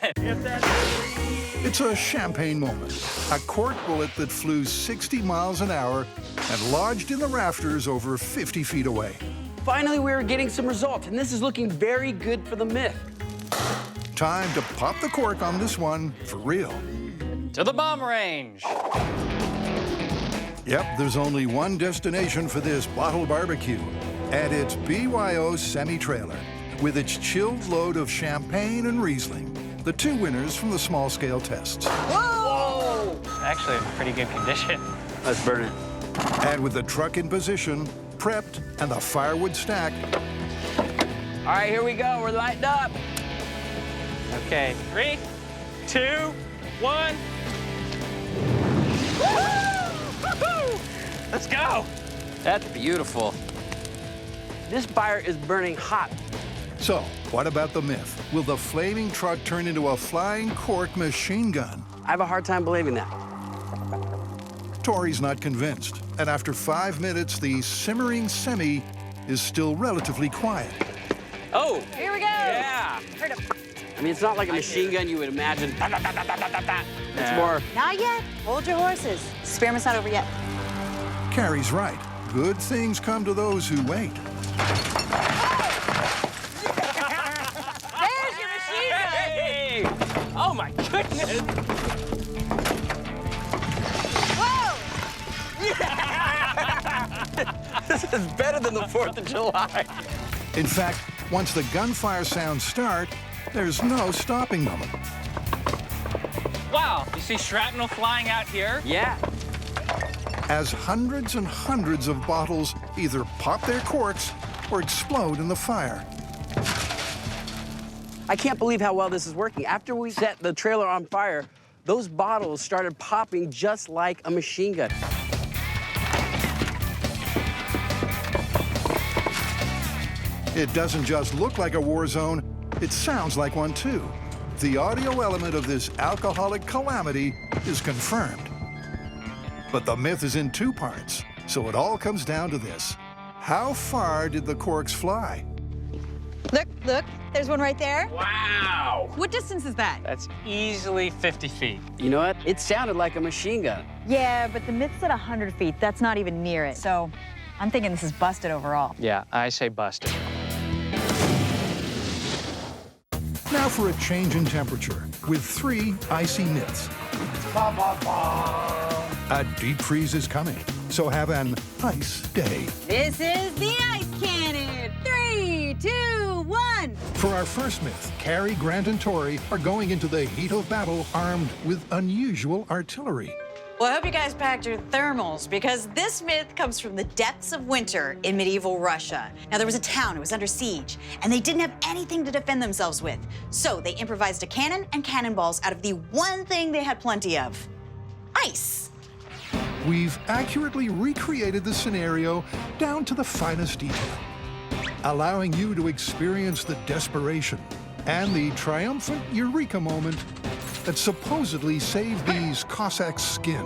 It's a champagne moment. A cork bullet that flew 60 miles an hour and lodged in the rafters over 50 feet away. Finally, we're getting some results, and this is looking very good for the myth. Time to pop the cork on this one for real. To the bomb range. Yep, there's only one destination for this bottle barbecue, and it's BYO's semi-trailer with its chilled load of champagne and Riesling, the 2 winners from the small-scale tests. Whoa! Actually, in pretty good condition. Let's burn it. And with the truck in position, prepped, and the firewood stacked, All right, here we go. We're lighting up. Okay, 3, 2, 1. Let's go. That's beautiful. This fire is burning hot. So, what about the myth? Will the flaming truck turn into a flying cork machine gun? I have a hard time believing that. Tori's not convinced, and after 5 minutes, the simmering semi is still relatively quiet. Oh! Here we go. Yeah! Heard him. I mean, it's not like a machine gun you would imagine. It's more... Not yet. Hold your horses. Experiment's not over yet. Carrie's right. Good things come to those who wait. There's your machine gun. Hey! Oh my goodness! Whoa! This is better than the 4th of July. In fact, once the gunfire sounds start, there's no stopping them. Wow, you see shrapnel flying out here? Yeah. As hundreds and hundreds of bottles either pop their corks or explode in the fire. I can't believe how well this is working. After we set the trailer on fire, those bottles started popping just like a machine gun. It doesn't just look like a war zone, it sounds like one too. The audio element of this alcoholic calamity is confirmed. But the myth is in 2 parts, so it all comes down to this. How far did the corks fly? Look, there's one right there. Wow. What distance is that? That's easily 50 feet. You know what? It sounded like a machine gun. Yeah, but the myth said 100 feet. That's not even near it. So I'm thinking this is busted overall. Yeah, I say busted. Now for a change in temperature with 3 icy myths. A deep freeze is coming, so have an ice day. This is the ice cannon. 3, 2, 1. For our first myth, Carrie, Grant, and Tori are going into the heat of battle armed with unusual artillery. Well, I hope you guys packed your thermals, because this myth comes from the depths of winter in medieval Russia. Now, there was a town, it was under siege, and they didn't have anything to defend themselves with. So they improvised a cannon and cannonballs out of the one thing they had plenty of: ice. We've accurately recreated the scenario down to the finest detail, allowing you to experience the desperation and the triumphant eureka moment that supposedly saved these Cossacks' skin.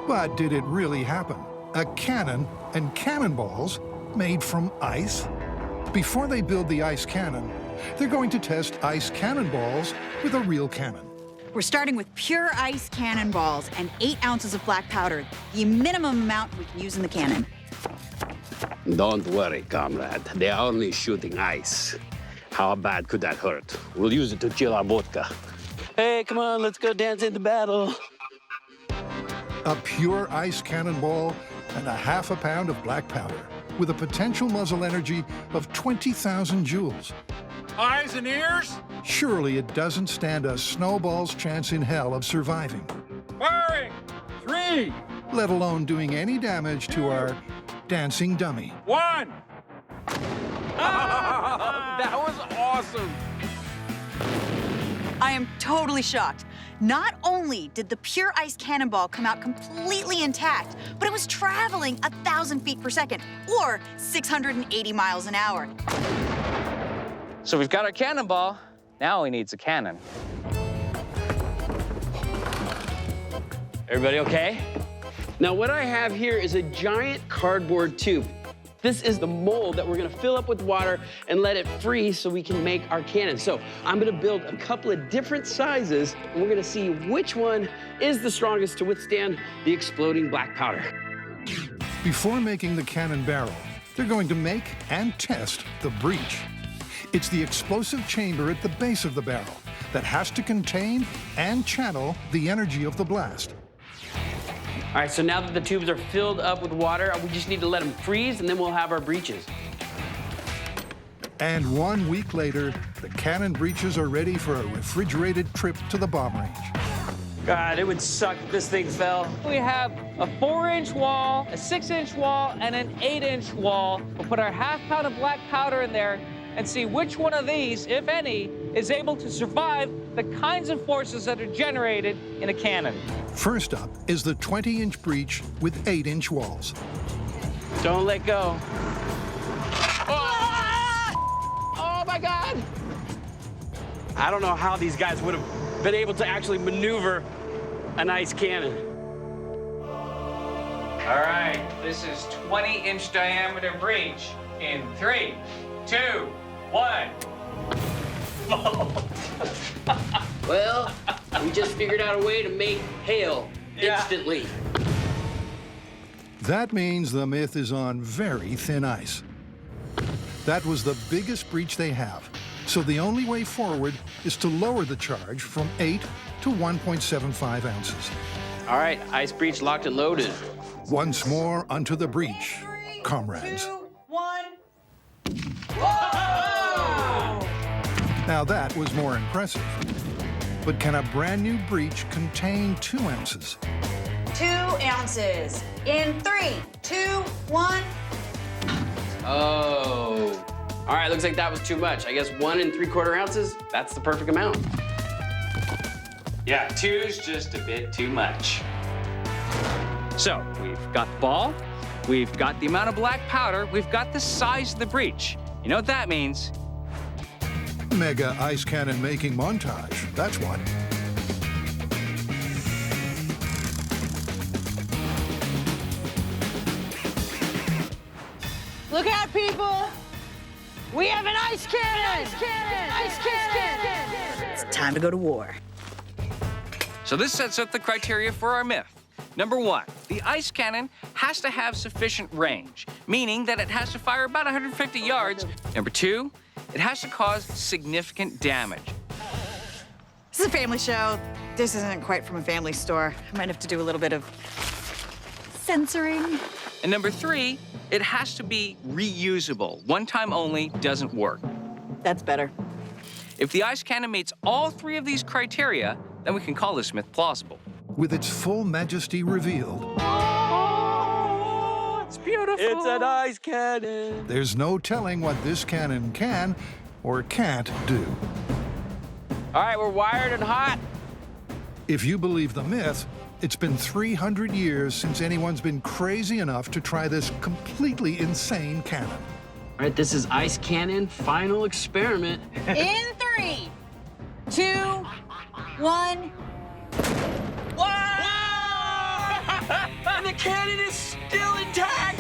But did it really happen? A cannon and cannonballs made from ice? Before they build the ice cannon, they're going to test ice cannonballs with a real cannon. We're starting with pure ice cannonballs and 8 ounces of black powder, the minimum amount we can use in the cannon. Don't worry, comrade. They are only shooting ice. How bad could that hurt? We'll use it to chill our vodka. Hey, come on, let's go dance into battle. A pure ice cannonball and a ½ pound of black powder with a potential muzzle energy of 20,000 joules. Eyes and ears? Surely it doesn't stand a snowball's chance in hell of surviving. Firing! 3, Let alone doing any damage to our dancing dummy. 1. That was awesome. I am totally shocked. Not only did the pure ice cannonball come out completely intact, but it was traveling 1,000 feet per second, or 680 miles an hour. So we've got our cannonball. Now he needs a cannon. Everybody okay? Now what I have here is a giant cardboard tube. This is the mold that we're gonna fill up with water and let it freeze so we can make our cannon. So I'm gonna build a couple of different sizes, and we're gonna see which one is the strongest to withstand the exploding black powder. Before making the cannon barrel, they're going to make and test the breech. It's the explosive chamber at the base of the barrel that has to contain and channel the energy of the blast. All right, so now that the tubes are filled up with water, we just need to let them freeze, and then we'll have our breeches. And 1 week later, the cannon breeches are ready for a refrigerated trip to the bomb range. God, it would suck if this thing fell. We have a 4-inch wall, a 6-inch wall, and an 8-inch wall. We'll put our ½ pound of black powder in there and see which one of these, if any, is able to survive the kinds of forces that are generated in a cannon. First up is the 20-inch breech with 8-inch walls. Don't let go. Oh my God! I don't know how these guys would have been able to actually maneuver an ice cannon. All right, this is 20-inch diameter breech in 3, 2, 1. Well, we just figured out a way to make hail instantly. That means the myth is on very thin ice. That was the biggest breach they have, so the only way forward is to lower the charge from 8 to 1.75 ounces. All right, ice breech locked and loaded. Once more onto the breach. comrades. 2, 1. Now that was more impressive. But can a brand new breech contain 2 ounces? 2 ounces. In 3, 2, 1. Oh. All right, looks like that was too much. I guess 1 3/4 ounces, that's the perfect amount. Yeah, 2's just a bit too much. So, we've got the ball, we've got the amount of black powder, we've got the size of the breech. You know what that means? Mega ice cannon making montage, that's what. Look out, people! We have an ice cannon! Ice cannon! Ice cannon! It's time to go to war. So this sets up the criteria for our myth. Number 1, the ice cannon has to have sufficient range, meaning that it has to fire about 150 yards. Number 2, it has to cause significant damage. This is a family show. This isn't quite from a family store. I might have to do a little bit of censoring. And number 3, it has to be reusable. One time only doesn't work. That's better. If the ice cannon meets all 3 of these criteria, then we can call this myth plausible. With its full majesty revealed, It's beautiful. It's an ice cannon. there's no telling what this cannon can or can't do. All right, we're wired and hot. If you believe the myth, it's been 300 years since anyone's been crazy enough to try this completely insane cannon. All right, this is ice cannon final experiment. In 3, 2, 1. And the cannon is still intact.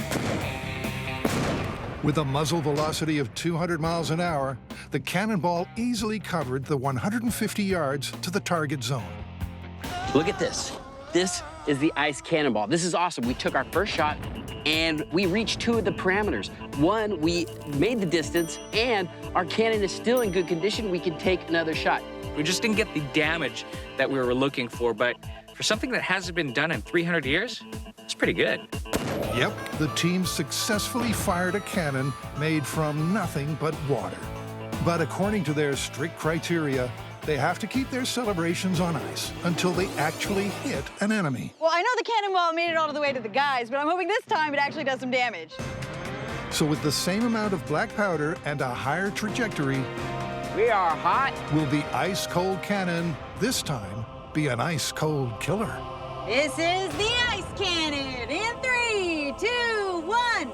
With a muzzle velocity of 200 miles an hour, the cannonball easily covered the 150 yards to the target zone. Look at this. This is the ice cannonball. This is awesome. We took our first shot and we reached 2 of the parameters. 1, we made the distance, and our cannon is still in good condition. We can take another shot. We just didn't get the damage that we were looking for, but for something that hasn't been done in 300 years, it's pretty good. Yep, the team successfully fired a cannon made from nothing but water. But according to their strict criteria, they have to keep their celebrations on ice until they actually hit an enemy. Well, I know the cannonball made it all the way to the guys, but I'm hoping this time it actually does some damage. So with the same amount of black powder and a higher trajectory, we are hot. Will the ice-cold cannon this time be an ice-cold killer? This is the ice cannon. In 3, 2, 1.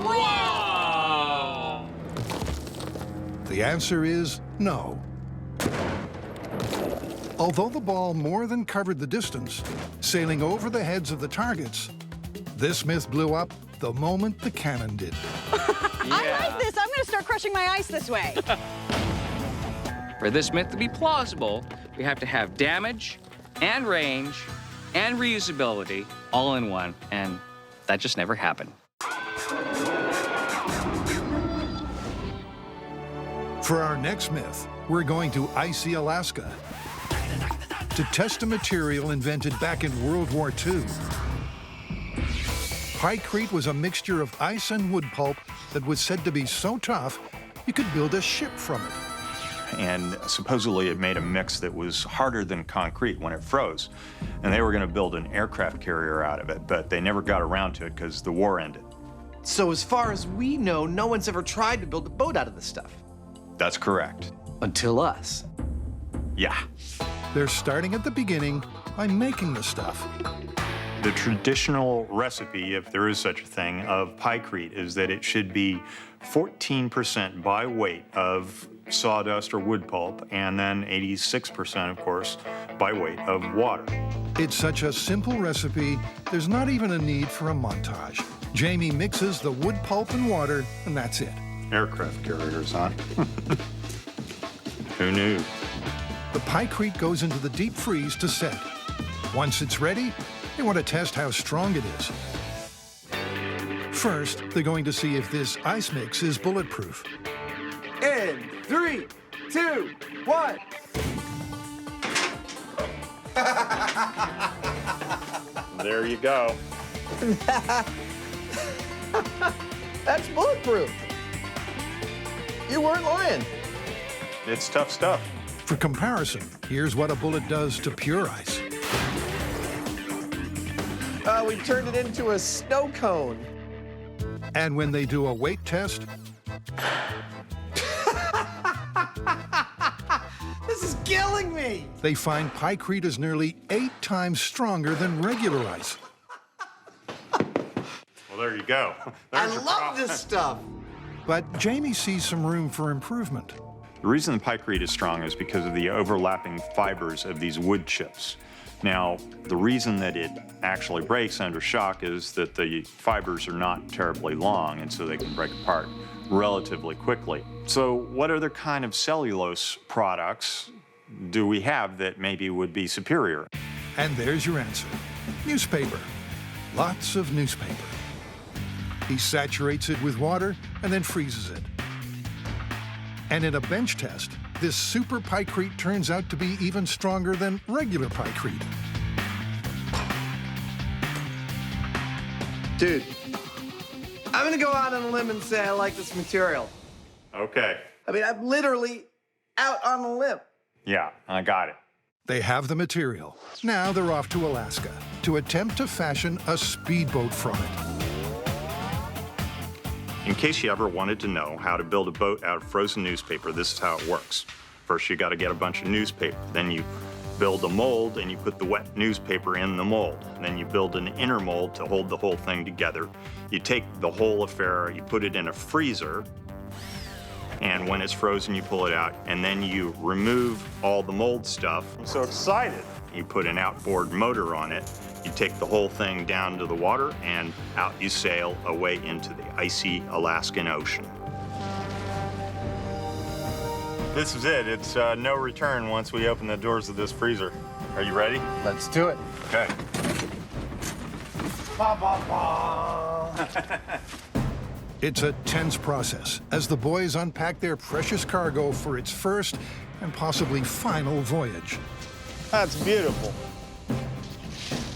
Wow! The answer is no. Although the ball more than covered the distance, sailing over the heads of the targets, this myth blew up the moment the cannon did. I like this. I'm going to start crushing my ice this way. For this myth to be plausible, we have to have damage and range and reusability all in one, and that just never happened. For our next myth, we're going to icy Alaska to test a material invented back in World War II. Pykrete was a mixture of ice and wood pulp that was said to be so tough you could build a ship from it. And supposedly it made a mix that was harder than concrete when it froze. And they were going to build an aircraft carrier out of it, but they never got around to it because the war ended. So as far as we know, no one's ever tried to build a boat out of this stuff. That's correct. Until us. Yeah. They're starting at the beginning by making the stuff. The traditional recipe, if there is such a thing, of pykrete is that it should be 14% by weight of sawdust or wood pulp, and then 86%, of course, by weight of water. It's such a simple recipe, there's not even a need for a montage. Jamie mixes the wood pulp and water, and that's it. Aircraft carriers, huh? Who knew? The pykrete goes into the deep freeze to set. Once it's ready, they want to test how strong it is. First, they're going to see if this ice mix is bulletproof. In 3, 2, 1. There you go. That's bulletproof. You weren't lying. It's tough stuff. For comparison, here's what a bullet does to pure ice. We turned it into a snow cone. And when they do a weight test, This is killing me. they find pykrete is nearly 8 times stronger than regular ice. Well, there you go. I There's your love problem. this stuff. But Jamie sees some room for improvement. The reason the pykrete is strong is because of the overlapping fibers of these wood chips. Now, the reason that it actually breaks under shock is that the fibers are not terribly long, and so they can break apart relatively quickly. So what other kind of cellulose products do we have that maybe would be superior? And there's your answer. Newspaper. Lots of newspaper. He saturates it with water and then freezes it. And in a bench test, this super pykrete turns out to be even stronger than regular pykrete. Dude, I'm gonna go out on a limb and say I like this material. Okay. I mean, I'm literally out on a limb. Yeah, I got it. They have the material. Now they're off to Alaska to attempt to fashion a speedboat from it. In case you ever wanted to know how to build a boat out of frozen newspaper, this is how it works. First, you got to get a bunch of newspaper. Then you build a mold and you put the wet newspaper in the mold. And then you build an inner mold to hold the whole thing together. You take the whole affair, you put it in a freezer, and when it's frozen, you pull it out, and then you remove all the mold stuff. I'm so excited. You put an outboard motor on it. You take the whole thing down to the water, and out you sail away into the icy Alaskan Ocean. This is it. It's no return once we open the doors of this freezer. Are you ready? Let's do it. Okay. Ba, ba, ba. It's a tense process as the boys unpack their precious cargo for its first and possibly final voyage. That's beautiful.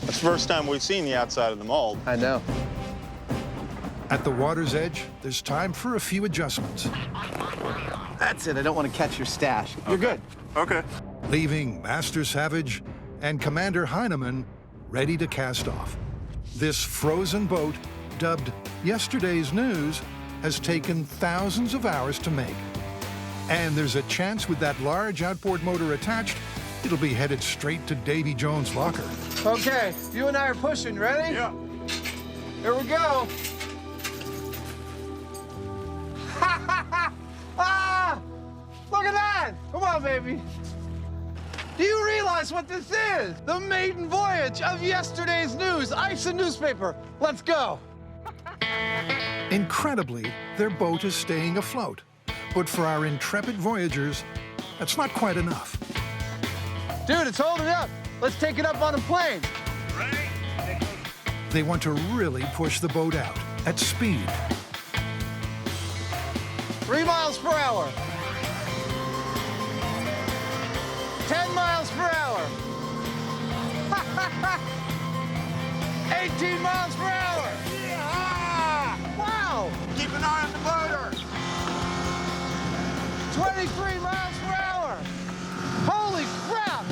That's the first time we've seen the outside of the mold. I know. At the water's edge, there's time for a few adjustments. That's it. I don't want to catch your stash. You're good. Okay. Leaving Master Savage and Commander Heinemann ready to cast off. This frozen boat, dubbed Yesterday's News, has taken thousands of hours to make. And there's a chance with that large outboard motor attached, it'll be headed straight to Davy Jones' locker. Okay, you and I are pushing. Ready? Yeah. Here we go. Ah! Look at that! Come on, baby. Do you realize what this is? The maiden voyage of Yesterday's News, ice and newspaper. Let's go. Incredibly, their boat is staying afloat. But for our intrepid voyagers, that's not quite enough. Dude, it's holding up. Let's take it up on a plane. They want to really push the boat out at speed. 3 miles per hour. 10 miles per hour. 18 miles per hour. Yeah! Wow! Keep an eye on the motor. 23 miles per hour. Holy crap!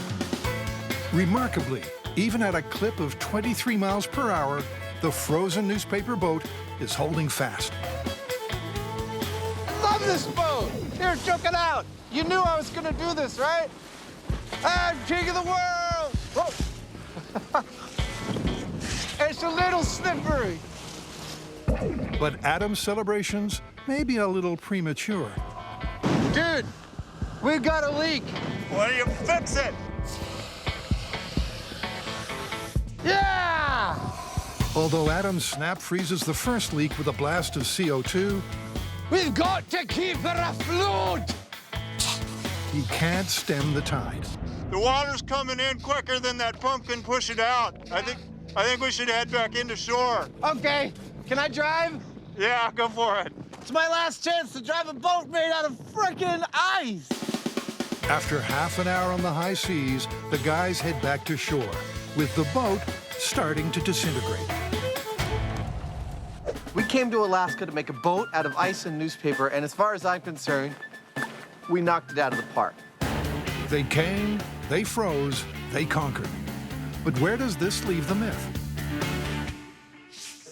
Remarkably, even at a clip of 23 miles per hour, the frozen newspaper boat is holding fast. Love this boat. Here, check it out. You knew I was gonna do this, right? I'm king of the world. Whoa. It's a little slippery. But Adam's celebrations may be a little premature. Dude, we've got a leak. Why don't you fix it? Yeah! Although Adam's snap freezes the first leak with a blast of CO2, We've got to keep it afloat. he can't stem the tide. The water's coming in quicker than that pump can push it out. I think we should head back into shore. Okay, can I drive? Yeah, go for it. It's my last chance to drive a boat made out of frickin' ice. After half an hour on the high seas, the guys head back to shore, with the boat starting to disintegrate. We came to Alaska to make a boat out of ice and newspaper, and as far as I'm concerned, we knocked it out of the park. They came, they froze, they conquered. But where does this leave the myth?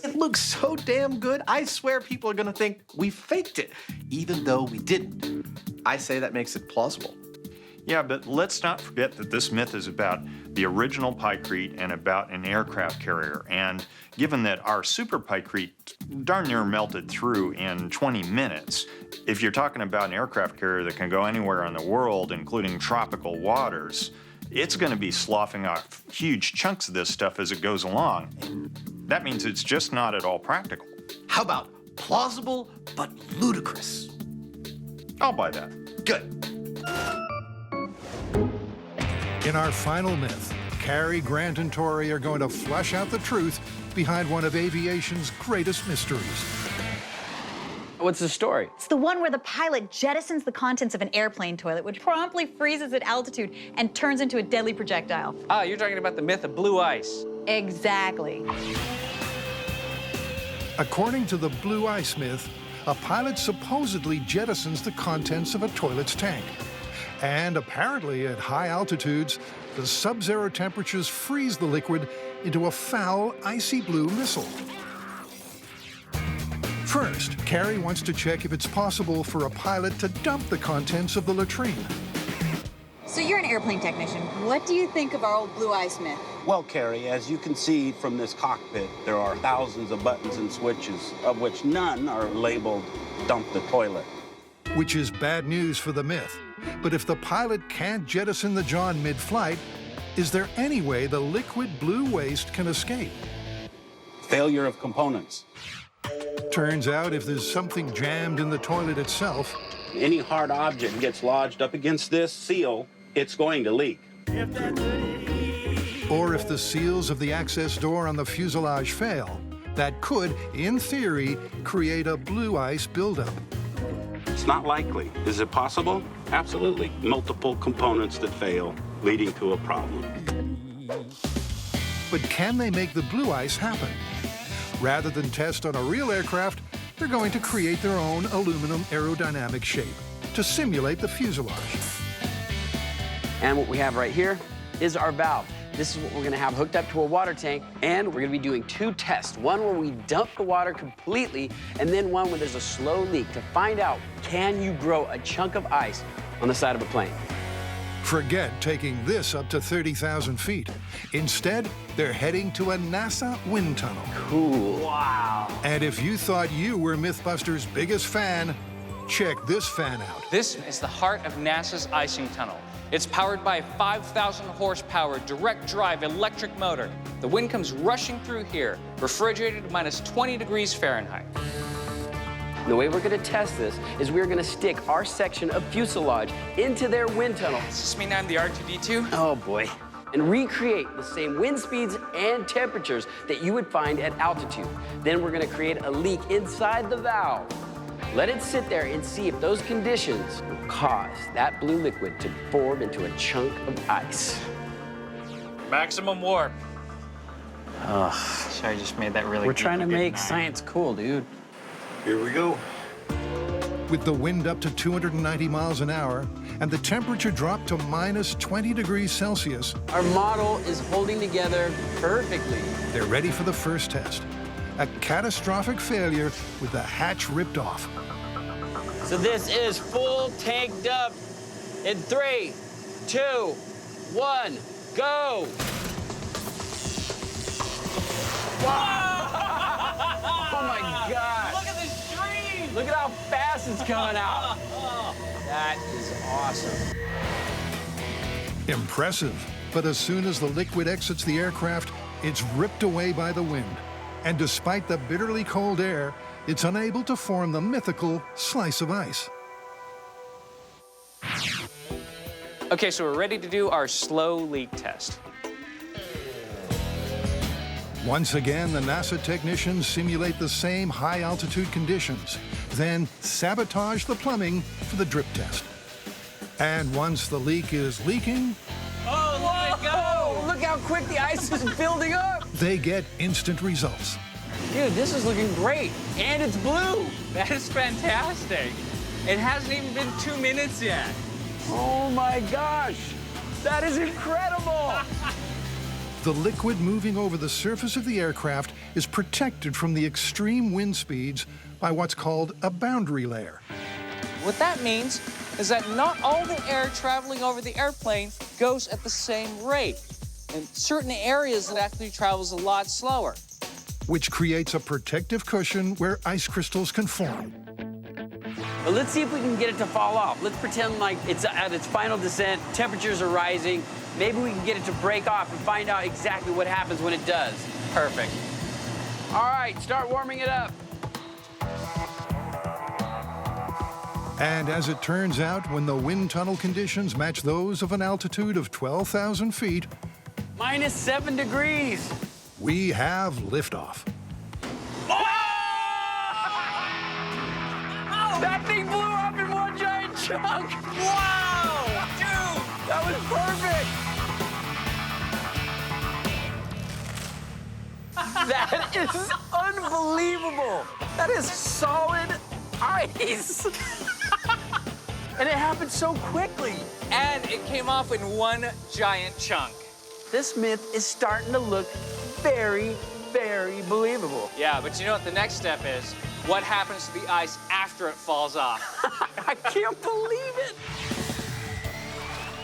It looks so damn good, I swear people are gonna think we faked it, even though we didn't. I say that makes it plausible. Yeah, but let's not forget that this myth is about the original pykrete and about an aircraft carrier. And given that our super pykrete darn near melted through in 20 minutes, if you're talking about an aircraft carrier that can go anywhere in the world, including tropical waters, it's going to be sloughing off huge chunks of this stuff as it goes along. That means it's just not at all practical. How about plausible but ludicrous? I'll buy that. Good. In our final myth, Carrie, Grant, and Tori are going to flush out the truth behind one of aviation's greatest mysteries. What's the story? It's the one where the pilot jettisons the contents of an airplane toilet, which promptly freezes at altitude and turns into a deadly projectile. Ah, you're talking about the myth of blue ice. Exactly. According to the blue ice myth, a pilot supposedly jettisons the contents of a toilet's tank. And apparently at high altitudes, the sub-zero temperatures freeze the liquid into a foul, icy blue missile. First, Carrie wants to check if it's possible for a pilot to dump the contents of the latrine. So you're an airplane technician. What do you think of our old blue ice myth? Well, Carrie, as you can see from this cockpit, there are thousands of buttons and switches, of which none are labeled dump the toilet. Which is bad news for the myth. But if the pilot can't jettison the John mid-flight, is there any way the liquid blue waste can escape? Failure of components. Turns out if there's something jammed in the toilet itself, Any hard object gets lodged up against this seal, it's going to leak. or if the seals of the access door on the fuselage fail, that could, in theory, create a blue ice buildup. It's not likely. Is it possible? Absolutely. Multiple components that fail, leading to a problem. But can they make the blue ice happen? Rather than test on a real aircraft, they're going to create their own aluminum aerodynamic shape to simulate the fuselage. And what we have right here is our valve. This is what we're gonna have hooked up to a water tank, and we're gonna be doing two tests. One where we dump the water completely, and then one where there's a slow leak to find out, can you grow a chunk of ice on the side of a plane? Forget taking this up to 30,000 feet. Instead, they're heading to a NASA wind tunnel. Cool. Wow. And if you thought you were Mythbusters' biggest fan, check this fan out. This is the heart of NASA's icing tunnel. It's powered by a 5,000 horsepower direct drive electric motor. The wind comes rushing through here, refrigerated to minus 20 degrees Fahrenheit. The way we're gonna test this is we're gonna stick our section of fuselage into their wind tunnel. Does this mean I'm the R2-D2? Oh boy. And recreate the same wind speeds and temperatures that you would find at altitude. Then we're gonna create a leak inside the valve. Let it sit there and see if those conditions will cause that blue liquid to form into a chunk of ice. Maximum warp. Ugh. Sorry, I just made that really We're trying to make science cool, dude. Here we go. With the wind up to 290 miles an hour and the temperature dropped to minus 20 degrees Celsius, Our model is holding together perfectly. they're ready for the first test. A catastrophic failure with the hatch ripped off. So this is full tanked up in 3, 2, 1, go! Oh my God! Look at the stream! Look at how fast it's coming out. That is awesome. Impressive. But as soon as the liquid exits the aircraft, it's ripped away by the wind. And despite the bitterly cold air, it's unable to form the mythical slice of ice. Okay, so we're ready to do our slow leak test. Once again, the NASA technicians simulate the same high-altitude conditions, then sabotage the plumbing for the drip test. And once the leak is leaking, Oh, let it go! Look how quick the ice is building up! they get instant results. Dude, this is looking great. And it's blue. That is fantastic. It hasn't even been 2 minutes yet. Oh my gosh, that is incredible. The liquid moving over the surface of the aircraft is protected from the extreme wind speeds by what's called a boundary layer. What that means is that not all the air traveling over the airplane goes at the same rate. In certain areas, it actually travels a lot slower. Which creates a protective cushion where ice crystals can form. But let's see if we can get it to fall off. Let's pretend like it's at its final descent, temperatures are rising. Maybe we can get it to break off and find out exactly what happens when it does. Perfect. All right, start warming it up. And as it turns out, when the wind tunnel conditions match those of an altitude of 12,000 feet, Minus 7 degrees. we have liftoff. That thing blew up in one giant chunk. Wow, dude, that was perfect. That is unbelievable. That is solid ice. And it happened so quickly. And it came off in one giant chunk. This myth is starting to look very, very believable. Yeah, but you know what the next step is? What happens to the ice after it falls off? I can't believe it.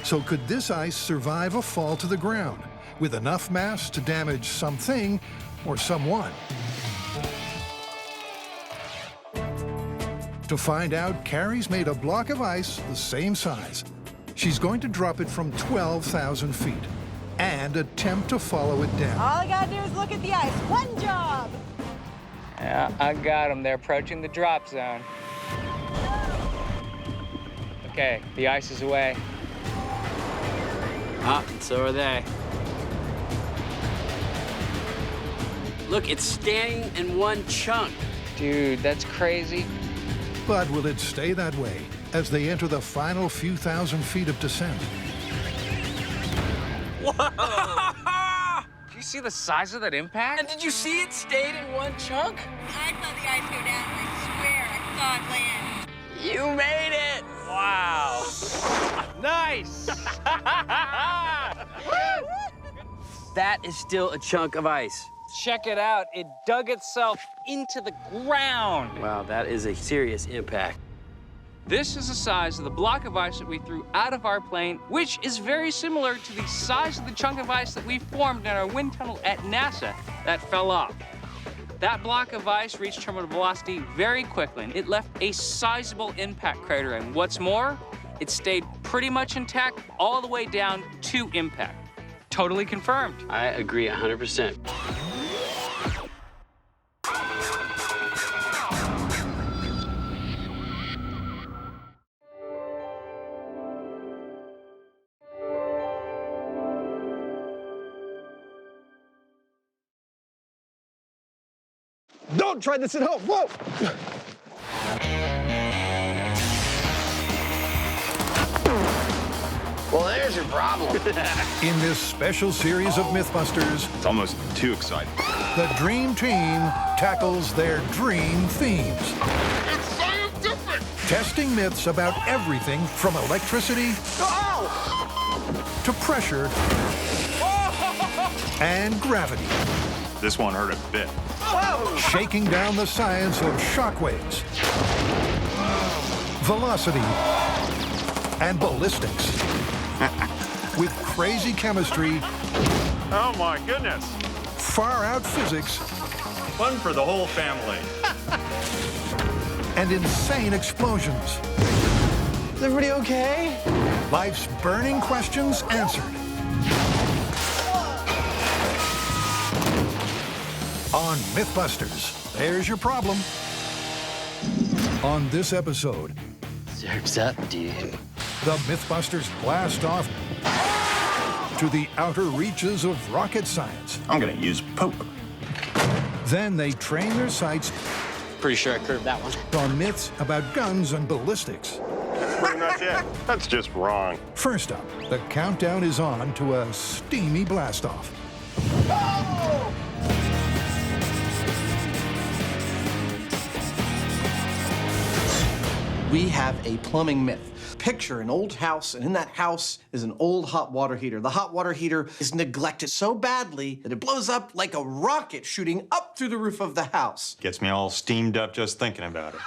So could this ice survive a fall to the ground with enough mass to damage something or someone? To find out, Carrie's made a block of ice the same size. She's going to drop it from 12,000 feet and attempt to follow it down. All I gotta do is look at the ice. One job. Yeah, I got them. They're approaching the drop zone. Okay, the ice is away. Ah, so are they. Look, it's standing in one chunk. Dude, that's crazy. But will it stay that way as they enter the final few thousand feet of descent? Whoa! Do you see the size of that impact? And did you see it stayed in one chunk? I saw the ice go down, and I swear I saw it land. You made it! Wow. Nice! That is still a chunk of ice. Check it out. It dug itself into the ground. Wow, that is a serious impact. This is the size of the block of ice that we threw out of our plane, which is very similar to the size of the chunk of ice that we formed in our wind tunnel at NASA that fell off. That block of ice reached terminal velocity very quickly, and it left a sizable impact crater. And what's more, it stayed pretty much intact all the way down to impact. Totally confirmed. I agree 100%. Don't try this at home. Whoa! Well, there's your problem. In this special series of Mythbusters, It's almost too exciting. the Dream Team tackles their dream themes. It's scientific! Testing myths about everything from electricity to pressure and gravity. This one hurt a bit. Shaking down the science of shockwaves, velocity, and ballistics. With crazy chemistry, Oh my goodness. far-out physics, Fun for the whole family. and insane explosions. Is everybody okay? Life's burning questions answered. On Mythbusters, there's your problem. On this episode, Surf's up, dude. the Mythbusters blast off to the outer reaches of rocket science. I'm gonna use poop. Then they train their sights Pretty sure I curved that one. on myths about guns and ballistics. That's pretty much it. That's just wrong. First up, the countdown is on to a steamy blastoff. We have a plumbing myth. Picture an old house, and in that house is an old hot water heater. The hot water heater is neglected so badly that it blows up like a rocket shooting up through the roof of the house. Gets me all steamed up just thinking about it.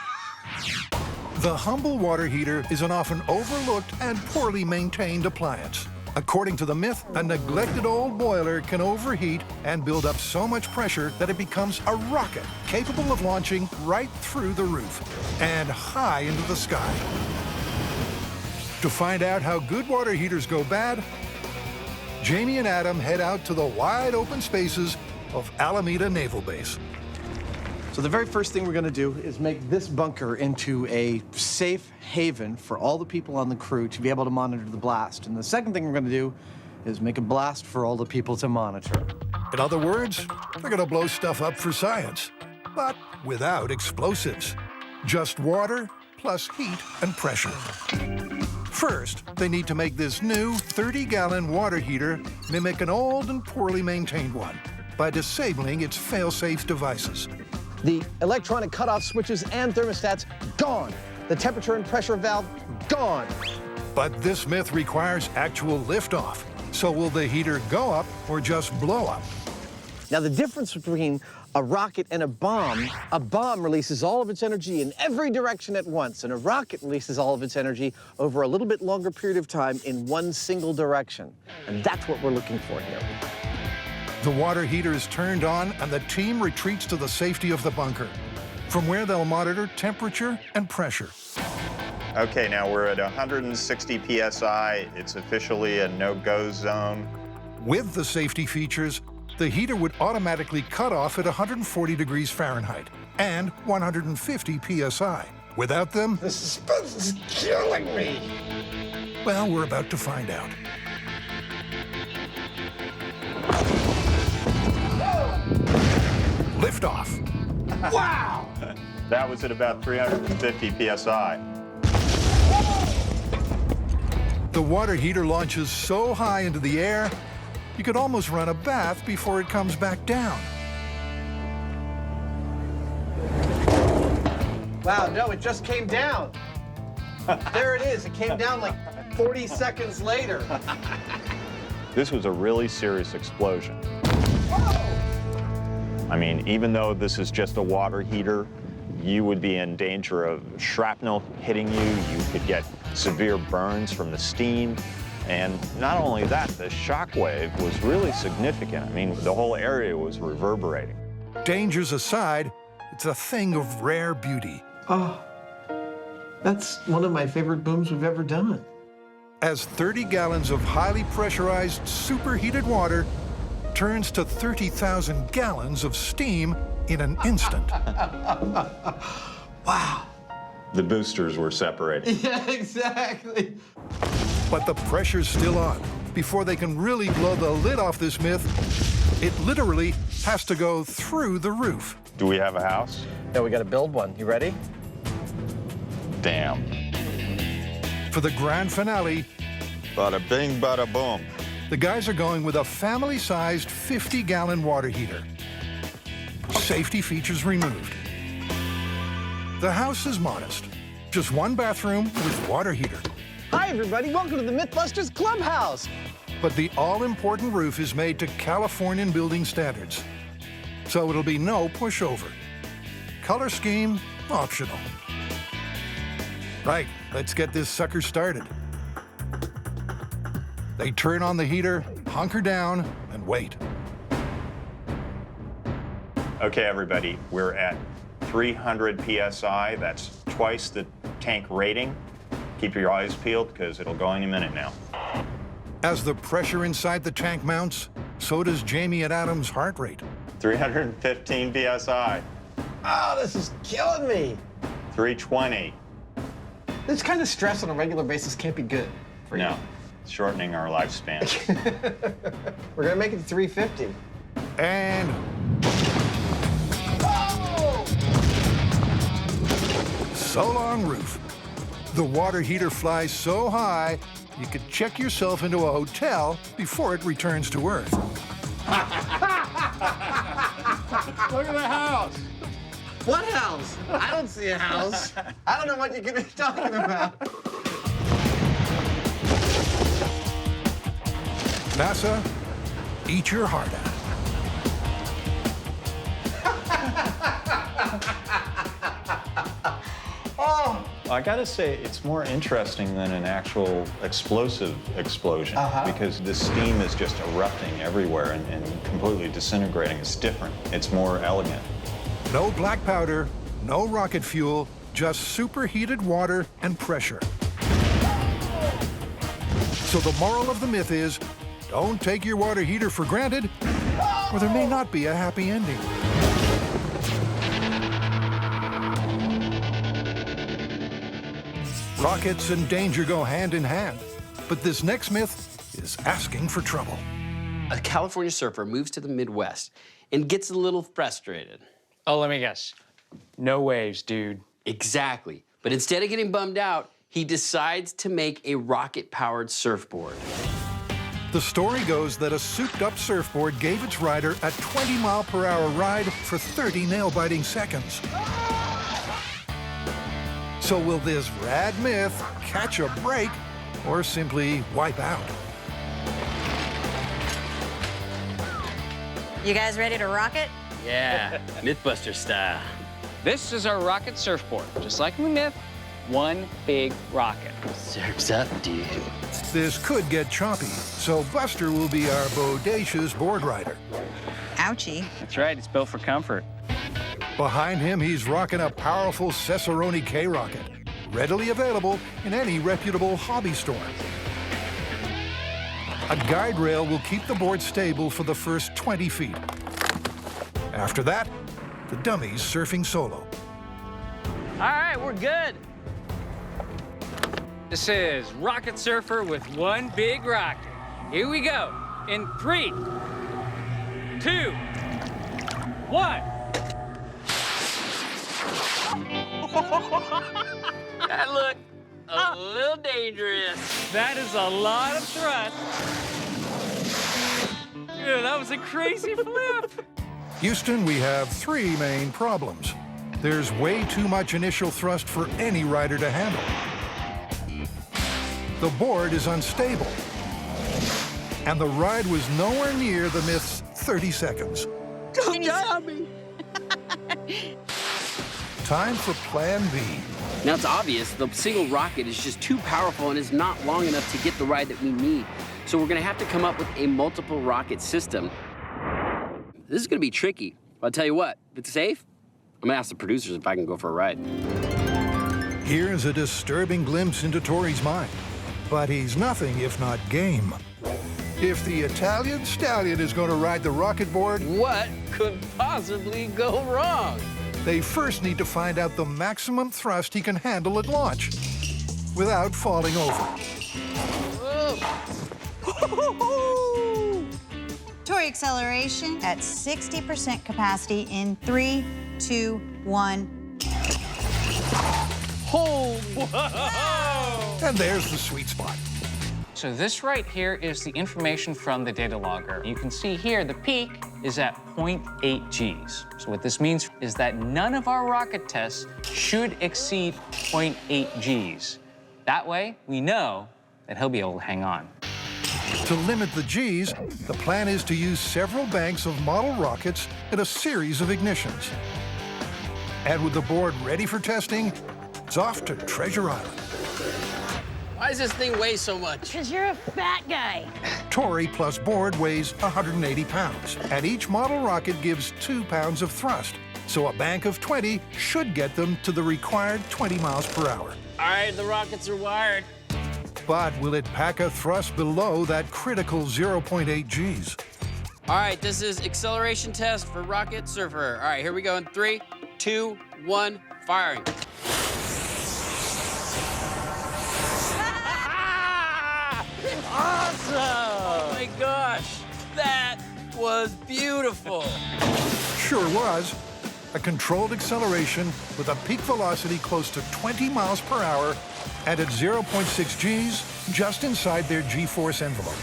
The humble water heater is an often overlooked and poorly maintained appliance. According to the myth, a neglected old boiler can overheat and build up so much pressure that it becomes a rocket capable of launching right through the roof and high into the sky. To find out how good water heaters go bad, Jamie and Adam head out to the wide open spaces of Alameda Naval Base. So the very first thing we're going to do is make this bunker into a safe haven for all the people on the crew to be able to monitor the blast. And the second thing we're going to do is make a blast for all the people to monitor. In other words, they're going to blow stuff up for science, but without explosives. Just water plus heat and pressure. First, they need to make this new 30-gallon water heater mimic an old and poorly maintained one by disabling its fail-safe devices. The electronic cutoff switches and thermostats, gone. The temperature and pressure valve, gone. But this myth requires actual liftoff. So will the heater go up or just blow up? Now, the difference between a rocket and a bomb releases all of its energy in every direction at once, and a rocket releases all of its energy over a little bit longer period of time in one single direction. And that's what we're looking for here. The water heater is turned on and the team retreats to the safety of the bunker, from where they'll monitor temperature and pressure. Okay, now we're at 160 PSI. It's officially a no-go zone. With the safety features, the heater would automatically cut off at 140 degrees Fahrenheit and 150 PSI. Without them, The suspense is killing me. well, we're about to find out. Liftoff. Wow! That was at about 350 PSI. The water heater launches so high into the air, you could almost run a bath before it comes back down. Wow, no, it just came down. There it is. It came down like 40 seconds later. This was a really serious explosion. I mean, even though this is just a water heater, you would be in danger of shrapnel hitting you. You could get severe burns from the steam. And not only that, the shock wave was really significant. I mean, the whole area was reverberating. Dangers aside, it's a thing of rare beauty. Oh, that's one of my favorite booms we've ever done. As 30 gallons of highly pressurized, superheated water turns to 30,000 gallons of steam in an instant. Wow. The boosters were separating. Yeah, exactly. But the pressure's still on. Before they can really blow the lid off this myth, it literally has to go through the roof. Do we have a house? Yeah, we got to build one. You ready? Damn. For the grand finale, Bada bing, bada boom. the guys are going with a family-sized 50-gallon water heater. Safety features removed. The house is modest. Just one bathroom with water heater. Hi, everybody. Welcome to the Mythbusters Clubhouse. But the all-important roof is made to Californian building standards. So it'll be no pushover. Color scheme, optional. Right, let's get this sucker started. They turn on the heater, hunker down, and wait. Okay, everybody, we're at 300 PSI. That's twice the tank rating. Keep your eyes peeled, because it'll go any minute now. As the pressure inside the tank mounts, so does Jamie and Adam's heart rate. 315 PSI. Oh, this is killing me. 320. This kind of stress on a regular basis can't be good for you. No, it's shortening our lifespan. We're going to make it to 350. And so long, roof. The water heater flies so high, you could check yourself into a hotel before it returns to Earth. Look at the house. What house? I don't see a house. I don't know what you're gonna be talking about. NASA, eat your heart out. Oh. I gotta say, it's more interesting than an actual explosive explosion because the steam is just erupting everywhere and completely disintegrating. It's different. It's more elegant. No black powder, no rocket fuel, just superheated water and pressure. So the moral of the myth is, don't take your water heater for granted, or there may not be a happy ending. Rockets and danger go hand in hand, but this next myth is asking for trouble. A California surfer moves to the Midwest and gets a little frustrated. Oh, let me guess. No waves, dude. Exactly. But instead of getting bummed out, he decides to make a rocket-powered surfboard. The story goes that a souped-up surfboard gave its rider a 20-mile-per-hour ride for 30 nail-biting seconds. So will this rad myth catch a break or simply wipe out? You guys ready to rock it? Yeah, Mythbusters style. This is our rocket surfboard. Just like in the myth, one big rocket. Surf's up, dude. This could get choppy, so Buster will be our bodacious board rider. Ouchie. That's right, it's built for comfort. Behind him, he's rocking a powerful Cicerone K-Rocket, readily available in any reputable hobby store. A guide rail will keep the board stable for the first 20 feet. After that, the dummy's surfing solo. All right, we're good. This is Rocket Surfer with one big rocket. Here we go. In 3, 2, 1. That looked a little dangerous. That is a lot of thrust. Yeah, that was a crazy flip. Houston, we have 3 main problems. There's way too much initial thrust for any rider to handle. The board is unstable. And the ride was nowhere near the myth's 30 seconds. Don't die on me. Time for Plan B. Now, it's obvious the single rocket is just too powerful and is not long enough to get the ride that we need. So we're going to have to come up with a multiple rocket system. This is going to be tricky. But I'll tell you what, if it's safe, I'm going to ask the producers if I can go for a ride. Here's a disturbing glimpse into Tori's mind. But he's nothing if not game. If the Italian stallion is going to ride the rocket board, what could possibly go wrong? They first need to find out the maximum thrust he can handle at launch without falling over. Tori acceleration at 60% capacity in 3, 2, 1. Oh, whoa! And there's the sweet spot. So this right here is the information from the data logger. You can see here the peak is at 0.8 Gs. So what this means is that none of our rocket tests should exceed 0.8 Gs. That way, we know that he'll be able to hang on. To limit the Gs, the plan is to use several banks of model rockets at a series of ignitions. And with the board ready for testing, it's off to Treasure Island. Why does this thing weigh so much? Because you're a fat guy. Tori plus board weighs 180 pounds, and each model rocket gives 2 pounds of thrust. So a bank of 20 should get them to the required 20 miles per hour. All right, the rockets are wired. But will it pack a thrust below that critical 0.8 Gs? All right, this is acceleration test for Rocket Surfer. All right, here we go in 3, 2, 1, firing. Awesome! Oh my gosh, that was beautiful. Sure was. A controlled acceleration with a peak velocity close to 20 miles per hour and at 0.6 Gs, just inside their G-force envelope.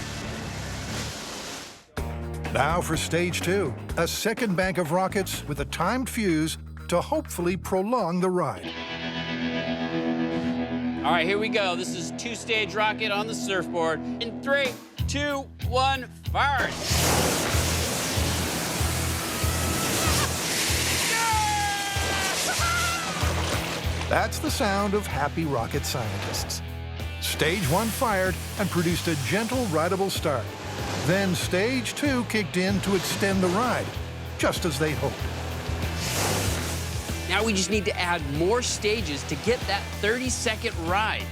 Now for stage 2, a second bank of rockets with a timed fuse to hopefully prolong the ride. All right, here we go. This is two-stage rocket on the surfboard. In 3, 2, 1, fire it. That's the sound of happy rocket scientists. Stage 1 fired and produced a gentle rideable start. Then Stage 2 kicked in to extend the ride, just as they hoped. Now we just need to add more stages to get that 30-second ride.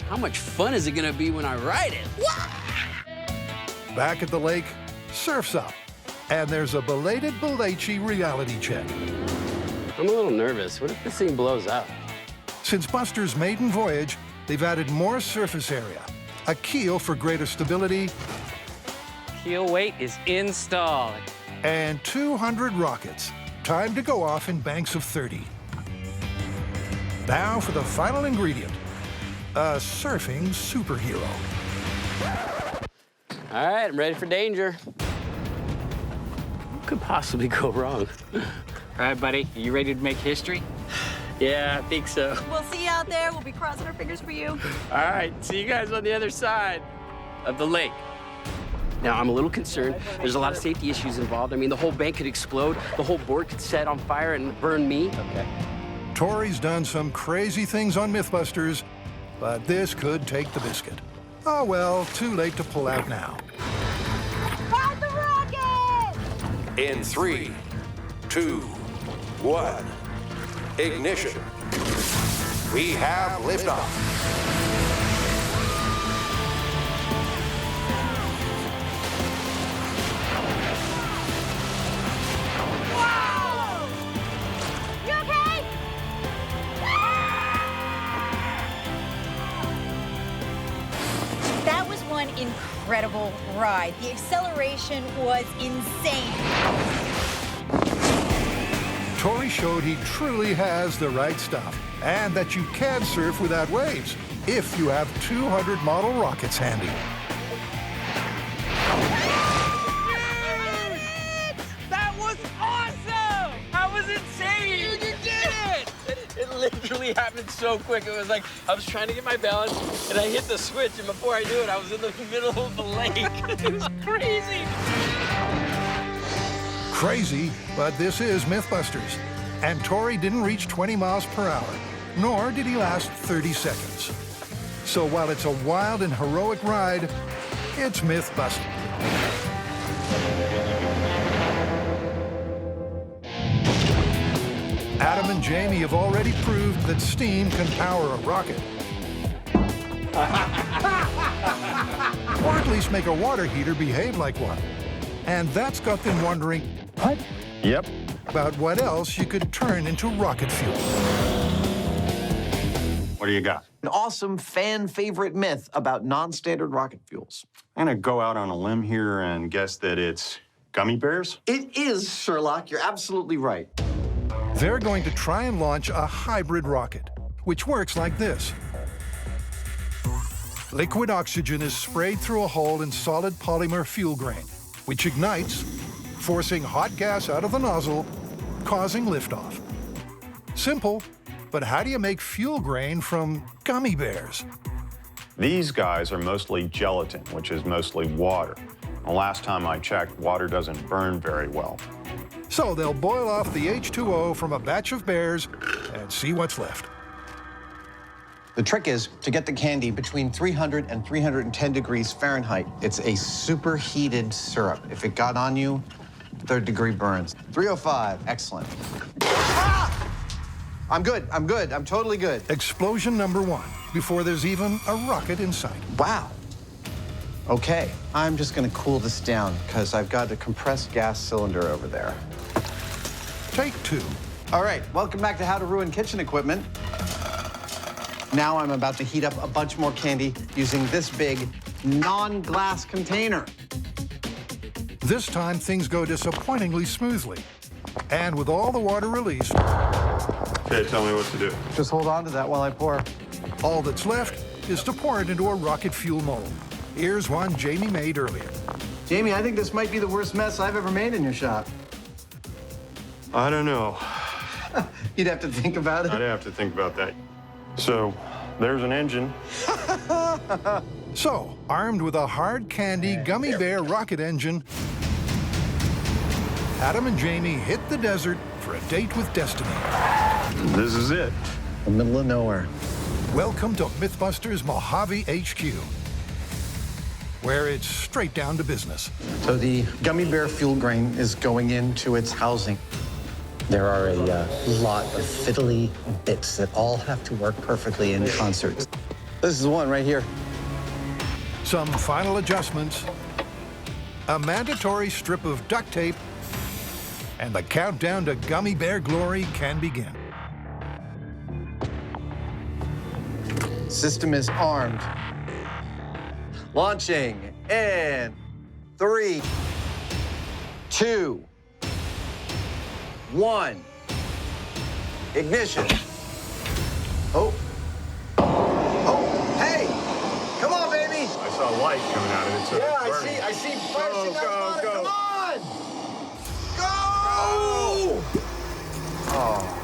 How much fun is it gonna be when I ride it? Back at the lake, surf's up, and there's a belated Belleci reality check. I'm a little nervous. What if this thing blows up? Since Buster's maiden voyage, they've added more surface area, a keel for greater stability, Keel weight is installed. and 200 rockets. Time to go off in banks of 30. Now for the final ingredient, a surfing superhero. All right, I'm ready for danger. What could possibly go wrong? All right, buddy, are you ready to make history? Yeah, I think so. We'll see you out there. We'll be crossing our fingers for you. All right, see you guys on the other side of the lake. Now, I'm a little concerned. There's a lot of safety issues involved. I mean, the whole bank could explode, the whole board could set on fire and burn me. Okay. Tori's done some crazy things on Mythbusters, but this could take the biscuit. Oh well, too late to pull out now. Ride the rocket! In 3, 2, 1, ignition. We have liftoff. You okay? That was one incredible ride. The acceleration was insane. Tori showed he truly has the right stuff, and that you can surf without waves if you have 200 model rockets handy. That was awesome! That was insane! You did it! It literally happened so quick. It was like I was trying to get my balance, and I hit the switch, and before I knew it, I was in the middle of the lake. It was crazy. Crazy, but this is Mythbusters. And Tori didn't reach 20 miles per hour, nor did he last 30 seconds. So while it's a wild and heroic ride, it's Mythbusters. Adam and Jamie have already proved that steam can power a rocket. Or at least make a water heater behave like one. And that's got them wondering, what? Yep. About what else you could turn into rocket fuel. What do you got? An awesome fan favorite myth about non-standard rocket fuels. I'm gonna go out on a limb here and guess that it's gummy bears? It is, Sherlock. You're absolutely right. They're going to try and launch a hybrid rocket, which works like this. Liquid oxygen is sprayed through a hole in solid polymer fuel grain, which ignites, forcing hot gas out of the nozzle, causing liftoff. Simple, but how do you make fuel grain from gummy bears? These guys are mostly gelatin, which is mostly water. The last time I checked, water doesn't burn very well. So they'll boil off the H2O from a batch of bears and see what's left. The trick is to get the candy between 300 and 310 degrees Fahrenheit. It's a superheated syrup. If it got on you, third-degree burns. 305, excellent. Ah! I'm good, I'm totally good. Explosion number 1, before there's even a rocket in sight. Wow. Okay, I'm just gonna cool this down because I've got a compressed gas cylinder over there. Take 2. All right, welcome back to How to Ruin Kitchen Equipment. Now I'm about to heat up a bunch more candy using this big non-glass container. This time, things go disappointingly smoothly. And with all the water released... Okay, tell me what to do. Just hold on to that while I pour. All that's left is to pour it into a rocket fuel mold. Here's one Jamie made earlier. Jamie, I think this might be the worst mess I've ever made in your shop. I don't know. You'd have to think about it. I'd have to think about that. So, there's an engine. So, armed with a hard candy gummy bear rocket engine, Adam and Jamie hit the desert for a date with destiny. This is it. The middle of nowhere. Welcome to Mythbusters Mojave HQ, where it's straight down to business. So the gummy bear fuel grain is going into its housing. There are a lot of fiddly bits that all have to work perfectly in concert. This is one right here. Some final adjustments, a mandatory strip of duct tape, and the countdown to gummy bear glory can begin. System is armed. Launching in 3, 2, 1. Ignition. Oh. Oh, hey! Come on, baby! I saw light coming out of it, so Yeah, it's burning. I see fire sticking out of the water. Come on! Go! Oh.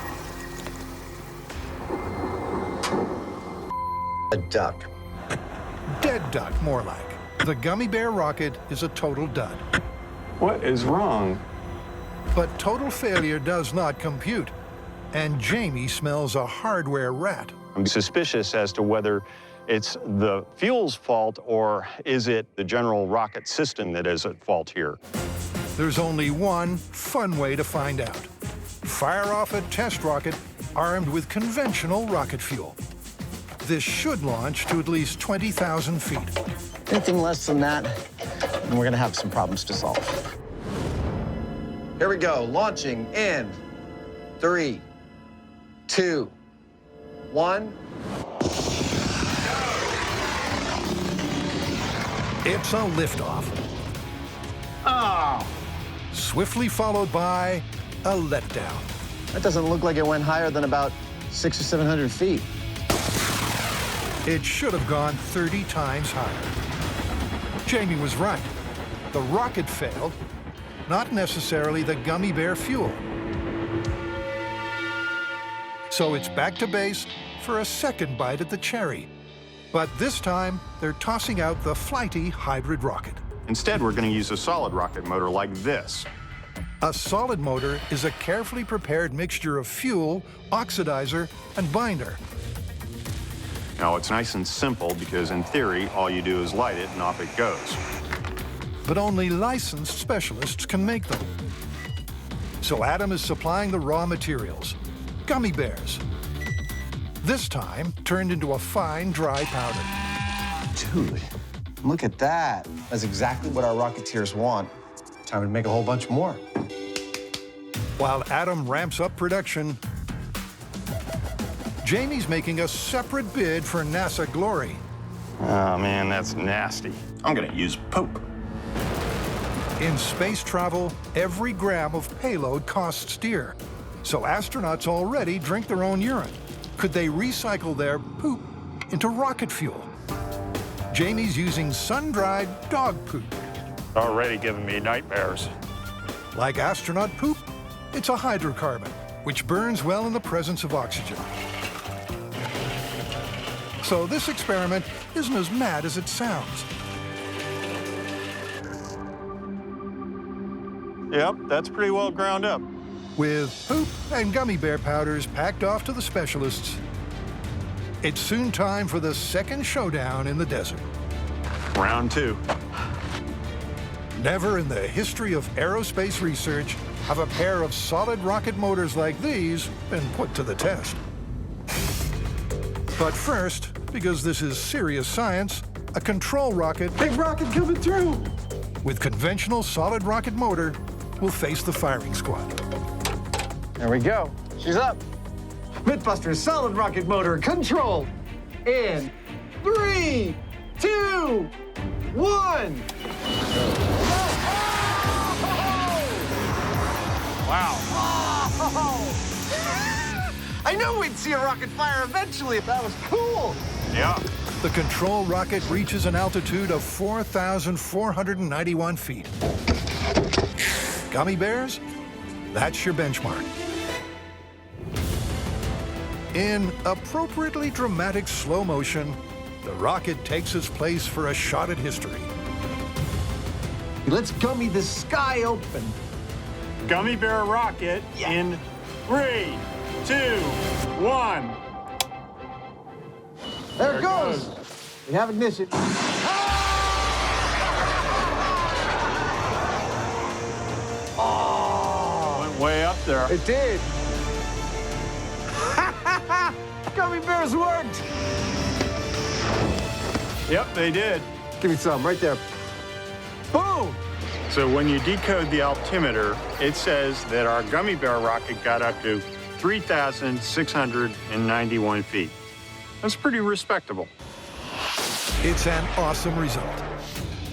A duck. Dead duck, more like. The gummy bear rocket is a total dud. What is wrong? But total failure does not compute, and Jamie smells a hardware rat. I'm suspicious as to whether it's the fuel's fault or is it the general rocket system that is at fault here. There's only one fun way to find out. Fire off a test rocket armed with conventional rocket fuel. This should launch to at least 20,000 feet. Anything less than that, and we're gonna have some problems to solve. Here we go. Launching in 3, 2, 1. It's a liftoff. Oh! Swiftly followed by a letdown. That doesn't look like it went higher than about 600 or 700 feet. It should have gone 30 times higher. Jamie was right. The rocket failed, not necessarily the gummy bear fuel. So it's back to base for a second bite at the cherry. But this time, they're tossing out the flighty hybrid rocket. Instead, we're going to use a solid rocket motor like this. A solid motor is a carefully prepared mixture of fuel, oxidizer, and binder. Now, it's nice and simple because, in theory, all you do is light it and off it goes. But only licensed specialists can make them. So Adam is supplying the raw materials, gummy bears. This time, turned into a fine, dry powder. Dude, look at that. That's exactly what our Rocketeers want. Time to make a whole bunch more. While Adam ramps up production, Jamie's making a separate bid for NASA glory. Oh, man, that's nasty. I'm going to use poop. In space travel, every gram of payload costs dear. So astronauts already drink their own urine. Could they recycle their poop into rocket fuel? Jamie's using sun-dried dog poop. Already giving me nightmares. Like astronaut poop, it's a hydrocarbon, which burns well in the presence of oxygen. So this experiment isn't as mad as it sounds. Yep, that's pretty well ground up. With poop and gummy bear powders packed off to the specialists, it's soon time for the second showdown in the desert. Round 2. Never in the history of aerospace research have a pair of solid rocket motors like these been put to the test. But first, because this is serious science, a control rocket, Big rocket coming through! with conventional solid rocket motor will face the firing squad. There we go. She's up. Mythbusters solid rocket motor controlled in 3, 2, 1. Wow. I knew we'd see a rocket fire eventually. That was cool. Yeah. The control rocket reaches an altitude of 4,491 feet. Gummy bears? That's your benchmark. In appropriately dramatic slow motion, the rocket takes its place for a shot at history. Let's gummy the sky open. Gummy bear rocket in 3, 2, 1. There it goes. We have ignition. Oh, went way up there. It did. Gummy bears worked. Yep, they did. Give me some right there. Boom! So when you decode the altimeter, it says that our gummy bear rocket got up to 3,691 feet. That's pretty respectable. It's an awesome result.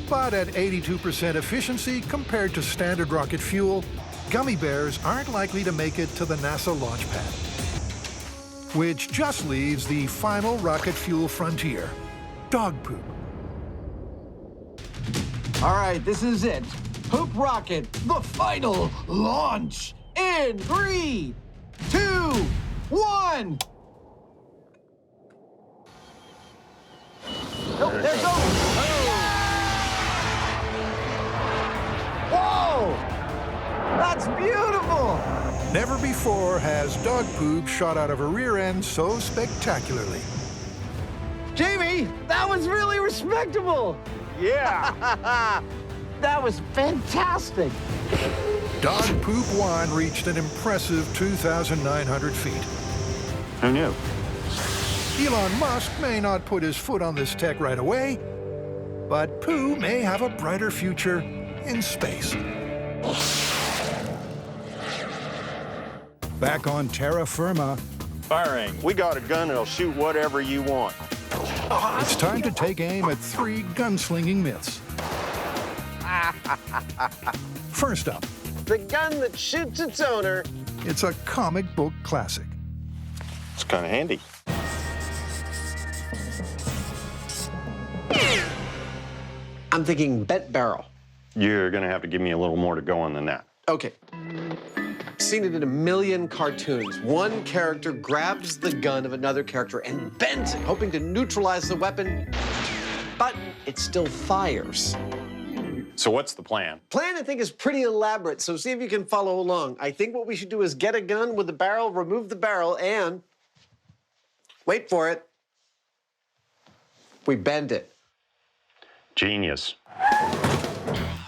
But at 82% efficiency compared to standard rocket fuel, gummy bears aren't likely to make it to the NASA launch pad. Which just leaves the final rocket fuel frontier, dog poop. All right, this is it. Poop rocket, the final launch in 3, 2, 1. Oh, there it goes. Whoa! That's beautiful! Never before has dog poop shot out of a rear end so spectacularly. Jamie, that was really respectable. Yeah. That was fantastic. Dog Poop 1 reached an impressive 2,900 feet. Who knew? Elon Musk may not put his foot on this tech right away, but Pooh may have a brighter future in space. Back on terra firma. Firing. We got a gun that'll shoot whatever you want. It's time to take aim at 3 gunslinging myths. First up, The gun that shoots its owner. it's a comic book classic. It's kind of handy. I'm thinking bent barrel. You're going to have to give me a little more to go on than that. Okay. Seen it in a million cartoons. One character grabs the gun of another character and bends it, hoping to neutralize the weapon, but it still fires. So what's the plan? Plan, I think, is pretty elaborate, so see if you can follow along. I think what we should do is get a gun with the barrel, remove the barrel, and wait for it. We bend it. Genius.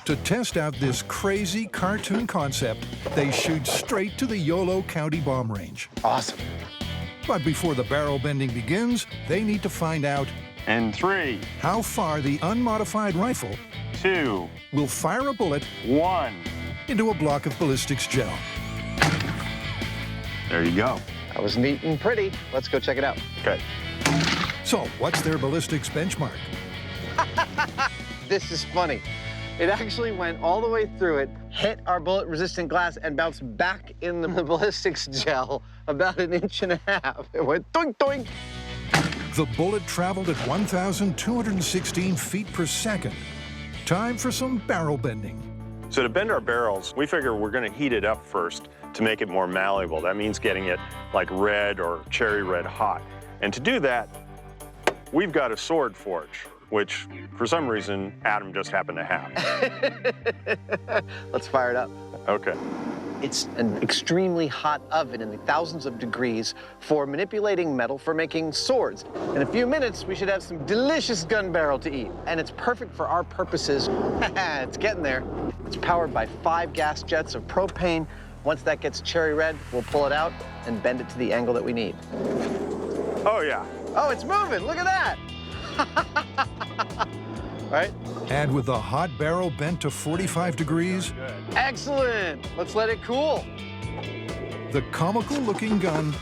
To test out this crazy cartoon concept, they shoot straight to the Yolo County bomb range. Awesome. But before the barrel bending begins, they need to find out And 3, how far the unmodified rifle 2, will fire a bullet 1. into a block of ballistics gel. There you go. That was neat and pretty. Let's go check it out. Okay. So, what's their ballistics benchmark? This is funny. It actually went all the way through it, hit our bullet-resistant glass, and bounced back in the ballistics gel about 1.5 inches. It went doink, doink. The bullet traveled at 1,216 feet per second. Time for some barrel bending. So to bend our barrels, we figure we're going to heat it up first to make it more malleable. That means getting it like red or cherry red hot. And to do that, we've got a sword forge, which for some reason Adam just happened to have. Let's fire it up. Okay. It's an extremely hot oven in the thousands of degrees for manipulating metal for making swords. In a few minutes, we should have some delicious gun barrel to eat. And it's perfect for our purposes. It's getting there. It's powered by 5 gas jets of propane. Once that gets cherry red, we'll pull it out and bend it to the angle that we need. Oh, yeah. Oh, it's moving. Look at that. Right? And with the hot barrel bent to 45 degrees, Excellent. Let's let it cool. the comical-looking gun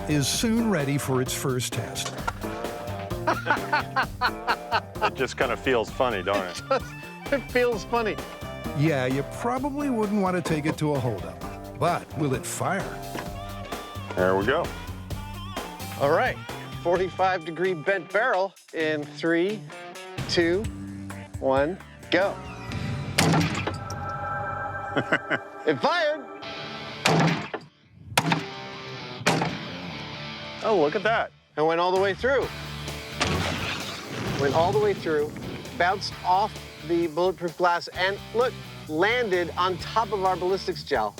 is soon ready for its first test. It just kind of feels funny, don't it? It feels funny. Yeah, you probably wouldn't want to take it to a holdup. But will it fire? There we go. All right, 45-degree bent barrel in 3, 2, 1, go. It fired. Oh, look at that. And went all the way through. Went all the way through, bounced off the bulletproof glass, and look, landed on top of our ballistics gel.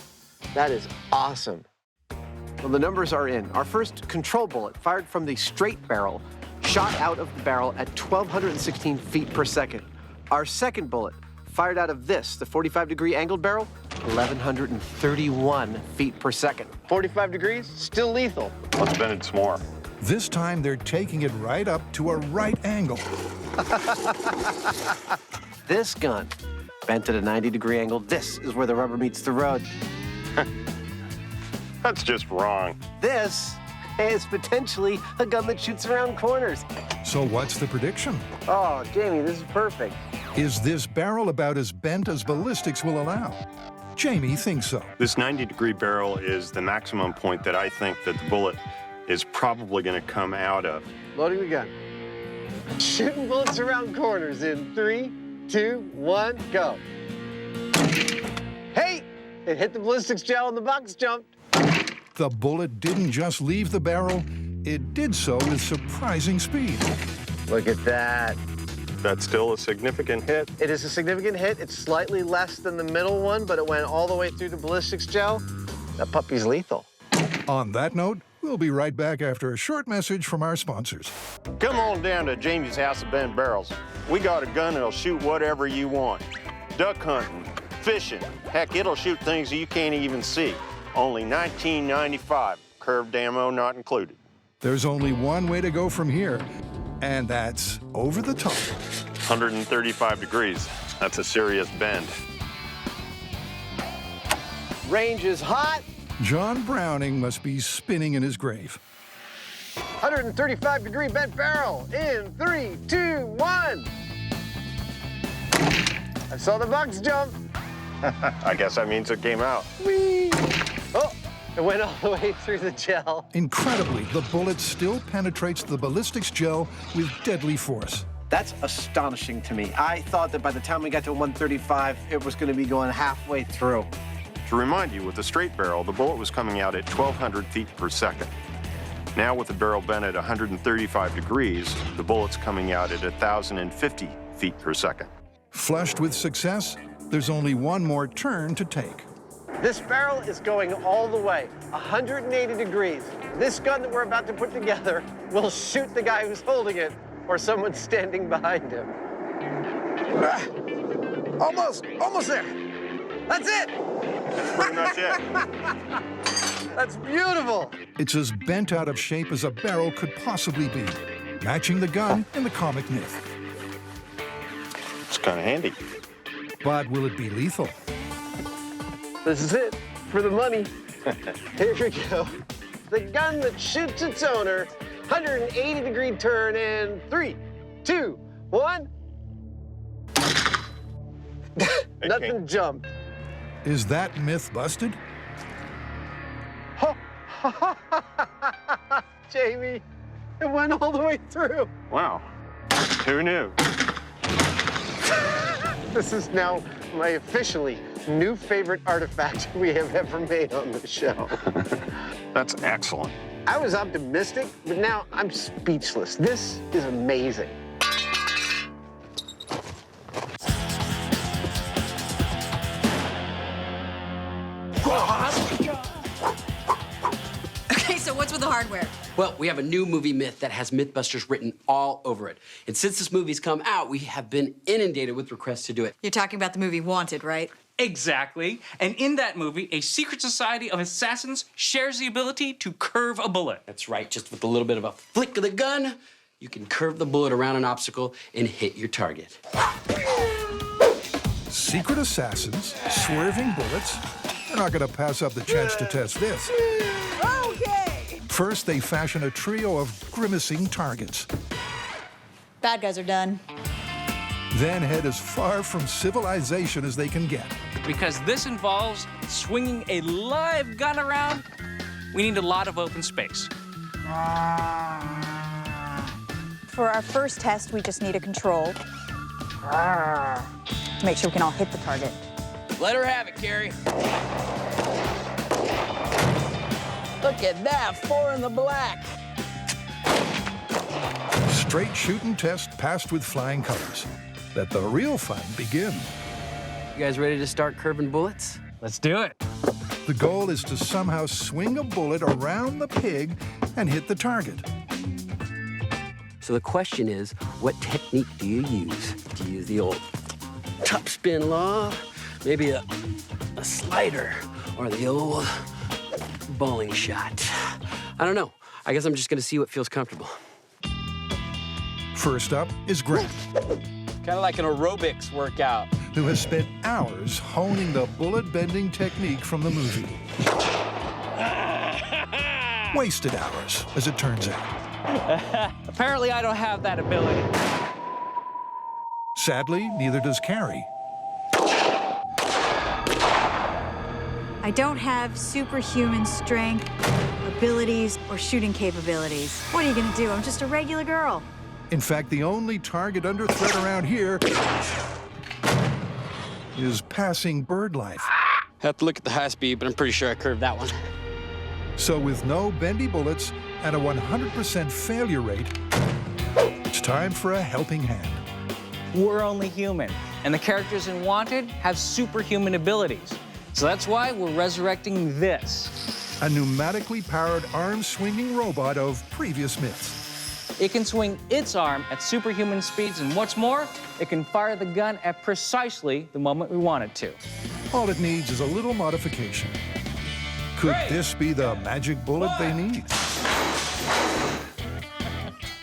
That is awesome. Well, the numbers are in. Our first control bullet, fired from the straight barrel, shot out of the barrel at 1,216 feet per second. Our second bullet, fired out of this, the 45-degree angled barrel, 1,131 feet per second. 45 degrees, still lethal. Let's bend it some more. This time they're taking it right up to a right angle. This gun, bent at a 90-degree angle, this is where the rubber meets the road. That's just wrong. This is potentially a gun that shoots around corners. So what's the prediction? Oh, Jamie, this is perfect. Is this barrel about as bent as ballistics will allow? Jamie thinks so. This 90-degree barrel is the maximum point that I think that the bullet is probably going to come out of. Loading the gun. Shooting bullets around corners in 3, 2, 1, go. Hey, it hit the ballistics gel and the box jumped. The bullet didn't just leave the barrel, it did so with surprising speed. Look at that. That's still a significant hit. It is a significant hit. It's slightly less than the middle one, but it went all the way through the ballistics gel. That puppy's lethal. On that note, we'll be right back after a short message from our sponsors. Come on down to Jamie's House of Bent Barrels. We got a gun that'll shoot whatever you want. Duck hunting, fishing, heck, it'll shoot things you can't even see. Only $19.95, curved ammo not included. There's only one way to go from here, and that's over the top. 135 degrees. That's a serious bend. Range is hot. John Browning must be spinning in his grave. 135-degree bent barrel in 3, 2, 1. I saw the box jump. I guess that means it came out. Whee! Oh, it went all the way through the gel. Incredibly, the bullet still penetrates the ballistics gel with deadly force. That's astonishing to me. I thought that by the time we got to 135, it was going to be going halfway through. To remind you, with the straight barrel, the bullet was coming out at 1,200 feet per second. Now with the barrel bent at 135 degrees, the bullet's coming out at 1,050 feet per second. Flushed with success, there's only one more turn to take. This barrel is going all the way, 180 degrees. This gun that we're about to put together will shoot the guy who's holding it or someone standing behind him. Almost there. That's it. That's pretty much it. That's beautiful. It's as bent out of shape as a barrel could possibly be, matching the gun in the comic myth. It's kind of handy. But will it be lethal? This is it for the money. Here we go. The gun that shoots its owner, 180-degree turn in 3, 2, 1. Nothing jumped. Is that myth busted? Jamie, it went all the way through. Wow. Who knew? This is now my officially new favorite artifact we have ever made on the show. That's excellent. I was optimistic, but now I'm speechless. This is amazing. Okay, so what's with the hardware? Well, we have a new movie myth that has Mythbusters written all over it. And since this movie's come out, we have been inundated with requests to do it. You're talking about the movie Wanted, right? Exactly. And in that movie, a secret society of assassins shares the ability to curve a bullet. That's right, just with a little bit of a flick of the gun, you can curve the bullet around an obstacle and hit your target. Secret assassins, swerving bullets. They're not going to pass up the chance to test this. Okay! First, they fashion a trio of grimacing targets. Bad guys are done. Then head as far from civilization as they can get. Because this involves swinging a live gun around, we need a lot of open space. For our first test, we just need a control. To make sure we can all hit the target. Let her have it, Carrie. Look at that, 4 in the black. Straight shooting test passed with flying colors. Let the real fun begin. You guys ready to start curving bullets? Let's do it. The goal is to somehow swing a bullet around the pig and hit the target. So the question is, what technique do you use? Do you use the old top spin law, maybe a slider, or the old bowling shot? I don't know. I guess I'm just gonna see what feels comfortable. First up is Grant, Kind of like an aerobics workout. who has spent hours honing the bullet-bending technique from the movie. Wasted hours, as it turns out. Apparently, I don't have that ability. Sadly, neither does Carrie. I don't have superhuman strength, abilities, or shooting capabilities. What are you gonna do? I'm just a regular girl. In fact, the only target under threat around here is passing bird life. Have to look at the high speed, but I'm pretty sure I curved that one. So with no bendy bullets and a 100% failure rate, it's time for a helping hand. We're only human, and the characters in Wanted have superhuman abilities. So that's why we're resurrecting this. A pneumatically powered arm-swinging robot of previous myths. It can swing its arm at superhuman speeds, and what's more, it can fire the gun at precisely the moment we want it to. All it needs is a little modification. Could this be the magic bullet they need?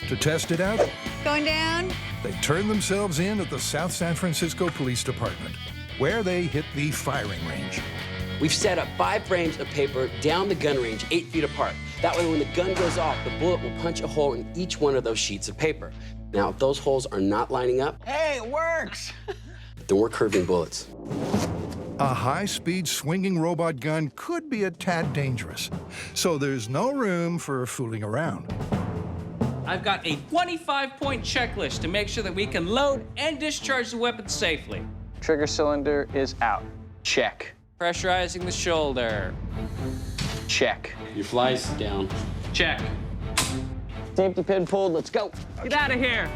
To test it out, Going down? they turn themselves in at the South San Francisco Police Department, where they hit the firing range. We've set up 5 frames of paper down the gun range 8 feet apart. That way, when the gun goes off, the bullet will punch a hole in each one of those sheets of paper. Now, if those holes are not lining up, Hey, it works! then we're curving bullets. A high-speed swinging robot gun could be a tad dangerous, so there's no room for fooling around. I've got a 25-point checklist to make sure that we can load and discharge the weapon safely. Trigger cylinder is out. Check. Pressurizing the shoulder. Check. Your fly's down. Check. Safety pin pulled, let's go. Get out of here.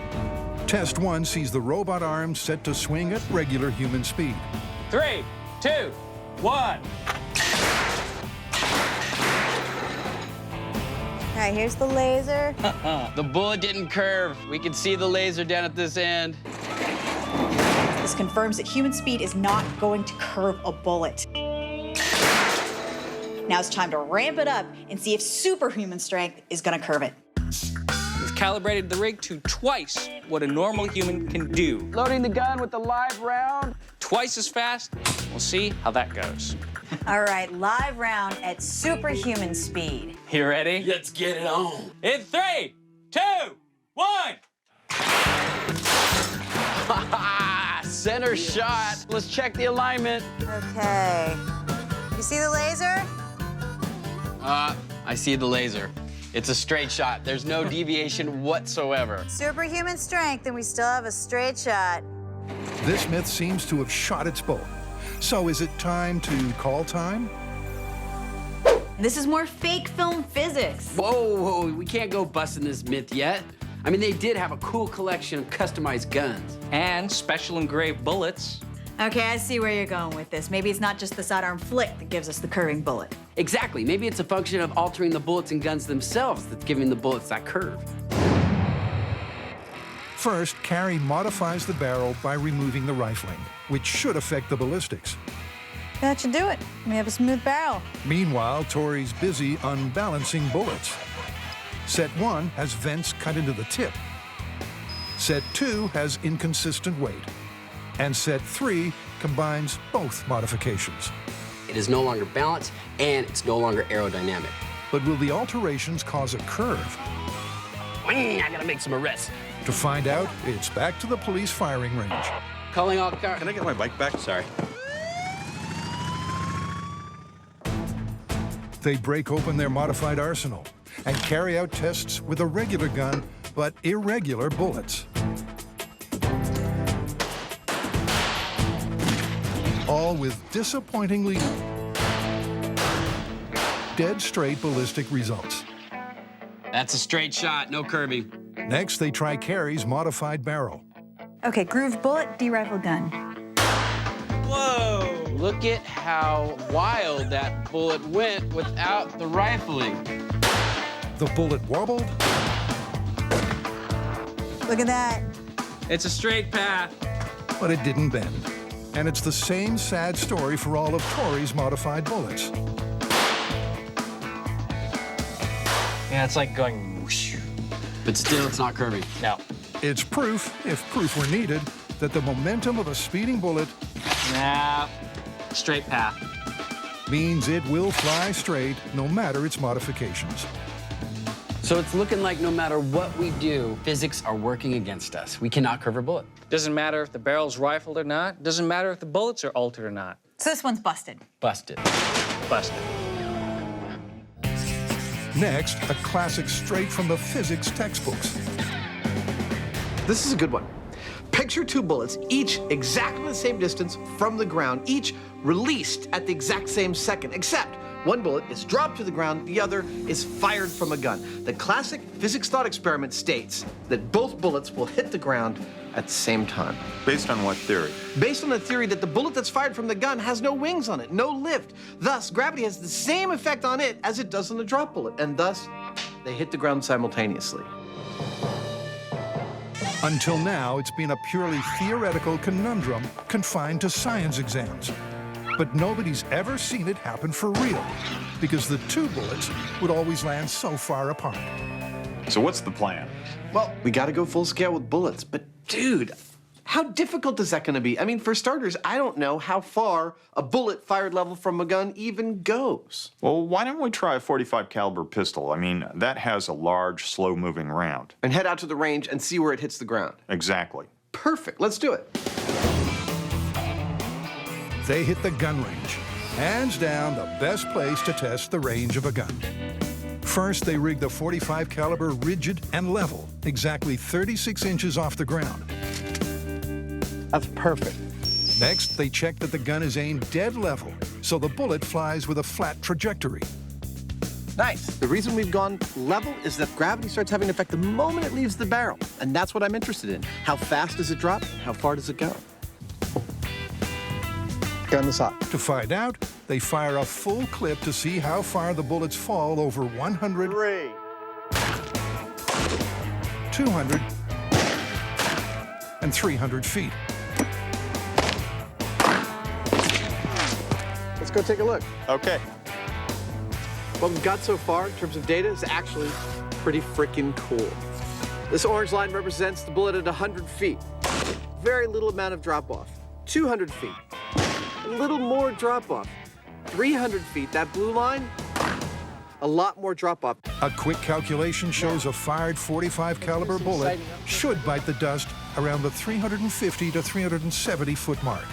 Test 1 sees the robot arm set to swing at regular human speed. 3, 2, 1. All right, here's the laser. The bullet didn't curve. We can see the laser down at this end. This confirms that human speed is not going to curve a bullet. Now it's time to ramp it up and see if superhuman strength is gonna curve it. We've calibrated the rig to twice what a normal human can do. Loading the gun with the live round. Twice as fast. We'll see how that goes. All right, live round at superhuman speed. You ready? Let's get it on. In 3, 2, 1. Center shot. Let's check the alignment. Okay. You see the laser? I see the laser. It's a straight shot. There's no deviation whatsoever. Superhuman strength, and we still have a straight shot. This myth seems to have shot its bolt. So is it time to call time? This is more fake film physics. Whoa, we can't go busting this myth yet. I mean, they did have a cool collection of customized guns. And special engraved bullets. Okay, I see where you're going with this. Maybe it's not just the sidearm flick that gives us the curving bullet. Exactly. Maybe it's a function of altering the bullets and guns themselves that's giving the bullets that curve. First, Carrie modifies the barrel by removing the rifling, which should affect the ballistics. That should do it. We have a smooth barrel. Meanwhile, Tori's busy unbalancing bullets. Set 1 has vents cut into the tip. Set 2 has inconsistent weight. And Set 3 combines both modifications. It is no longer balanced, and it's no longer aerodynamic. But will the alterations cause a curve? I gotta make some arrests. To find out, it's back to the police firing range. Calling all cars. Can I get my bike back? Sorry. They break open their modified arsenal and carry out tests with a regular gun, but irregular bullets. All all with disappointingly dead straight ballistic results. That's a straight shot, no curving. Next, they try Carrie's modified barrel. Okay, groove bullet, D-rifle gun. Whoa! Look at how wild that bullet went without the rifling. The bullet wobbled. Look at that. It's a straight path. But it didn't bend. And it's the same sad story for all of Tori's modified bullets. Yeah, it's like going whoosh. But still, it's not curving. No. It's proof, if proof were needed, that the momentum of a speeding bullet Nah, straight path. means it will fly straight no matter its modifications. So it's looking like no matter what we do, physics are working against us. We cannot curve a bullet. Doesn't matter if the barrel's rifled or not. Doesn't matter if the bullets are altered or not. So this one's busted. Busted. Busted. Next, a classic straight from the physics textbooks. This is a good one. Picture two bullets, each exactly the same distance from the ground, each released at the exact same second, except one bullet is dropped to the ground, the other is fired from a gun. The classic physics thought experiment states that both bullets will hit the ground at the same time. Based on what theory? Based on the theory that the bullet that's fired from the gun has no wings on it, no lift. Thus, gravity has the same effect on it as it does on the drop bullet, and thus, they hit the ground simultaneously. Until now, it's been a purely theoretical conundrum confined to science exams. But nobody's ever seen it happen for real, because the two bullets would always land so far apart. So what's the plan? Well, we gotta go full scale with bullets, but dude, how difficult is that gonna be? I mean, for starters, I don't know how far a bullet fired level from a gun even goes. Well, why don't we try a .45 caliber pistol? I mean, that has a large, slow-moving round. And head out to the range and see where it hits the ground. Exactly. Perfect, let's do it. They hit the gun range. Hands down, the best place to test the range of a gun. First, they rig the .45 caliber rigid and level, exactly 36 inches off the ground. That's perfect. Next, they check that the gun is aimed dead level, so the bullet flies with a flat trajectory. Nice. The reason we've gone level is that gravity starts having an effect the moment it leaves the barrel. And that's what I'm interested in. How fast does it drop? How far does it go? Gun aside. To find out, they fire a full clip to see how far the bullets fall over 100, 200, and 300 feet. Let's go take a look. Okay. What we've got so far in terms of data is actually pretty freaking cool. This orange line represents the bullet at 100 feet. Very little amount of drop-off. 200 feet. A little more drop-off. 300 feet, that blue line, a lot more drop-off. A quick calculation shows a fired .45 caliber bullet should bite the dust around the 350 to 370 foot mark.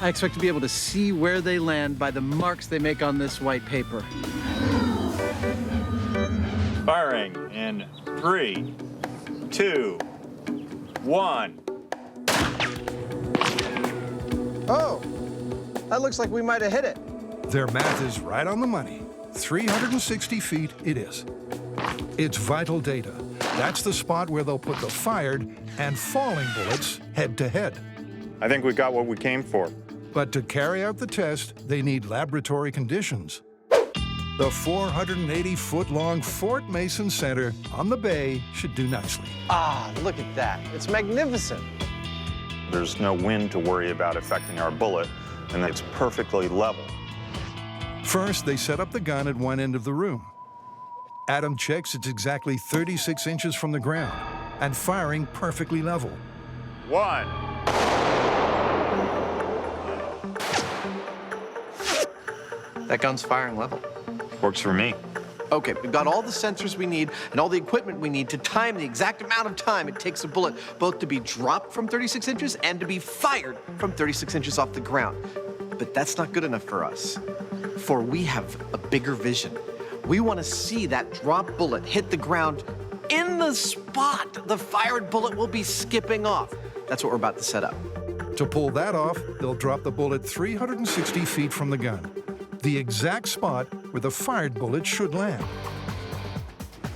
I expect to be able to see where they land by the marks they make on this white paper. Firing in 3, 2, 1. Oh, that looks like we might have hit it. Their math is right on the money. 360 feet it is. It's vital data. That's the spot where they'll put the fired and falling bullets head to head. I think we got what we came for. But to carry out the test, they need laboratory conditions. The 480-foot-long Fort Mason Center on the bay should do nicely. Ah, look at that. It's magnificent. There's no wind to worry about affecting our bullet, and it's perfectly level. First, they set up the gun at one end of the room. Adam checks it's exactly 36 inches from the ground and firing perfectly level. 1. That gun's firing level. Works for me. Okay, we've got all the sensors we need and all the equipment we need to time the exact amount of time it takes a bullet both to be dropped from 36 inches and to be fired from 36 inches off the ground. But that's not good enough for us, for we have a bigger vision. We want to see that drop bullet hit the ground in the spot the fired bullet will be skipping off. That's what we're about to set up. To pull that off, they'll drop the bullet 360 feet from the gun, the exact spot where the fired bullet should land.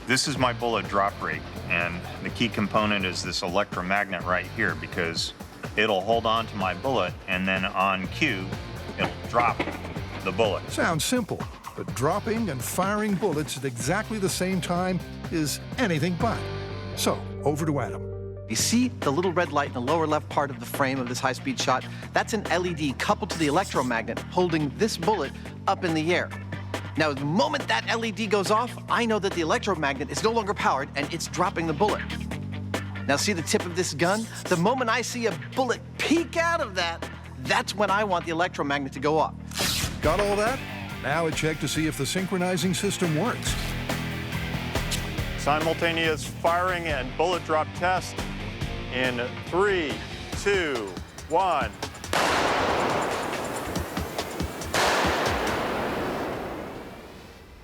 This is my bullet drop rate, and the key component is this electromagnet right here, because it'll hold on to my bullet, and then on cue, it'll drop the bullet. Sounds simple, but dropping and firing bullets at exactly the same time is anything but. So, over to Adam. You see the little red light in the lower left part of the frame of this high-speed shot? That's an LED coupled to the electromagnet holding this bullet up in the air. Now, the moment that LED goes off, I know that the electromagnet is no longer powered and it's dropping the bullet. Now, see the tip of this gun? The moment I see a bullet peek out of that, that's when I want the electromagnet to go off. Got all that? Now a check to see if the synchronizing system works. Simultaneous firing and bullet drop test in 3, 2, 1.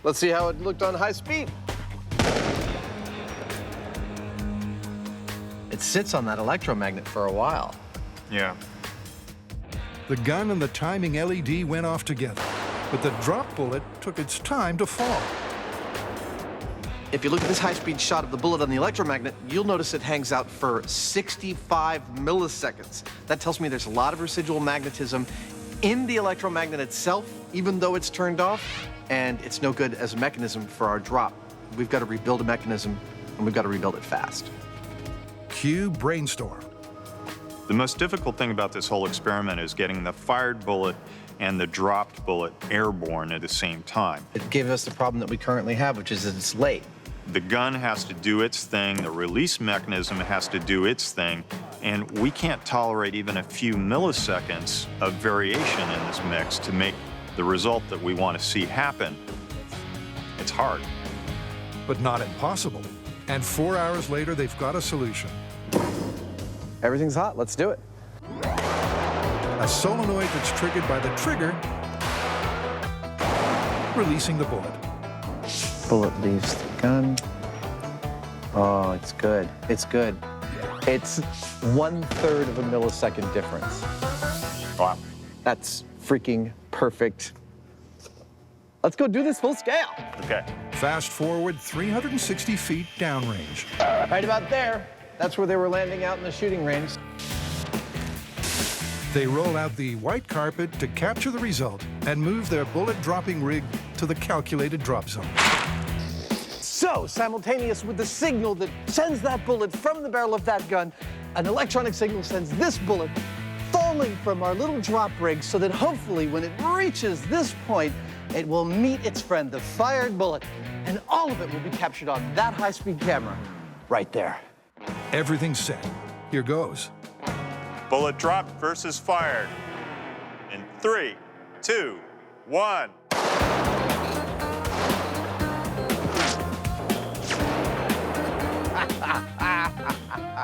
Let's see how it looked on high speed. It sits on that electromagnet for a while. Yeah. The gun and the timing LED went off together, but the drop bullet took its time to fall. If you look at this high-speed shot of the bullet on the electromagnet, you'll notice it hangs out for 65 milliseconds. That tells me there's a lot of residual magnetism in the electromagnet itself, even though it's turned off, and it's no good as a mechanism for our drop. We've got to rebuild a mechanism, and we've got to rebuild it fast. Cue brainstorm. The most difficult thing about this whole experiment is getting the fired bullet and the dropped bullet airborne at the same time. It gave us the problem that we currently have, which is that it's late. The gun has to do its thing, the release mechanism has to do its thing, and we can't tolerate even a few milliseconds of variation in this mix to make the result that we want to see happen. It's hard. But not impossible. And 4 hours later, they've got a solution. Everything's hot, let's do it. A solenoid that's triggered by the trigger, releasing the bullet. Bullet leaves the gun. Oh, it's good. It's good. It's 1/3 of a millisecond difference. Wow. That's freaking perfect. Let's go do this full scale. Okay. Fast forward 360 feet downrange. Right about there. That's where they were landing out in the shooting range. They roll out the white carpet to capture the result and move their bullet-dropping rig to the calculated drop zone. So, simultaneous with the signal that sends that bullet from the barrel of that gun, an electronic signal sends this bullet falling from our little drop rig so that hopefully when it reaches this point, it will meet its friend, the fired bullet, and all of it will be captured on that high-speed camera right there. Everything's set. Here goes. Bullet dropped versus fired in 3, 2, 1.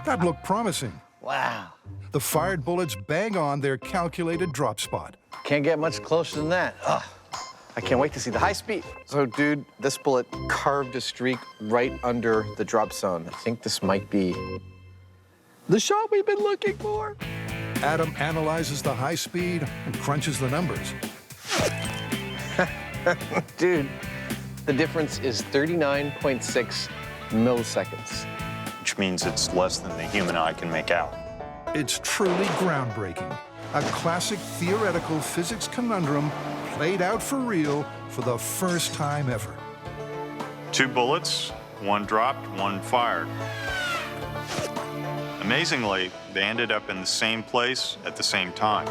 That looked promising. Wow. The fired bullets bang on their calculated drop spot. Can't get much closer than that. Ugh. I can't wait to see the high speed. So, dude, this bullet carved a streak right under the drop zone. I think this might be the shot we've been looking for. Adam analyzes the high speed and crunches the numbers. Dude, the difference is 39.6 milliseconds. Which means it's less than the human eye can make out. It's truly groundbreaking. A classic theoretical physics conundrum played out for real for the first time ever. 2 bullets, 1 dropped, 1 fired. Amazingly, they ended up in the same place at the same time.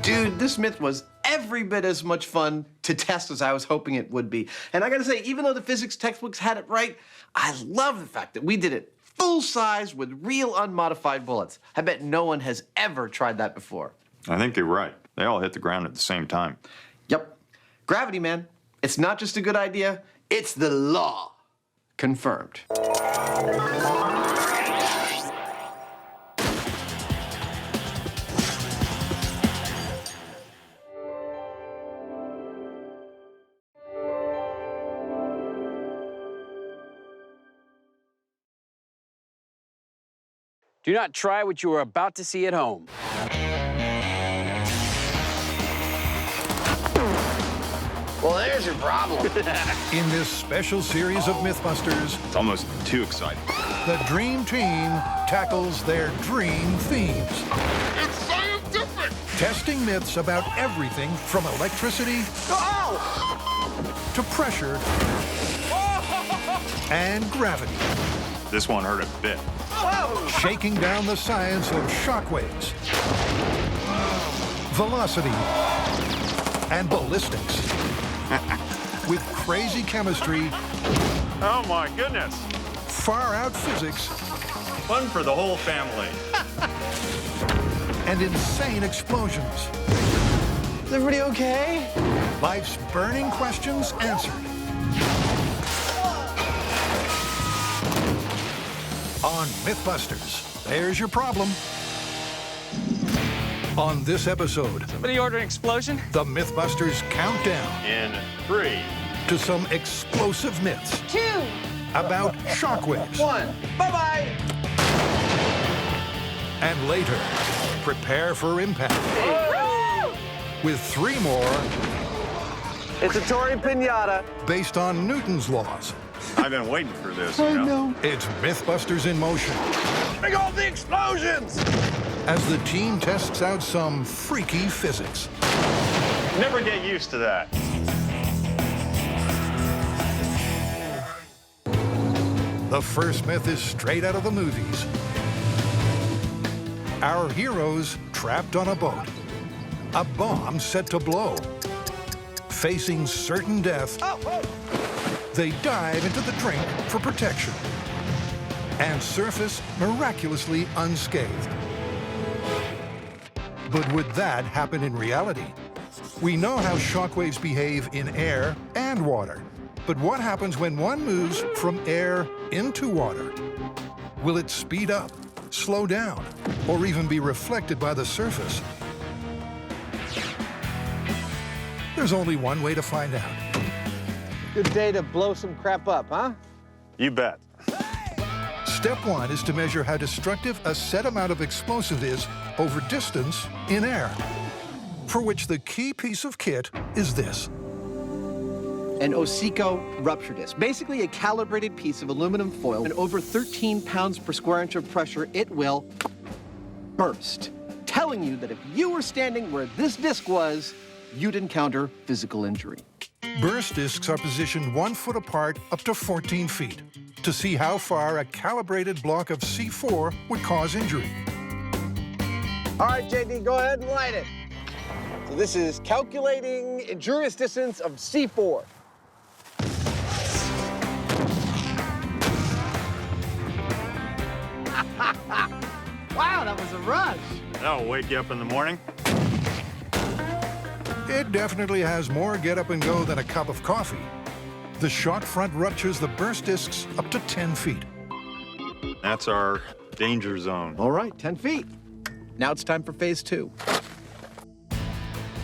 Dude, this myth was every bit as much fun to test as I was hoping it would be. And I gotta say, even though the physics textbooks had it right, I love the fact that we did it full size with real unmodified bullets. I bet no one has ever tried that before. I think you're right. They all hit the ground at the same time. Yep. Gravity, man. It's not just a good idea, it's the law. Confirmed. Do not try what you are about to see at home. Well, there's your problem. In this special series of Mythbusters, It's almost too exciting. the Dream Team tackles their dream themes. It's scientific! Testing myths about everything from electricity to pressure and gravity. This one hurt a bit. Shaking down the science of shockwaves, velocity, and ballistics. With crazy chemistry, Oh my goodness. far-out physics, Fun for the whole family. and insane explosions. Is everybody okay? Life's burning questions answered. On Mythbusters, there's your problem. On this episode, Somebody order an explosion? the Mythbusters countdown In 3. to some explosive myths 2. about shockwaves. 1. Bye-bye. And later, prepare for impact. With 3 more It's a Tory Pinata. based on Newton's laws. I've been waiting for this, you know? It's Mythbusters in motion Bring on the explosions! as the team tests out some freaky physics. Never get used to that. The first myth is straight out of the movies. Our heroes trapped on a boat. A bomb set to blow. Facing certain death, they dive into the drink for protection and surface miraculously unscathed. But would that happen in reality? We know how shockwaves behave in air and water. But what happens when one moves from air into water? Will it speed up, slow down, or even be reflected by the surface? There's only one way to find out. Good day to blow some crap up, huh? You bet. Step 1 is to measure how destructive a set amount of explosive is over distance in air, for which the key piece of kit is this. An Osico rupture disc, basically a calibrated piece of aluminum foil, and over 13 pounds per square inch of pressure, it will burst, telling you that if you were standing where this disc was, you'd encounter physical injury. Burst discs are positioned 1 foot apart up to 14 feet to see how far a calibrated block of C4 would cause injury. All right, JD, go ahead and light it. So this is calculating injurious distance of C4. Wow, that was a rush. That'll wake you up in the morning. It definitely has more get up and go than a cup of coffee. The shock front ruptures the burst discs up to 10 feet. That's our danger zone. All right, 10 feet. Now it's time for phase 2.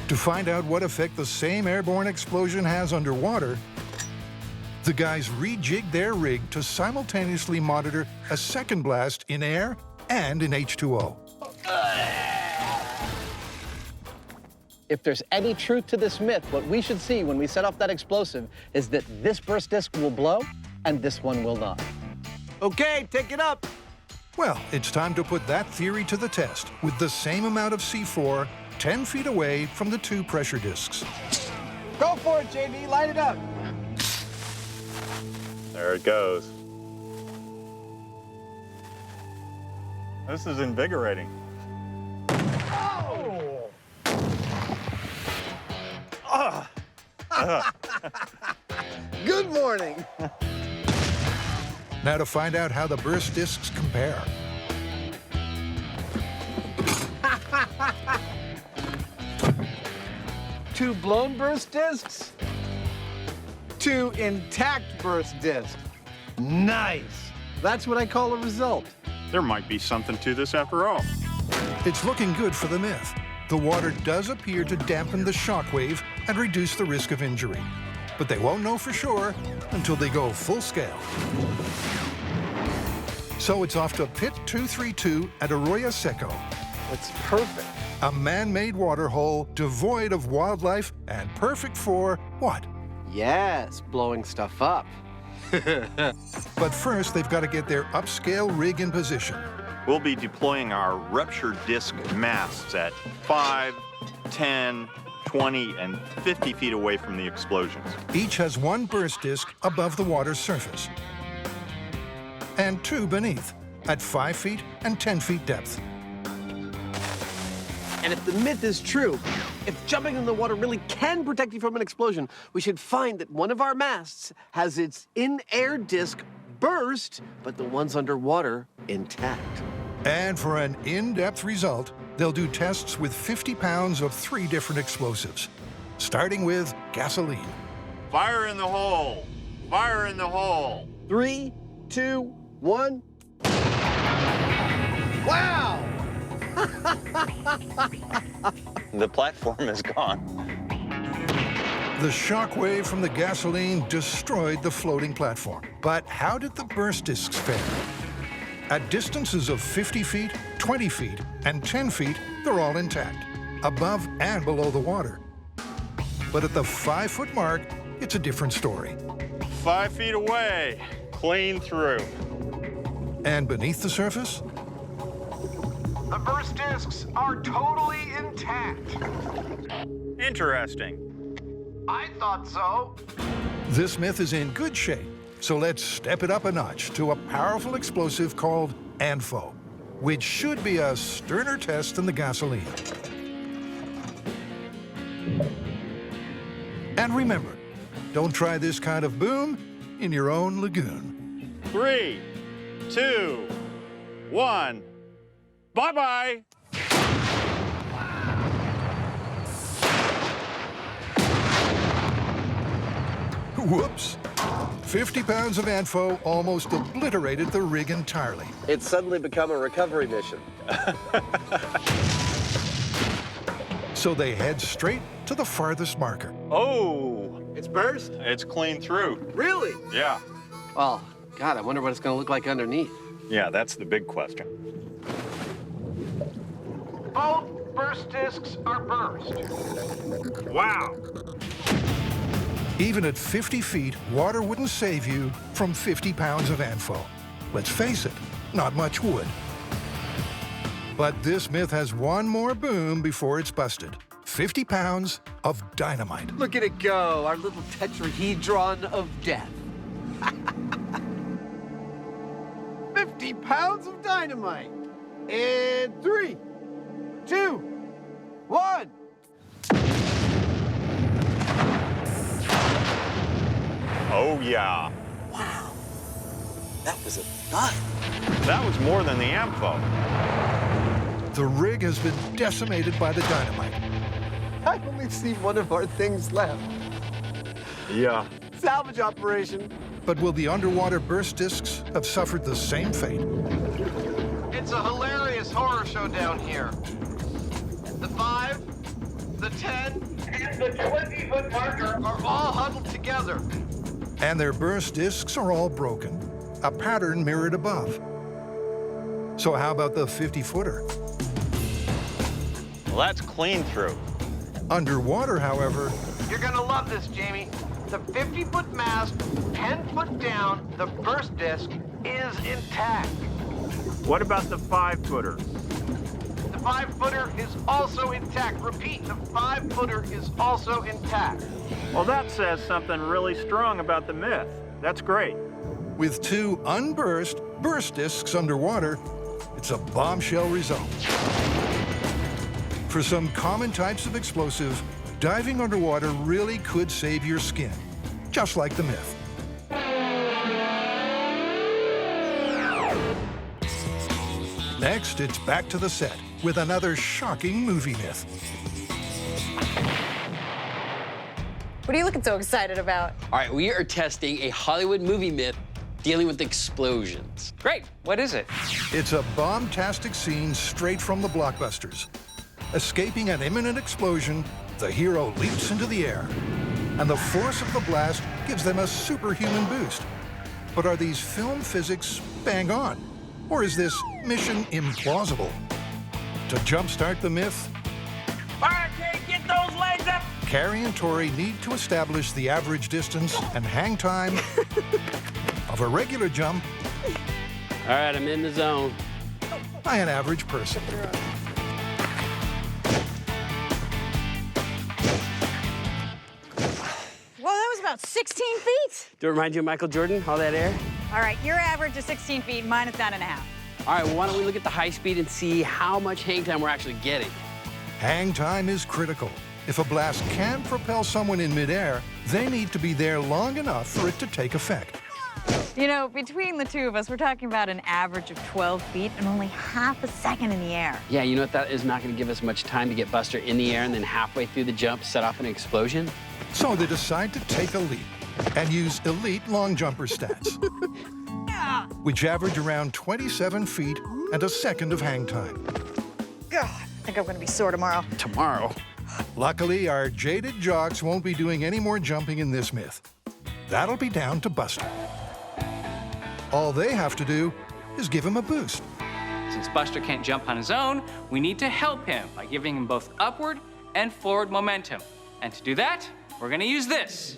To find out what effect the same airborne explosion has underwater, the guys rejigged their rig to simultaneously monitor a second blast in air and in H2O. If there's any truth to this myth, what we should see when we set off that explosive is that this burst disc will blow and this one will not. Okay, take it up. Well, it's time to put that theory to the test with the same amount of C4 10 feet away from the 2 pressure discs. Go for it, JD, light it up. There it goes. This is invigorating. Good morning. Now to find out how the burst discs compare. Two blown burst discs, 2 intact burst discs. Nice. That's what I call a result. There might be something to this after all. It's looking good for the myth. The water does appear to dampen the shock wave and reduce the risk of injury. But they won't know for sure until they go full scale. So it's off to Pit 232 at Arroyo Seco. It's perfect. A man-made water hole devoid of wildlife and perfect for what? Yes, blowing stuff up. But first, they've got to get their upscale rig in position. We'll be deploying our rupture disc masts at 5, 10, 20, and 50 feet away from the explosions. Each has one burst disc above the water's surface, and two beneath, at 5 feet and 10 feet depth. And if the myth is true, if jumping in the water really can protect you from an explosion, we should find that one of our masts has its in-air disc burst, but the ones underwater intact. And for an in-depth result, they'll do tests with 50 pounds of 3 different explosives, starting with gasoline. Fire in the hole! Fire in the hole! 3, 2, 1. Wow! The platform is gone. The shock wave from the gasoline destroyed the floating platform. But how did the burst discs fare? At distances of 50 feet, 20 feet, and 10 feet, they're all intact, above and below the water. But at the 5-foot mark, it's a different story. 5 feet away, clean through. And beneath the surface? The burst discs are totally intact. Interesting. I thought so. This myth is in good shape, so let's step it up a notch to a powerful explosive called ANFO, which should be a sterner test than the gasoline. And remember, don't try this kind of boom in your own lagoon. 3, 2, 1. Bye-bye. Whoops. 50 pounds of ANFO almost obliterated the rig entirely. It's suddenly become a recovery mission. So they head straight to the farthest marker. Oh! It's burst? It's clean through. Really? Yeah. Well, God, I wonder what it's going to look like underneath. Yeah, that's the big question. Both burst discs are burst. Wow. Even at 50 feet, water wouldn't save you from 50 pounds of ANFO. Let's face it, not much would. But this myth has one more boom before it's busted. 50 pounds of dynamite. Look at it go, our little tetrahedron of death. 50 pounds of dynamite. And 3, 2, 1. Oh, yeah. Wow. That was a thud. That was more than the ANFO. The rig has been decimated by the dynamite. I only see one of our things left. Yeah. Salvage operation. But will the underwater burst discs have suffered the same fate? It's a hilarious horror show down here. The 5, the 10, and the 20-foot marker are all huddled together. And their burst discs are all broken, a pattern mirrored above. So how about the 50-footer? Well, that's clean through. Underwater, however, You're gonna love this, Jamie. The 50-foot mast, 10 foot down, the burst disc is intact. What about the 5-footer? The 5-footer is also intact. Repeat, the 5-footer is also intact. Well, that says something really strong about the myth. That's great. with 2 unburst burst discs underwater, it's a bombshell result. For some common types of explosive, diving underwater really could save your skin, just like the myth. Next, it's back to the set with another shocking movie myth. What are you looking so excited about? All right, we are testing a Hollywood movie myth dealing with explosions. Great. What is it? It's a bomb-tastic scene straight from the blockbusters. Escaping an imminent explosion, the hero leaps into the air, and the force of the blast gives them a superhuman boost. But are these film physics bang on? Or is this mission implausible? To jumpstart the myth, Fire Cake, get those legs up! Carrie and Tori need to establish the average distance and hang time of a regular jump All right, I'm in the zone. by an average person. Whoa, that was about 16 feet. Do it remind you of Michael Jordan, all that air? All right, your average is 16 feet, mine is 9.5. All right, well, why don't we look at the high speed and see how much hang time we're actually getting? Hang time is critical. If a blast can propel someone in midair, they need to be there long enough for it to take effect. You know, between the two of us, we're talking about an average of 12 feet and only half a second in the air. Yeah, you know what? That is not going to give us much time to get Buster in the air and then halfway through the jump set off an explosion. So they decide to take a leap and use elite long jumper stats, which average around 27 feet and a second of hang time. God, I think I'm gonna be sore tomorrow. Tomorrow? Luckily, our jaded jocks won't be doing any more jumping in this myth. That'll be down to Buster. All they have to do is give him a boost. Since Buster can't jump on his own, we need to help him by giving him both upward and forward momentum. And to do that, we're gonna use this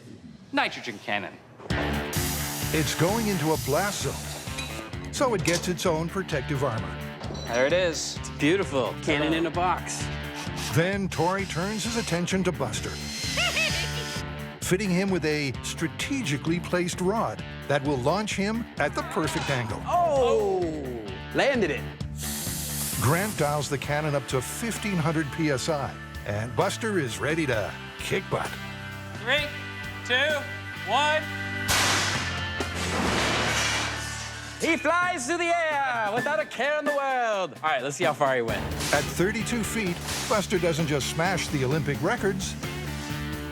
nitrogen cannon. It's going into a blast zone, so it gets its own protective armor. There it is. It's beautiful. Cannon in a box. Then Tori turns his attention to Buster, fitting him with a strategically placed rod that will launch him at the perfect angle. Oh! Landed it. Grant dials the cannon up to 1,500 PSI, and Buster is ready to kick butt. 3, 2, 1. He flies through the air without a care in the world. All right, let's see how far he went. At 32 feet, Buster doesn't just smash the Olympic records.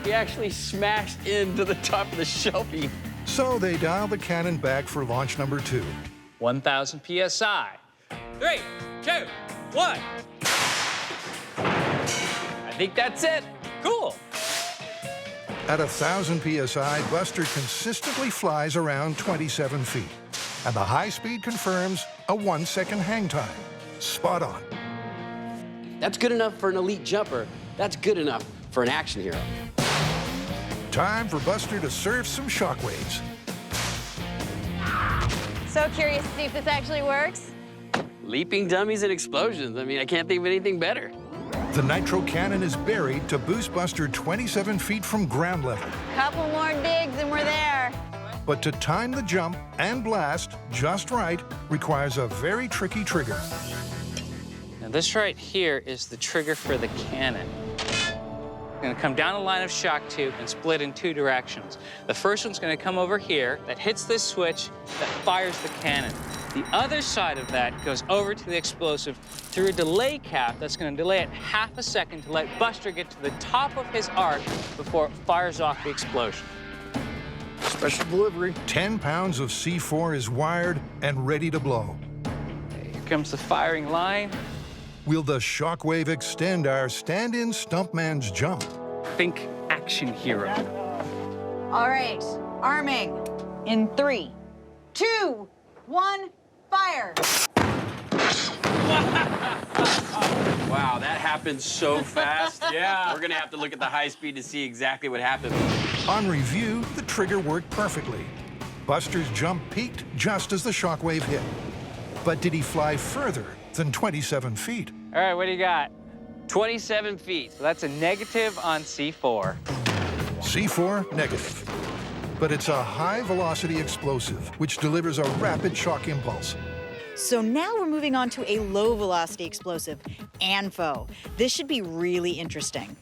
He actually smashed into the top of the shelving. So they dial the cannon back for launch number 2. 1,000 PSI. 3, 2, 1. I think that's it. Cool. At 1,000 PSI, Buster consistently flies around 27 feet. And the high speed confirms a 1-second hang time. Spot on. That's good enough for an elite jumper. That's good enough for an action hero. Time for Buster to surf some shockwaves. So curious to see if this actually works. Leaping dummies and explosions. I mean, I can't think of anything better. The nitro cannon is buried to boost Buster 27 feet from ground level. Couple more digs and we're there. But to time the jump and blast just right requires a very tricky trigger. Now this right here is the trigger for the cannon. It's gonna come down a line of shock tube and split in 2 directions. The first one's gonna come over here, that hits this switch, that fires the cannon. The other side of that goes over to the explosive through a delay cap that's gonna delay it half a second to let Buster get to the top of his arc before it fires off the explosion. Special delivery. 10 pounds of C4 is wired and ready to blow. Here comes the firing line. Will the shockwave extend our stand-in stumpman's jump? Think action hero. All right, arming in 3, 2, 1, fire. Wow, that happened so fast. Yeah. We're gonna have to look at the high speed to see exactly what happened. On review, the trigger worked perfectly. Buster's jump peaked just as the shockwave hit. But did he fly further than 27 feet? All right, what do you got? 27 feet. So that's a negative on C4. C4, negative. But it's a high-velocity explosive, which delivers a rapid shock impulse. So now we're moving on to a low-velocity explosive, ANFO. This should be really interesting.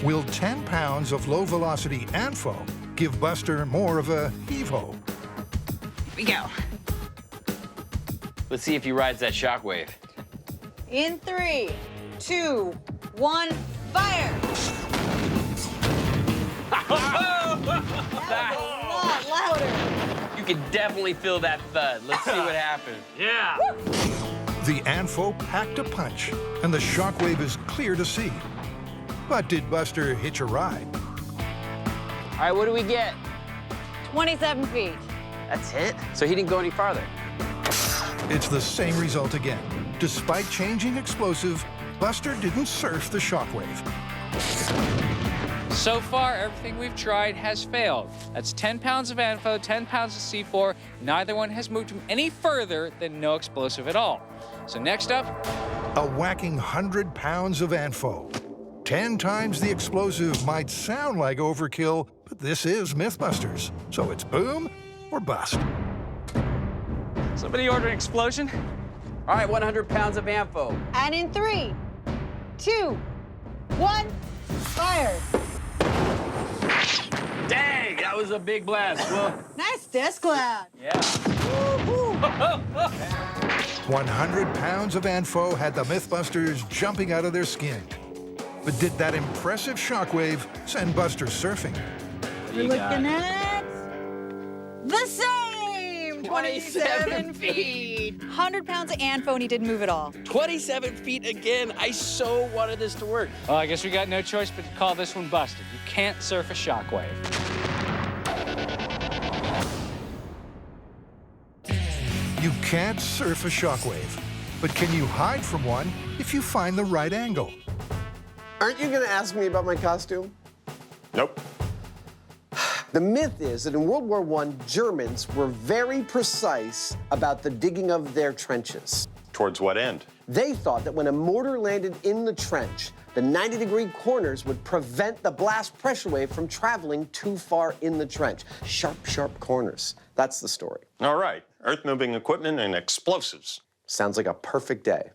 Will 10 pounds of low-velocity ANFO give Buster more of a heave-ho? Here we go. Let's see if he rides that shockwave. In 3, 2, 1, fire. That was a lot louder. You can definitely feel that thud. Let's see what happens. Yeah. The ANFO packed a punch, and the shockwave is clear to see. But did Buster hitch a ride? All right, what do we get? 27 feet. That's it? So he didn't go any farther. It's the same result again. Despite changing explosive, Buster didn't surf the shockwave. So far, everything we've tried has failed. That's 10 pounds of ANFO, 10 pounds of C4. Neither one has moved him any further than no explosive at all. So next up, a whacking 100 pounds of ANFO. 10 times the explosive might sound like overkill, but this is Mythbusters. So it's boom or bust. Somebody order an explosion? All right, 100 pounds of ANFO. And in 3, 2, 1, fire. Dang, that was a big blast. Well, Nice disc cloud. Yeah. 100 pounds of ANFO had the Mythbusters jumping out of their skin. But did that impressive shockwave send Buster surfing? We're looking at the same 27 feet. 100 pounds of ANFO and he didn't move at all. 27 feet again. I so wanted this to work. Well, I guess we got no choice but to call this one busted. You can't surf a shockwave. You can't surf a shockwave, but can you hide from one if you find the right angle? Aren't you going to ask me about my costume? Nope. The myth is that in World War I, Germans were very precise about the digging of their trenches. Towards what end? They thought that when a mortar landed in the trench, the 90-degree corners would prevent the blast pressure wave from traveling too far in the trench. Sharp, sharp corners. That's the story. All right. Earth-moving equipment and explosives. Sounds like a perfect day.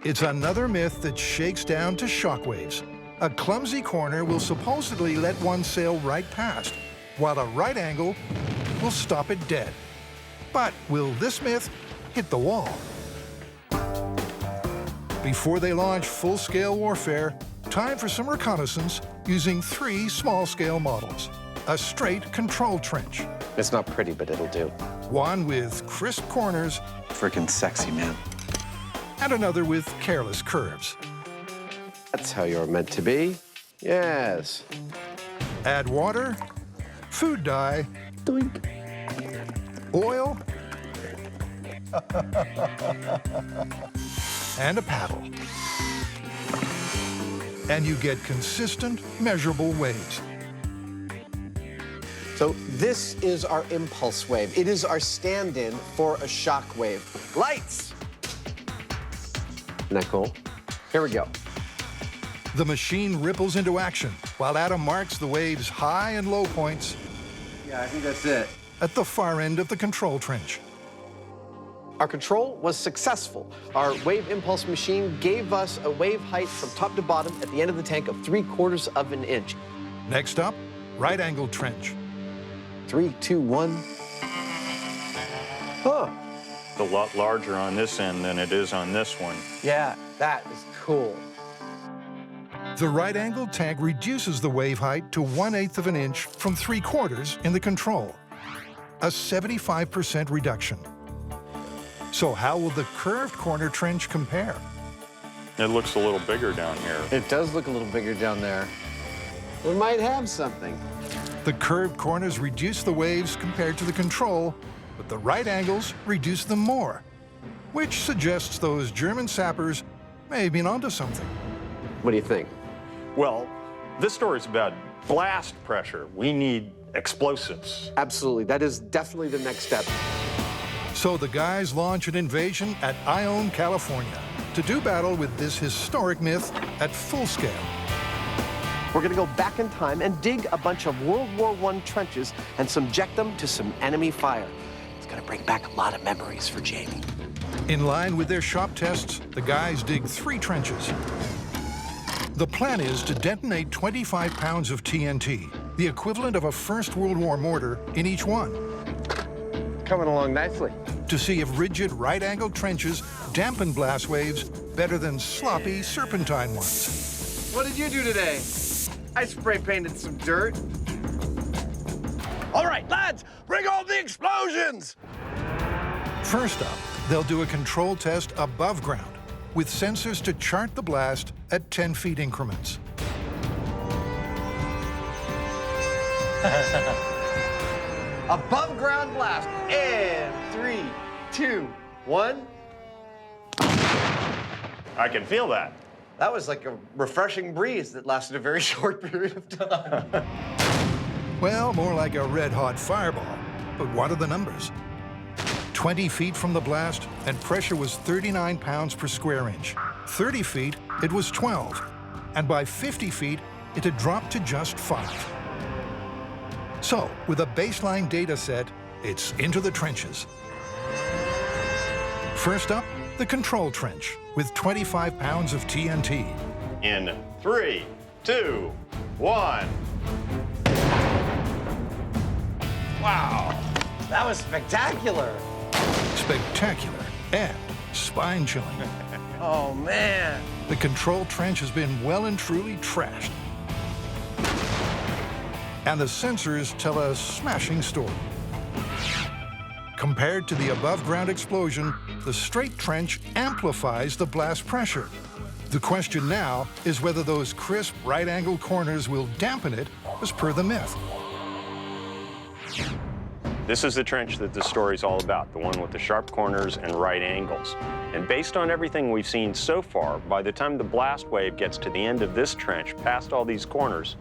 It's another myth that shakes down to shockwaves. A clumsy corner will supposedly let one sail right past, while a right angle will stop it dead. But will this myth hit the wall? Before they launch full-scale warfare, time for some reconnaissance using 3 small-scale models. A straight control trench. It's not pretty, but it'll do. One with crisp corners. Freaking sexy, man. And another with careless curves. That's how you're meant to be. Yes. Add water, food dye, doink, oil, and a paddle. And you get consistent, measurable waves. So this is our impulse wave. It is our stand-in for a shock wave. Lights! Isn't that cool? Here we go. The machine ripples into action while Adam marks the wave's high and low points. Yeah, I think that's it. At the far end of the control trench. Our control was successful. Our wave impulse machine gave us a wave height from top to bottom at the end of the tank of 3/4 of an inch. Next up, right angle trench. 3, 2, 1. Huh. It's a lot larger on this end than it is on this one. Yeah, that is cool. The right angle tank reduces the wave height to 1/8 of an inch from 3/4 in the control. A 75% reduction. So how will the curved corner trench compare? It looks a little bigger down here. It does look a little bigger down there. We might have something. The curved corners reduce the waves compared to the control, but the right angles reduce them more, which suggests those German sappers may have been onto something. What do you think? Well, this story's about blast pressure. We need explosives. Absolutely. That is definitely the next step. So the guys launch an invasion at Ione, California, to do battle with this historic myth at full scale. We're gonna go back in time and dig a bunch of World War I trenches and subject them to some enemy fire. It's gonna bring back a lot of memories for Jamie. In line with their shop tests, the guys dig 3 trenches. The plan is to detonate 25 pounds of TNT, the equivalent of a First World War mortar, in each one. Coming along nicely. To see if rigid right-angled trenches dampen blast waves better than sloppy serpentine ones. What did you do today? I spray painted some dirt. All right, lads, bring on the explosions! First up, they'll do a control test above ground with sensors to chart the blast at 10 feet increments. Above ground blast. And 3, 2, 1. I can feel that. That was like a refreshing breeze that lasted a very short period of time. Well, more like a red-hot fireball. But what are the numbers? 20 feet from the blast, and pressure was 39 pounds per square inch. 30 feet, it was 12. And by 50 feet, it had dropped to just 5. So, with a baseline data set, it's into the trenches. First up, the control trench, with 25 pounds of TNT. In 3, 2, 1. Wow, that was spectacular. Spectacular and spine-chilling. Oh, man. The control trench has been well and truly trashed. And the sensors tell a smashing story. Compared to the above-ground explosion, the straight trench amplifies the blast pressure. The question now is whether those crisp right-angle corners will dampen it as per the myth. This is the trench that the story's all about, the one with the sharp corners and right angles. And based on everything we've seen so far, by the time the blast wave gets to the end of this trench, past all these corners,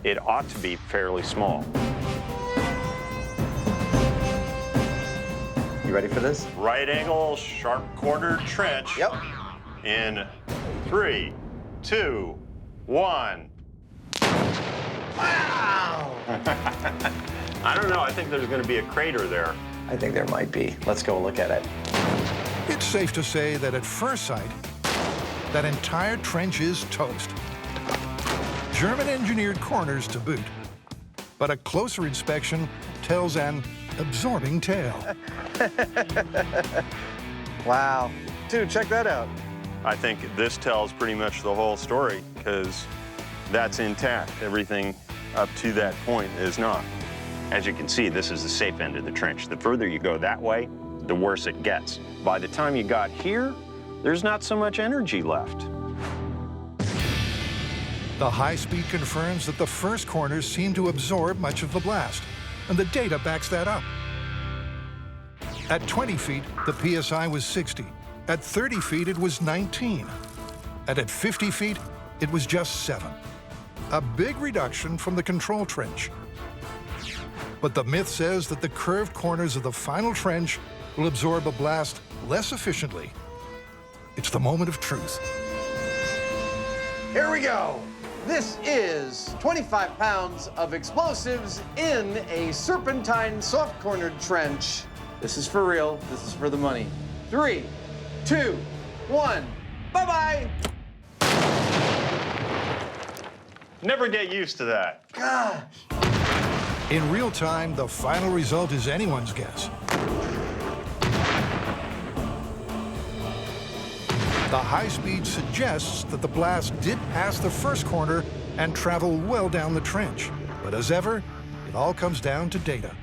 it ought to be fairly small. You ready for this? Right angle, sharp cornered trench. Yep. In 3, 2, 1. Wow! I don't know, I think there's gonna be a crater there. I think there might be. Let's go look at it. It's safe to say that at first sight, that entire trench is toast. German-engineered corners to boot. But a closer inspection tells an absorbing tale. Wow. Dude, check that out. I think this tells pretty much the whole story, because that's intact. Everything up to that point is not. As you can see, this is the safe end of the trench. The further you go that way, the worse it gets. By the time you got here, there's not so much energy left. The high speed confirms that the first corners seem to absorb much of the blast, and the data backs that up. At 20 feet, the PSI was 60. At 30 feet, it was 19. And at 50 feet, it was just 7. A big reduction from the control trench. But the myth says that the curved corners of the final trench will absorb a blast less efficiently. It's the moment of truth. Here we go. This is 25 pounds of explosives in a serpentine soft-cornered trench. This is for real. This is for the money. 3, 2, 1. Bye-bye. Never get used to that. Gosh. In real time, the final result is anyone's guess. The high speed suggests that the blast did pass the first corner and travel well down the trench. But as ever, it all comes down to data.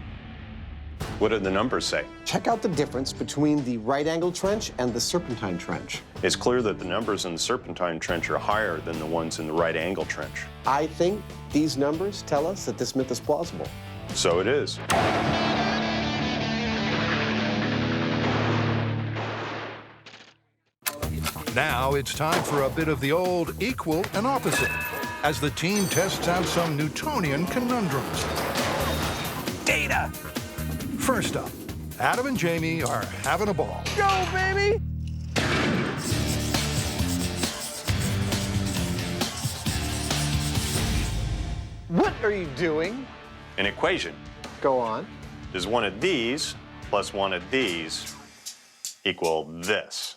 What do the numbers say? Check out the difference between the right-angle trench and the serpentine trench. It's clear that the numbers in the serpentine trench are higher than the ones in the right-angle trench. I think these numbers tell us that this myth is plausible. So it is. Now it's time for a bit of the old equal and opposite, as the team tests out some Newtonian conundrums. Data! First up, Adam and Jamie are having a ball. Go, baby! What are you doing? An equation. Go on. Does one of these plus one of these equal this?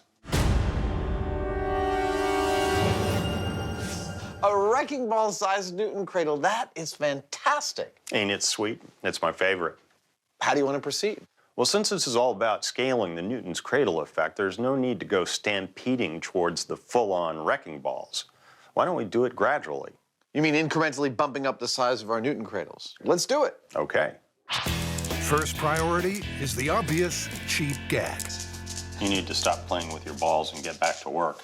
A wrecking ball-sized Newton cradle. That is fantastic. Ain't it sweet? It's my favorite. How do you want to proceed? Well, since this is all about scaling the Newton's cradle effect, there's no need to go stampeding towards the full-on wrecking balls. Why don't we do it gradually? You mean incrementally bumping up the size of our Newton cradles? Let's do it. Okay. First priority is the obvious cheap gag. You need to stop playing with your balls and get back to work.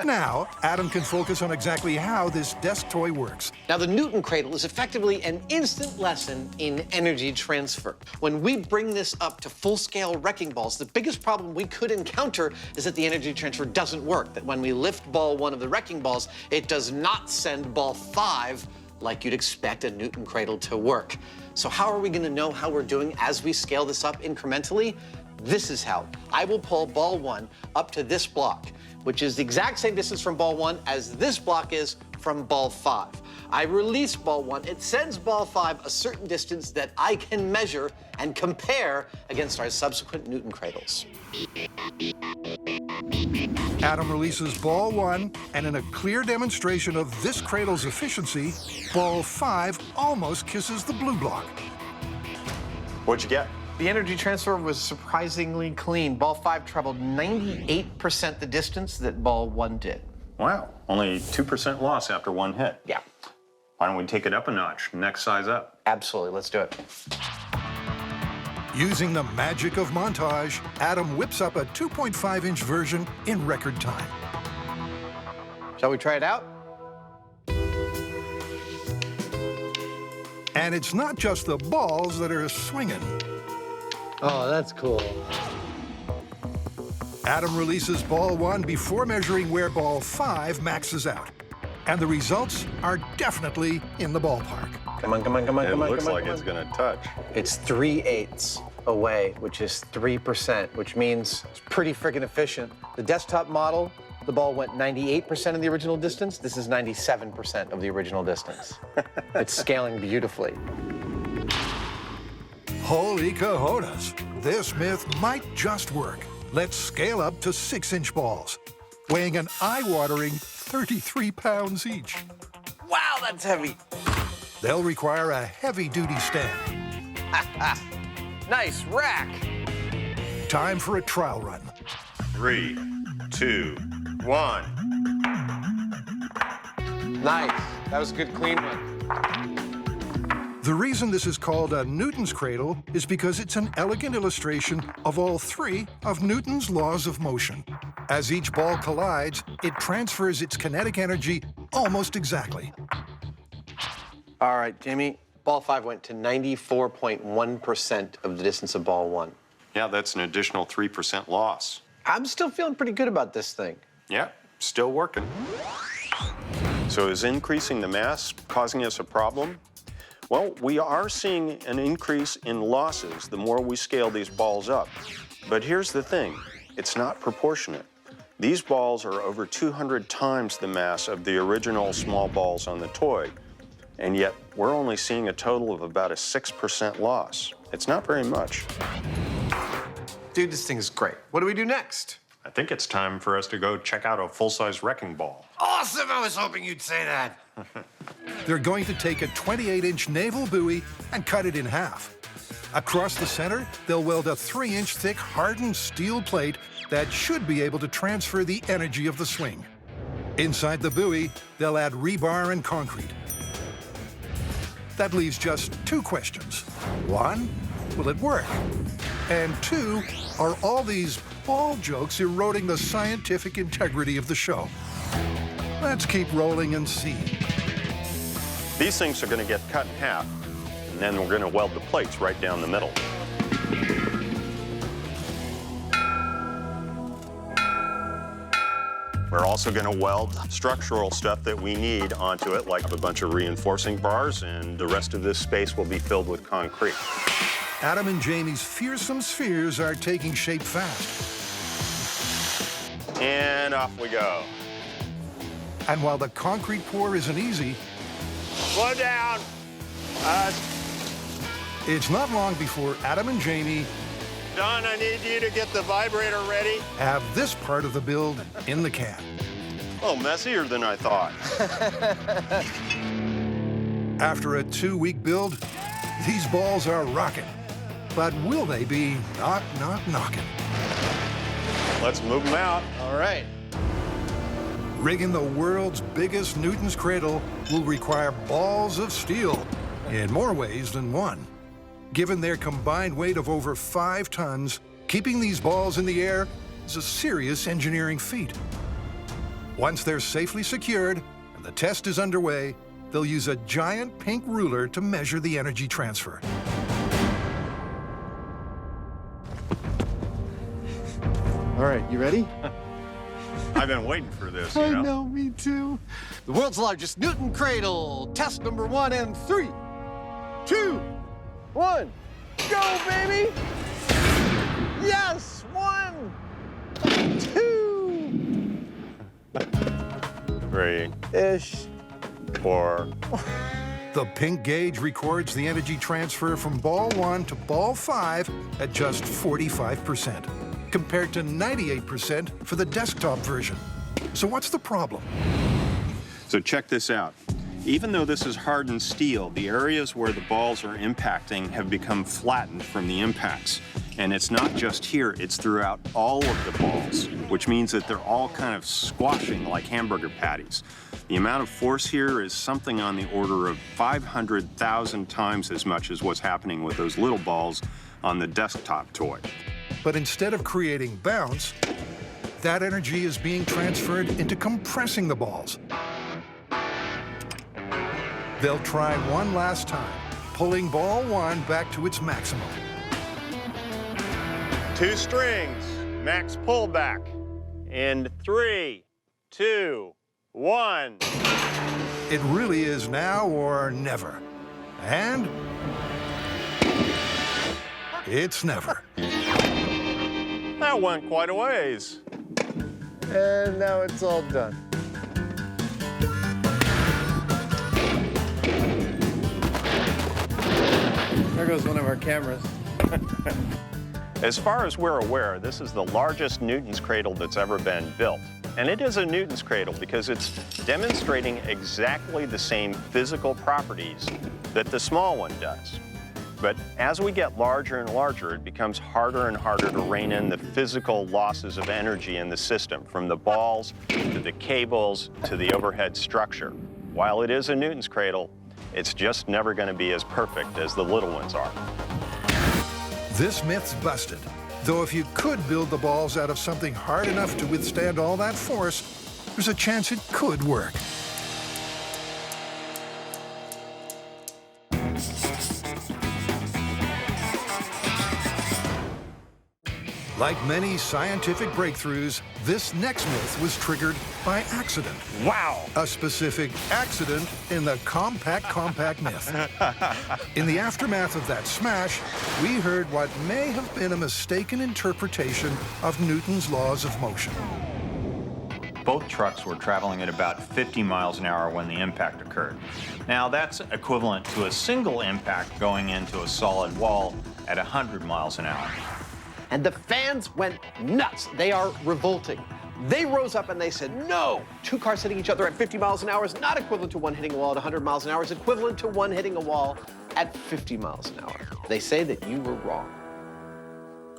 Now, Adam can focus on exactly how this desk toy works. Now, the Newton cradle is effectively an instant lesson in energy transfer. When we bring this up to full-scale wrecking balls, the biggest problem we could encounter is that the energy transfer doesn't work, that when we lift ball 1 of the wrecking balls, it does not send ball 5 like you'd expect a Newton cradle to work. So how are we going to know how we're doing as we scale this up incrementally? This is how. I will pull ball 1 up to this block, which is the exact same distance from ball 1 as this block is from ball 5. I release ball 1. It sends ball 5 a certain distance that I can measure and compare against our subsequent Newton cradles. Adam releases ball 1, and in a clear demonstration of this cradle's efficiency, ball 5 almost kisses the blue block. What'd you get? The energy transfer was surprisingly clean. Ball 5 traveled 98% the distance that ball 1 did. Wow, only 2% loss after 1 hit. Yeah. Why don't we take it up a notch, next size up? Absolutely, let's do it. Using the magic of montage, Adam whips up a 2.5-inch version in record time. Shall we try it out? And it's not just the balls that are swinging. Oh, that's cool. Adam releases ball 1 before measuring where ball 5 maxes out. And the results are definitely in the ballpark. Come on, come on, come on, come on. It looks come on, like come it's on. going to touch. It's 3/8 away, which is 3%, which means it's pretty freaking efficient. The desktop model, the ball went 98% of the original distance. This is 97% of the original distance. It's scaling beautifully. Holy cojones! This myth might just work. Let's scale up to 6-inch balls, weighing an eye-watering 33 pounds each. Wow, that's heavy. They'll require a heavy-duty stand. Nice rack. Time for a trial run. 3, 2, 1. Nice. That was a good, clean one. The reason this is called a Newton's cradle is because it's an elegant illustration of all 3 of Newton's laws of motion. As each ball collides, it transfers its kinetic energy almost exactly. All right, Jamie, ball 5 went to 94.1% of the distance of ball 1. Yeah, that's an additional 3% loss. I'm still feeling pretty good about this thing. Yeah, still working. So is increasing the mass causing us a problem? Well, we are seeing an increase in losses the more we scale these balls up. But here's the thing, it's not proportionate. These balls are over 200 times the mass of the original small balls on the toy, and yet we're only seeing a total of about a 6% loss. It's not very much. Dude, this thing is great. What do we do next? I think it's time for us to go check out a full-size wrecking ball. Awesome! I was hoping you'd say that. They're going to take a 28-inch naval buoy and cut it in half. Across the center, they'll weld a 3-inch thick hardened steel plate that should be able to transfer the energy of the swing. Inside the buoy, they'll add rebar and concrete. That leaves just 2 questions. 1, will it work? And 2, are all these ball jokes eroding the scientific integrity of the show? Let's keep rolling and see. These things are going to get cut in half, and then we're going to weld the plates right down the middle. We're also going to weld structural stuff that we need onto it, like a bunch of reinforcing bars, and the rest of this space will be filled with concrete. Adam and Jamie's fearsome spheres are taking shape fast. And off we go. And while the concrete pour isn't easy, Slow down. It's not long before Adam and Jamie Don, I need you to get the vibrator ready. have this part of the build in the can. Oh, messier than I thought. After a 2-week build, these balls are rocking. But will they be knocking? Let's move them out. All right. Rigging the world's biggest Newton's cradle will require balls of steel in more ways than one. Given their combined weight of over 5 tons, keeping these balls in the air is a serious engineering feat. Once they're safely secured and the test is underway, they'll use a giant pink ruler to measure the energy transfer. All right, you ready? I've been waiting for this, I know, me too. The world's largest Newton cradle. Test number 1 and 3, 2, 1. Go, baby! Yes! 1, 2. 3-ish. 4. The pink gauge records the energy transfer from ball 1 to ball 5 at just 45%, compared to 98% for the desktop version. So what's the problem? So check this out. Even though this is hardened steel, the areas where the balls are impacting have become flattened from the impacts. And it's not just here, it's throughout all of the balls, which means that they're all kind of squashing like hamburger patties. The amount of force here is something on the order of 500,000 times as much as what's happening with those little balls on the desktop toy. But instead of creating bounce, that energy is being transferred into compressing the balls. They'll try one last time, pulling ball 1 back to its maximum. 2 strings, max pullback. In 3, 2, 1. It really is now or never. And it's never. That went quite a ways. And now it's all done. There goes one of our cameras. As far as we're aware, this is the largest Newton's cradle that's ever been built. And it is a Newton's cradle because it's demonstrating exactly the same physical properties that the small one does. But as we get larger and larger, it becomes harder and harder to rein in the physical losses of energy in the system, from the balls to the cables to the overhead structure. While it is a Newton's cradle, it's just never going to be as perfect as the little ones are. This myth's busted. Though if you could build the balls out of something hard enough to withstand all that force, there's a chance it could work. Like many scientific breakthroughs, this next myth was triggered by accident. Wow! A specific accident in the compact myth. In the aftermath of that smash, we heard what may have been a mistaken interpretation of Newton's laws of motion. Both trucks were traveling at about 50 miles an hour when the impact occurred. Now, that's equivalent to a single impact going into a solid wall at 100 miles an hour. And the fans went nuts. They are revolting. They rose up and they said, no, 2 cars hitting each other at 50 miles an hour is not equivalent to one hitting a wall at 100 miles an hour. It's equivalent to one hitting a wall at 50 miles an hour. They say that you were wrong.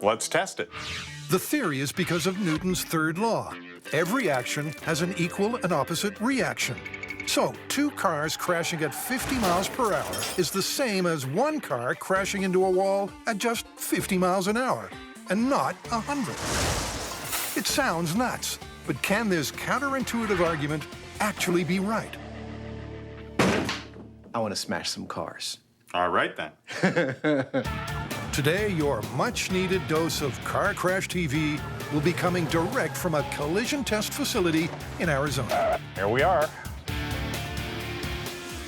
Let's test it. The theory is because of Newton's third law. Every action has an equal and opposite reaction. So 2 cars crashing at 50 miles per hour is the same as 1 car crashing into a wall at just 50 miles an hour, and not 100. It sounds nuts, but can this counterintuitive argument actually be right? I want to smash some cars. All right, then. Today, your much-needed dose of car crash TV will be coming direct from a collision test facility in Arizona. Here we are.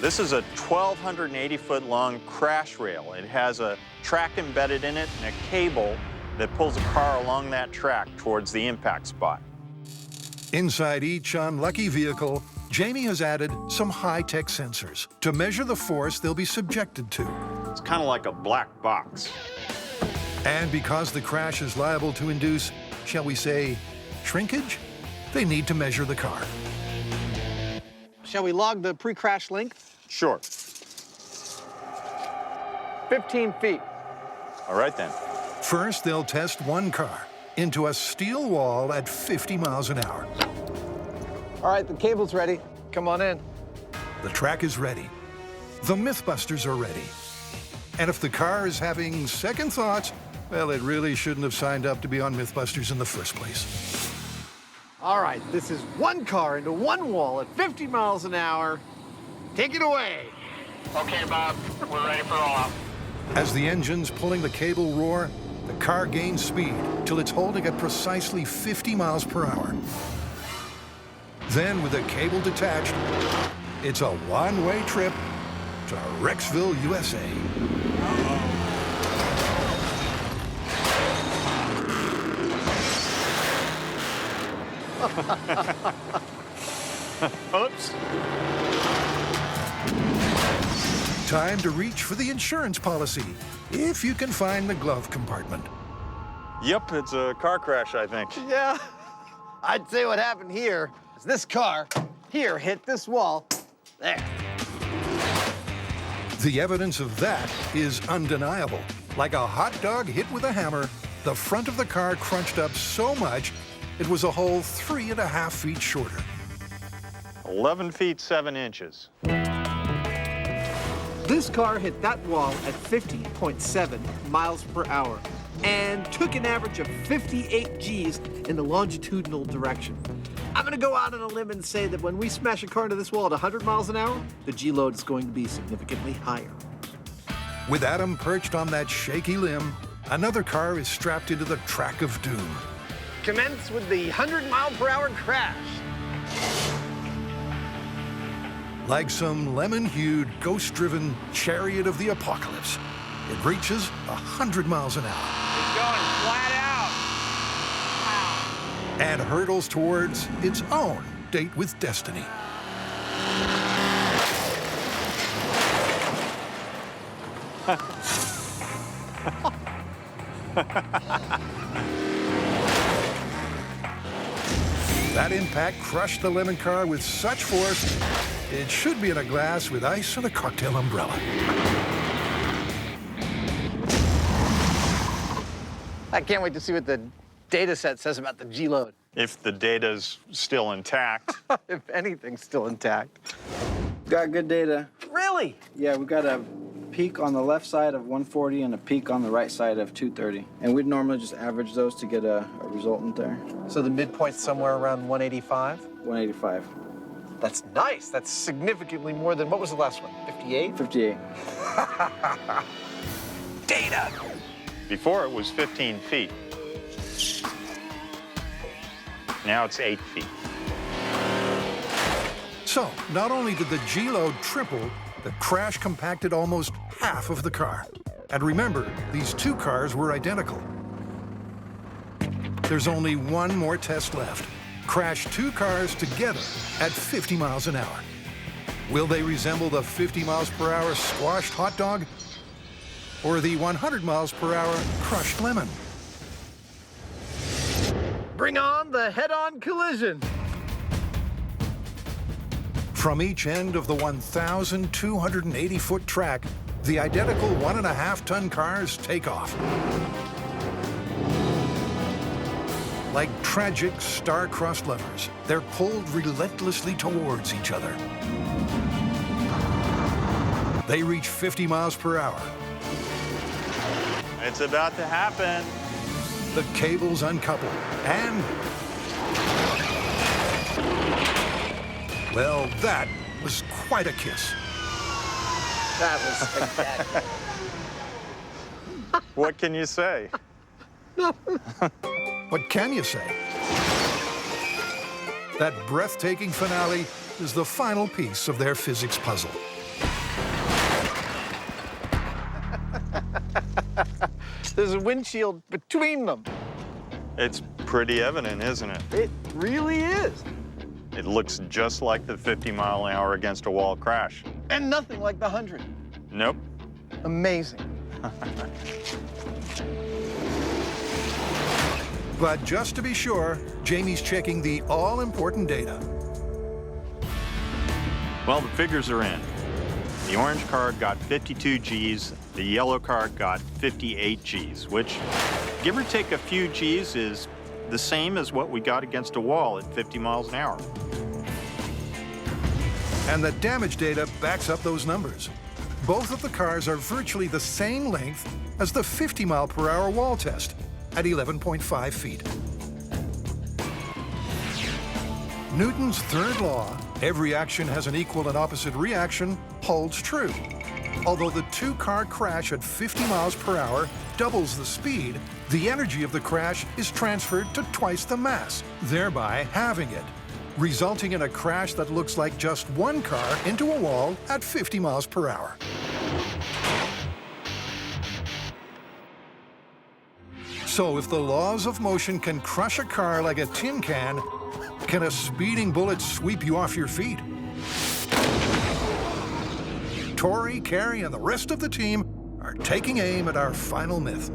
This is a 1,280-foot long crash rail. It has a track embedded in it and a cable that pulls a car along that track towards the impact spot. Inside each unlucky vehicle, Jamie has added some high-tech sensors to measure the force they'll be subjected to. It's kind of like a black box. And because the crash is liable to induce, shall we say, shrinkage, they need to measure the car. Shall we log the pre-crash length? Sure. 15 feet. All right, then. First, they'll test 1 car into a steel wall at 50 miles an hour. All right, the cable's ready. Come on in. The track is ready. The Mythbusters are ready. And if the car is having second thoughts, well, it really shouldn't have signed up to be on Mythbusters in the first place. All right, this is one car into one wall at 50 miles an hour. Take it away. Okay, Bob, we're ready for roll-up. As the engines pulling the cable roar, the car gains speed till it's holding at precisely 50 miles per hour. Then, with the cable detached, it's a one-way trip to Rexville, USA. Oops. Time to reach for the insurance policy, if you can find the glove compartment. Yep, it's a car crash, I think. Yeah, I'd say what happened here is this car here hit this wall. There. The evidence of that is undeniable. Like a hot dog hit with a hammer, the front of the car crunched up so much, it was a whole 3.5 feet shorter. 11 feet 7 inches. This car hit that wall at 50.7 miles per hour and took an average of 58 Gs in the longitudinal direction. I'm gonna go out on a limb and say that when we smash a car into this wall at 100 miles an hour, the G load is going to be significantly higher. With Adam perched on that shaky limb, another car is strapped into the track of doom. Commence with the 100-mile-per-hour crash. Like some lemon-hued, ghost-driven chariot of the apocalypse, it reaches 100 miles an hour. It's going flat out. And hurtles towards its own date with destiny. That impact crushed the lemon car with such force, it should be in a glass with ice and a cocktail umbrella. I can't wait to see what the data set says about the G load. If the data's still intact. If anything's still intact. Got good data. Really? Yeah, we got a peak on the left side of 140 and a peak on the right side of 230. And we'd normally just average those to get a resultant there. So the midpoint's somewhere around 185? 185. That's nice. That's significantly more than, what was the last one, 58? 58. Data! Before it was 15 feet. Now it's 8 feet. So, not only did the G-load triple, the crash compacted almost half of the car. And remember, these two cars were identical. There's only one more test left. Crash two cars together at 50 miles an hour. Will they resemble the 50 miles per hour squashed hot dog? Or the 100 miles per hour crushed lemon? Bring on the head-on collision. From each end of the 1,280-foot track, the identical 1.5-ton cars take off. Like tragic star-crossed lovers, they're pulled relentlessly towards each other. They reach 50 miles per hour. It's about to happen. The cables uncouple, and... well, that was quite a kiss. That was spectacular. What can you say? What can you say? That breathtaking finale is the final piece of their physics puzzle. There's a windshield between them. It's pretty evident, isn't it? It really is. It looks just like the 50-mile-an-hour against a wall crash. And nothing like the 100. Nope. Amazing. But just to be sure, Jamie's checking the all-important data. Well, the figures are in. The orange car got 52 Gs, the yellow car got 58 Gs, which, give or take a few Gs, is the same as what we got against a wall at 50 miles an hour. And the damage data backs up those numbers. both of the cars are virtually the same length as the 50-mile-per-hour wall test at 11.5 feet. Newton's third law, every action has an equal and opposite reaction, holds true. Although the two-car crash at 50 miles per hour doubles the speed, the energy of the crash is transferred to twice the mass, thereby halving it, resulting in a crash that looks like just one car into a wall at 50 miles per hour. So if the laws of motion can crush a car like a tin can a speeding bullet sweep you off your feet? Tori, Carrie, and the rest of the team are taking aim at our final myth.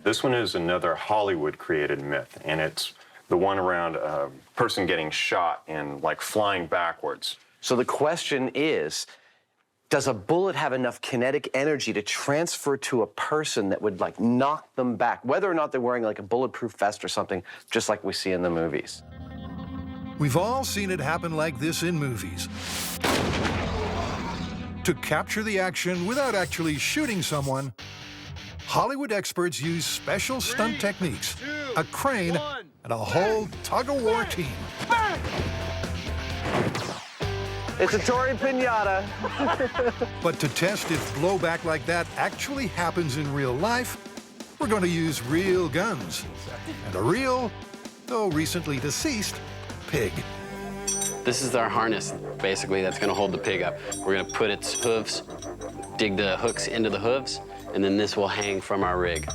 This one is another Hollywood-created myth, and it's the one around a person getting shot and, like, flying backwards. So the question is, does a bullet have enough kinetic energy to transfer to a person that would, like, knock them back, whether or not they're wearing, like, a bulletproof vest or something, just like we see in the movies? We've all seen it happen like this in movies. To capture the action without actually shooting someone, Hollywood experts use special stunt techniques, a crane, and a whole tug-of-war team. It's a Tory pinata. But to test if blowback like that actually happens in real life, we're going to use real guns and a real, though recently deceased, pig. This is our harness, basically, that's gonna hold the pig up. We're gonna put its hooves, dig the hooks into the hooves, and then this will hang from our rig.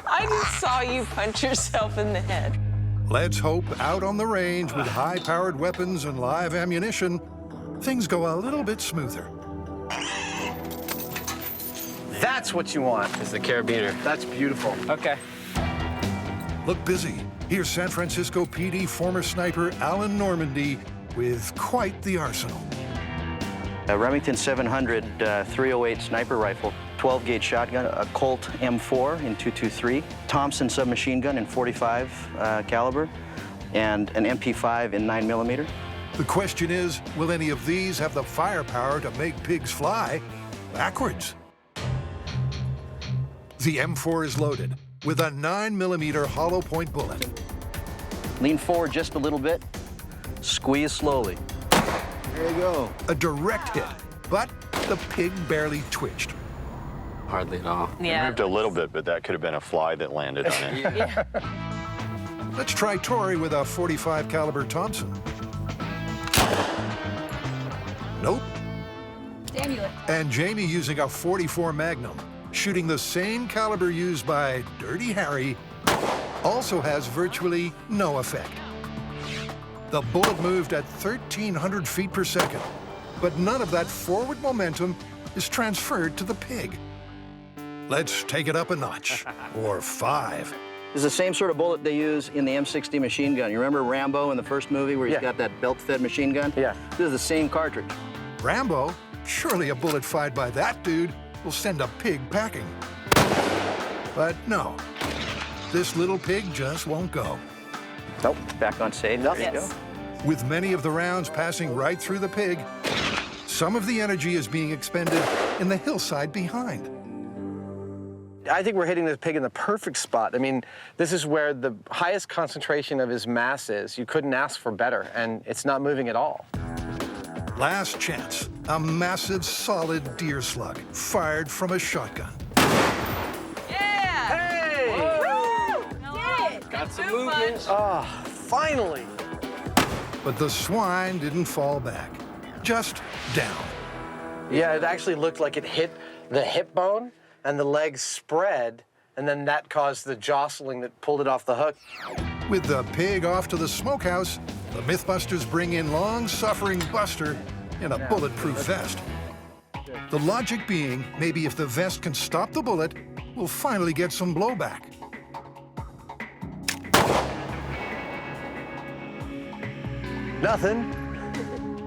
I just saw you punch yourself in the head. Let's hope out on the range with high-powered weapons and live ammunition, things go a little bit smoother. That's what you want. It's the carabiner. That's beautiful. Okay. Look busy. Here's San Francisco PD former sniper Alan Normandy with quite the arsenal. A Remington 700 308 sniper rifle, 12-gauge shotgun, a Colt M4 in .223, Thompson submachine gun in .45 caliber, and an MP5 in 9mm. The question is, will any of these have the firepower to make pigs fly backwards? The M4 is loaded with a 9mm hollow point bullet. Lean forward just a little bit, squeeze slowly. There you go. A direct hit, but the pig barely twitched. Hardly at all. It moved a little bit, but that could have been a fly that landed on it. Yeah. Let's try Tori with a .45 caliber Thompson. Nope. And Jamie using a .44 Magnum, shooting the same caliber used by Dirty Harry, also has virtually no effect. The bullet moved at 1,300 feet per second, but none of that forward momentum is transferred to the pig. Let's take it up a notch, or 5. It's the same sort of bullet they use in the M60 machine gun. You remember Rambo in the first movie where he's got that belt-fed machine gun? Yeah. This is the same cartridge. Rambo? Surely a bullet fired by that dude will send a pig packing. But no, this little pig just won't go. Nope, back on stage. There you go. With many of the rounds passing right through the pig, some of the energy is being expended in the hillside behind. I think we're hitting this pig in the perfect spot. I mean, this is where the highest concentration of his mass is. You couldn't ask for better, and it's not moving at all. Last chance, a massive, solid deer slug fired from a shotgun. Got some movement. Oh, finally. But the swine didn't fall back, just down. Yeah, it actually looked like it hit the hip bone and the legs spread, and then that caused the jostling that pulled it off the hook. With the pig off to the smokehouse, the Mythbusters bring in long-suffering Buster in a bulletproof vest. The logic being, maybe if the vest can stop the bullet, we'll finally get some blowback. Nothing.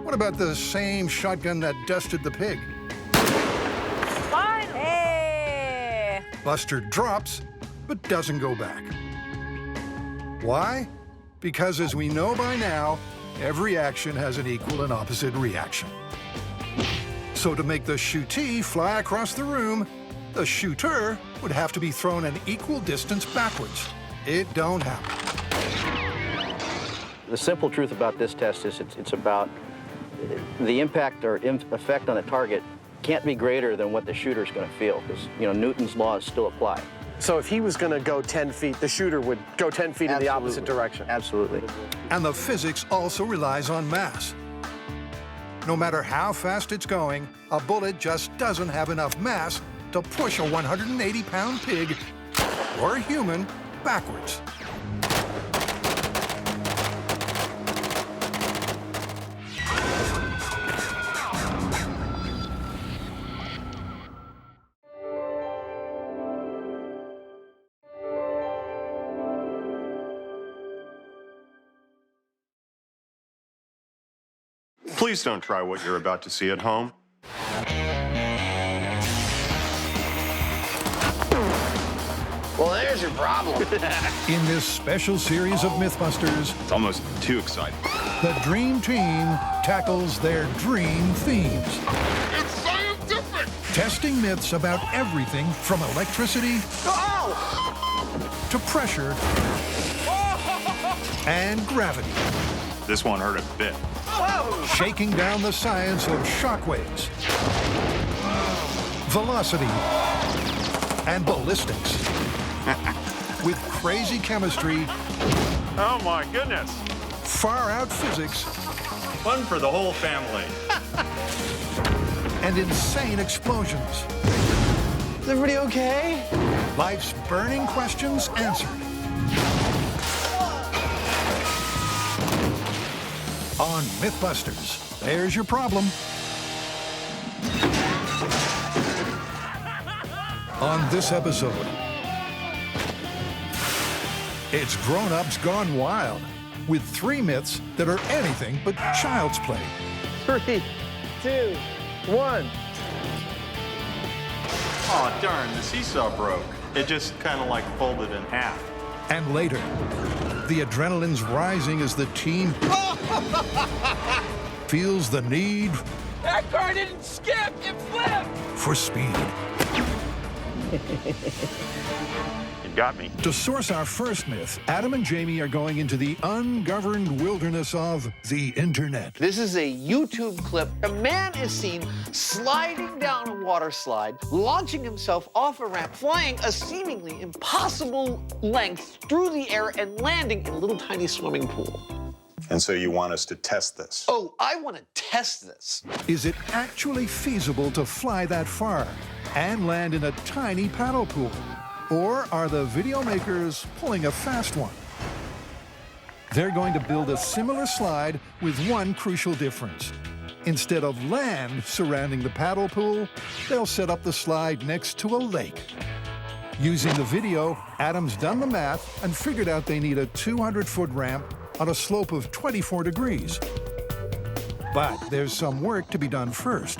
What about the same shotgun that dusted the pig? Hey! Buster drops, but doesn't go back. Why? Because as we know by now, every action has an equal and opposite reaction. So to make the shootee fly across the room, the shooter would have to be thrown an equal distance backwards. It don't happen. The simple truth about this test is it's about the impact or effect on a target can't be greater than what the shooter's going to feel, because, you know, Newton's laws still apply. So if he was going to go 10 feet, the shooter would go 10 feet in the opposite direction. Absolutely. And the physics also relies on mass. No matter how fast it's going, a bullet just doesn't have enough mass to push a 180-pound pig or human backwards. Please don't try what you're about to see at home. Well, there's your problem. In this special series of Mythbusters, It's almost too exciting. the Dream Team tackles their dream themes. It's scientific! Testing myths about everything from electricity to pressure and gravity. This one hurt a bit. Shaking down the science of shockwaves, velocity, and ballistics. With crazy chemistry, Oh my goodness. far-out physics, Fun for the whole family. and insane explosions. Is everybody okay? Life's burning questions answered. On Mythbusters, there's your problem. On this episode, it's grown-ups gone wild with 3 myths that are anything but child's play. 3, 2, 1. Oh, darn, the seesaw broke. It just kind of like folded in half. And later, the adrenaline's rising as the team feels the need That car didn't skip, it flipped! for speed. You got me. To source our first myth, Adam and Jamie are going into the ungoverned wilderness of the internet. This is a YouTube clip. A man is seen sliding down a water slide, launching himself off a ramp, flying a seemingly impossible length through the air and landing in a little tiny swimming pool. And so you want us to test this? Oh, I want to test this. Is it actually feasible to fly that far and land in a tiny paddle pool? Or are the video makers pulling a fast one? They're going to build a similar slide with one crucial difference. Instead of land surrounding the paddle pool, they'll set up the slide next to a lake. Using the video, Adam's done the math and figured out they need a 200-foot ramp on a slope of 24 degrees. But there's some work to be done first.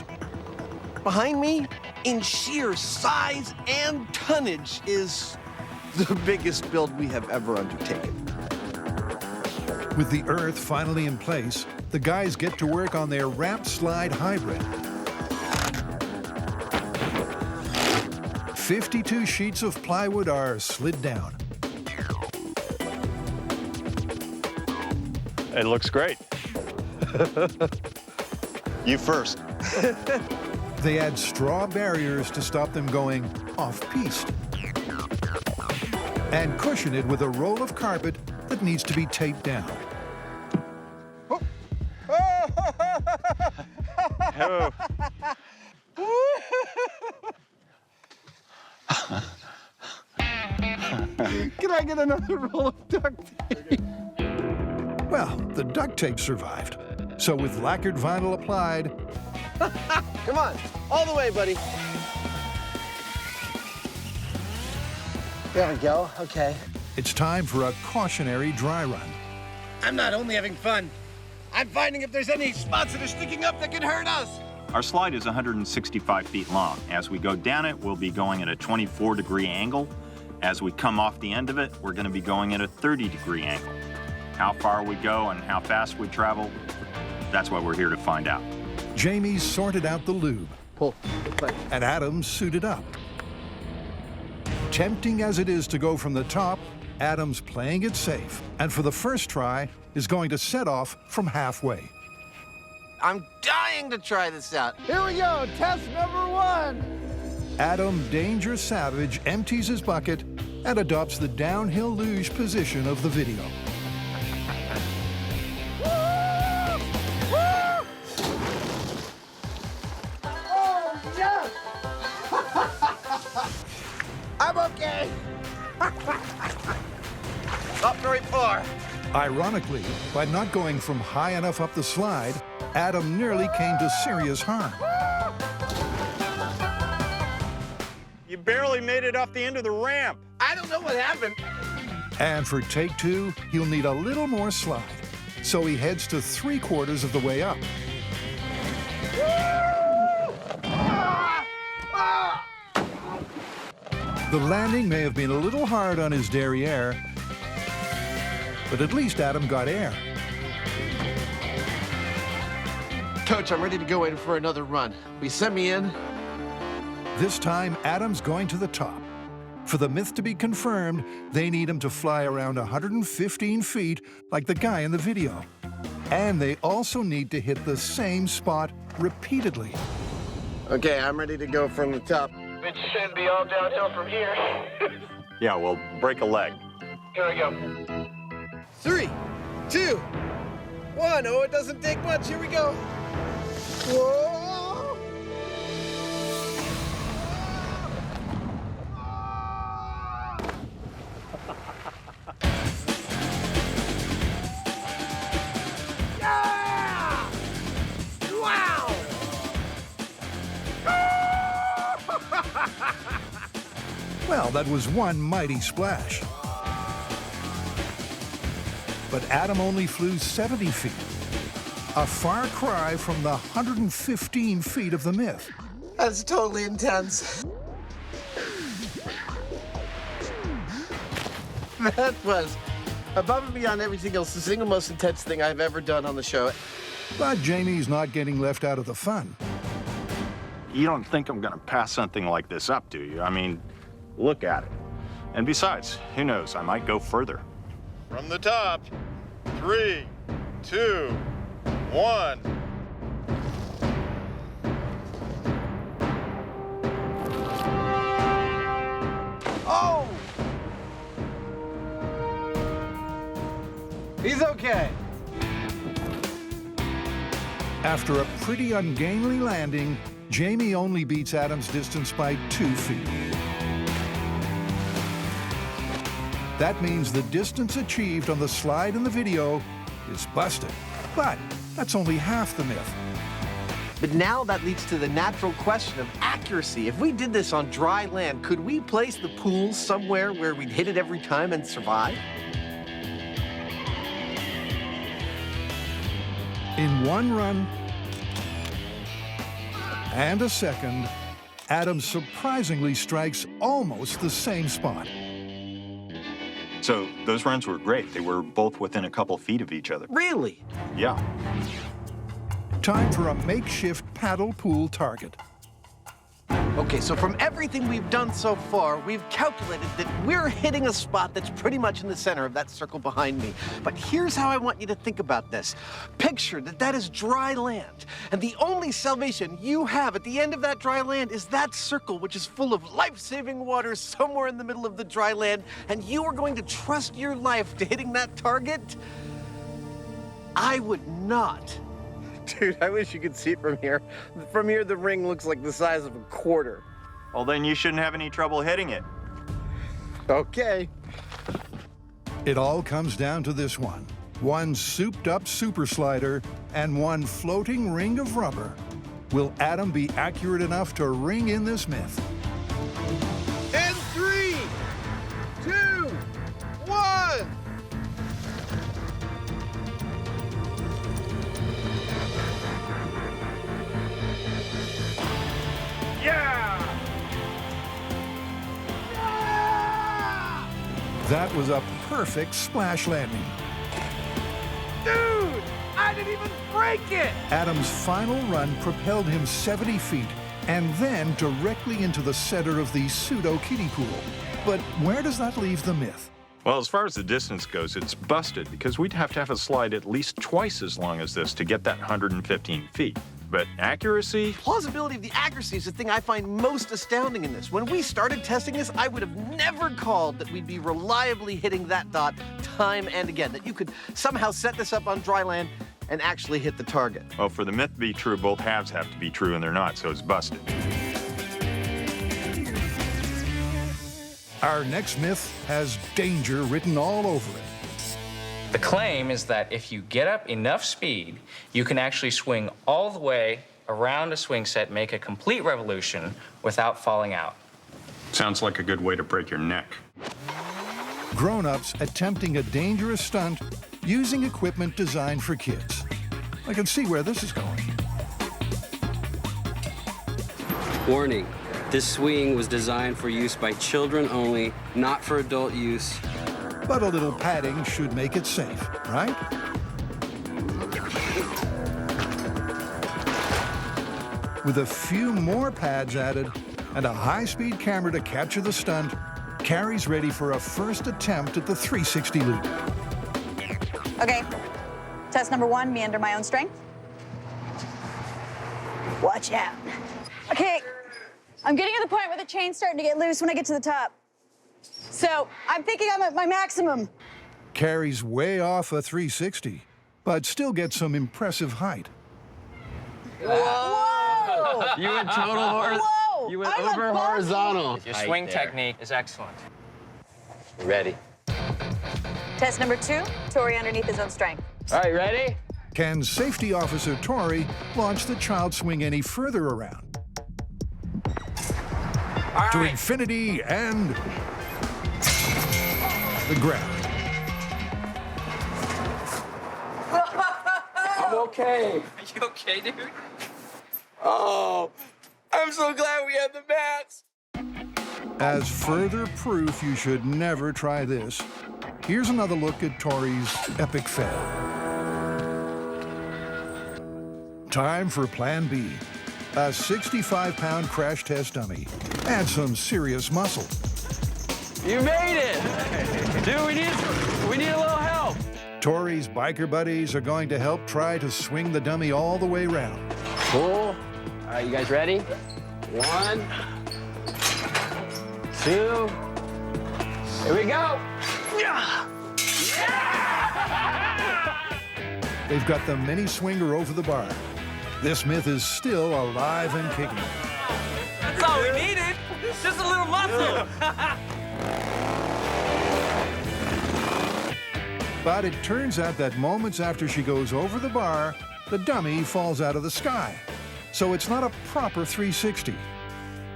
Behind me, in sheer size and tonnage, is the biggest build we have ever undertaken. With the Earth finally in place, the guys get to work on their ramp slide hybrid. 52 sheets of plywood are slid down. It looks great. You first. They add straw barriers to stop them going off-piste. And cushion it with a roll of carpet that needs to be taped down. Oh. Can I get another roll of duct tape? Well, the duct tape survived. So with lacquered vinyl applied, Come on, all the way, buddy. There we go, okay. it's time for a cautionary dry run. I'm not only having fun, I'm finding if there's any spots that are sticking up that could hurt us. Our slide is 165 feet long. As we go down it, we'll be going at a 24-degree angle. As we come off the end of it, we're going to be going at a 30-degree angle. How far we go and how fast we travel, that's what we're here to find out. Jamie sorted out the lube. Pull. And Adam suited up. Tempting as it is to go from the top, Adam's playing it safe, and for the first try, is going to set off from halfway. I'm dying to try this out. Here we go, test number 1. Adam Danger Savage empties his bucket and adopts the downhill luge position of the video. Oh, yes! I'm okay. Not very far. Ironically, by not going from high enough up the slide, Adam nearly came to serious harm. You barely made it off the end of the ramp. I don't know what happened. And for take 2, he'll need a little more slide. So he heads to 3/4 of the way up. The landing may have been a little hard on his derriere, but at least Adam got air. Coach, I'm ready to go in for another run. Will you send me in? This time, Adam's going to the top. For the myth to be confirmed, they need him to fly around 115 feet like the guy in the video. And they also need to hit the same spot repeatedly. Okay, I'm ready to go from the top. It should be all downhill from here. Yeah, we'll break a leg. Here we go. 3, 2, 1. Oh, it doesn't take much. Here we go. Whoa! Yeah! Wow! Well, that was one mighty splash. But Adam only flew 70 feet. A far cry from the 115 feet of the myth. That's totally intense. That was above and beyond everything else, the single most intense thing I've ever done on the show. But Jamie's not getting left out of the fun. You don't think I'm going to pass something like this up, do you? I mean, look at it. And besides, who knows? I might go further. From the top, 3, 2, 1. Oh! He's okay. After a pretty ungainly landing, Jamie only beats Adam's distance by 2 feet. That means the distance achieved on the slide in the video is busted. But that's only half the myth. But now that leads to the natural question of accuracy. If we did this on dry land, could we place the pool somewhere where we'd hit it every time and survive? In one run and a second, Adam surprisingly strikes almost the same spot. So those runs were great. They were both within a couple feet of each other. Really? Yeah. Time for a makeshift paddle pool target. Okay, so from everything we've done so far, we've calculated that we're hitting a spot that's pretty much in the center of that circle behind me. But here's how I want you to think about this. Picture that that is dry land, and the only salvation you have at the end of that dry land is that circle, which is full of life-saving water somewhere in the middle of the dry land, and you are going to trust your life to hitting that target? I would not. Dude, I wish you could see it from here. From here, the ring looks like the size of a quarter. Well, then you shouldn't have any trouble hitting it. Okay. It all comes down to this one. One souped-up super slider and one floating ring of rubber. Will Adam be accurate enough to ring in this myth? And 3, 2, 1. Yeah! That was a perfect splash landing. Dude, I didn't even break it! Adam's final run propelled him 70 feet and then directly into the center of the pseudo-kiddie pool. But where does that leave the myth? Well, as far as the distance goes, it's busted because we'd have to have a slide at least twice as long as this to get that 115 feet. But accuracy? Plausibility of the accuracy is the thing I find most astounding in this. When we started testing this, I would have never called that we'd be reliably hitting that dot time and again, that you could somehow set this up on dry land and actually hit the target. Well, for the myth to be true, both halves have to be true, and they're not, so it's busted. Our next myth has danger written all over it. The claim is that if you get up enough speed, you can actually swing all the way around a swing set, make a complete revolution without falling out. Sounds like a good way to break your neck. Grown-ups attempting a dangerous stunt using equipment designed for kids. I can see where this is going. Warning, this swing was designed for use by children only, not for adult use. But a little padding should make it safe, right? With a few more pads added and a high-speed camera to capture the stunt, Carrie's ready for a first attempt at the 360 loop. Okay, test number 1, me under my own strength. Watch out. Okay, I'm getting to the point where the chain's starting to get loose when I get to the top. So I'm thinking I'm at my maximum. Carrie's way off a 360, but still gets some impressive height. Whoa! You went total Whoa! You went I'm over a horizontal. Your swing technique is excellent. Ready. Test number 2, Tori underneath his own strength. All right, ready? Can Safety Officer Tori launch the child swing any further around? All To right. infinity and the ground. I'm okay. Are you okay, dude? Oh, I'm so glad we had the mats. As further proof you should never try this, here's another look at Tori's epic fail. Time for Plan B. A 65-pound crash test dummy. Add some serious muscle. You made it! Dude, we need a little help. Tori's biker buddies are going to help try to swing the dummy all the way around. Cool. All right, you guys ready? 1, 2. Here we go. They've got the mini swinger over the bar. This myth is still alive and kicking. That's all we needed. Just a little muscle. But it turns out that moments after she goes over the bar, the dummy falls out of the sky. So it's not a proper 360.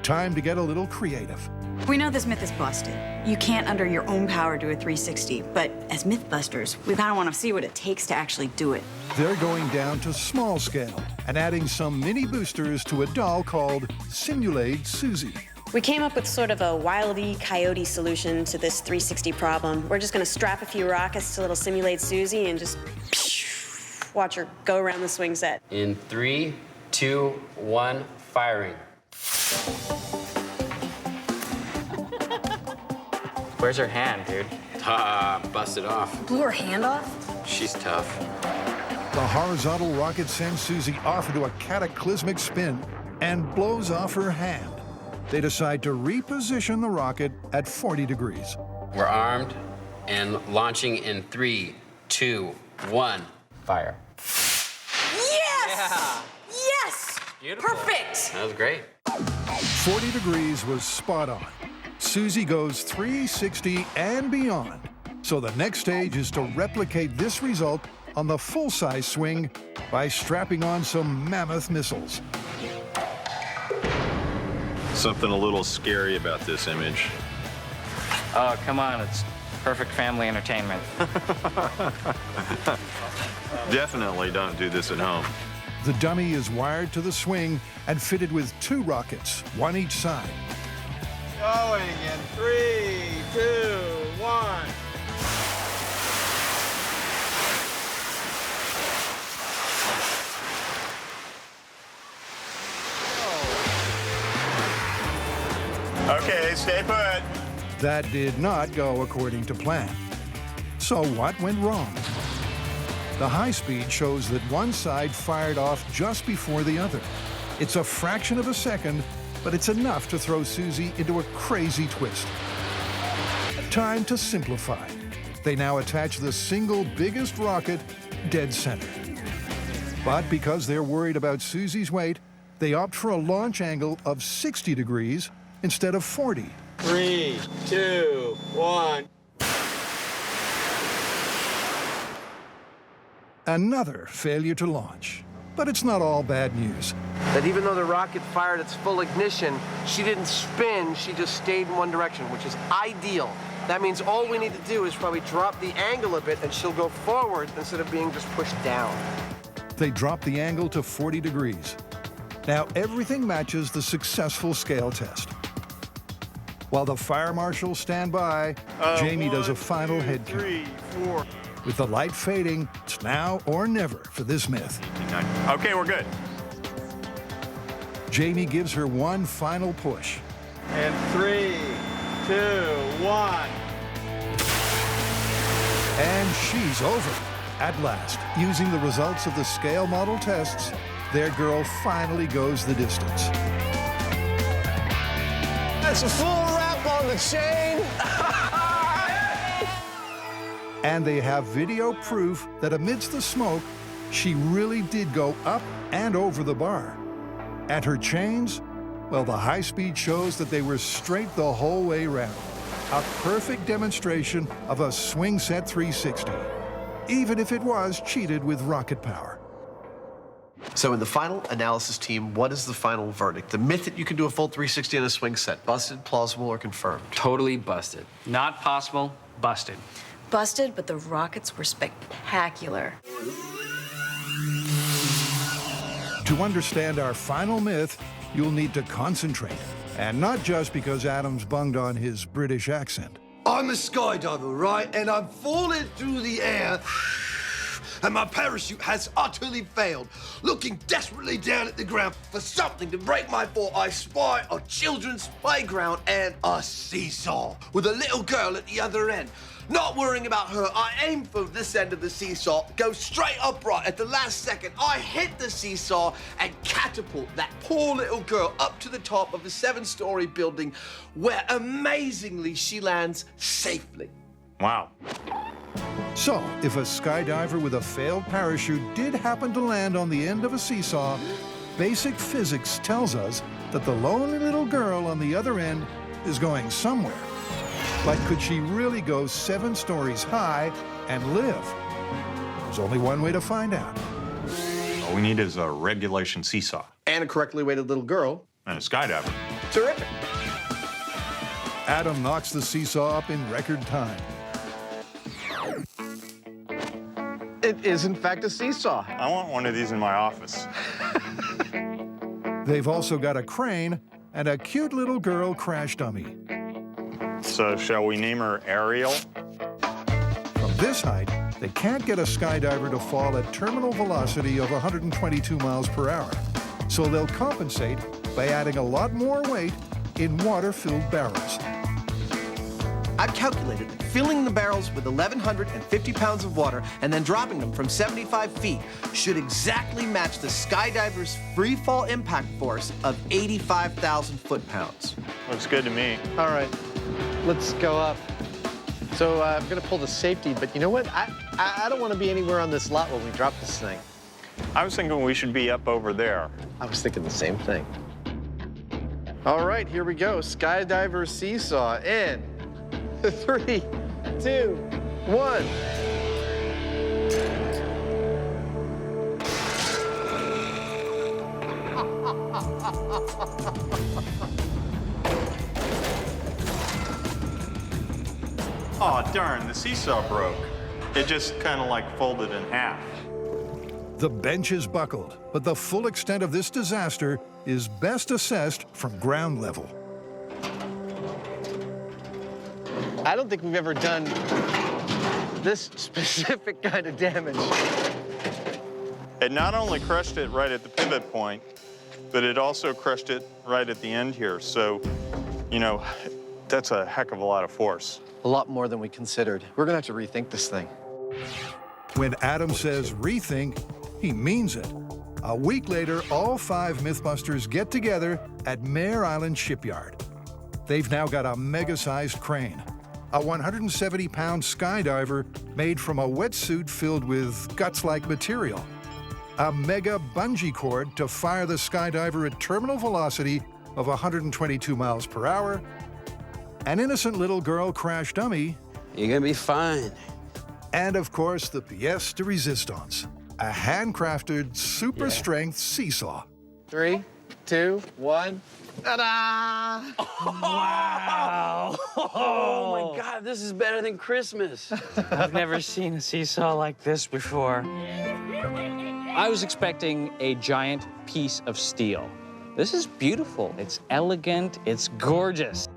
Time to get a little creative. We know this myth is busted. You can't, under your own power, do a 360. But as Mythbusters, we kind of want to see what it takes to actually do it. They're going down to small scale and adding some mini boosters to a doll called Simulate Susie. We came up with sort of a Wile E. Coyote solution to this 360 problem. We're just gonna strap a few rockets to little Simulate Susie and just watch her go around the swing set. In 3, 2, 1, firing. Where's her hand, dude? Busted off. Blew her hand off? She's tough. The horizontal rocket sends Susie off into a cataclysmic spin and blows off her hand. They decide to reposition the rocket at 40 degrees. We're armed and launching in 3, 2, 1, fire. Yes! Yeah. Yes! Beautiful. Perfect! That was great. 40 degrees was spot on. Susie goes 360 and beyond. So the next stage is to replicate this result on the full-size swing by strapping on some mammoth missiles. Something a little scary about this image. Oh, come on, it's perfect family entertainment. Definitely don't do this at home. The dummy is wired to the swing and fitted with 2 rockets, one each side. Going in 3, 2, 1. Okay, stay put. That did not go according to plan. So what went wrong? The high speed shows that one side fired off just before the other. It's a fraction of a second, but it's enough to throw Susie into a crazy twist. Time to simplify. They now attach the single biggest rocket dead center. But because they're worried about Susie's weight, they opt for a launch angle of 60 degrees instead of 40. 3, 2, 1. Another failure to launch. But it's not all bad news. That even though the rocket fired its full ignition, she didn't spin, she just stayed in one direction, which is ideal. That means all we need to do is probably drop the angle a bit and she'll go forward instead of being just pushed down. They drop the angle to 40 degrees. Now everything matches the successful scale test. While the fire marshals stand by, Jamie does a final head count. 3, 4. With the light fading, it's now or never for this myth. Okay, we're good. Jamie gives her one final push. And 3, 2, 1. And she's over. At last, using the results of the scale model tests, their girl finally goes the distance. That's a full wrap on the chain. And they have video proof that amidst the smoke, she really did go up and over the bar. And her chains, well, the high speed shows that they were straight the whole way round. A perfect demonstration of a swing set 360, even if it was cheated with rocket power. So in the final analysis team, what is the final verdict? The myth that you can do a full 360 on a swing set, busted, plausible, or confirmed? Totally busted. Not possible, busted. Busted, but the rockets were spectacular. To understand our final myth, you'll need to concentrate. And not just because Adam's bunged on his British accent. I'm a skydiver, right? And I'm falling through the air, and my parachute has utterly failed. Looking desperately down at the ground for something to break my fall, I spy a children's playground and a seesaw with a little girl at the other end. Not worrying about her, I aim for this end of the seesaw, go straight upright. At the last second, I hit the seesaw and catapult that poor little girl up to the top of a 7-story building where, amazingly, she lands safely. Wow. So, if a skydiver with a failed parachute did happen to land on the end of a seesaw, basic physics tells us that the lonely little girl on the other end is going somewhere. But could she really go 7 stories high and live? There's only one way to find out. All we need is a regulation seesaw. And a correctly weighted little girl. And a skydiver. Terrific. Adam knocks the seesaw up in record time. It is, in fact, a seesaw. I want one of these in my office. They've also got a crane and a cute little girl crash dummy. So shall we name her Ariel? From this height, they can't get a skydiver to fall at terminal velocity of 122 miles per hour. So they'll compensate by adding a lot more weight in water-filled barrels. I've calculated that filling the barrels with 1,150 pounds of water and then dropping them from 75 feet should exactly match the skydiver's free fall impact force of 85,000 foot-pounds. Looks good to me. All right, let's go up. So I'm gonna pull the safety, but you know what? I don't want to be anywhere on this lot when we drop this thing. I was thinking we should be up over there. I was thinking the same thing. All right, here we go. Skydiver seesaw in 3, 2, 1. Oh, darn, the seesaw broke. It just kind of like folded in half. The bench is buckled, but the full extent of this disaster is best assessed from ground level. I don't think we've ever done this specific kind of damage. It not only crushed it right at the pivot point, but it also crushed it right at the end here. So, you know, that's a heck of a lot of force. A lot more than we considered. We're gonna have to rethink this thing. When Adam says rethink, he means it. A week later, all 5 Mythbusters get together at Mare Island Shipyard. They've now got a mega-sized crane, a 170-pound skydiver made from a wetsuit filled with guts-like material, a mega bungee cord to fire the skydiver at terminal velocity of 122 miles per hour, an innocent little girl crash dummy. You're gonna be fine. And of course, the pièce de résistance, a handcrafted, super-strength seesaw. 3, 2, 1. Ta-da! Wow! Oh my God, this is better than Christmas. I've never seen a seesaw like this before. I was expecting a giant piece of steel. This is beautiful. It's elegant. It's gorgeous.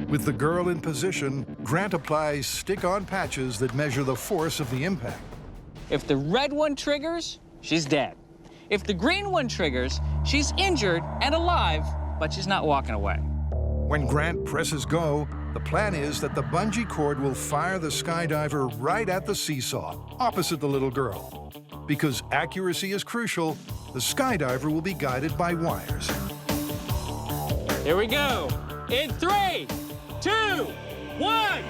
With the girl in position, Grant applies stick-on patches that measure the force of the impact. If the red one triggers, she's dead. If the green one triggers, she's injured and alive, but she's not walking away. When Grant presses go, the plan is that the bungee cord will fire the skydiver right at the seesaw, opposite the little girl. Because accuracy is crucial, the skydiver will be guided by wires. Here we go. In 3, 2, 1.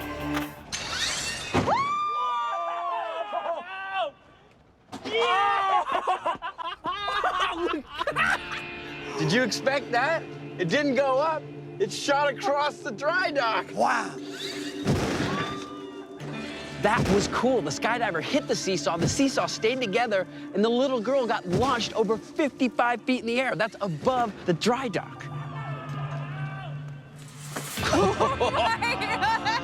Did you expect that? It didn't go up. It shot across the dry dock. Wow. That was cool. The skydiver hit the seesaw stayed together, and the little girl got launched over 55 feet in the air. That's above the dry dock. Oh my God.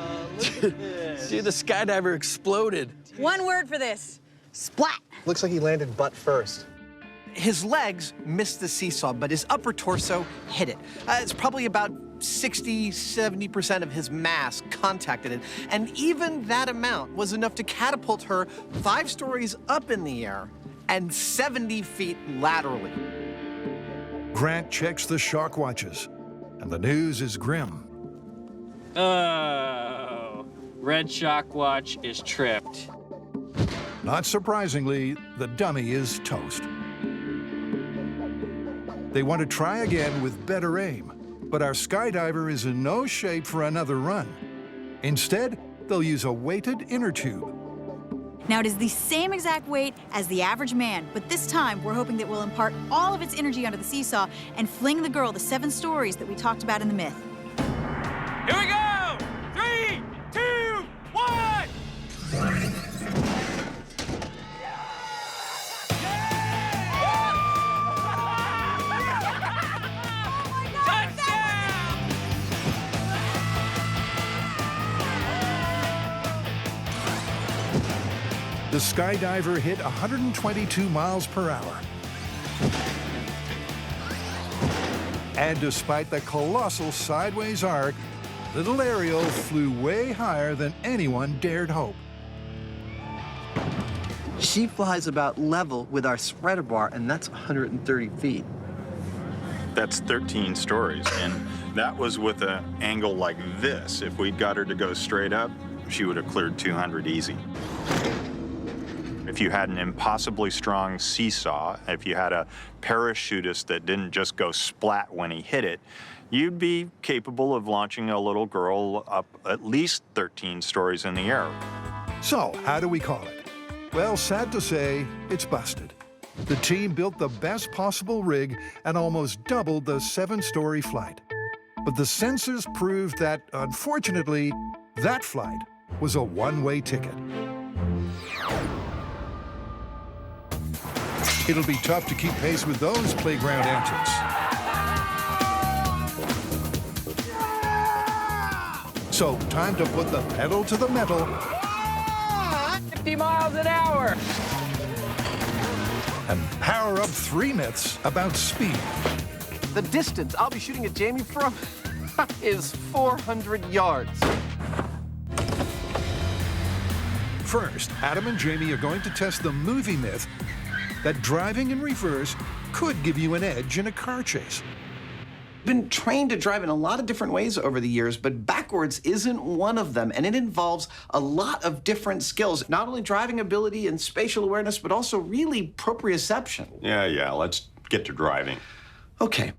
Dude, the skydiver exploded. One word for this. Splat. Looks like he landed butt first. His legs missed the seesaw, but his upper torso hit it. It's probably about 60–70% of his mass contacted it, and even that amount was enough to catapult her 5 stories up in the air and 70 feet laterally. Grant checks the shock watches, and the news is grim. Oh, red shock watch is tripped. Not surprisingly, the dummy is toast. They want to try again with better aim, but our skydiver is in no shape for another run. Instead, they'll use a weighted inner tube. Now, it is the same exact weight as the average man, but this time we're hoping that we'll impart all of its energy onto the seesaw and fling the girl the 7 stories that we talked about in the myth. Here we go! 3, 2, 1! The skydiver hit 122 miles per hour. And despite the colossal sideways arc, little Ariel flew way higher than anyone dared hope. She flies about level with our spreader bar, and that's 130 feet. That's 13 stories, and that was with an angle like this. If we'd got her to go straight up, she would have cleared 200 easy. If you had an impossibly strong seesaw, if you had a parachutist that didn't just go splat when he hit it, you'd be capable of launching a little girl up at least 13 stories in the air. So, how do we call it? Well, sad to say, it's busted. The team built the best possible rig and almost doubled the 7-story flight. But the sensors proved that, unfortunately, that flight was a one-way ticket. It'll be tough to keep pace with those playground antics. So, time to put the pedal to the metal 50 miles an hour! and power up 3 myths about speed. The distance I'll be shooting at Jamie from is 400 yards. First, Adam and Jamie are going to test the movie myth that driving in reverse could give you an edge in a car chase. Been trained to drive in a lot of different ways over the years, but backwards isn't one of them, and it involves a lot of different skills, not only driving ability and spatial awareness, but also really proprioception. Yeah, let's get to driving. Okay.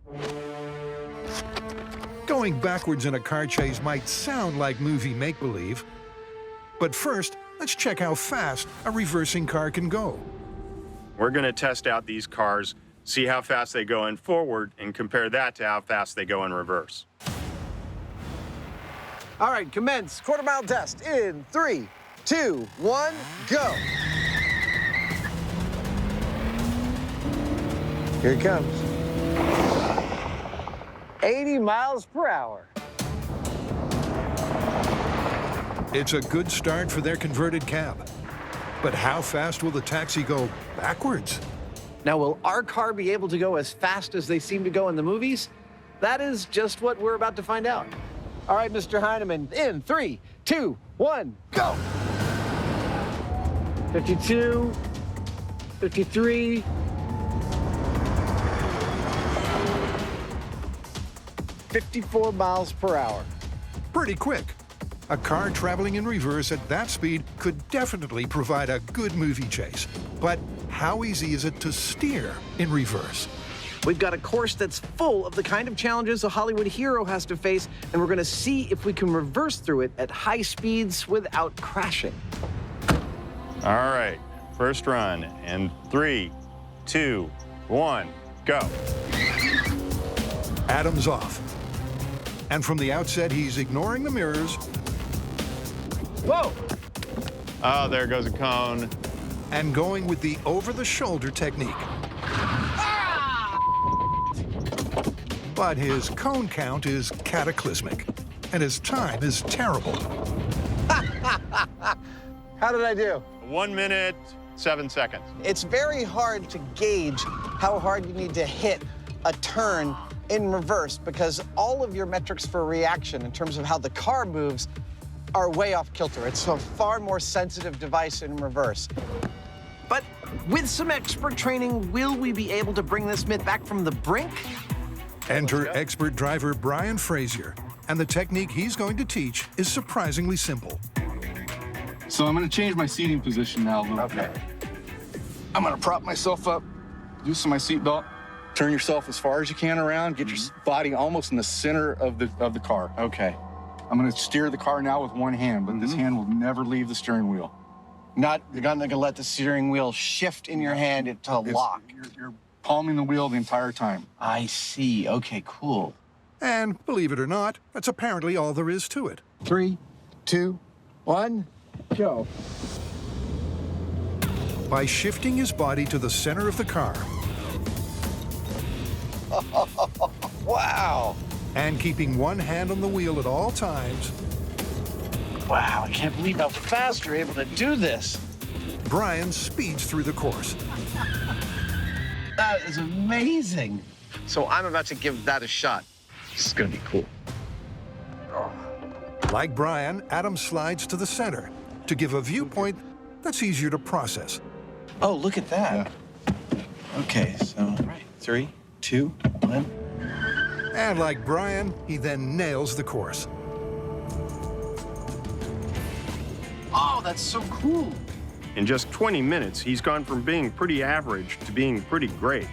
Going backwards in a car chase might sound like movie make-believe, but first, let's check how fast a reversing car can go. We're going to test out these cars, see how fast they go in forward, and compare that to how fast they go in reverse. All right, commence quarter-mile test in 3, 2, 1, go. Here it comes. 80 miles per hour. It's a good start for their converted cab. But how fast will the taxi go backwards? Now, will our car be able to go as fast as they seem to go in the movies? That is just what we're about to find out. All right, Mr. Heineman, in 3, 2, 1, go. 52, 53. 54 miles per hour. Pretty quick. A car traveling in reverse at that speed could definitely provide a good movie chase. But how easy is it to steer in reverse? We've got a course that's full of the kind of challenges a Hollywood hero has to face, and we're going to see if we can reverse through it at high speeds without crashing. All right, first run in 3, 2, 1, go. Adam's off. And from the outset, he's ignoring the mirrors. Whoa! Oh, there goes a cone. And going with the over-the-shoulder technique. But his cone count is cataclysmic, and his time is terrible. How did I do? 1 minute, 7 seconds. It's very hard to gauge how hard you need to hit a turn in reverse because all of your metrics for reaction in terms of how the car moves are way off kilter. It's a far more sensitive device in reverse. But with some expert training, will we be able to bring this myth back from the brink? Enter expert driver Brian Frazier, and the technique he's going to teach is surprisingly simple. So I'm going to change my seating position now a little bit. I'm going to prop myself up, loosen my seatbelt, turn yourself as far as you can around, get your body almost in the center of the car. Okay. I'm going to steer the car now with one hand, but this hand will never leave the steering wheel. You're not going to let the steering wheel shift in your hand to lock. You're palming the wheel the entire time. I see. Okay, cool. And believe it or not, that's apparently all there is to it. 3, 2, 1, go. By shifting his body to the center of the car. Wow. And keeping one hand on the wheel at all times. Wow, I can't believe how fast you're able to do this. Brian speeds through the course. That is amazing. So I'm about to give that a shot. This is going to be cool. Like Brian, Adam slides to the center to give a viewpoint that's easier to process. Oh, look at that. Yeah. Okay, so 3, 2, 1. And like Brian, he then nails the course. Oh, that's so cool. In just 20 minutes, he's gone from being pretty average to being pretty great.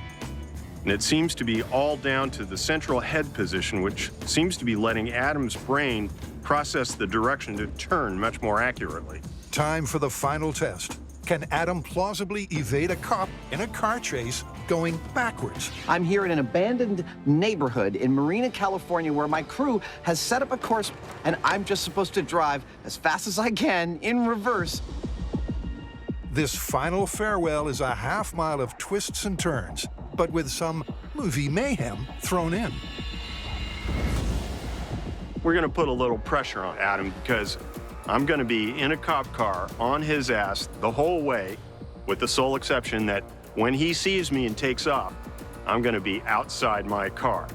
And it seems to be all down to the central head position, which seems to be letting Adam's brain process the direction to turn much more accurately. Time for the final test. Can Adam plausibly evade a cop in a car chase going backwards? I'm here in an abandoned neighborhood in Marina, California, where my crew has set up a course, and I'm just supposed to drive as fast as I can in reverse. This final farewell is a half mile of twists and turns, but with some movie mayhem thrown in. We're gonna put a little pressure on Adam because I'm gonna be in a cop car on his ass the whole way, with the sole exception that when he sees me and takes off, I'm gonna be outside my car.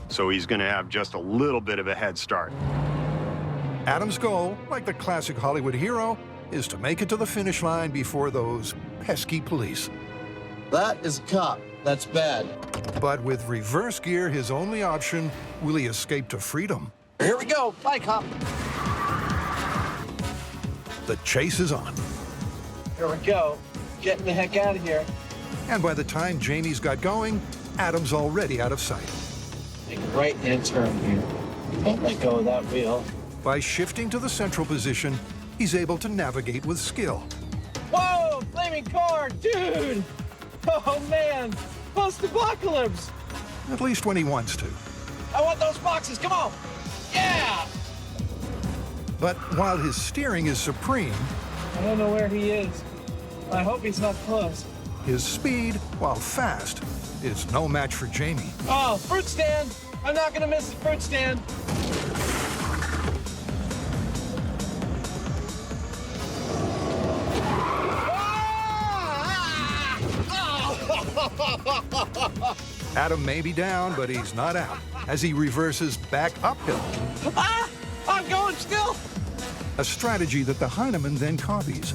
So he's gonna have just a little bit of a head start. Adam's goal, like the classic Hollywood hero, is to make it to the finish line before those pesky police. That is a cop. That's bad. But with reverse gear his only option, will he escape to freedom? Here we go. Bye, cop. The chase is on. Here we go. Getting the heck out of here. And by the time Jamie's got going, Adam's already out of sight. Make a right-hand turn here. Don't let go of that wheel. By shifting to the central position, he's able to navigate with skill. Whoa! Flaming car! Dude! Oh, man! Post-apocalypse! At least when he wants to. I want those boxes! Come on! Yeah! But while his steering is supreme, I don't know where he is. I hope he's not close. his speed, while fast, is no match for Jamie. Oh, fruit stand! I'm not gonna miss the fruit stand. Adam may be down, but he's not out as he reverses back uphill. Ah! I'm going still! A strategy that the Heinemann then copies.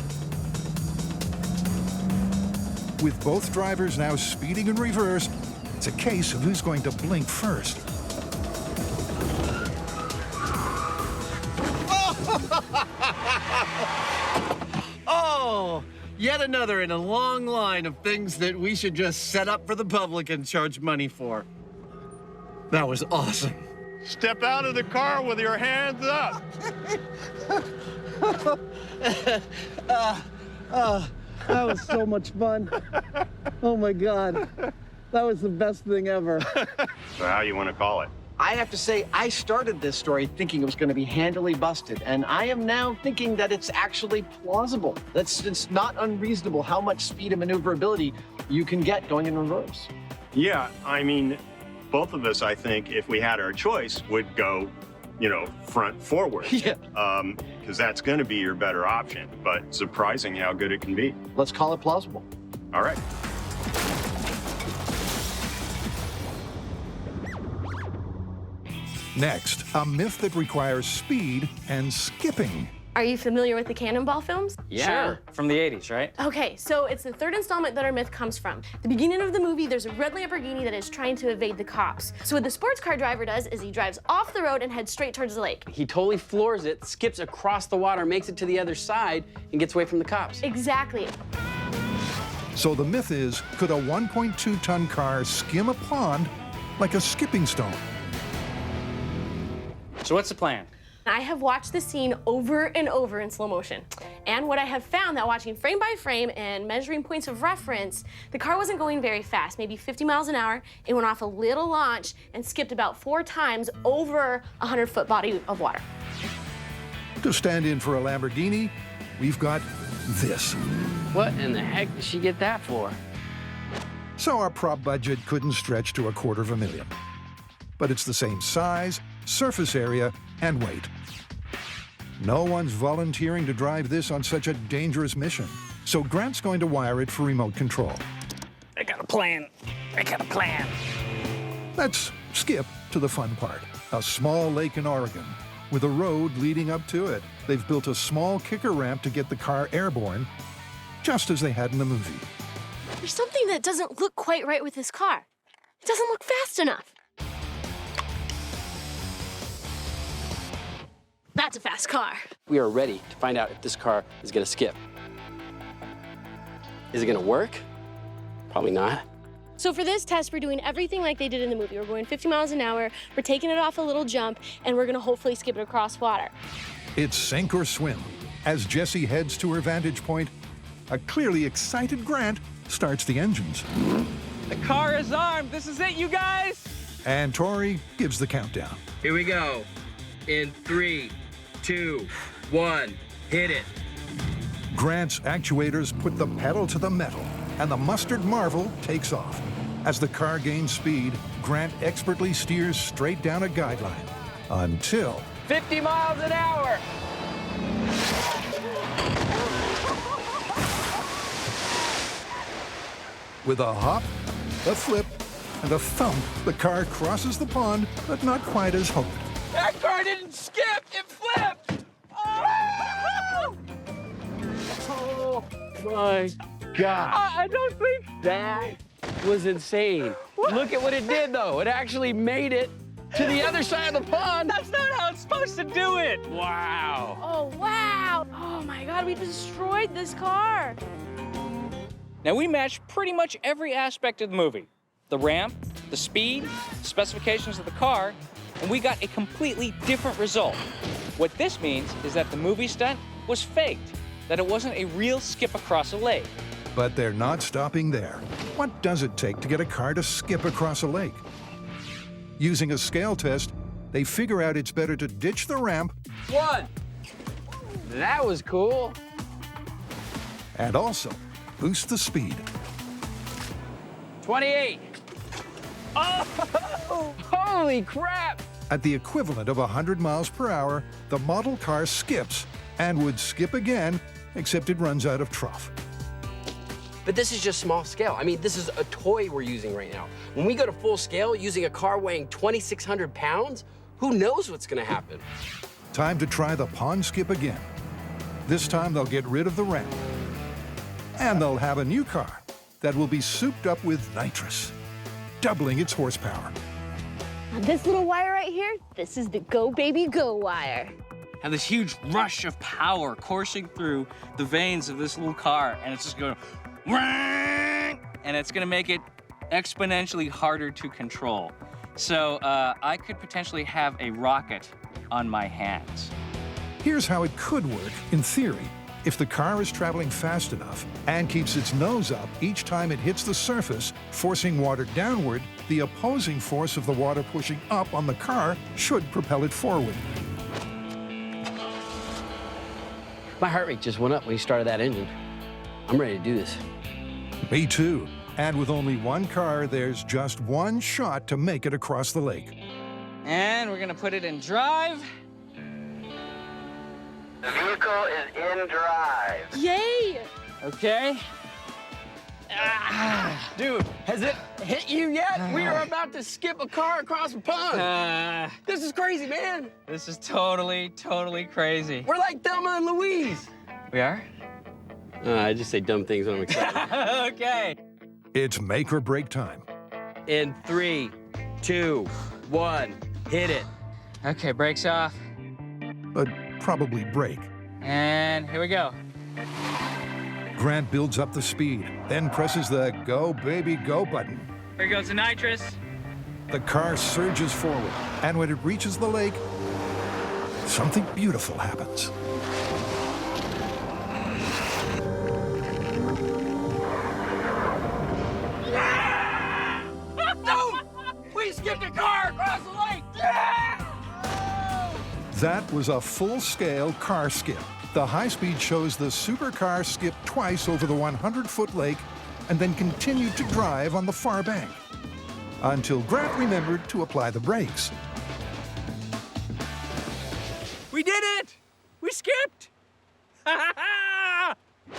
With both drivers now speeding in reverse, it's a case of who's going to blink first. Oh, yet another in a long line of things that we should just set up for the public and charge money for. That was awesome. Step out of the car with your hands up. That was so much fun. Oh my God. That was the best thing ever. So how you want to call it? I have to say, I started this story thinking it was going to be handily busted, and I am now thinking that it's actually plausible. It's not unreasonable how much speed and maneuverability you can get going in reverse. Yeah, I mean, both of us, I think, if we had our choice, would go, front forward. Yeah. Because that's going to be your better option. But surprising how good it can be. Let's call it plausible. All right. Next, a myth that requires speed and skipping. Are you familiar with the Cannonball films? Yeah, sure. From the 80s, right? Okay, so it's the third installment that our myth comes from. The beginning of the movie, there's a red Lamborghini that is trying to evade the cops. So what the sports car driver does is he drives off the road and heads straight towards the lake. He totally floors it, skips across the water, makes it to the other side, and gets away from the cops. Exactly. So the myth is, could a 1.2-ton car skim a pond like a skipping stone? So what's the plan? I have watched the scene over and over in slow motion. And what I have found that watching frame by frame and measuring points of reference, the car wasn't going very fast, maybe 50 miles an hour. It went off a little launch and skipped about 4 times over a 100-foot body of water. To stand in for a Lamborghini, we've got this. What in the heck did she get that for? So our prop budget couldn't stretch to $250,000. But it's the same size, surface area, and weight. No one's volunteering to drive this on such a dangerous mission, so Grant's going to wire it for remote control. I got a plan. Let's skip to the fun part. A small lake in Oregon, with a road leading up to it. They've built a small kicker ramp to get the car airborne, just as they had in the movie. There's something that doesn't look quite right with this car. It doesn't look fast enough. That's a fast car. We are ready to find out if this car is gonna skip. Is it gonna work? Probably not. So for this test, we're doing everything like they did in the movie. We're going 50 miles an hour, we're taking it off a little jump, and we're gonna hopefully skip it across water. It's sink or swim. As Jessie heads to her vantage point, a clearly excited Grant starts the engines. The car is armed. This is it, you guys. And Tori gives the countdown. Here we go. In 3, 2, 1, hit it. Grant's actuators put the pedal to the metal, and the mustard marvel takes off. As the car gains speed, Grant expertly steers straight down a guideline until 50 miles an hour. with a hop, a flip, and a thump, the car crosses the pond, but not quite as hoped. That car didn't skip, it flipped! Oh! my God. I don't think That was insane. Look at what it did, though. It actually made it to the other side of the pond. that's not how it's supposed to do it. Wow. Oh, wow. Oh, my God, we destroyed this car. Now, we matched pretty much every aspect of the movie. The ramp, the speed, specifications of the car, and we got a completely different result. What this means is that the movie stunt was faked, that it wasn't a real skip across a lake. But they're not stopping there. What does it take to get a car to skip across a lake? Using a scale test, they figure out it's better to ditch the ramp 1. That was cool. and also boost the speed. 28. Oh, holy crap. At the equivalent of 100 miles per hour, the model car skips and would skip again, except it runs out of trough. But this is just small scale. I mean, this is a toy we're using right now. When we go to full scale, using a car weighing 2,600 pounds, who knows what's gonna happen? Time to try the pond skip again. This time they'll get rid of the ramp. And they'll have a new car that will be souped up with nitrous, doubling its horsepower. Now this little wire right here, this is the Go Baby Go wire. Have this huge rush of power coursing through the veins of this little car, and it's just going, and it's gonna make it exponentially harder to control. So I could potentially have a rocket on my hands. Here's how it could work in theory. If the car is traveling fast enough and keeps its nose up each time it hits the surface, forcing water downward, the opposing force of the water pushing up on the car should propel it forward. My heart rate just went up when you started that engine. I'm ready to do this. Me too. And with only one car, there's just one shot to make it across the lake. And we're gonna put it in drive. The vehicle is in drive. Yay! Okay. Dude, has it hit you yet? We are about to skip a car across a pond. This is crazy, man. This is totally, totally crazy. We're like Thelma and Louise. We are? I just say dumb things when I'm excited. Okay. It's make or break time. In 3, 2, 1, hit it. Okay, brakes off. But probably break. And here we go. Grant builds up the speed, then presses the Go Baby Go button. Here goes the nitrous. The car surges forward, and when it reaches the lake, something beautiful happens. Dude, we skipped a car across the lake. That was a full-scale car skip. The high-speed shows the supercar skip twice over the 100-foot lake and then continued to drive on the far bank until Grant remembered to apply the brakes. We did it! We skipped!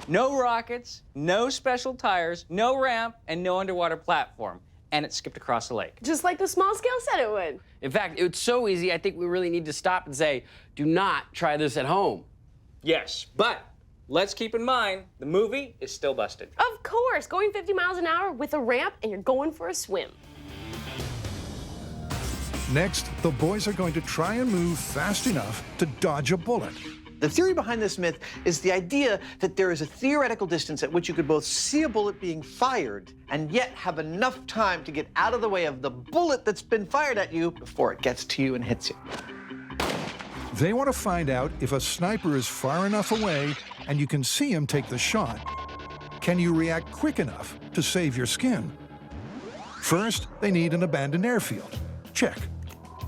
No rockets, no special tires, no ramp, and no underwater platform. And it skipped across the lake. Just like the small scale said it would. In fact, it's so easy, I think we really need to stop and say, do not try this at home. Yes, but let's keep in mind, the movie is still busted. Of course, going 50 miles an hour with a ramp and you're going for a swim. Next, the boys are going to try and move fast enough to dodge a bullet. The theory behind this myth is the idea that there is a theoretical distance at which you could both see a bullet being fired and yet have enough time to get out of the way of the bullet that's been fired at you before it gets to you and hits you. They want to find out if a sniper is far enough away and you can see him take the shot. Can you react quick enough to save your skin? First, they need an abandoned airfield. Check.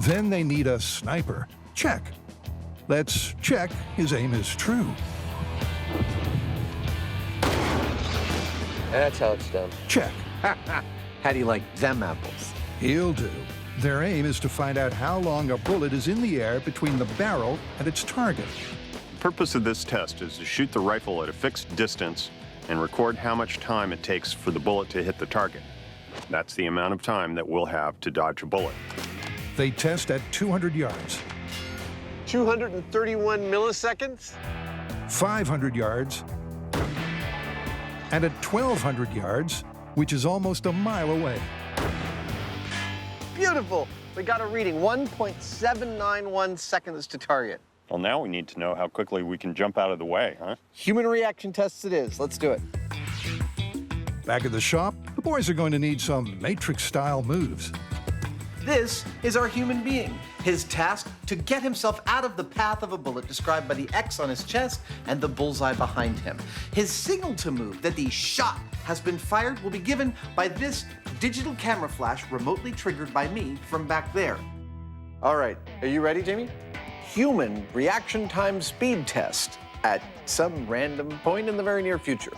Then they need a sniper. Check. Let's check his aim is true. That's how it's done. Check. How do you like them apples? He'll do. Their aim is to find out how long a bullet is in the air between the barrel and its target. The purpose of this test is to shoot the rifle at a fixed distance and record how much time it takes for the bullet to hit the target. That's the amount of time that we'll have to dodge a bullet. They test at 200 yards, 231 milliseconds? 500 yards, And at 1,200 yards, which is almost a mile away. Beautiful. We got a reading, 1.791 seconds to target. Well, now we need to know how quickly we can jump out of the way, huh? Human reaction tests it is. Let's do it. Back at the shop, the boys are going to need some Matrix-style moves. This is our human being. His task, to get himself out of the path of a bullet described by the X on his chest and the bullseye behind him. His signal to move that the shot has been fired will be given by this digital camera flash remotely triggered by me from back there. All right, are you ready, Jamie? Human reaction time speed test at some random point in the very near future.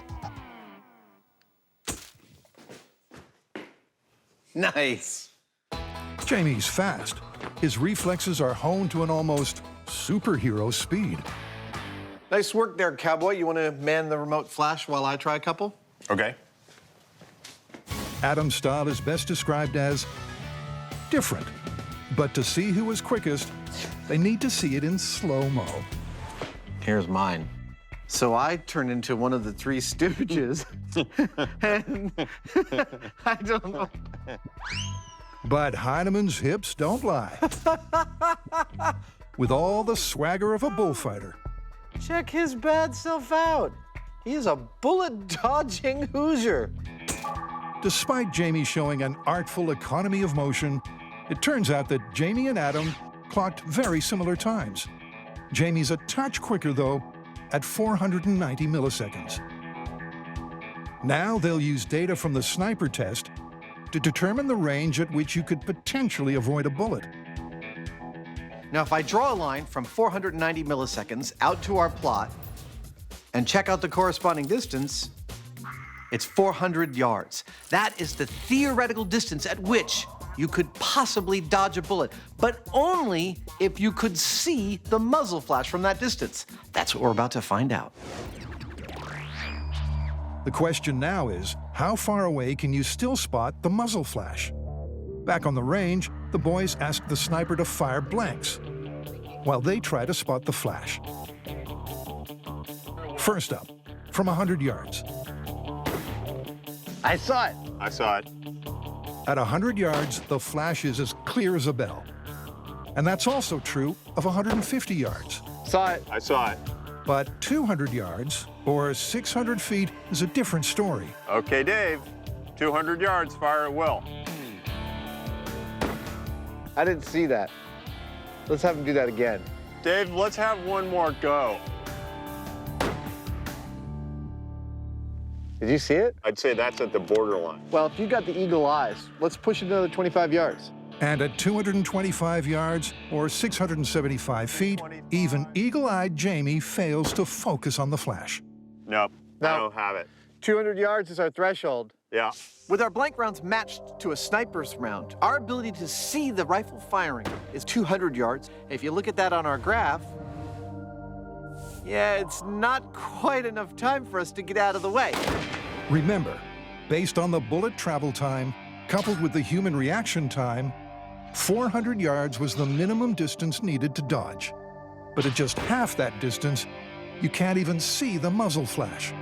Nice. Jamie's fast. His reflexes are honed to an almost superhero speed. Nice work there, cowboy. You want to man the remote flash while I try a couple? Okay. Adam's style is best described as different. But to see who is quickest, they need to see it in slow-mo. Here's mine. So I turned into one of the Three Stooges, and I don't know. But Heineman's hips don't lie. With all the swagger of a bullfighter. Check his bad self out. He is a bullet-dodging Hoosier. Despite Jamie showing an artful economy of motion, it turns out that Jamie and Adam clocked very similar times. Jamie's a touch quicker, though, at 490 milliseconds. Now they'll use data from the sniper test to determine the range at which you could potentially avoid a bullet. Now, if I draw a line from 490 milliseconds out to our plot and check out the corresponding distance, it's 400 yards. That is the theoretical distance at which you could possibly dodge a bullet, but only if you could see the muzzle flash from that distance. That's what we're about to find out. The question now is, how far away can you still spot the muzzle flash? Back on the range, the boys ask the sniper to fire blanks, while they try to spot the flash. First up, from 100 yards. I saw it. I saw it. At 100 yards, the flash is as clear as a bell. And that's also true of 150 yards. Saw it. I saw it. But 200 yards, or 600 feet, is a different story. Okay, Dave. 200 yards, fire at will. I didn't see that. Let's have him do that again. Dave, let's have one more go. Did you see it? I'd say that's at the borderline. Well, if you got the eagle eyes, let's push it another 25 yards. And at 225 yards, or 675 feet, even eagle-eyed Jamie fails to focus on the flash. Nope, I don't have it. 200 yards is our threshold. Yeah. With our blank rounds matched to a sniper's round, our ability to see the rifle firing is 200 yards. If you look at that on our graph, yeah, it's not quite enough time for us to get out of the way. Remember, based on the bullet travel time, coupled with the human reaction time, 400 yards was the minimum distance needed to dodge. But at just half that distance, you can't even see the muzzle flash.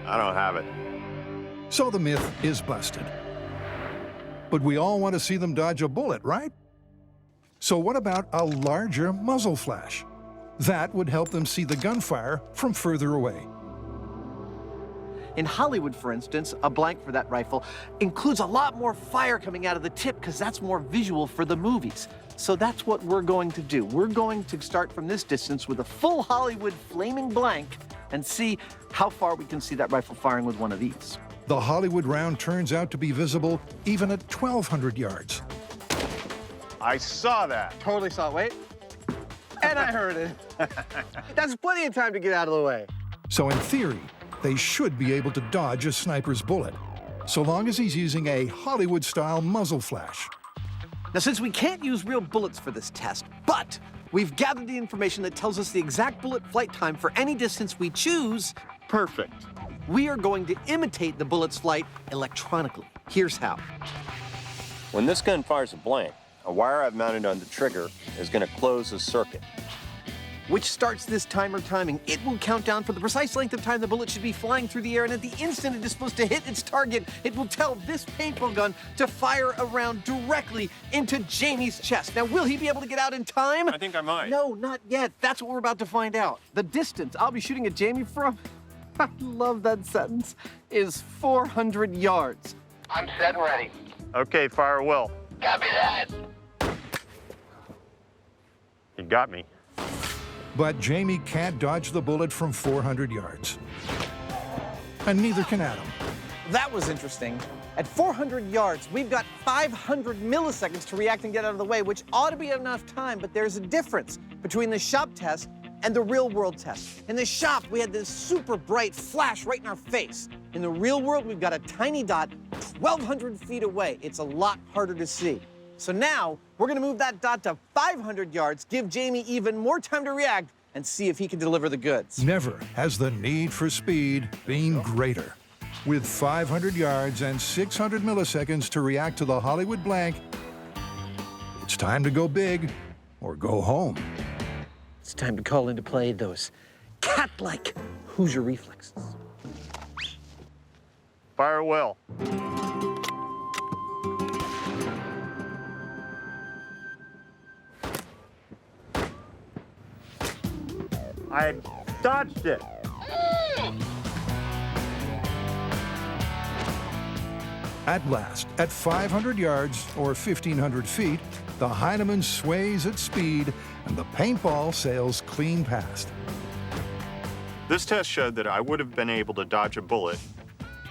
I don't have it. So the myth is busted. But we all want to see them dodge a bullet, right? So what about a larger muzzle flash? That would help them see the gunfire from further away. In Hollywood, for instance, a blank for that rifle includes a lot more fire coming out of the tip because that's more visual for the movies. So that's what we're going to do. We're going to start from this distance with a full Hollywood flaming blank and see how far we can see that rifle firing with one of these. The Hollywood round turns out to be visible even at 1,200 yards. I saw that. Totally saw it. Wait. And I heard it. That's plenty of time to get out of the way. So in theory, they should be able to dodge a sniper's bullet, so long as he's using a Hollywood-style muzzle flash. Now, since we can't use real bullets for this test, but we've gathered the information that tells us the exact bullet flight time for any distance we choose, perfect. We are going to imitate the bullet's flight electronically. Here's how. When this gun fires a blank, a wire I've mounted on the trigger is going to close the circuit. which starts this timer timing. It will count down for the precise length of time the bullet should be flying through the air, and at the instant it is supposed to hit its target, it will tell this paintball gun to fire a round directly into Jamie's chest. Now, will he be able to get out in time? I think I might. No, not yet. That's what we're about to find out. The distance I'll be shooting at Jamie from, I love that sentence, is 400 yards. I'm set and ready. Okay, fire Will. Copy that. You got me. But Jamie can't dodge the bullet from 400 yards. And neither can Adam. That was interesting. At 400 yards, we've got 500 milliseconds to react and get out of the way, which ought to be enough time, but there's a difference between the shop test and the real world test. In the shop, we had this super bright flash right in our face. In the real world, we've got a tiny dot 1,200 feet away. It's a lot harder to see. So now, we're gonna move that dot to 500 yards, give Jamie even more time to react, and see if he can deliver the goods. Never has the need for speed been greater. With 500 yards and 600 milliseconds to react to the Hollywood blank, it's time to go big or go home. It's time to call into play those cat-like Hoosier reflexes. Fire Will. I dodged it. At last, at 500 yards or 1,500 feet, the Heinemann sways at speed and the paintball sails clean past. This test showed that I would have been able to dodge a bullet,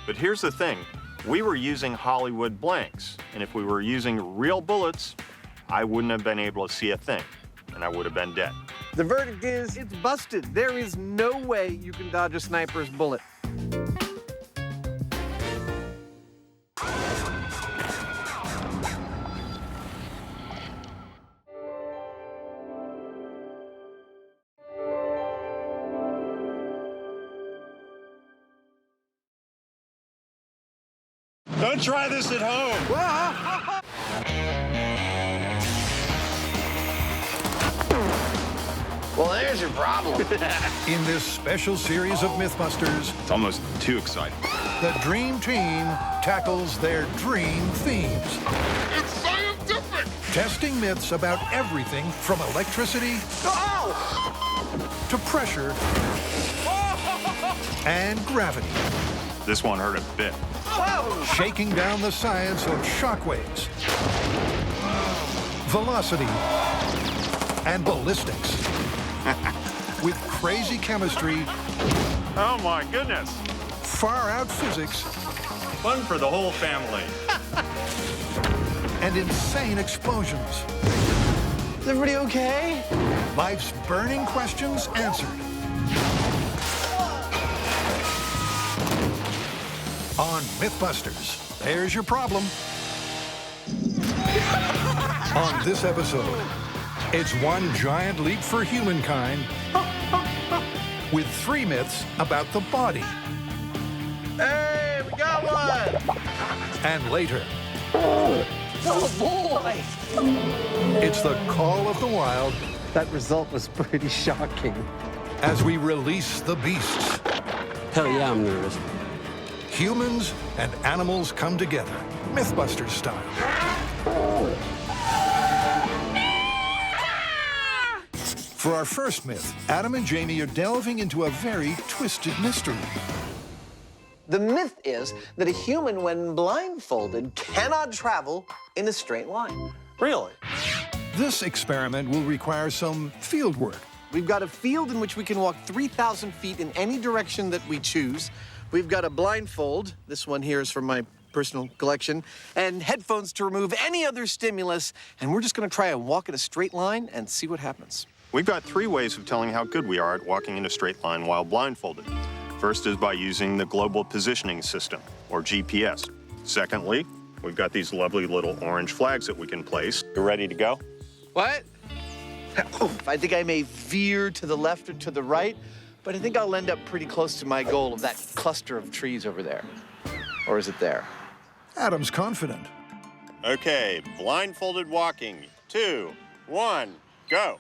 but here's the thing. We were using Hollywood blanks, and if we were using real bullets, I wouldn't have been able to see a thing, and I would have been dead. The verdict is, it's busted. There is no way you can dodge a sniper's bullet. Don't try this at home. Well, there's your problem. In this special series of Mythbusters, It's almost too exciting. the Dream Team tackles their dream themes. It's scientific. Testing myths about everything from electricity to pressure and gravity. This one hurt a bit. Shaking down the science of shockwaves, velocity, and ballistics. With crazy chemistry, Oh my goodness. far-out physics, Fun for the whole family. and insane explosions. Is everybody okay? Life's burning questions answered. On Mythbusters, there's your problem. On this episode, it's one giant leap for humankind with 3 myths about the body. Hey, we got one! And later, Oh boy! it's the call of the wild That result was pretty shocking. as we release the beasts. Hell yeah, I'm nervous. Humans and animals come together, Mythbusters style. For our first myth, Adam and Jamie are delving into a very twisted mystery. The myth is that a human, when blindfolded, cannot travel in a straight line. Really? This experiment will require some field work. We've got a field in which we can walk 3,000 feet in any direction that we choose. We've got a blindfold. This one here is from my personal collection. And headphones to remove any other stimulus. And we're just gonna try and walk in a straight line and see what happens. We've got 3 ways of telling how good we are at walking in a straight line while blindfolded. First is by using the Global Positioning System, or GPS. Secondly, we've got these lovely little orange flags that we can place. You ready to go? What? I think I may veer to the left or to the right, but I think I'll end up pretty close to my goal of that cluster of trees over there. Or is it there? Adam's confident. Okay, blindfolded walking. 2, 1, go.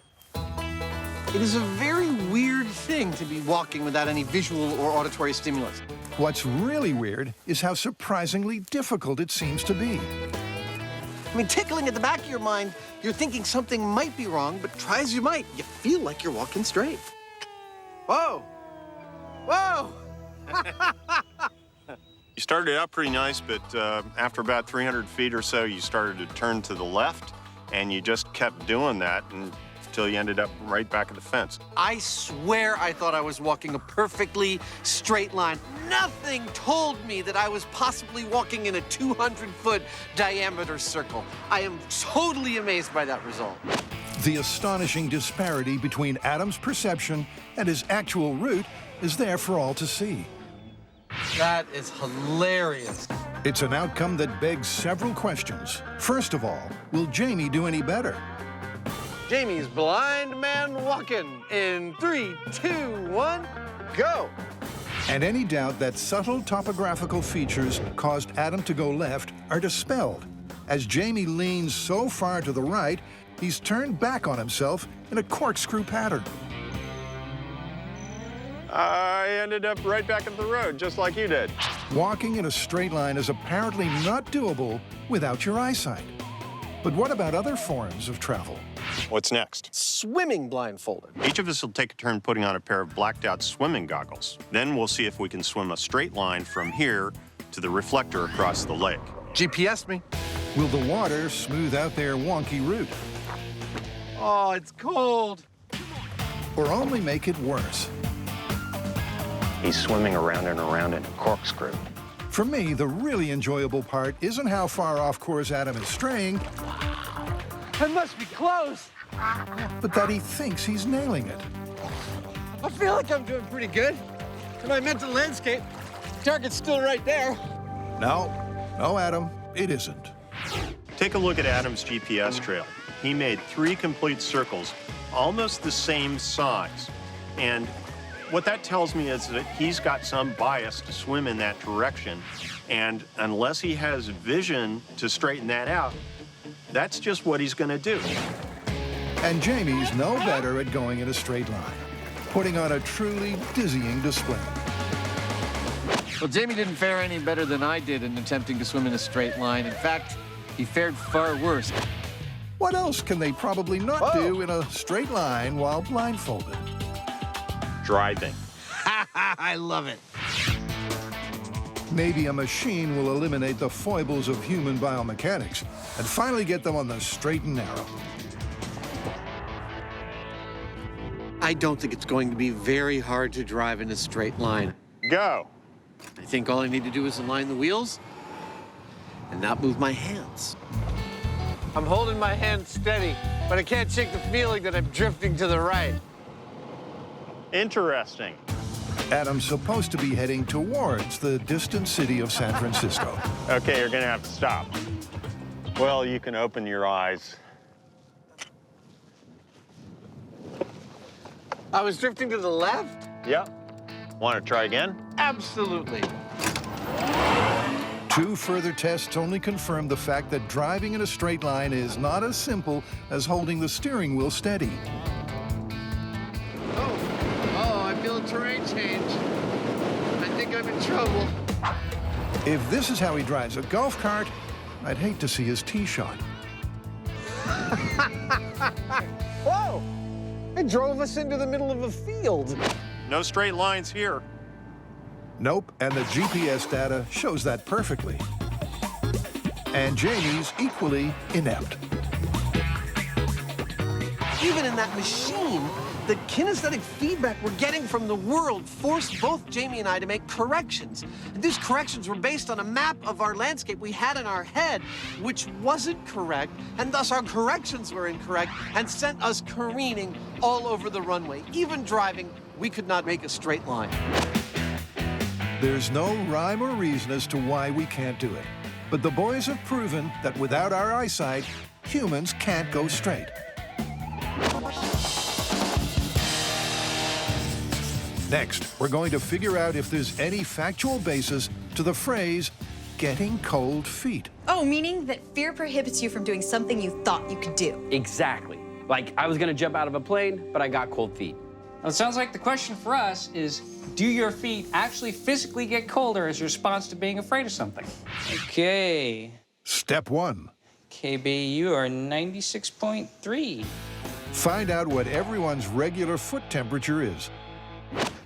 It is a very weird thing to be walking without any visual or auditory stimulus. What's really weird is how surprisingly difficult it seems to be. I mean, tickling at the back of your mind, you're thinking something might be wrong, but try as you might, you feel like you're walking straight. Whoa! Whoa! You started out pretty nice, but after about 300 feet or so, you started to turn to the left, and you just kept doing that until you ended up right back at the fence. I swear I thought I was walking a perfectly straight line. Nothing told me that I was possibly walking in a 200-foot diameter circle. I am totally amazed by that result. The astonishing disparity between Adam's perception and his actual route is there for all to see. That is hilarious. It's an outcome that begs several questions. First of all, will Jamie do any better? Jamie's blind man walking in 3, 2, 1, go. And any doubt that subtle topographical features caused Adam to go left are dispelled. As Jamie leans so far to the right, he's turned back on himself in a corkscrew pattern. I ended up right back at the road, just like you did. Walking in a straight line is apparently not doable without your eyesight. But what about other forms of travel? What's next? Swimming blindfolded. Each of us will take a turn putting on a pair of blacked-out swimming goggles. Then we'll see if we can swim a straight line from here to the reflector across the lake. GPS me. Will the water smooth out their wonky route? Oh, it's cold. Or only make it worse? He's swimming around and around in a corkscrew. For me, the really enjoyable part isn't how far off course Adam is straying, I must be close. but that he thinks he's nailing it. I feel like I'm doing pretty good. In my mental landscape, target's still right there. No, Adam, it isn't. Take a look at Adam's GPS trail. He made 3 complete circles, almost the same size. And what that tells me is that he's got some bias to swim in that direction. And unless he has vision to straighten that out, that's just what he's going to do. And Jamie's no better at going in a straight line, putting on a truly dizzying display. Well, Jamie didn't fare any better than I did in attempting to swim in a straight line. In fact, he fared far worse. What else can they probably not do in a straight line while blindfolded? Driving. I love it. Maybe a machine will eliminate the foibles of human biomechanics and finally get them on the straight and narrow. I don't think it's going to be very hard to drive in a straight line. Go. I think all I need to do is align the wheels and not move my hands. I'm holding my hand steady, but I can't shake the feeling that I'm drifting to the right. Interesting. Adam's supposed to be heading towards the distant city of San Francisco. Okay, you're gonna have to stop. Well, you can open your eyes. I was drifting to the left? Yep. Want to try again? Absolutely. 2 further tests only confirm the fact that driving in a straight line is not as simple as holding the steering wheel steady. I feel a terrain change. I think I'm in trouble. If this is how he drives a golf cart, I'd hate to see his tee shot. Whoa! It drove us into the middle of a field. No straight lines here. Nope, and the GPS data shows that perfectly. And Jamie's equally inept. Even in that machine, the kinesthetic feedback we're getting from the world forced both Jamie and I to make corrections. And these corrections were based on a map of our landscape we had in our head, which wasn't correct, and thus our corrections were incorrect and sent us careening all over the runway. Even driving, we could not make a straight line. There's no rhyme or reason as to why we can't do it. But the boys have proven that without our eyesight, humans can't go straight. Next, we're going to figure out if there's any factual basis to the phrase, getting cold feet. Oh, meaning that fear prohibits you from doing something you thought you could do. Exactly. Like I was gonna jump out of a plane, but I got cold feet. Well, it sounds like the question for us is, do your feet actually physically get colder as a response to being afraid of something? Okay. Step 1. KB, you are 96.3. Find out what everyone's regular foot temperature is.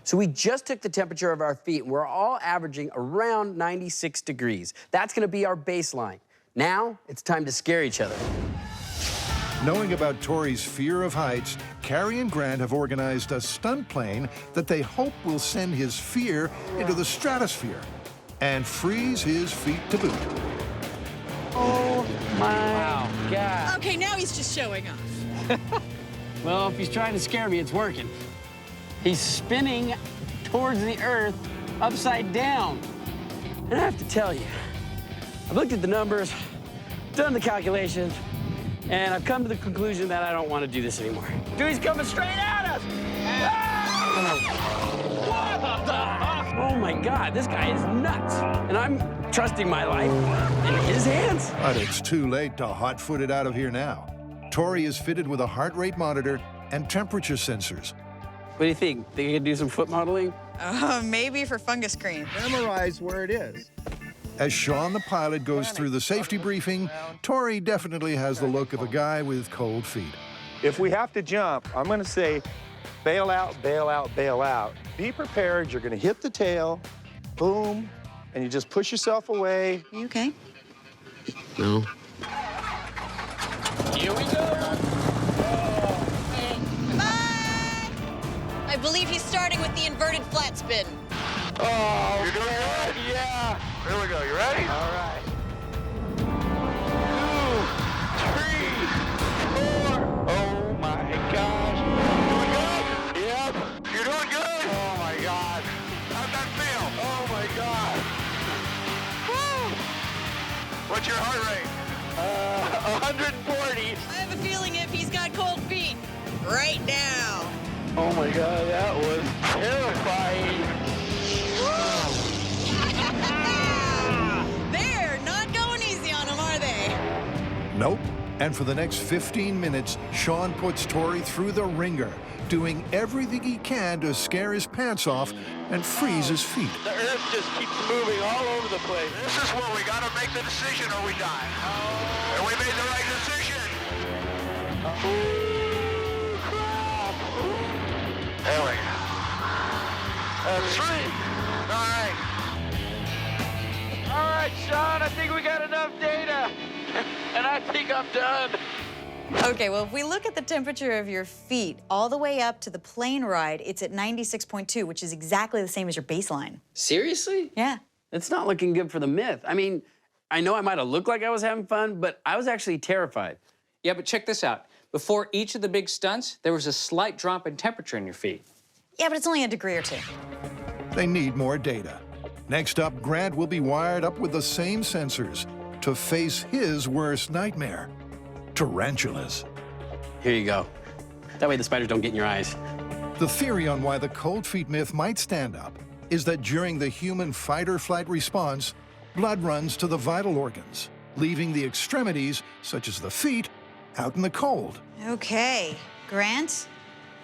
So we just took the temperature of our feet, and we're all averaging around 96 degrees. That's gonna be our baseline. Now, it's time to scare each other. Knowing about Tori's fear of heights, Carrie and Grant have organized a stunt plane that they hope will send his fear into the stratosphere and freeze his feet to boot. Oh my God. Okay, now he's just showing off. Well, if he's trying to scare me, it's working. He's spinning towards the earth upside down. And I have to tell you, I've looked at the numbers, done the calculations, and I've come to the conclusion that I don't want to do this anymore. Dude, he's coming straight at us! What the? Oh my God, this guy is nuts. And I'm trusting my life in his hands. But it's too late to hot-foot it out of here now. Tori is fitted with a heart rate monitor and temperature sensors. What do you think? Think you could do some foot modeling? Maybe for fungus cream. Memorize where it is. As Sean, the pilot, goes through the safety briefing, Tori definitely has the look of a guy with cold feet. If we have to jump, I'm going to say bail out, bail out, bail out. Be prepared. You're going to hit the tail, boom, and you just push yourself away. You okay? No. Here we go. Bye! I believe he's starting with the inverted flat spin. Oh, you're doing good? Yeah. Here we go. You ready? All right. 2, 3, 4. Oh my gosh. Doing good? Yep. You're doing good? Oh my God. How'd that feel? Oh my God. Woo! What's your heart rate? 140. I have a feeling if he's got cold feet, right now. Oh my God, that was terrifying. They're not going easy on him, are they? Nope. And for the next 15 minutes, Sean puts Tori through the ringer, doing everything he can to scare his pants off and freeze his feet. The earth just keeps moving all over the place. This is where we gotta make the decision or we die. And we made the right decision. Ooh, crap. There we go. That's 3. All right. All right, Sean, I think we got enough data. And I think I'm done. Okay, well, if we look at the temperature of your feet all the way up to the plane ride, it's at 96.2, which is exactly the same as your baseline. Seriously? Yeah. It's not looking good for the myth. I mean, I know I might have looked like I was having fun, but I was actually terrified. Yeah, but check this out. Before each of the big stunts, there was a slight drop in temperature in your feet. Yeah, but it's only a degree or 2. They need more data. Next up, Grant will be wired up with the same sensors to face his worst nightmare, tarantulas. Here you go. That way the spiders don't get in your eyes. The theory on why the cold feet myth might stand up is that during the human fight-or-flight response, blood runs to the vital organs, leaving the extremities, such as the feet, out in the cold. Okay, Grant,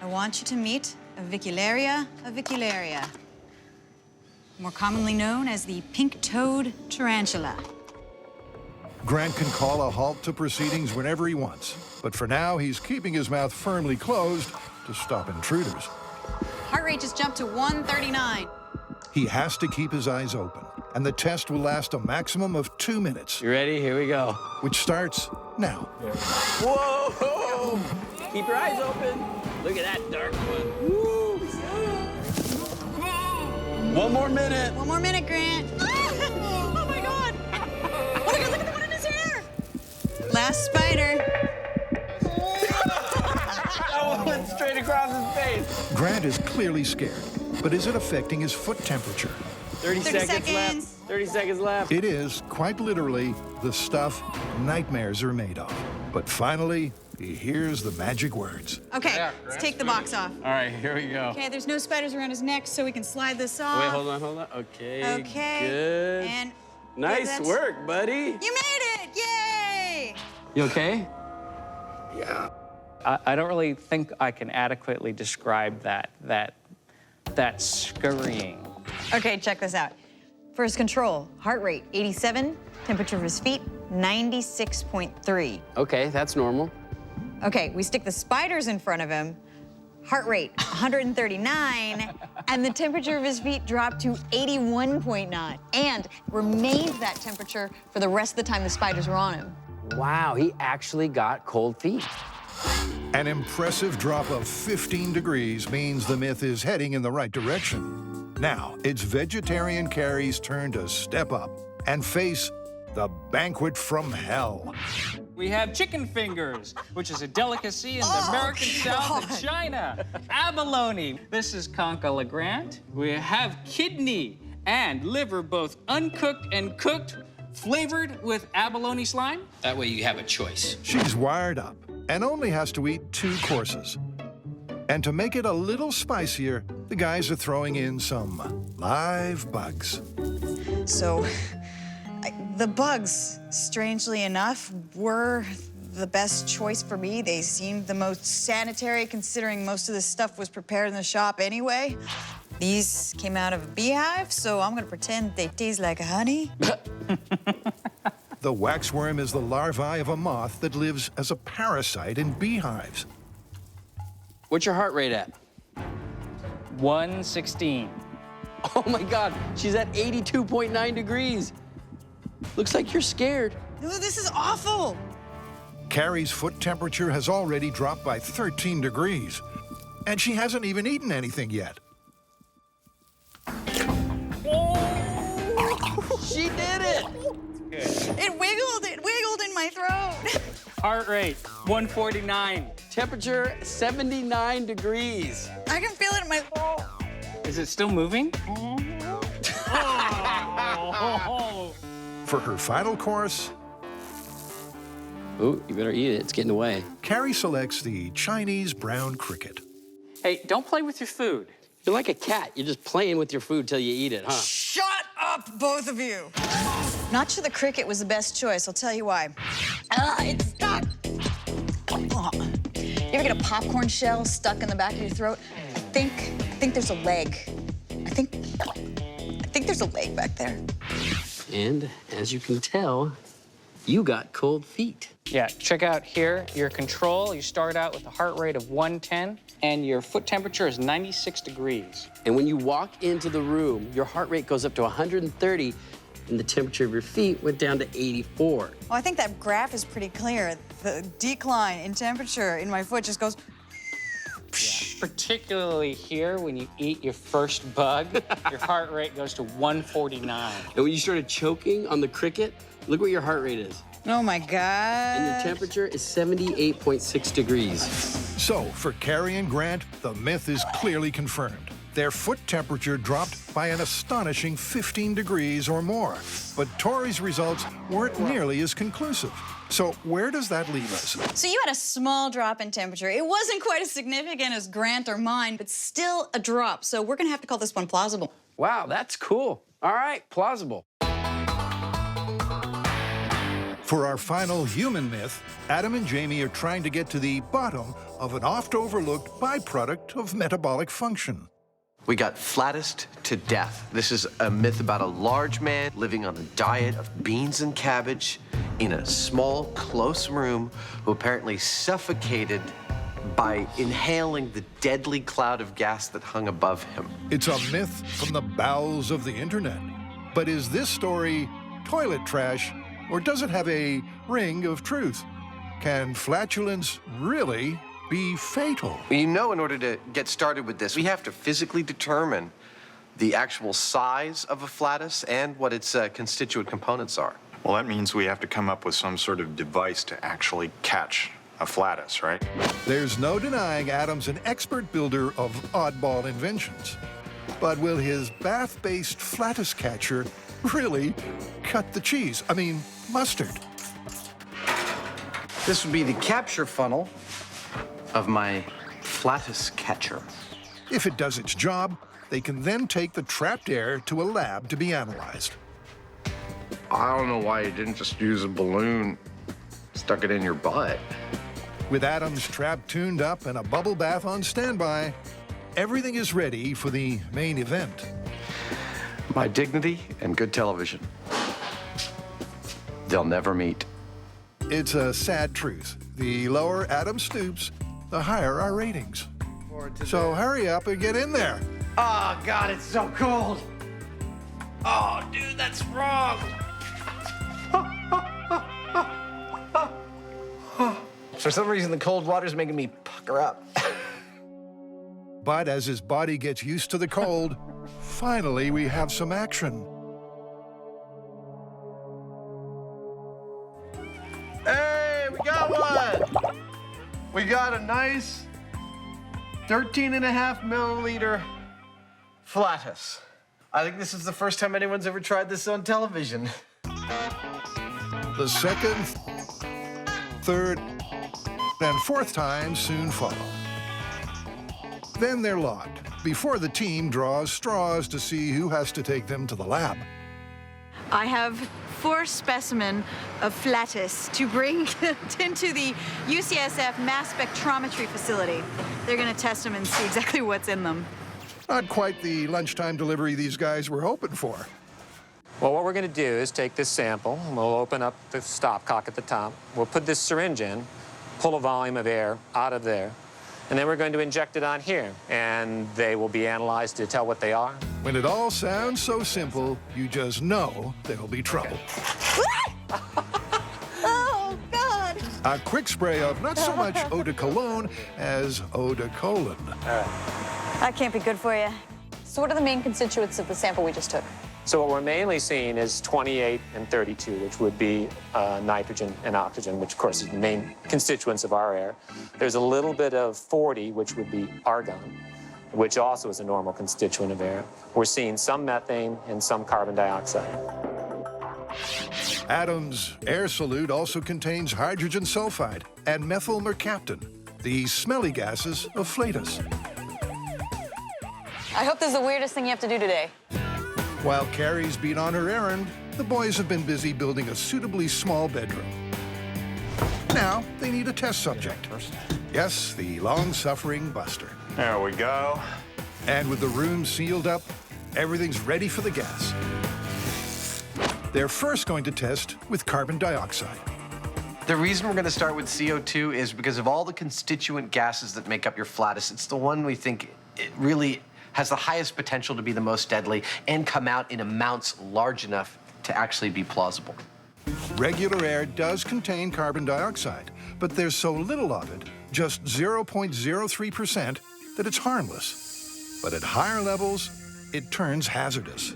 I want you to meet Avicularia avicularia, more commonly known as the pink-toed tarantula. Grant can call a halt to proceedings whenever he wants, but for now, he's keeping his mouth firmly closed to stop intruders. Heart rate just jumped to 139. He has to keep his eyes open, and the test will last a maximum of 2 minutes. You ready? Here we go. Which starts now. Whoa! Keep your eyes open. Look at that dark one. Woo! One more minute. 1 more minute, Grant. Oh my God! Oh my God, look at the one in his hair! Last spider. That one went straight across his face. Grant is clearly scared, but is it affecting his foot temperature? 30 seconds left. 30 seconds left. It is, quite literally, the stuff nightmares are made of. But finally, he hears the magic words. Okay, let's take the box off. All right, here we go. Okay, there's no spiders around his neck, so we can slide this off. Wait, hold on. Okay, good. And nice work, buddy. you made it! Yay! You okay? Yeah. I don't really think I can adequately describe that scurrying. Okay, check this out. For his control, heart rate 87, temperature of his feet 96.3. Okay, that's normal. Okay, we stick the spiders in front of him, heart rate 139, and the temperature of his feet dropped to 81.9, and remained that temperature for the rest of the time the spiders were on him. Wow, he actually got cold feet. An impressive drop of 15 degrees means the myth is heading in the right direction. Now, it's vegetarian Carrie's turn to step up and face the banquet from hell. We have chicken fingers, which is a delicacy in the American South of China. Abalone. This is concha la grande. We have kidney and liver, both uncooked and cooked, flavored with abalone slime. That way you have a choice. She's wired up and only has to eat 2 courses. And to make it a little spicier, the guys are throwing in some live bugs. So, the bugs, strangely enough, were the best choice for me. They seemed the most sanitary, considering most of this stuff was prepared in the shop anyway. These came out of a beehive, so I'm gonna pretend they taste like honey. The waxworm is the larvae of a moth that lives as a parasite in beehives. What's your heart rate at? 116. Oh my God, she's at 82.9 degrees. Looks like you're scared. This is awful. Carrie's foot temperature has already dropped by 13 degrees, and she hasn't even eaten anything yet. She did it! It wiggled in my throat. Heart rate, 149. Temperature, 79 degrees. I can feel it in my throat. Is it still moving? For her final course, Ooh, you better eat it. It's getting away. Carrie selects the Chinese brown cricket. Hey, don't play with your food. You're like a cat. You're just playing with your food till you eat it, huh? Shut up, both of you. Not sure the cricket was the best choice. I'll tell you why. It's stuck. Oh. You ever get a popcorn shell stuck in the back of your throat? I think there's a leg. I think there's a leg back there. And as you can tell, you got cold feet. Yeah, check out here, your control. You start out with a heart rate of 110, and your foot temperature is 96 degrees. And when you walk into the room, your heart rate goes up to 130, and the temperature of your feet went down to 84. Well, I think that graph is pretty clear. The decline in temperature in my foot just goes... Yeah. Particularly here, when you eat your first bug, your heart rate goes to 149. And when you started choking on the cricket, look what your heart rate is. Oh my God. And your temperature is 78.6 degrees. So, for Carrie and Grant, the myth is clearly confirmed. Their foot temperature dropped by an astonishing 15 degrees or more. But Tori's results weren't nearly as conclusive. So where does that leave us? So you had a small drop in temperature. It wasn't quite as significant as Grant or mine, but still a drop. So we're gonna have to call this one plausible. Wow, that's cool. All right, plausible. For our final human myth, Adam and Jamie are trying to get to the bottom of an oft-overlooked byproduct of metabolic function. We got flattest to death. This is a myth about a large man living on a diet of beans and cabbage in a small, close room who apparently suffocated by inhaling the deadly cloud of gas that hung above him. It's a myth from the bowels of the internet. But is this story toilet trash, or does it have a ring of truth? Can flatulence really be fatal? You know, in order to get started with this, we have to physically determine the actual size of a flatus and what its constituent components are. Well, that means we have to come up with some sort of device to actually catch a flatus, right? There's no denying Adam's an expert builder of oddball inventions. But will his bath-based flatus catcher really cut the cheese? I mean, mustard. This would be the capture funnel of my flatus catcher. If it does its job, they can then take the trapped air to a lab to be analyzed. I don't know why you didn't just use a balloon, stuck it in your butt. With Adam's trap tuned up and a bubble bath on standby, everything is ready for the main event. My dignity and good television. They'll never meet. It's a sad truth. The lower Adam stoops, the higher our ratings. So hurry up and get in there. Oh, God, it's so cold. Oh, dude, that's wrong. For some reason, the cold water's making me pucker up. But as his body gets used to the cold, finally we have some action. Hey, we got one. We got a nice 13.5 milliliter Flatus. I think this is the first time anyone's ever tried this on television. The second, third, and fourth times soon follow. Then they're locked before the team draws straws to see who has to take them to the lab. I have 4 specimens of Flatus to bring into the UCSF mass spectrometry facility. They're going to test them and see exactly what's in them. Not quite the lunchtime delivery these guys were hoping for. Well, what we're going to do is take this sample, and we'll open up the stopcock at the top. We'll put this syringe in, pull a volume of air out of there, and then we're going to inject it on here, and they will be analyzed to tell what they are. When it all sounds so simple, you just know there'll be trouble. Oh, God! A quick spray of not so much eau de cologne as eau de colon. That can't be good for you. So what are the main constituents of the sample we just took? So what we're mainly seeing is 28 and 32, which would be nitrogen and oxygen, which of course is the main constituents of our air. There's a little bit of 40, which would be argon, which also is a normal constituent of air. We're seeing some methane and some carbon dioxide. Adam's air salute also contains hydrogen sulfide and methyl mercaptan, the smelly gases of Flatus. I hope this is the weirdest thing you have to do today. While Carrie's been on her errand, the boys have been busy building a suitably small bedroom. Now they need a test subject. Yes, the long-suffering Buster. There we go. And with the room sealed up, everything's ready for the gas. They're first going to test with carbon dioxide. The reason we're going to start with CO2 is because of all the constituent gases that make up your Flatus. It's the one we think it really has the highest potential to be the most deadly and come out in amounts large enough to actually be plausible. Regular air does contain carbon dioxide, but there's so little of it, just 0.03%, that it's harmless. But at higher levels, it turns hazardous.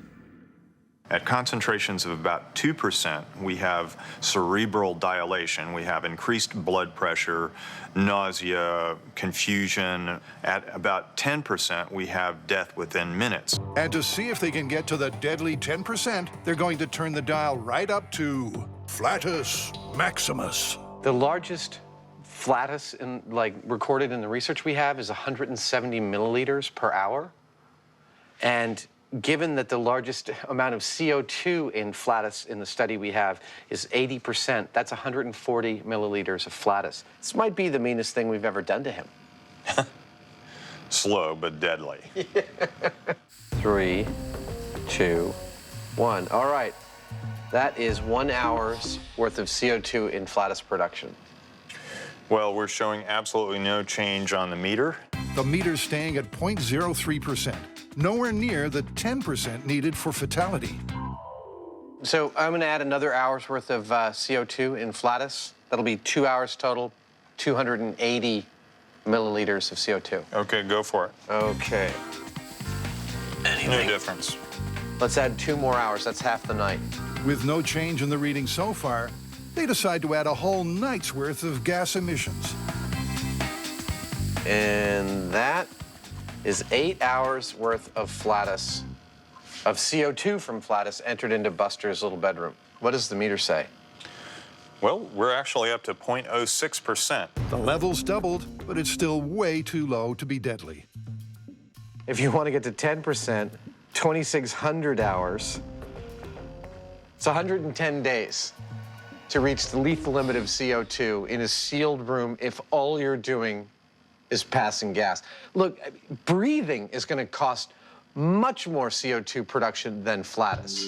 At concentrations of about 2%, we have cerebral dilation, we have increased blood pressure, nausea, confusion. At about 10%, we have death within minutes. And to see if they can get to the deadly 10%, they're going to turn the dial right up to Flatus Maximus. The largest Flatus recorded in the research we have is 170 milliliters per hour. And given that the largest amount of CO2 in Flatus in the study we have is 80%, that's 140 milliliters of Flatus. This might be the meanest thing we've ever done to him. Slow but deadly. 3, 2, 1. All right. That is 1 hour's worth of CO2 in Flatus production. Well, we're showing absolutely no change on the meter. The meter's staying at 0.03%, nowhere near the 10% needed for fatality. So I'm going to add another hour's worth of CO2 in Flatus. That'll be 2 hours total, 280 milliliters of CO2. Okay, go for it. Okay. No difference. Let's add 2 more hours. That's half the night. With no change in the reading so far, they decide to add a whole night's worth of gas emissions. And that is 8 hours worth of Flatus, of CO2 from Flatus entered into Buster's little bedroom. What does the meter say? Well, we're actually up to 0.06%. The level's doubled, but it's still way too low to be deadly. If you want to get to 10%, 2,600 hours. It's 110 days. to reach the lethal limit of CO2 in a sealed room if all you're doing is passing gas. Look, breathing is going to cost much more CO2 production than Flatus.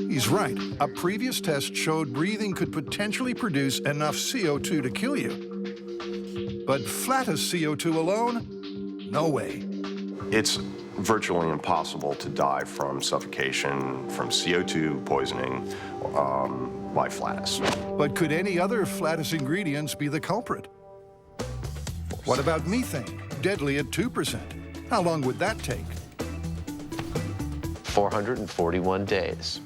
He's right. A previous test showed breathing could potentially produce enough CO2 to kill you. But Flatus CO2 alone? No way. It's virtually impossible to die from suffocation, from CO2 poisoning by Flatus. But could any other Flatus ingredients be the culprit? What about methane, deadly at 2%? How long would that take? 441 days.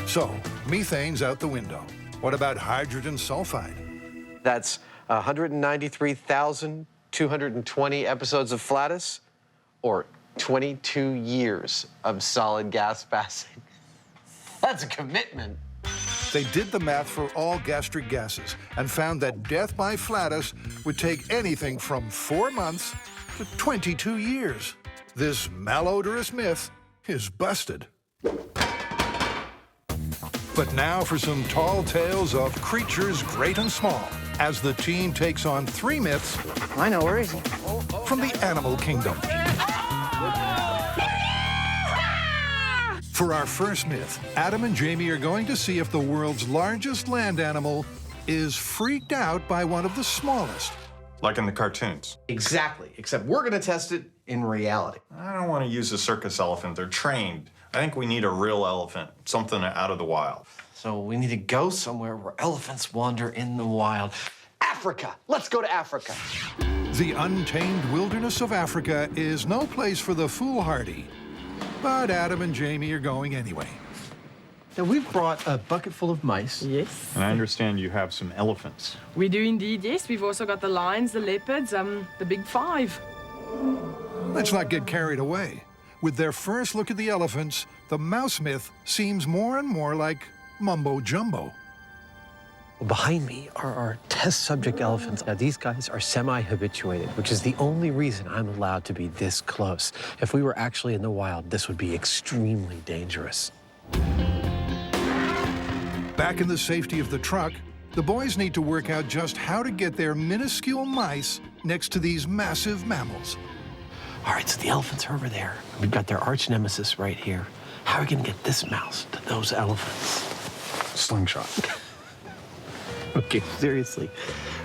So, methane's out the window. What about hydrogen sulfide? That's 193,220 episodes of Flatus, or 22 years of solid gas passing. That's a commitment. They did the math for all gastric gases and found that death by Flatus would take anything from 4 months to 22 years. This malodorous myth is busted. But now for some tall tales of creatures great and small, as the team takes on 3 myths. I know, where is he? From the animal kingdom. For our first myth, Adam and Jamie are going to see if the world's largest land animal is freaked out by one of the smallest. Like in the cartoons. Exactly, except we're gonna test it in reality. I don't want to use a circus elephant. They're trained. I think we need a real elephant, something out of the wild. So we need to go somewhere where elephants wander in the wild. Africa! Let's go to Africa. The untamed wilderness of Africa is no place for the foolhardy. But Adam and Jamie are going anyway. Now, we've brought a bucket full of mice. Yes. And I understand you have some elephants. We do indeed, yes. We've also got the lions, the leopards, the big 5. Let's not get carried away. With their first look at the elephants, the mouse myth seems more and more like mumbo-jumbo. Behind me are our test subject elephants. Now, these guys are semi-habituated, which is the only reason I'm allowed to be this close. If we were actually in the wild, this would be extremely dangerous. Back in the safety of the truck, the boys need to work out just how to get their minuscule mice next to these massive mammals. All right, so the elephants are over there. We've got their arch nemesis right here. How are we gonna get this mouse to those elephants? Slingshot. Okay, seriously.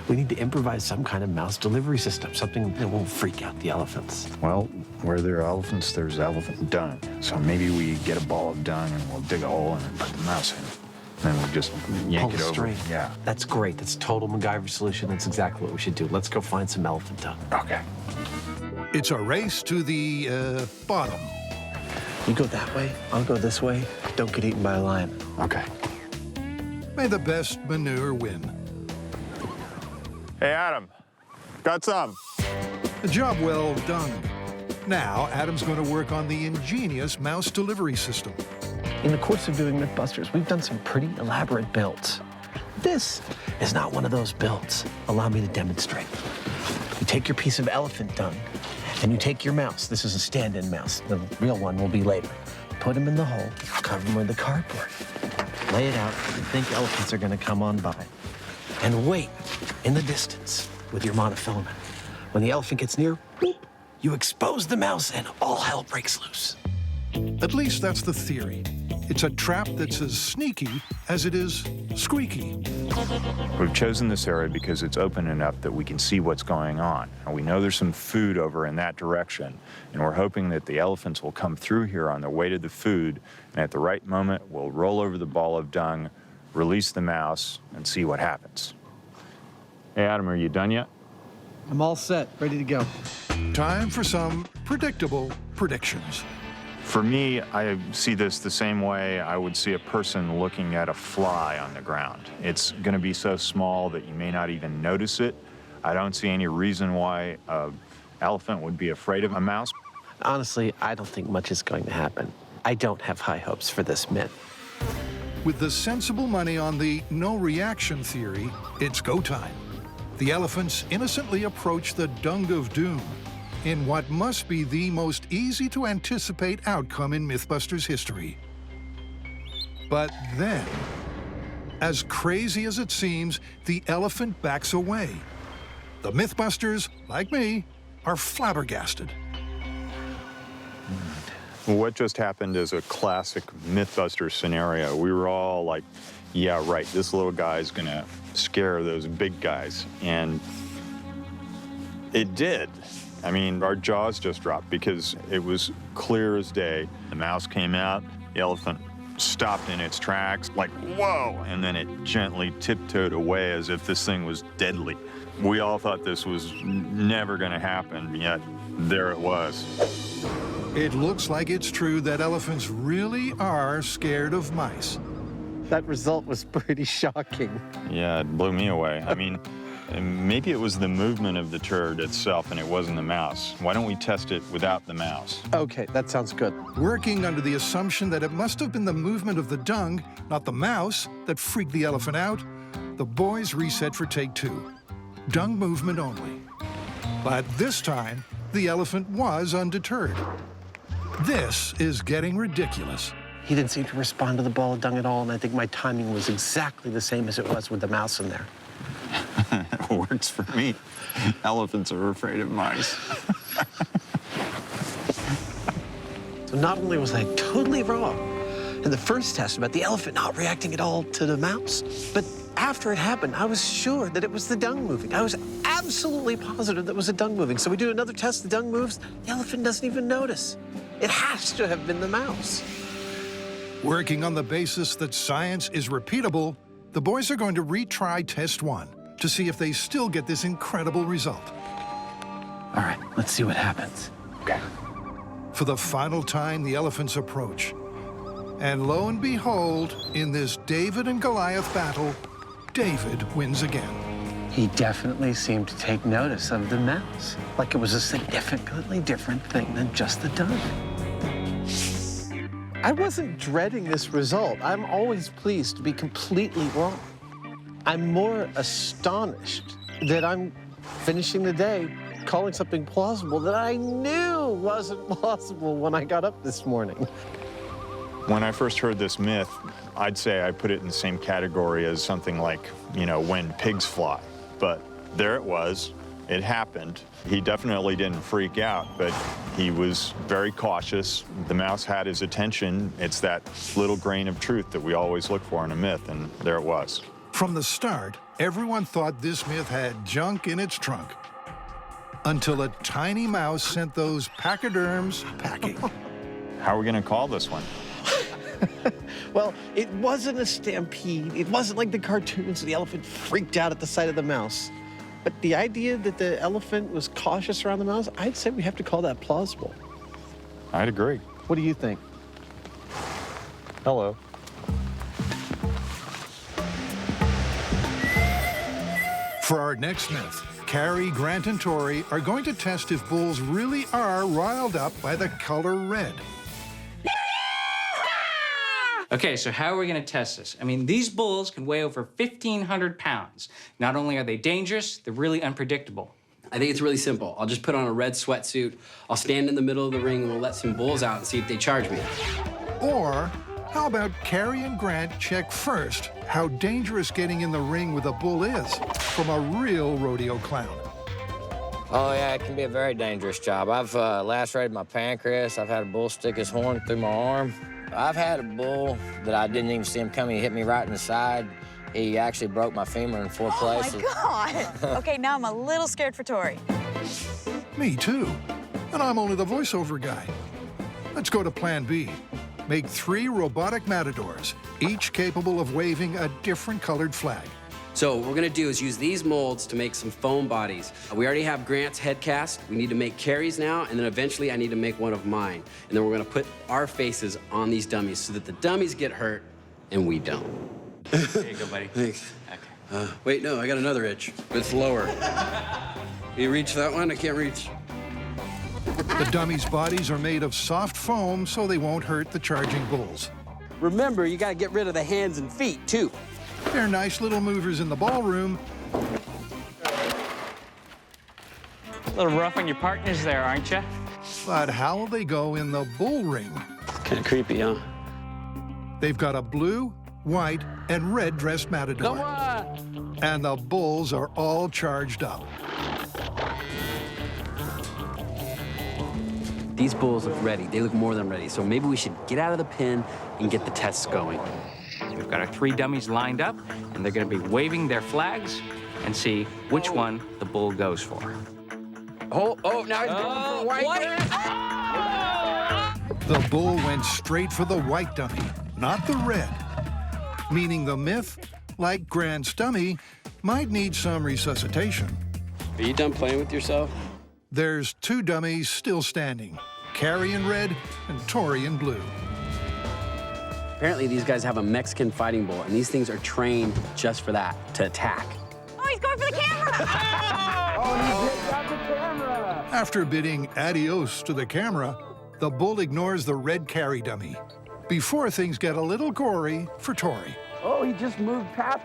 We need to improvise some kind of mouse delivery system, something that won't freak out the elephants. Well, where there are elephants, there's elephant dung. So maybe we get a ball of dung and we'll dig a hole and put the mouse in. Then we just yank Pull it over. string. Yeah. That's great. That's a total MacGyver solution. That's exactly what we should do. Let's go find some elephant dung. Okay. It's a race to the bottom. You go that way, I'll go this way. Don't get eaten by a lion. Okay. May the best manure win. Hey, Adam, got some. A job well done. Now, Adam's going to work on the ingenious mouse delivery system. In the course of doing Mythbusters, we've done some pretty elaborate builds. This is not one of those builds. Allow me to demonstrate. You take your piece of elephant dung, and you take your mouse. This is a stand-in mouse. The real one will be later. Put him in the hole, cover him with the cardboard. Lay it out, and think elephants are gonna come on by. And wait in the distance with your monofilament. When the elephant gets near, boop, you expose the mouse and all hell breaks loose. At least that's the theory. It's a trap that's as sneaky as it is squeaky. We've chosen this area because it's open enough that we can see what's going on. And we know there's some food over in that direction. And we're hoping that the elephants will come through here on their way to the food. And at the right moment, we'll roll over the ball of dung, release the mouse, and see what happens. Hey, Adam, are you done yet? I'm all set, ready to go. Time for some predictable predictions. For me, I see this the same way I would see a person looking at a fly on the ground. It's going to be so small that you may not even notice it. I don't see any reason why an elephant would be afraid of a mouse. Honestly, I don't think much is going to happen. I don't have high hopes for this myth. With the sensible money on the no reaction theory, it's go time. The elephants innocently approach the dung of doom in what must be the most easy to anticipate outcome in Mythbusters history. But then, As crazy as it seems, the elephant backs away. The Mythbusters, like me, are flabbergasted. What just happened is a classic Mythbusters scenario. We were all like, yeah, right, this little guy's gonna scare those big guys. And it did. I mean, our jaws just dropped because it was clear as day. The mouse came out, the elephant stopped in its tracks, like, whoa, and then it gently tiptoed away as if this thing was deadly. We all thought this was never gonna happen, yet there it was. It looks like it's true that elephants really are scared of mice. That result was pretty shocking. Yeah, it blew me away. I mean, maybe it was the movement of the turd itself and it wasn't the mouse. Why don't we test it without the mouse? Okay, that sounds good. Working under the assumption that it must have been the movement of the dung, not the mouse, that freaked the elephant out, the boys reset for take 2. Dung movement only. But this time, the elephant was undeterred. This is getting ridiculous. He didn't seem to respond to the ball of dung at all, and I think my timing was exactly the same as it was with the mouse in there. It works for me. Elephants are afraid of mice. So not only was I totally wrong in the first test about the elephant not reacting at all to the mouse, but after it happened, I was sure that it was the dung moving. I was absolutely positive that it was the dung moving. So we do another test, the dung moves, the elephant doesn't even notice. It has to have been the mouse. Working on the basis that science is repeatable, the boys are going to retry test 1 to see if they still get this incredible result. All right, let's see what happens. Okay. For the final time, the elephants approach. And lo and behold, in this David and Goliath battle, David wins again. He definitely seemed to take notice of the mouse, like it was a significantly different thing than just the dung. I wasn't dreading this result. I'm always pleased to be completely wrong. I'm more astonished that I'm finishing the day calling something plausible that I knew wasn't plausible when I got up this morning. When I first heard this myth, I'd say I put it in the same category as something like, you know, when pigs fly. But there it was. It happened. He definitely didn't freak out, but he was very cautious. The mouse had his attention. It's that little grain of truth that we always look for in a myth, and there it was. From the start, everyone thought this myth had junk in its trunk. Until a tiny mouse sent those pachyderms packing. How are we gonna call this one? Well, it wasn't a stampede. It wasn't like the cartoons, the elephant freaked out at the sight of the mouse. But the idea that the elephant was cautious around the mouse, I'd say we have to call that plausible. I'd agree. What do you think? Hello. For our next myth, Carrie, Grant, and Tori are going to test if bulls really are riled up by the color red. Okay, so how are we gonna test this? I mean, these bulls can weigh over 1,500 pounds. Not only are they dangerous, they're really unpredictable. I think it's really simple. I'll just put on a red sweatsuit, I'll stand in the middle of the ring, and we'll let some bulls out and see if they charge me. Or how about Carrie and Grant check first how dangerous getting in the ring with a bull is from a real rodeo clown? Oh, yeah, it can be a very dangerous job. I've lacerated my pancreas. I've had a bull stick his horn through my arm. I've had a bull that I didn't even see him coming. He hit me right in the side. He actually broke my femur in 4 places. Oh, my God. Okay, now I'm a little scared for Tori. Me too. And I'm only the voiceover guy. Let's go to Plan B. Make 3 robotic matadors, each capable of waving a different colored flag. So what we're gonna do is use these molds to make some foam bodies. We already have Grant's head cast. We need to make Carrie's now, and then eventually I need to make one of mine. And then we're gonna put our faces on these dummies so that the dummies get hurt and we don't. There you go, buddy. Thanks. Okay. Wait, no, I got another itch. It's lower. You reach that one? I can't reach. The dummies' bodies are made of soft foam so they won't hurt the charging bulls. Remember, you gotta get rid of the hands and feet, too. They're nice little movers in the ballroom. A little rough on your partners there, aren't you? But how will they go in the bull ring? Kind of creepy, huh? They've got a blue, white, and red-dressed matador. Come on! And the bulls are all charged up. These bulls look ready. They look more than ready. So maybe we should get out of the pen and get the tests going. We've got our 3 dummies lined up, and they're going to be waving their flags and see which one the bull goes for. Oh, now he's going for white. The bull went straight for the white dummy, not the red. Meaning the myth, like Grant's dummy, might need some resuscitation. Are you done playing with yourself? There's 2 dummies still standing, Carrie in red and Tori in blue. Apparently, these guys have a Mexican fighting bull, and these things are trained just for that, to attack. Oh, he's going for the camera! After bidding adios to the camera, the bull ignores the red Carrie dummy, before things get a little gory for Tori. Oh, he just moved past.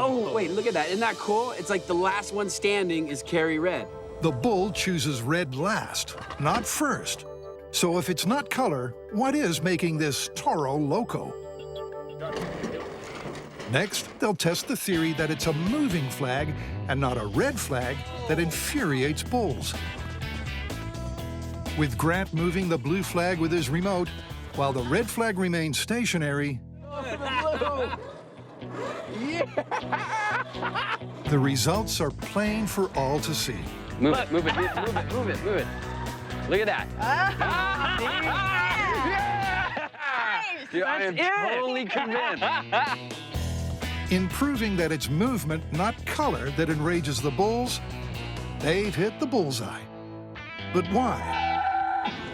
Oh, wait, look at that. Isn't that cool? It's like the last one standing is Carrie Red. The bull chooses red last, not first. So if it's not color, what is making this toro loco? Next, they'll test the theory that it's a moving flag and not a red flag that infuriates bulls. With Grant moving the blue flag with his remote, while the red flag remains stationary, the results are plain for all to see. Move it. Look at that. Dude, I am totally convinced. In proving that it's movement, not color, that enrages the bulls, they've hit the bullseye. But why?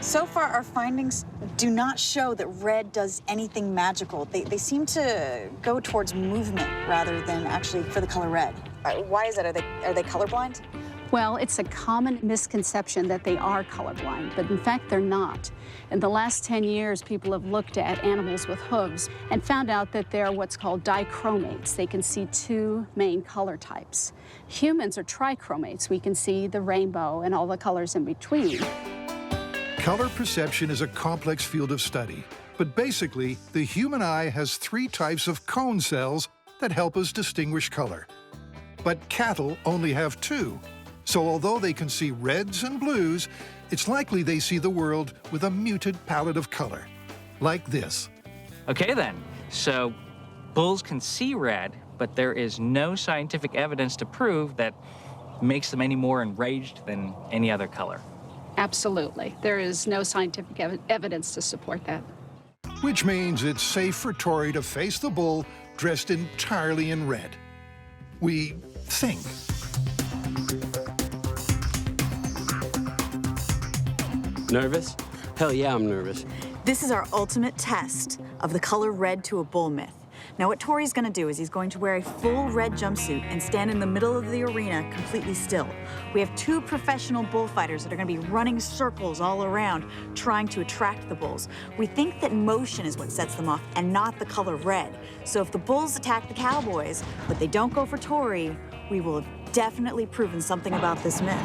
So far, our findings do not show that red does anything magical. They seem to go towards movement rather than actually for the color red. Why is that? Are they colorblind? Well, it's a common misconception that they are colorblind, but in fact, they're not. In the last 10 years, people have looked at animals with hooves and found out that they're what's called dichromates. They can see 2 main color types. Humans are trichromates. We can see the rainbow and all the colors in between. Color perception is a complex field of study, but basically, the human eye has 3 types of cone cells that help us distinguish color. But cattle only have 2. So although they can see reds and blues, it's likely they see the world with a muted palette of color, like this. Okay, then. So bulls can see red, but there is no scientific evidence to prove that makes them any more enraged than any other color. Absolutely. There is no scientific evidence to support that. Which means it's safe for Tori to face the bull dressed entirely in red. We think. Nervous? Hell yeah, I'm nervous. This is our ultimate test of the color red to a bull myth. Now, what Tori's gonna do is he's going to wear a full red jumpsuit and stand in the middle of the arena completely still. We have 2 professional bullfighters that are gonna be running circles all around, trying to attract the bulls. We think that motion is what sets them off and not the color red. So if the bulls attack the cowboys, but they don't go for Tori, we will have definitely proven something about this myth.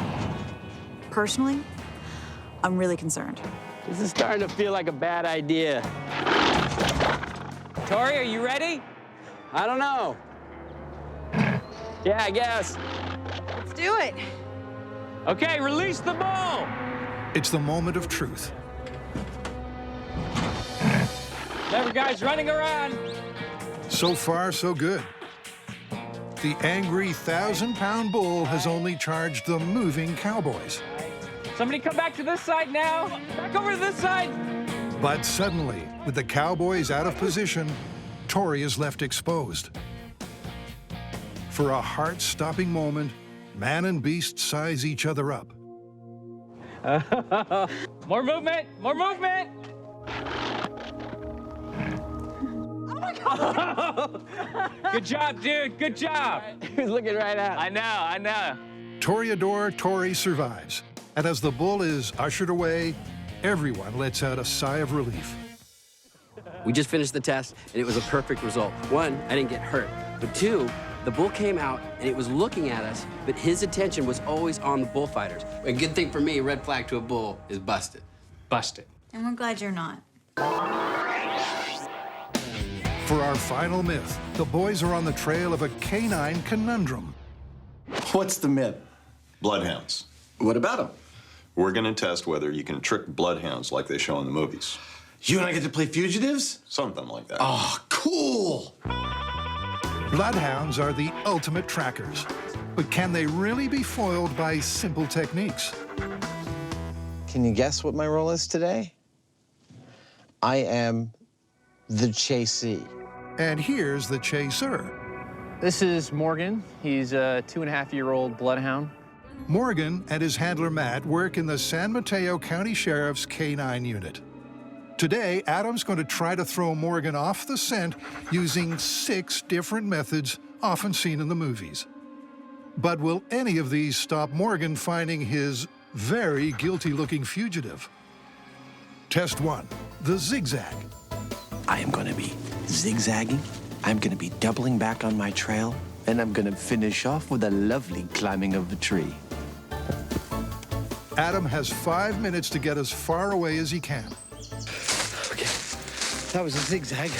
Personally, I'm really concerned. This is starting to feel like a bad idea. Tori, are you ready? I don't know. Yeah, I guess. Let's do it. Okay, release the bull. It's the moment of truth. Clever guys running around. So far, so good. The angry 1,000-pound bull has only charged the moving cowboys. Somebody come back to this side now. Back over to this side. But suddenly, with the cowboys out of position, Tori is left exposed. For a heart-stopping moment, man and beast size each other up. More movement, more movement. Oh my God. Good job, dude, good job. He was looking right at I know. Toreador Tori survives, and as the bull is ushered away, everyone lets out a sigh of relief. We just finished the test, and it was a perfect result. 1, I didn't get hurt. But 2, the bull came out, and it was looking at us, but his attention was always on the bullfighters. A good thing for me, red flag to a bull is busted. Busted. And we're glad you're not. For our final myth, the boys are on the trail of a canine conundrum. What's the myth? Bloodhounds. What about them? We're going to test whether you can trick bloodhounds like they show in the movies. You and I get to play fugitives? Something like that. Oh, cool! Bloodhounds are the ultimate trackers. But can they really be foiled by simple techniques? Can you guess what my role is today? I am the chasee. And here's the chaser. This is Morgan. He's a 2.5-year-old bloodhound. Morgan and his handler Matt work in the San Mateo County Sheriff's K-9 unit. Today, Adam's going to try to throw Morgan off the scent using 6 different methods often seen in the movies. But will any of these stop Morgan finding his very guilty-looking fugitive? Test 1, the zigzag. I am going to be zigzagging. I'm going to be doubling back on my trail. And I'm going to finish off with a lovely climbing of the tree. Adam has 5 minutes to get as far away as he can. Okay, that was a zigzag.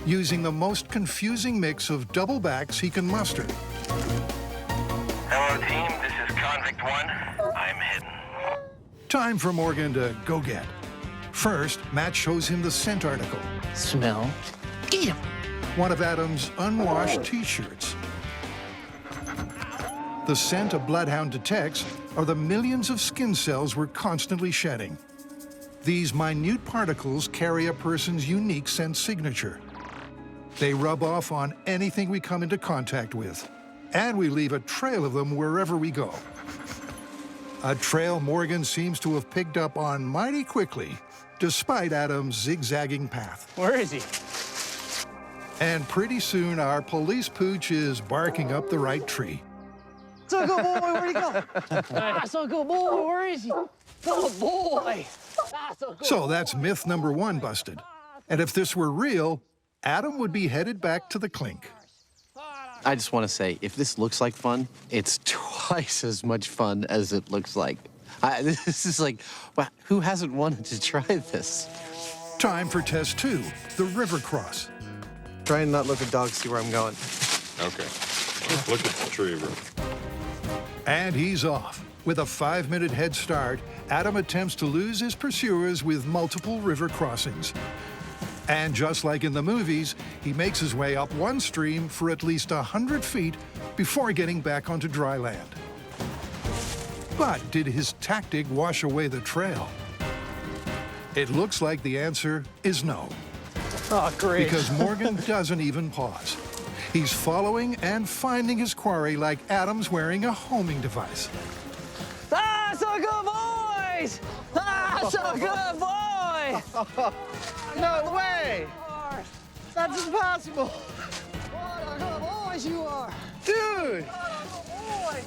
Using the most confusing mix of double backs he can muster. Hello, team. This is Convict 1. I'm hidden. Time for Morgan to go get. First, Matt shows him the scent article. Smell. Get him. One of Adam's unwashed T-shirts. The scent a bloodhound detects are the millions of skin cells we're constantly shedding. These minute particles carry a person's unique scent signature. They rub off on anything we come into contact with, and we leave a trail of them wherever we go. A trail Morgan seems to have picked up on mighty quickly, despite Adam's zigzagging path. Where is he? And pretty soon, our police pooch is barking up the right tree. So good boy, where'd he go? So good boy, where is he? Oh boy. So that's myth number 1 busted. And if this were real, Adam would be headed back to the clink. I just want to say, if this looks like fun, it's twice as much fun as it looks like. This is like, wow, who hasn't wanted to try this? Time for test 2, the river cross. Try and not let the dog see where I'm going. Okay. Look at the tree, bro. And he's off. With a 5-minute head start, Adam attempts to lose his pursuers with multiple river crossings. And just like in the movies, he makes his way up one stream for at least 100 feet before getting back onto dry land. But did his tactic wash away the trail? It looks like the answer is no. Oh, great. Because Morgan doesn't even pause. He's following and finding his quarry like Adam's wearing a homing device. Ah, so good boys! Ah, so good boy! No way! That's impossible! What a good boys you are! Dude!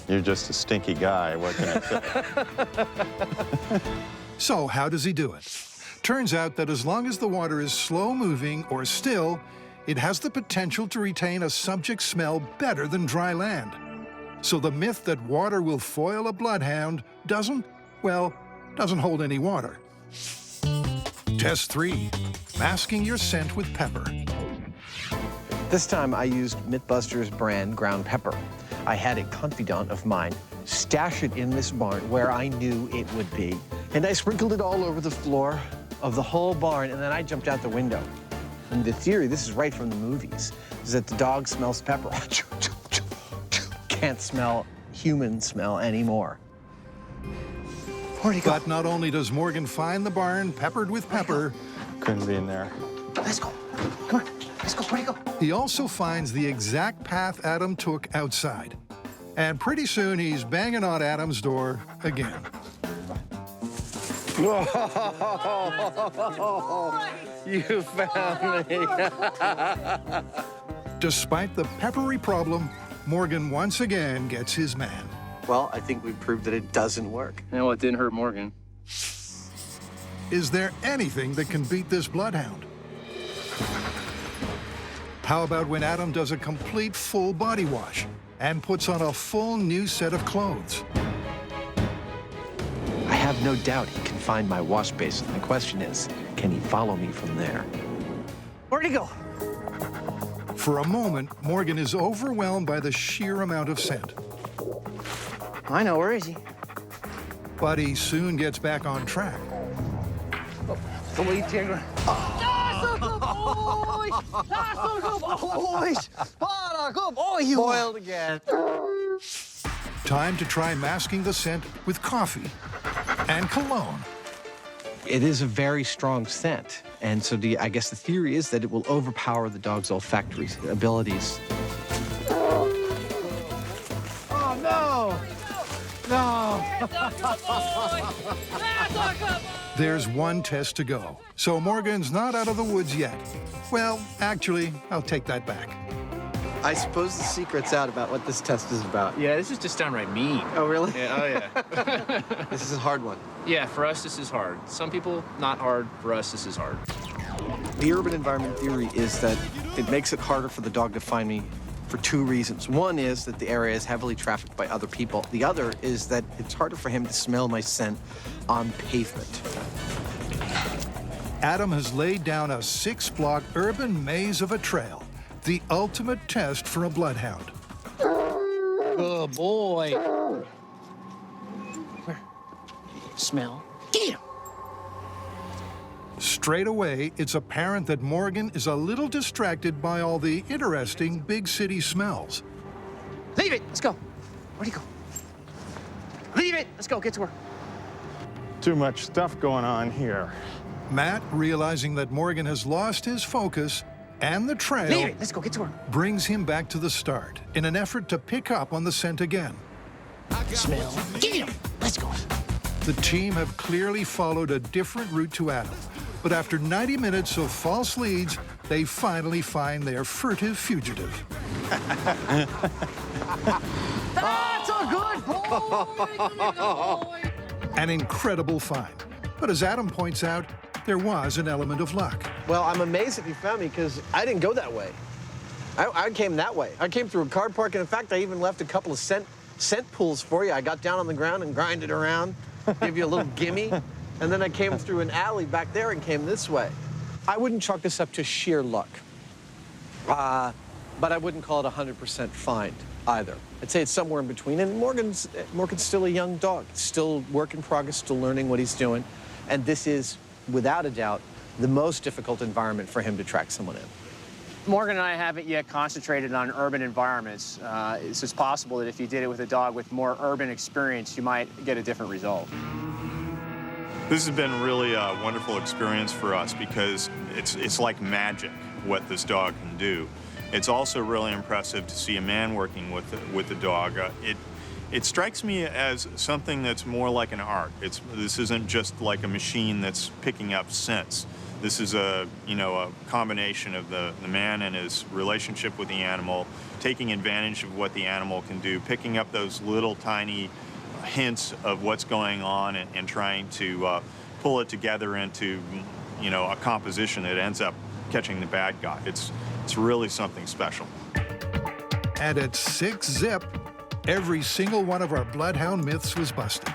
You're just a stinky guy. What can I say? So how does he do it? Turns out that as long as the water is slow-moving or still, it has the potential to retain a subject smell better than dry land. So the myth that water will foil a bloodhound doesn't hold any water. Test 3, masking your scent with pepper. This time I used Mythbusters brand ground pepper. I had a confidant of mine stash it in this barn where I knew it would be. And I sprinkled it all over the floor of the whole barn, and then I jumped out the window. And the theory, this is right from the movies, is that the dog smells pepper. Can't smell human smell anymore. Where'd he go? But not only does Morgan find the barn peppered with pepper, Couldn't be in there. Let's go. Come on, let's go. Where'd he go? he also finds the exact path Adam took outside. And pretty soon he's banging on Adam's door again. You found me. Despite the peppery problem, Morgan once again gets his man. Well, I think we proved that it doesn't work. Well, it didn't hurt Morgan. Is there anything that can beat this bloodhound? How about when Adam does a complete full body wash and puts on a full new set of clothes? I have no doubt he can find my wash basin. The question is, can he follow me from there? Where'd he go? For a moment, Morgan is overwhelmed by the sheer amount of scent. I know, where is he? But he soon gets back on track. The way Tigger. Boiled again. Time to try masking the scent with coffee and cologne. It is a very strong scent, and so I guess the theory is that it will overpower the dog's olfactory abilities. Oh, no! No! There's one test to go, so Morgan's not out of the woods yet. Well, actually, I'll take that back. I suppose the secret's out about what this test is about. Yeah, this is just downright mean. Oh, really? Yeah, oh, yeah. This is a hard one. Yeah, for us, this is hard. Some people, not hard. For us, this is hard. The urban environment theory is that it makes it harder for the dog to find me for two reasons. One is that the area is heavily trafficked by other people. The other is that it's harder for him to smell my scent on pavement. Adam has laid down a 6-block urban maze of a trail, the ultimate test for a bloodhound. Good boy. Where? Smell. Get him. Straight away, it's apparent that Morgan is a little distracted by all the interesting big city smells. Leave it! Let's go. Where'd he go? Leave it! Let's go, get to work. Too much stuff going on here. Matt, realizing that Morgan has lost his focus and the trail, Leave it! Let's go, get to work. brings him back to the start in an effort to pick up on the scent again. Smell. Get him! Let's go. The team have clearly followed a different route to Adam, but after 90 minutes of false leads, they finally find their furtive fugitive. That's a good boy! An incredible find. But as Adam points out, there was an element of luck. Well, I'm amazed that you found me because I didn't go that way. I came that way. I came through a car park, and in fact, I even left a couple of scent pools for you. I got down on the ground and grinded around, gave you a little gimme, and then I came through an alley back there and came this way. I wouldn't chalk this up to sheer luck, but I wouldn't call it 100% find either. I'd say it's somewhere in between, and Morgan's still a young dog, still work in progress, still learning what he's doing, and this is, without a doubt, the most difficult environment for him to track someone in. Morgan and I haven't yet concentrated on urban environments. It's possible that if you did it with a dog with more urban experience, you might get a different result. This has been really a wonderful experience for us because it's like magic what this dog can do. It's also really impressive to see a man working with the dog. It strikes me as something that's more like an art. This isn't just like a machine that's picking up scents. This is a combination of the man and his relationship with the animal, taking advantage of what the animal can do, picking up those little tiny hints of what's going on and trying to pull it together into a composition that ends up catching the bad guy. It's really something special. And at 6 zip, every single one of our bloodhound myths was busted.